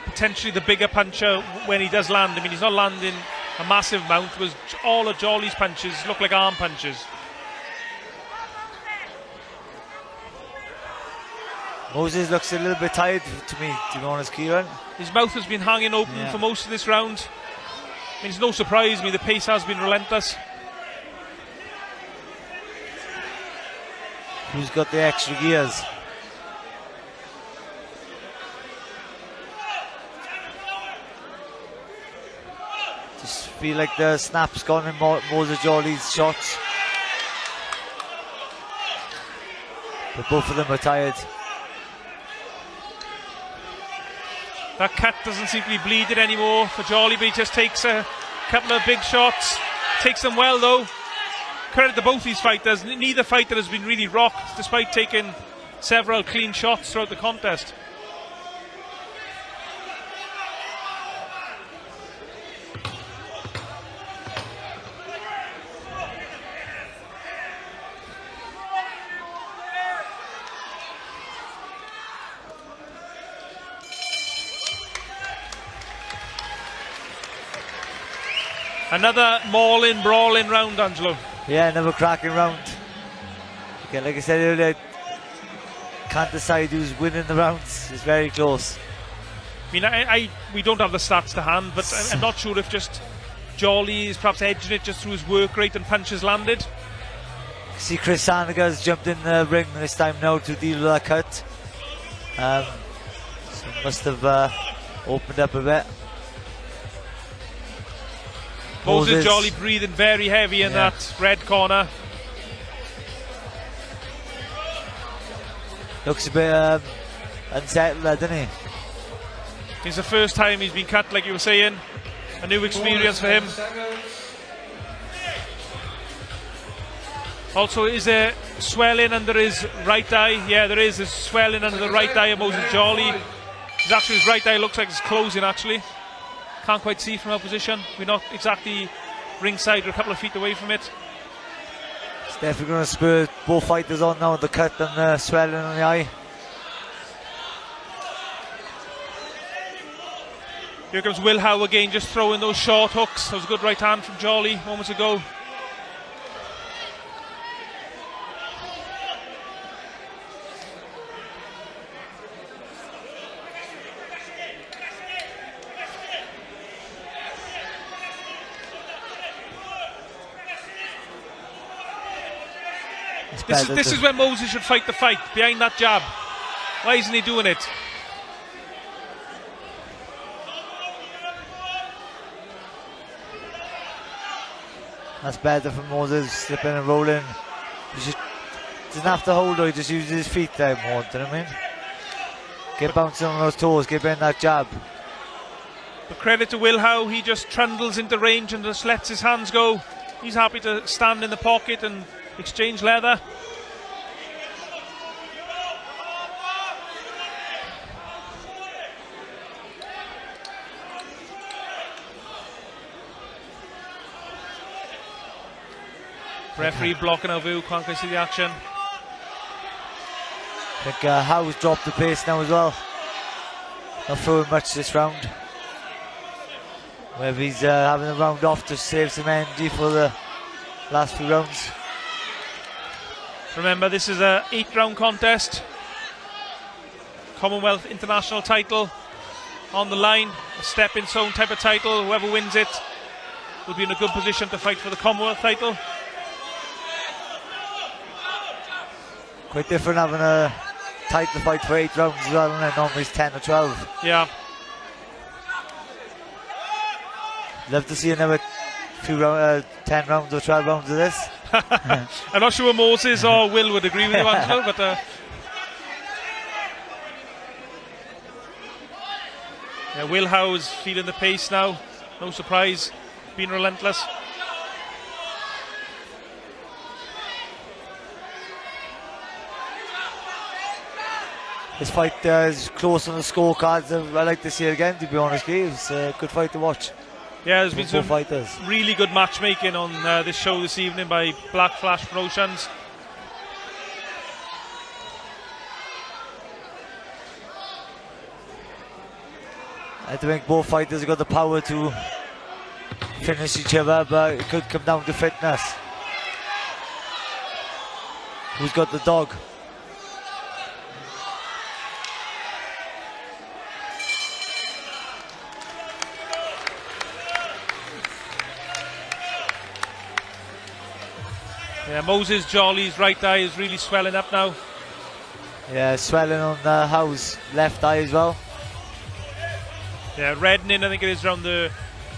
potentially the bigger puncher when he does land. I mean, he's not landing a massive amount. Was all of Jolly's punches look like arm punches. Moses looks a little bit tired to me, to be honest, Kieran. His mouth has been hanging open for most of this round. I mean, it's no surprise. I mean, the pace has been relentless. Who's got the extra gears? Just feel like the snap's gone in Moses Jolly's shots. But both of them are tired. That cut doesn't seem to be bleeding anymore for Jolly, but he just takes a couple of big shots. Takes them well, though. Credit to both these fighters. Neither fighter has been really rocked, despite taking several clean shots throughout the contest. Another mauling, brawling round, Angelo. Yeah, another cracking round. Okay, like I said earlier, can't decide who's winning the rounds. It's very close. I mean, we don't have the stats to hand, but I'm not sure if just Jolly is perhaps edging it just through his work rate and punches landed. See, Chris Sanager's jumped in the ring this time now to deal with that cut. So must have opened up a bit. Moses Jolly breathing very heavy in that red corner. Looks a bit unsettled there, doesn't he? It's the first time he's been cut, like you were saying. A new experience for him. Also, is there swelling under his right eye? Yeah, there is. There's swelling under the right eye of Moses Jolly. His right eye looks like it's closing, actually. Can't quite see from our position. We're not exactly ringside, we're a couple of feet away from it. It's definitely going to spur both fighters on now, the cut and the swelling on the eye. Here comes Will Howe again, just throwing those short hooks. That was a good right hand from Jolly moments ago. This is where Moses should fight the fight, behind that jab. Why isn't he doing it? That's better for Moses, slipping and rolling. He just doesn't have to hold, though, he just uses his feet there more, do you know what I mean? Get bouncing on those toes, get behind that jab. But credit to Will Howe, he just trundles into range and just lets his hands go. He's happy to stand in the pocket and exchange leather. Referee blocking our view, can't quite see the action. I think Howe's dropped the pace now as well. Not throwing much this round. Maybe he's having a round off to save some energy for the last few rounds. Remember, this is a 8-round contest. Commonwealth International title on the line. A stepping stone type of title. Whoever wins it will be in a good position to fight for the Commonwealth title. Quite different having a title fight for 8 rounds as well, and then normally it's 10 or 12. Yeah. Love to see another few 10 rounds or 12 rounds of this. I'm not sure Moses or Will would agree with you, Angelo, but yeah, Will Howe's feeling the pace now. No surprise, being relentless. This fight is close on the scorecards. I like to see it again, to be honest. It's a good fight to watch. Yeah, there's been some fighters. Really good matchmaking on this show this evening by Black Flash Promotions. I think both fighters have got the power to finish each other, but it could come down to fitness. Who's got the dog? Yeah, Moses Jolly's right eye is really swelling up now. Yeah, swelling on Howe's left eye as well. Yeah, reddening, I think it is, around the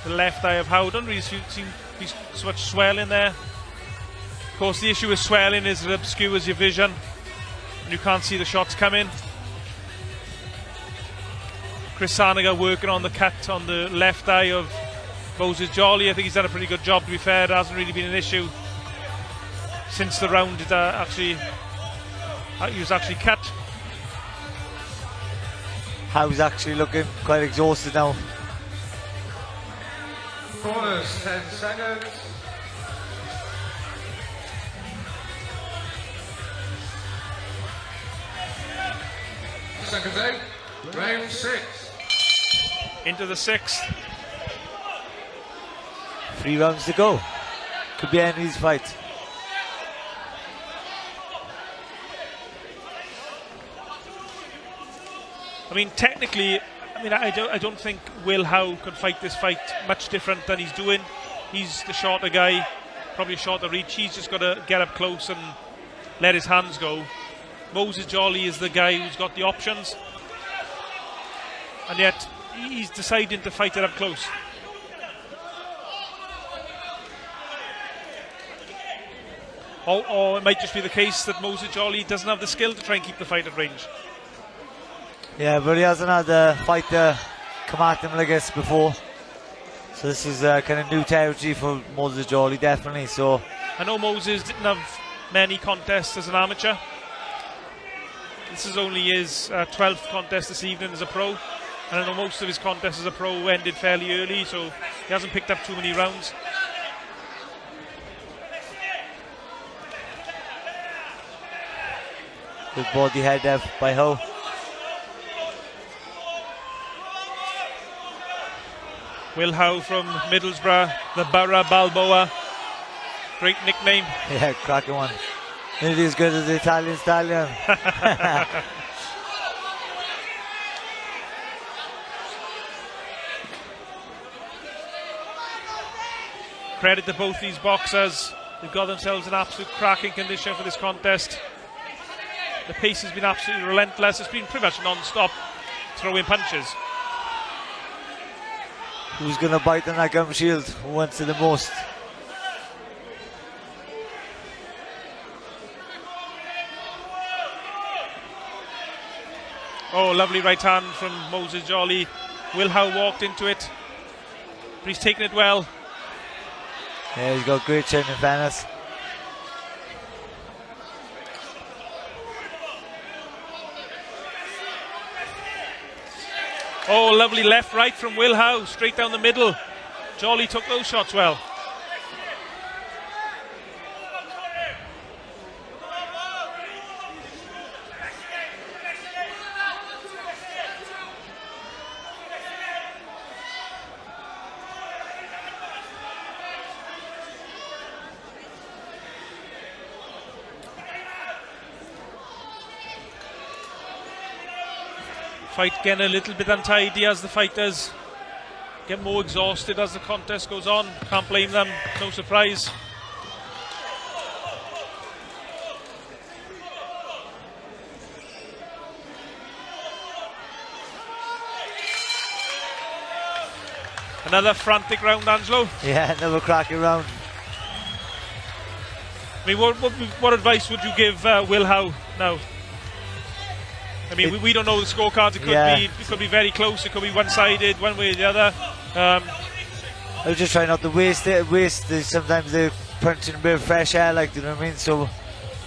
left eye of Howe. Don't really seem to be so much swelling there. Of course, the issue with swelling is it obscures your vision. And you can't see the shots coming. Chris Sanager working on the cut on the left eye of Moses Jolly. I think he's done a pretty good job, to be fair. It hasn't really been an issue since the round he was actually cut. Howe's actually looking quite exhausted now. Corners, 10 seconds. Seconds out. Round 6. Into the 6th. 3 rounds to go. Could be anybody's fight. I mean, technically, I don't think Will Howe can fight this fight much different than he's doing. He's the shorter guy, probably a shorter reach. He's just got to get up close and let his hands go. Moses Jolly is the guy who's got the options, and yet he's deciding to fight it up close. Or it might just be the case that Moses Jolly doesn't have the skill to try and keep the fight at range. Yeah, but he hasn't had a fight come at him like this before. So this is kind of new territory for Moses Jolly, definitely. So I know Moses didn't have many contests as an amateur. This is only his 12th contest this evening as a pro. And I know most of his contests as a pro ended fairly early, so he hasn't picked up too many rounds. good body head there by Howe. Will Howe from Middlesbrough, the Barra Balboa. Great nickname. Yeah, cracking one. Nearly as good as the Italian stallion. Credit to both these boxers. They've got themselves in absolute cracking condition for this contest. The pace has been absolutely relentless. It's been pretty much non-stop throwing punches. Who's going to bite on that gum shield? Who wants it the most? Oh, lovely right hand from Moses Jolly. Will Howe walked into it, but he's taken it well. Yeah, he's got great chin in fairness. Oh, lovely left right from Will Howe, straight down the middle. Jolly took those shots well. Fight getting a little bit untidy as the fighters get more exhausted as the contest goes on. Can't blame them, no surprise. Another frantic round, Angelo. Yeah, another cracking round. I mean, what advice would you give Will Howe now? I mean, we don't know the scorecards. It could be very close. It could be one-sided, one way or the other. I was just trying not to waste it. Sometimes they're punching a bit of fresh air, like, you know what I mean? So,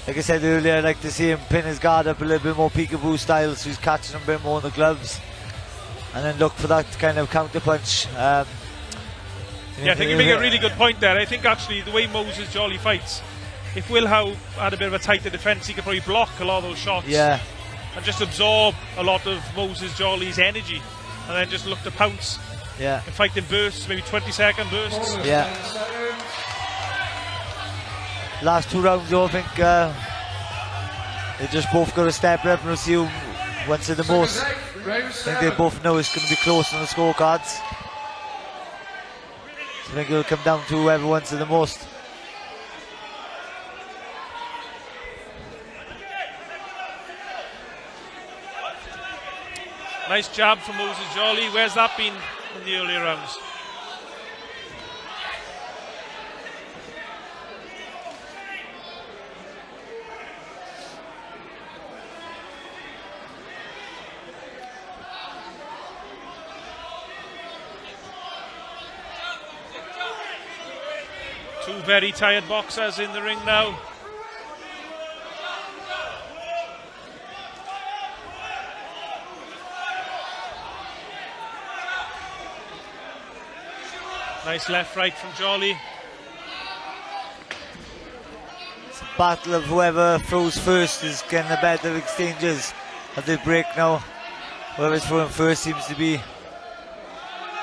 like I said earlier, I like to see him pin his guard up a little bit more peekaboo style, so he's catching him a bit more in the gloves, and then look for that kind of counter punch. Yeah, I think you make a really good point there. I think actually the way Moses Jolly fights, if Will Howe had a bit of a tighter defence, he could probably block a lot of those shots. Yeah. And just absorb a lot of Moses Jolly's energy, and then just look to pounce. Yeah. And fight in bursts, maybe 20-second bursts. Yeah. Last 2 rounds, though, I think they just both got to step up and we'll see who wants it the most. I think they both know it's going to be close on the scorecards. So I think it'll come down to whoever wants it the most. Nice jab from Moses Jolly. Where's that been in the earlier rounds? Two very tired boxers in the ring now. Nice left right from Jolly. It's a battle of whoever throws first is getting the better exchanges as they break now. Whoever's throwing first seems to be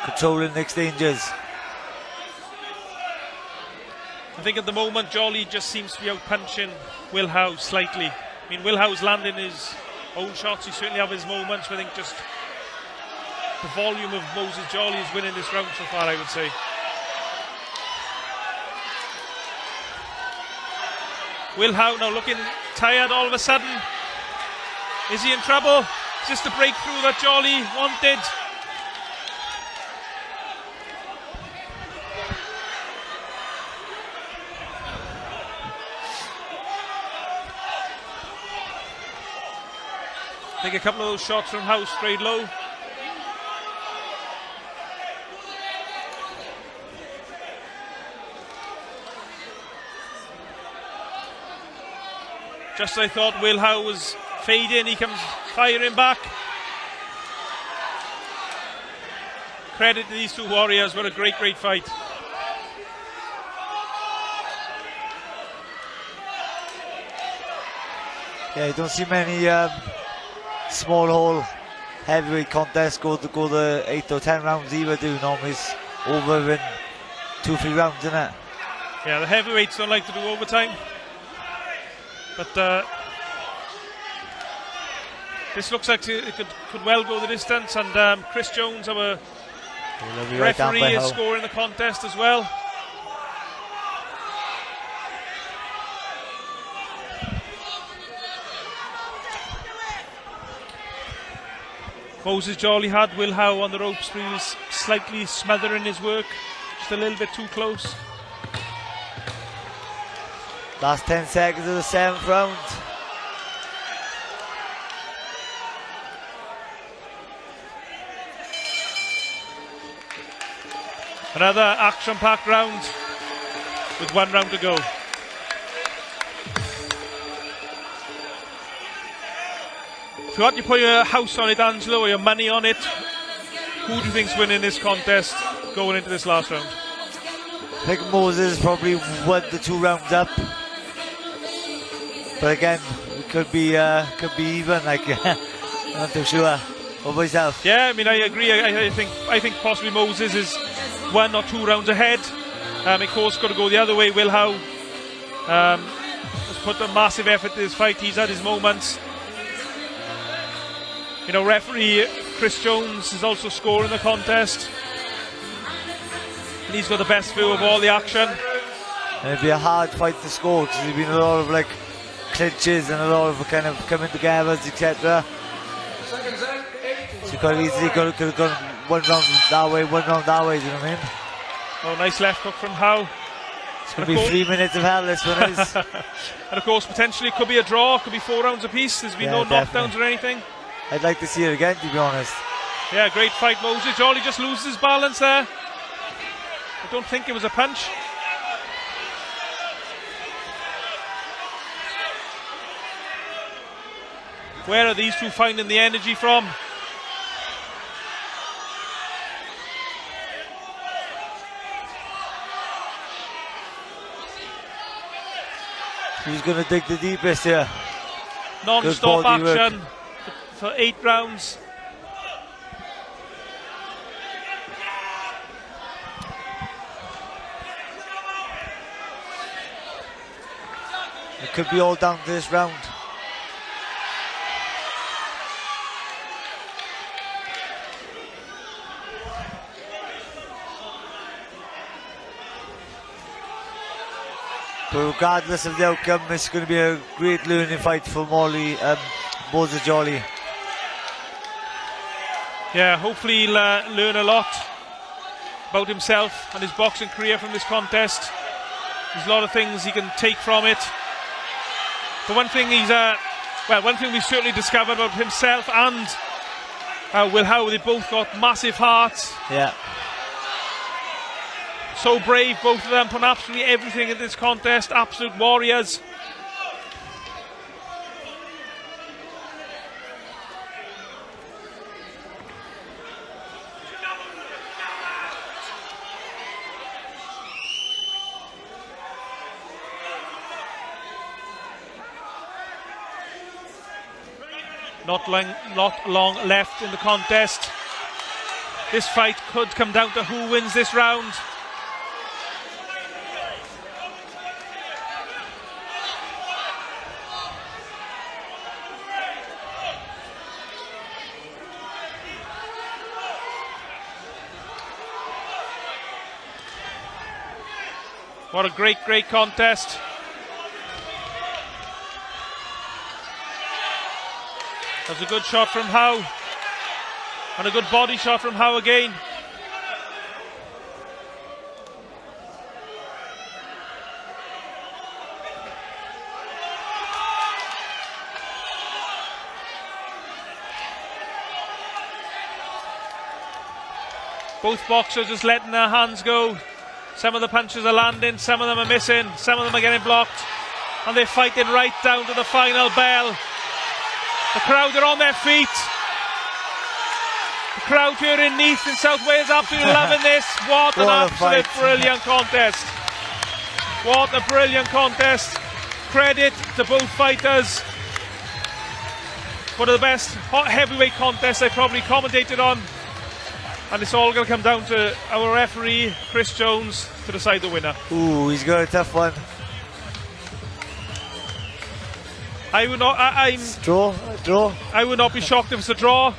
controlling the exchanges. think at the moment Jolly just seems to be out punching Will Howe slightly. I mean, Will Howe's landing his own shots. He certainly have his moments, but I think just the volume of Moses Jolly is winning this round so far, I would say. Will Howe now looking tired all of a sudden. Is he in trouble? Just the breakthrough that Jolly wanted. I think a couple of those shots from Howe strayed low. Just as I thought Will Howe was fading, he comes firing back. Credit to these two warriors, what a great fight. Yeah, you don't see many small hole heavyweight contests go the 8 or 10 rounds either, do normally it's over in 2-3 rounds, isn't it? Yeah, the heavyweights don't like to do overtime. But this looks like it could well go the distance, and Chris Jones, our referee, is scoring the contest as well. Moses Jolly had Will Howe on the ropes, but he was slightly smothering his work, just a little bit too close. Last 10 seconds of the 7th round. Another action-packed round with 1 round to go. If you want to put your house on it, Angelo, or your money on it, who do you think's winning this contest going into this last round? I think Moses probably won the 2 rounds up. But again, it could be even. Like, I'm not too sure. What about yourself? Yeah, I mean, I agree. I think possibly Moses is 1 or 2 rounds ahead. Of course, got to go the other way. Will Howe has put a massive effort to this fight. He's had his moments. You know, referee Chris Jones is also scoring the contest. And he's got the best view of all the action. And it'd be a hard fight to score because there's been a lot of like clinches and a lot of kind of coming together, etc. So you could have gone 1 round that way, 1 round that way, do you know what I mean? Oh, nice left hook from Howe. It's going to be 3 minutes of hell, this one is. And of course, potentially it could be a draw, it could be 4 rounds apiece. There's been no knockdowns or anything. I'd like to see it again, to be honest. Yeah, great fight, Moses. Jolly just loses his balance there. I don't think it was a punch. Where are these two finding the energy from? Who's going to dig the deepest here? Non-stop action for 8 rounds. It could be all down to this round. But regardless of the outcome, it's going to be a great learning fight for Moses Jolly. Yeah, hopefully he'll learn a lot about himself and his boxing career from this contest. There's a lot of things he can take from it. But one thing one thing we've certainly discovered about himself and Will Howe, they both got massive hearts. Yeah. So brave, both of them, put absolutely everything in this contest. Absolute warriors. Not long left in the contest. This fight could come down to who wins this round. What a great contest. That's a good shot from Howe. And a good body shot from Howe again. Both boxers just letting their hands go. Some of the punches are landing, some of them are missing, some of them are getting blocked. And they're fighting right down to the final bell. The crowd are on their feet. The crowd here in Neath in South Wales absolutely loving this. What an absolute brilliant contest. What a brilliant contest. Credit to both fighters. One of the best hot heavyweight contests I've probably commentated on. And it's all going to come down to our referee, Chris Jones, to decide the winner. Ooh, he's got a tough one. I would not. Draw. I would not be shocked if it's a draw.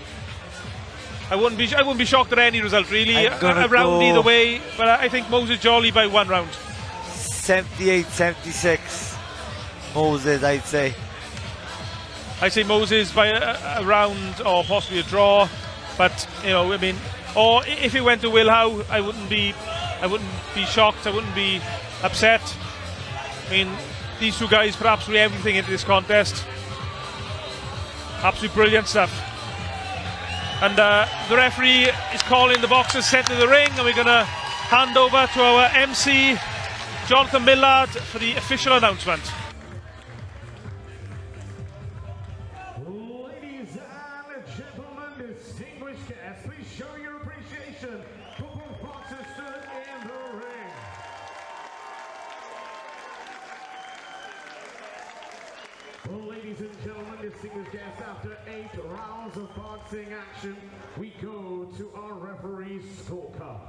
I wouldn't be shocked at any result really. A round either way, but I think Moses Jolly by 1 round. 78-76. Moses, I'd say. I say Moses by a round or possibly a draw, but you know, I mean, or if it went to Will Howe, I wouldn't be shocked. I wouldn't be upset. I mean, these two guys put absolutely everything into this contest. Absolutely brilliant stuff. And the referee is calling the boxers set to the ring, and we're going to hand over to our MC, Jonathan Millard, for the official announcement. Ladies and gentlemen, distinguished guests, please show your appreciation for both boxers stood in the ring. Well, ladies and gentlemen, distinguished guests, after 8 rounds of boxing action, we go to our referee's scorecard.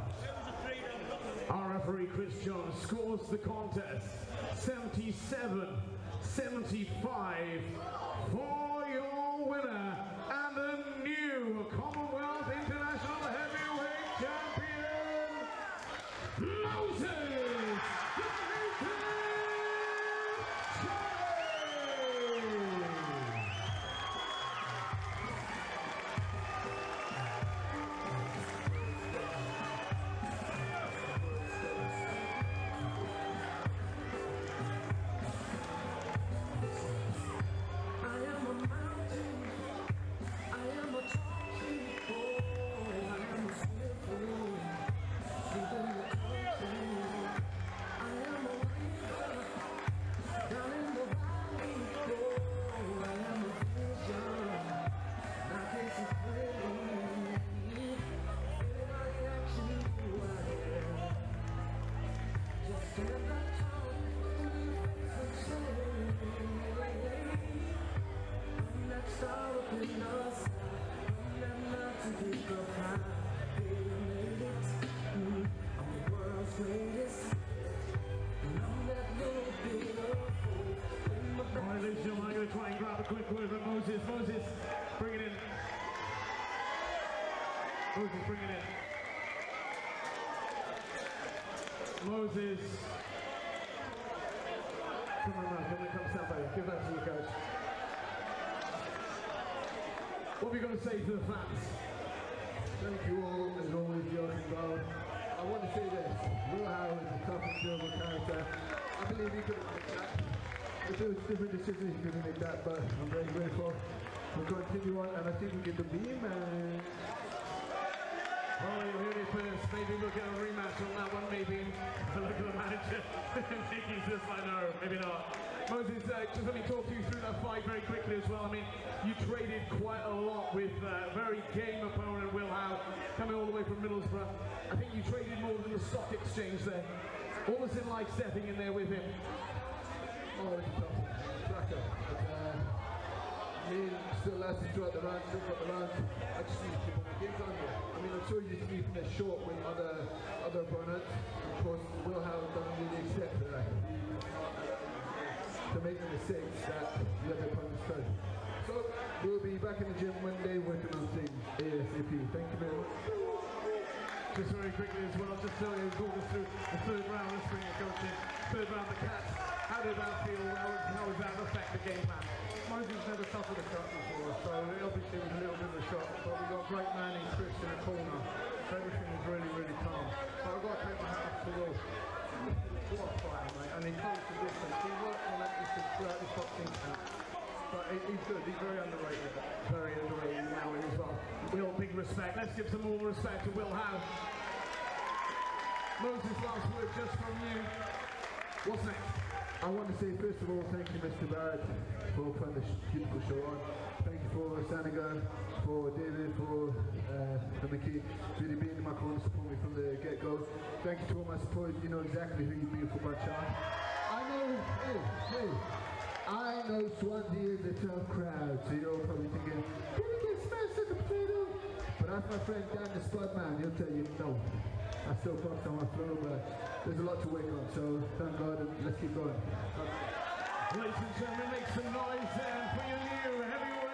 Our referee, Chris Jones, scores the contest 77-75 for your winner and the new Commonwealth International Heavyweight Champion, Moses. Try and grab a quick word from Moses. Moses, bring it in. Moses, bring it in. Moses. Come on, man. Come stand by you. Give that to you, coach. What are we going to say to the fans? Thank you all, as always, Joachim Bout. I want to say this. Will Howe is a tough and durable character. I believe he could have made that. If there was different decisions, he could have made that, but I'm very grateful. We'll continue on, and I think we get the beam, and... Well, you'll hear it first. Maybe look at a rematch on that one, maybe. Look at the manager. He's just like, no, maybe not. Moses, just let me talk you through that fight very quickly as well. I mean, you traded quite a lot with a very game opponent, Will Howe, coming all the way from Middlesbrough. I think you traded more than the stock exchange there. What was it like stepping in there with him? Oh, it's tough. Crocker. He still lasted throughout the round, still got the round. I just need to keep on the games under. I mean, I'm sure you're keeping it short with other opponents. Of course, Will Howe doesn't really accept that. To make the mistakes that the other opponents could. So, we'll be back in the gym Monday working on things ASAP. Thank you very much. Just very quickly as well, just so you talk us through the third round. Let's bring it, coach in. Third round, the Cats. How did that feel? How does that affect the game plan? Moses never suffered a shot before, so it obviously was a little bit of a shock. But we got a great man in Chris in the corner. So everything was really, really calm. So I've got to take my hat off to Will. What a fighter, mate. And he closed the distance. He worked on that distance throughout this boxing camp. But he's good. He's very underrated. Very underrated now as well. Will, big respect. Let's give some more respect to Will Howe. Moses, last word just from you. What's next? I want to say, first of all, thank you, Mr. Barrett, for putting this beautiful show on. Thank you for Sanaga, for David, for Mickey, really being in my corner, support me from the get-go. Thank you to all my supporters. You know exactly who you beautiful bunch are. I know Swansea is a tough crowd, so you're all probably thinking, did he get smashed at the potato? But as my friend Dan the Spud Man, he'll tell you, no. I still box on my floor, but there's a lot to work on, so thank God, and let's keep going. Ladies and gentlemen, make some noise for your new heavyweight